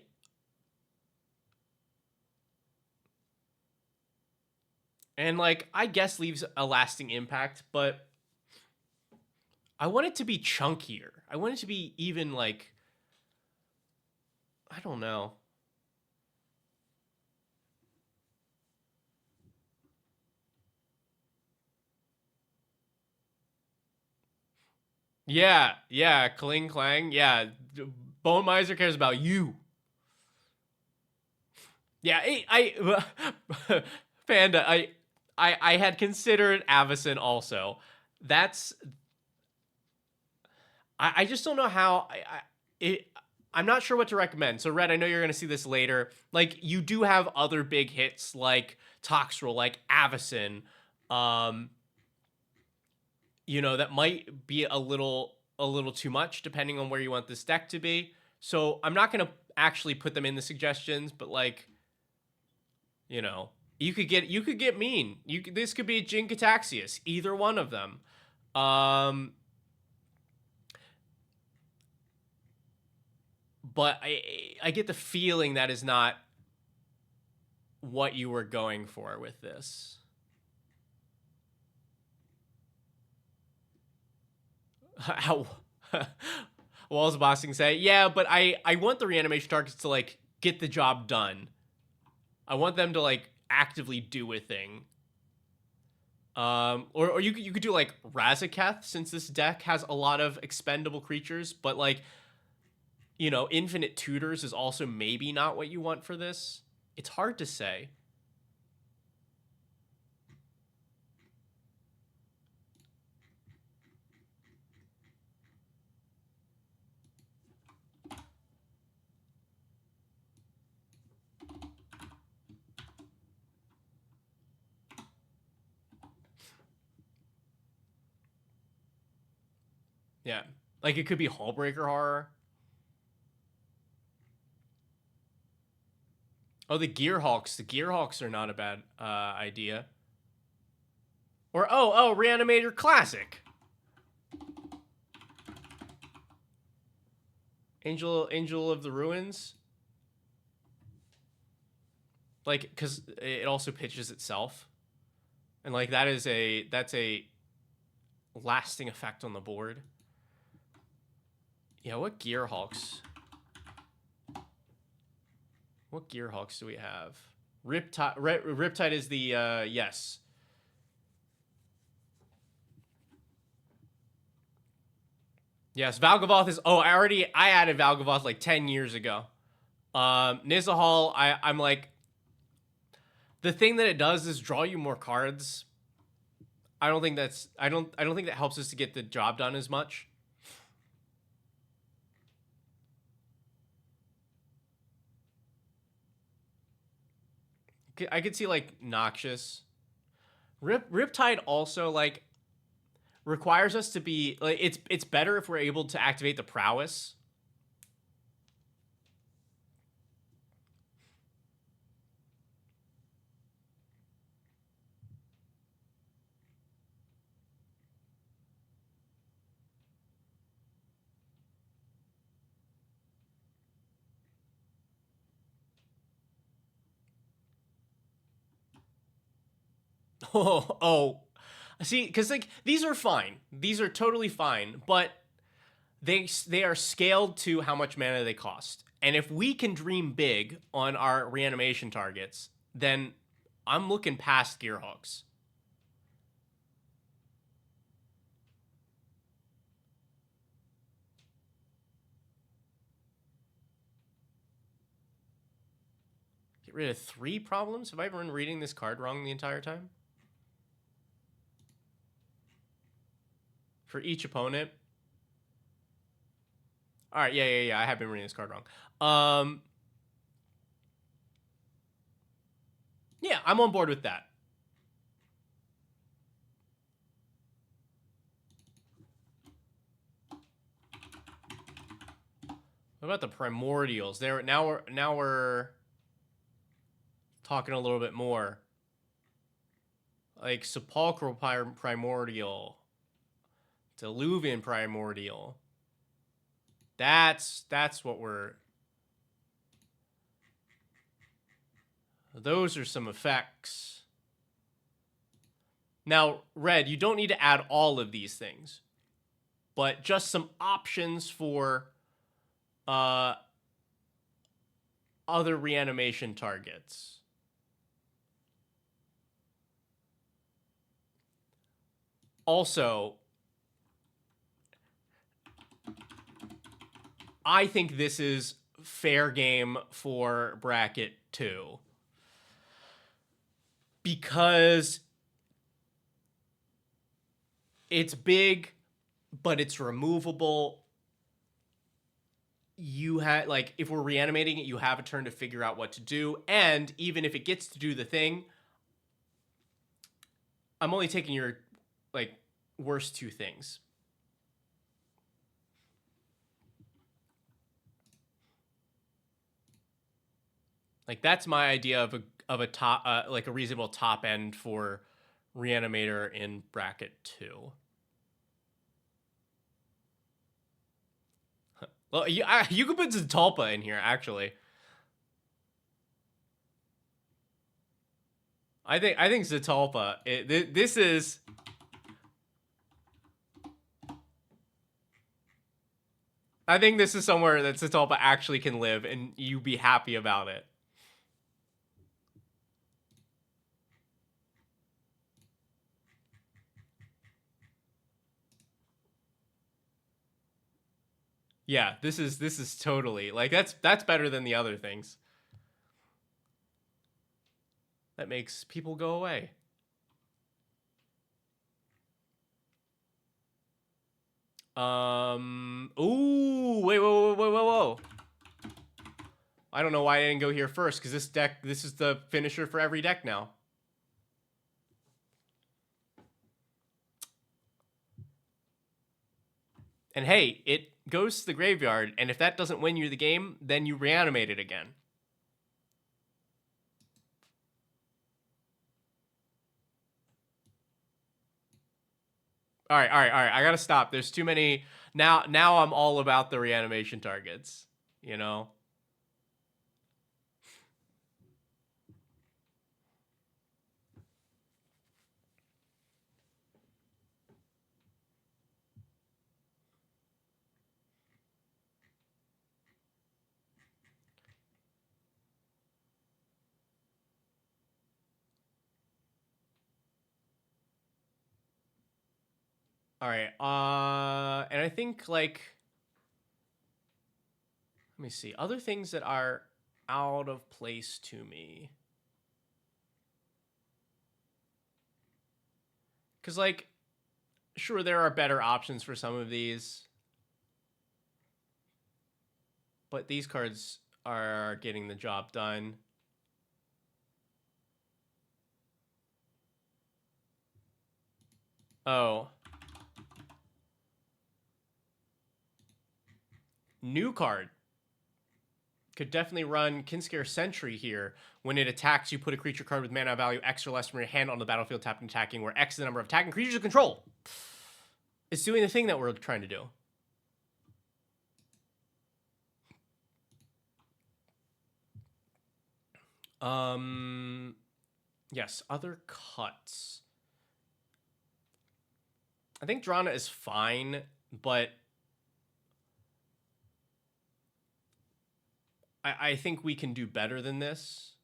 And like I guess leaves a lasting impact, but I want it to be chunkier. I want it to be even like, I don't know. Yeah, Kling Clang. Yeah, Bone Miser cares about you. Yeah, Panda. I had considered Avacyn also. That's I just don't know how it. I'm not sure what to recommend. So Red, I know you're gonna see this later. Like you do have other big hits like Toxrill, like Avacyn. Um, that might be a little too much depending on where you want this deck to be. So I'm not gonna actually put them in the suggestions, but like, you know, you could get mean. This could be Jin Cataxius, either one of them. But I get the feeling that is not what you were going for with this. How Walls Boxing say, yeah, but I want the reanimation targets to like get the job done. I want them to like actively do a thing. Or you could do like Razaketh, since this deck has a lot of expendable creatures, but like, infinite tutors is also maybe not what you want for this. It's hard to say. Yeah. Like it could be Hullbreaker Horror. Oh, the Gearhawks. The Gearhawks are not a bad idea. Or Reanimator Classic. Angel of the Ruins. Like, cause it also pitches itself. And like that's a lasting effect on the board. Yeah, what Gearhawks? What Gearhawks do we have? Riptide is the yes. Yes, Valgavoth is. Oh, I added Valgavoth like 10 years ago. Nizahal, I'm like, the thing that it does is draw you more cards. I don't think that helps us to get the job done as much. I could see like Noxious. Riptide also like requires us to be like, it's better if we're able to activate the prowess. Oh. See, because like these are fine. These are totally fine, but they are scaled to how much mana they cost. And if we can dream big on our reanimation targets, then I'm looking past Gearhawks. Get rid of 3 problems? Have I been reading this card wrong the entire time? For each opponent? All right, yeah. I have been reading this card wrong. Yeah, I'm on board with that. What about the Primordials? Now we're talking a little bit more. Like Sepulchral Primordial, Diluvian Primordial. That's what we're. Those are some effects. Now, Red, you don't need to add all of these things, but just some options for other reanimation targets. Also, I think this is fair game for bracket 2 because it's big, but it's removable. You have, like, if we're reanimating it, you have a turn to figure out what to do. And even if it gets to do the thing, I'm only taking your, like, worst 2 things. Like, that's my idea of a top, like a reasonable top end for Reanimator in bracket 2. Well, you could put Zatalpa in here, actually. I think Zatalpa. This is. I think this is somewhere that Zatalpa actually can live, and you be happy about it. Yeah, this is totally, like, that's better than the other things. That makes people go away. Ooh, wait, whoa. I don't know why I didn't go here first, because this is the finisher for every deck now. And hey, it goes to the graveyard, and if that doesn't win you the game, then you reanimate it again. All right. I gotta stop. There's too many. Now I'm all about the reanimation targets, you know? All right. And I think, like, let me see. Other things that are out of place to me. Because, like, sure, there are better options for some of these. But these cards are getting the job done. Oh. New card. Could definitely run Kinscare Sentry here. When it attacks, you put a creature card with mana value X or less from your hand on the battlefield tapped and attacking, where X is the number of attacking creatures you control. It's doing the thing that we're trying to do. Yes, other cuts. I think Drana is fine, but I think we can do better than this.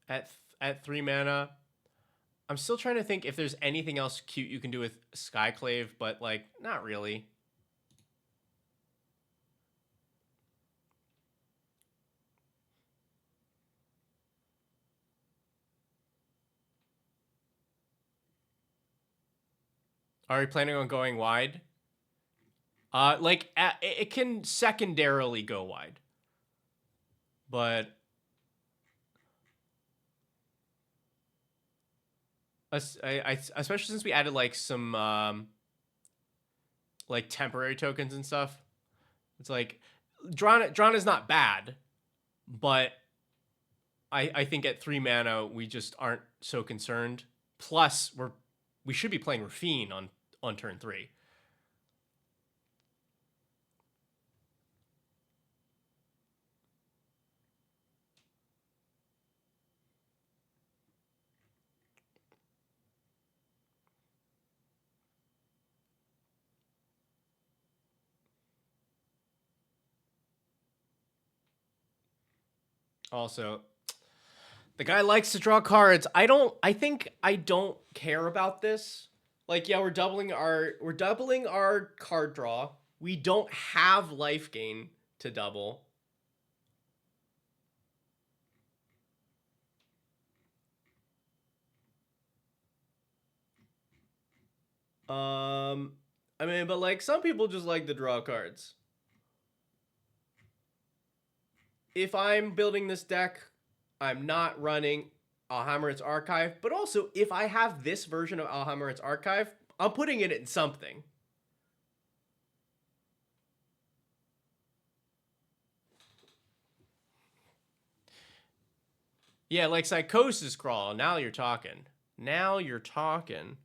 At 3 mana. I'm still trying to think if there's anything else cute you can do with Skyclave, but, like, not really. Are we planning on going wide? Like, it can secondarily go wide. But especially since we added, like, some like temporary tokens and stuff. It's like Drana's not bad, but I think at 3 mana we just aren't so concerned. Plus we should be playing Rafine on turn 3. Also, the guy likes to draw cards. I think I don't care about this. Like, yeah, we're doubling our card draw. We don't have life gain to double. I mean, but like some people just like to draw cards. If I'm building this deck, I'm not running Alhammar's Archive, but also if I have this version of Alhammar's Archive, I'm putting it in something. Yeah, like Psychosis Crawl. Now you're talking. Now you're talking.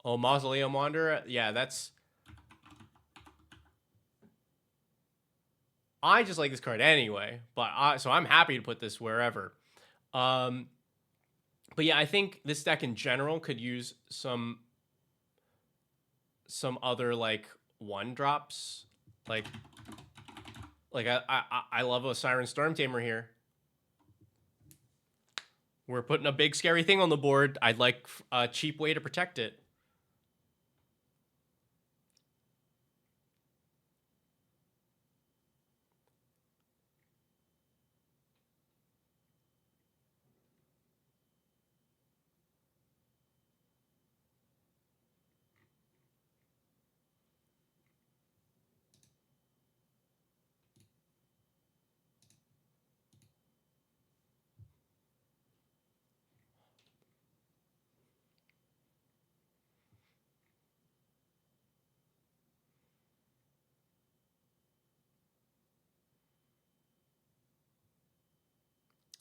Oh, Mausoleum Wanderer. Yeah, that's. I just like this card anyway, so I'm happy to put this wherever. Um, but yeah, I think this deck in general could use some other like one drops. Like I love a Siren Storm Tamer here. We're putting a big scary thing on the board. I'd like a cheap way to protect it.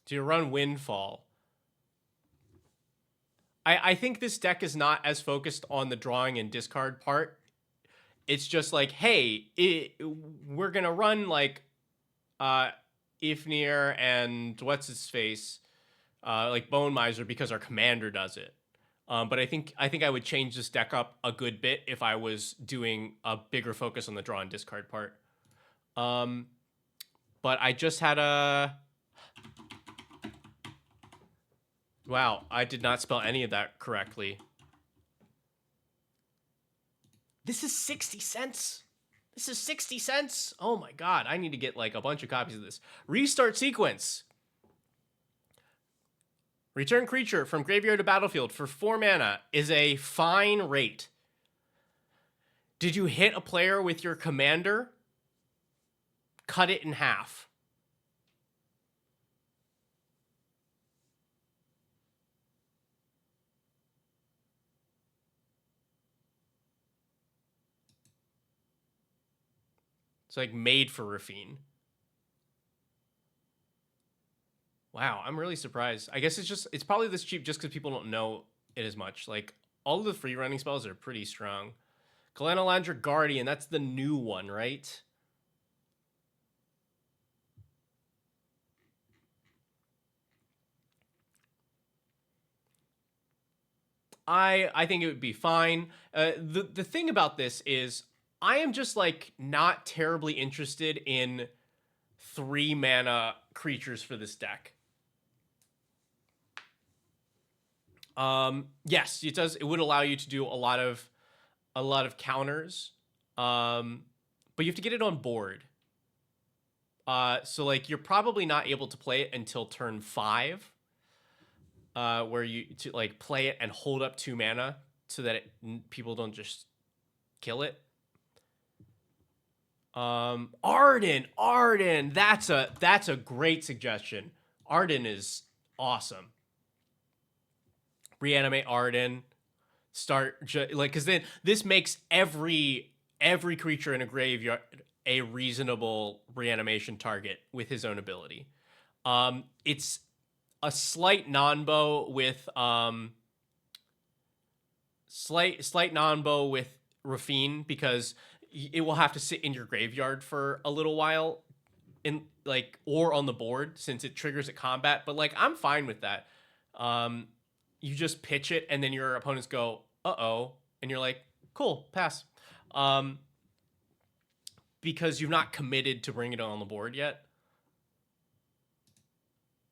Do you run Windfall? I think this deck is not as focused on the drawing and discard part. It's just like, hey, we're gonna run like Ifnir and what's his face, like Bone Miser because our commander does it. But I think I would change this deck up a good bit if I was doing a bigger focus on the draw and discard part. But I just had a. Wow, I did not spell any of that correctly. This is 60 cents. This is 60 cents. Oh my god, I need to get like a bunch of copies of this. Restart sequence. Return creature from graveyard to battlefield for 4 mana is a fine rate. Did you hit a player with your commander? Cut it in half. It's like made for Rafine. Wow, I'm really surprised. I guess it's probably this cheap just because people don't know it as much. Like all of the free running spells are pretty strong. Galanalandra Guardian, that's the new one, right? I think it would be fine. The thing about this is I am just like not terribly interested in 3 mana creatures for this deck. Yes, it does. It would allow you to do a lot of counters, but you have to get it on board. So like you're probably not able to play it until turn 5, where you to like play it and hold up 2 mana so that people don't just kill it. Arden. That's a great suggestion. Arden is awesome. Reanimate Arden. Like, because then this makes every creature in a graveyard a reasonable reanimation target with his own ability. It's a slight non-bow with slight non-bow with Rafine, because it will have to sit in your graveyard for a little while, in like, or on the board, since it triggers at combat. But like, I'm fine with that. You just pitch it, and then your opponents go, "Uh-oh," and you're like, "Cool, pass," because you've not committed to bring it on the board yet,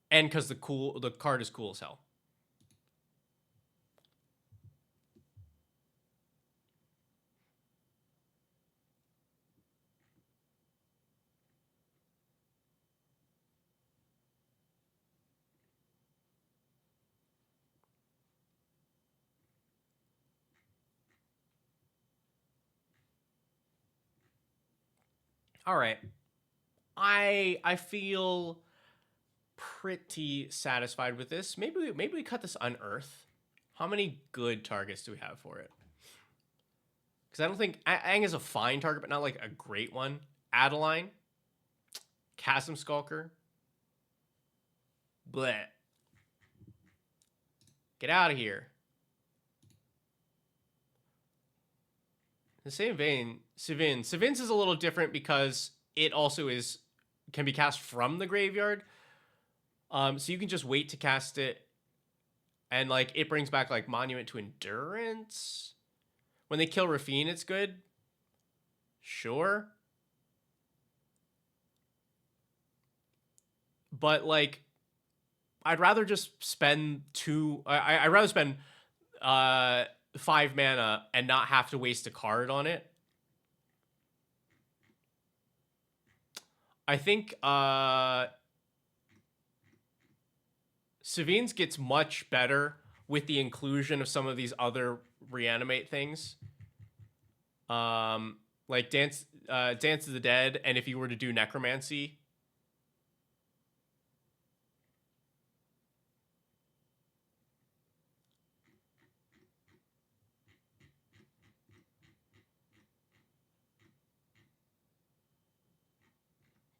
and because the card is cool as hell. All right, I feel pretty satisfied with this. Maybe we cut this Unearth. How many good targets do we have for it? Because I don't think Aang is a fine target, but not like a great one. Adeline, Chasm Skulker. Bleh. Get out of here. In the same vein, Sevin's is a little different because it also can be cast from the graveyard. So you can just wait to cast it, and like it brings back like Monument to Endurance. When they kill Rafine, it's good. Sure. But like, I'd rather just spend I'd rather spend 5 mana and not have to waste a card on it. I think Sevin's gets much better with the inclusion of some of these other reanimate things. Like Dance of the Dead, and if you were to do Necromancy.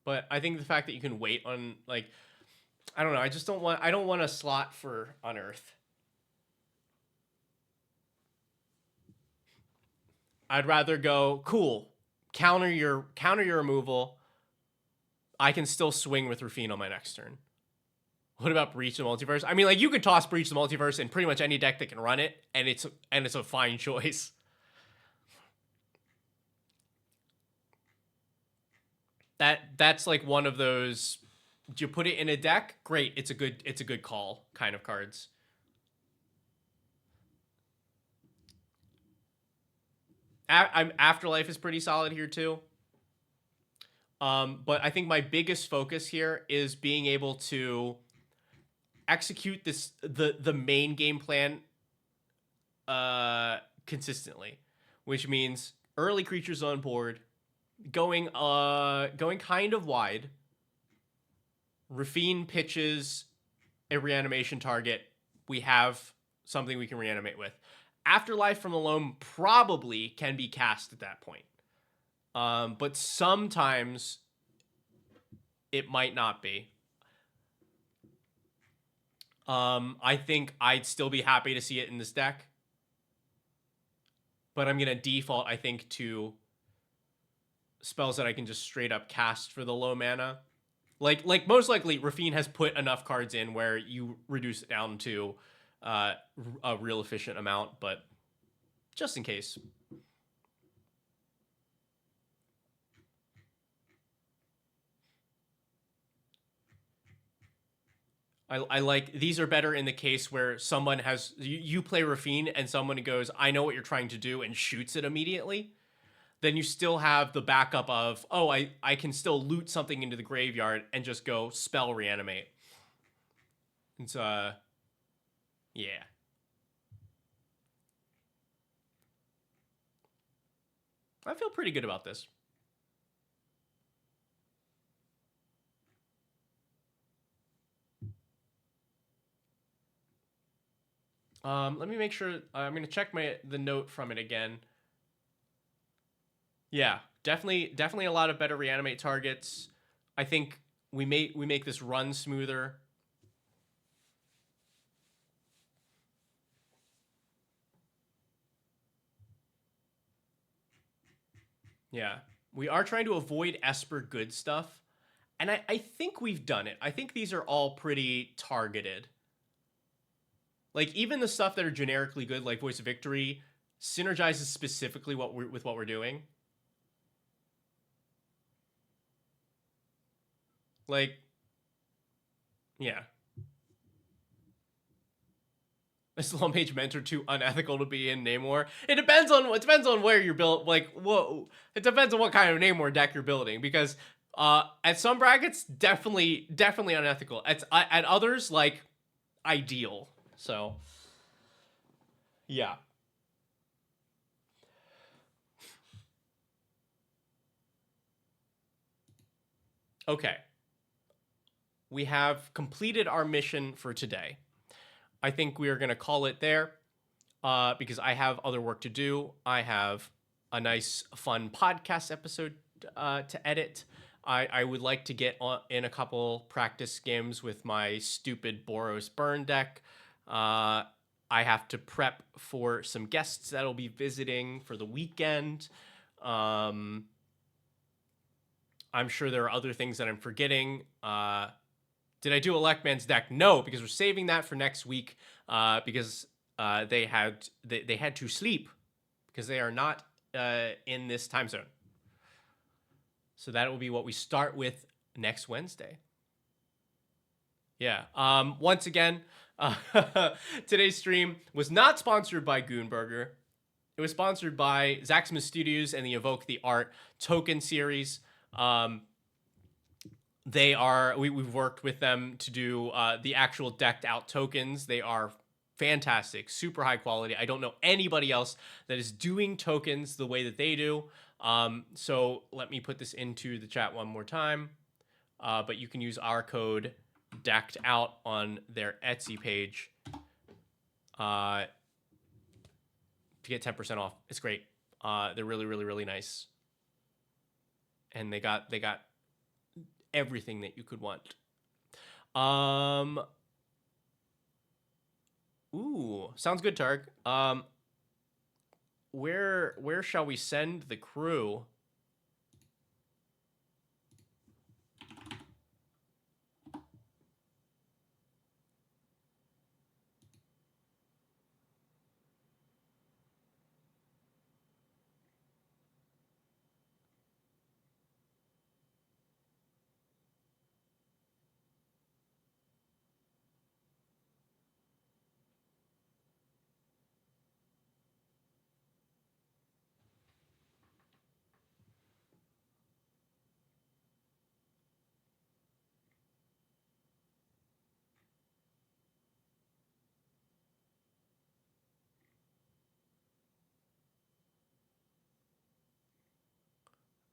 But I think the fact that you can wait on, like, I don't know, I don't want a slot for Unearth. I'd rather go, cool, counter your removal. I can still swing with Rafine on my next turn. What about Breach the Multiverse? I mean, like, you could toss Breach the Multiverse in pretty much any deck that can run it, and it's a fine choice. That's like one of those, do you put it in a deck? Great, it's a good call kind of cards. Afterlife is pretty solid here too. But I think my biggest focus here is being able to execute the main game plan consistently, which means early creatures on board, going kind of wide. Rafine pitches a reanimation target. We have something we can reanimate with. Afterlife from the Loam probably can be cast at that point. But sometimes it might not be. I think I'd still be happy to see it in this deck. But I'm going to default, I think, to spells that I can just straight up cast for the low mana. Like most likely, Rafine has put enough cards in where you reduce it down to a real efficient amount, but just in case. I like, these are better in the case where someone has, you play Rafine and someone goes, I know what you're trying to do, and shoots it immediately. Then you still have the backup of, oh, I can still loot something into the graveyard and just go spell reanimate. It's yeah. I feel pretty good about this. Let me make sure. I'm gonna check the note from it again. Yeah, definitely a lot of better reanimate targets. I think we make this run smoother. Yeah. We are trying to avoid Esper good stuff. And I think we've done it. I think these are all pretty targeted. Like even the stuff that are generically good, like Voice of Victory, synergizes specifically with what we're doing. Like, yeah. Is Slow Mage Mentor too unethical to be in Namor? It depends on where you're built. Like, whoa, it depends on what kind of Namor deck you're building. Because at some brackets, definitely unethical. At others, like ideal. So, yeah. Okay. We have completed our mission for today. I think we are going to call it there because I have other work to do. I have a nice, fun podcast episode to edit. I would like to get in a couple practice games with my stupid Boros burn deck. I have to prep for some guests that'll be visiting for the weekend. I'm sure there are other things that I'm forgetting. Did I do Electman's deck? No, because we're saving that for next week. Because they had to sleep because they are not in this time zone. So that will be what we start with next Wednesday. Yeah. Once again, today's stream was not sponsored by Goonburger. It was sponsored by Zaxima Studios and the Evoke the Art token series. We've worked with them to do the actual decked out tokens. They are fantastic, super high quality. I don't know anybody else that is doing tokens the way that they do. So let me put this into the chat one more time. But you can use our code decked out on their Etsy page to get 10% off. It's great. They're really nice. And they got everything that you could want. Ooh, sounds good, Targ. Where shall we send the crew?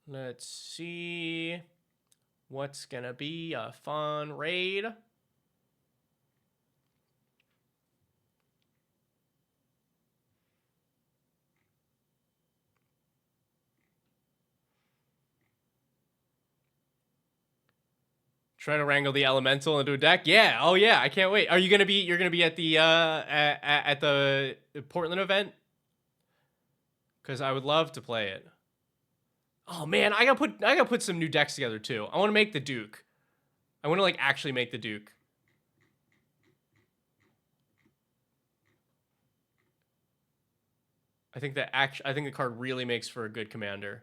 Let's see what's gonna be a fun raid. Trying to wrangle the elemental into a deck. Yeah. Oh yeah. I can't wait. You're gonna be at the at the Portland event? Because I would love to play it. Oh man, I gotta put some new decks together too. I want to make the Duke. I want to like actually make the Duke. I think the card really makes for a good commander.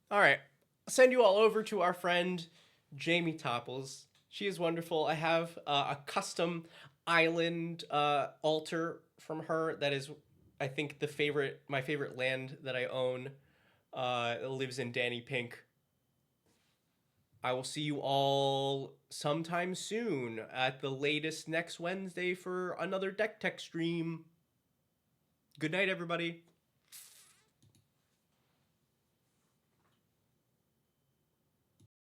All right. I'll send you all over to our friend Jamie Topples. She is wonderful. I have a custom island altar from her that is I think my favorite land that I own lives in Danny Pink. I will see you all sometime soon, at the latest next Wednesday, for another Deck Tech stream. Good night, everybody.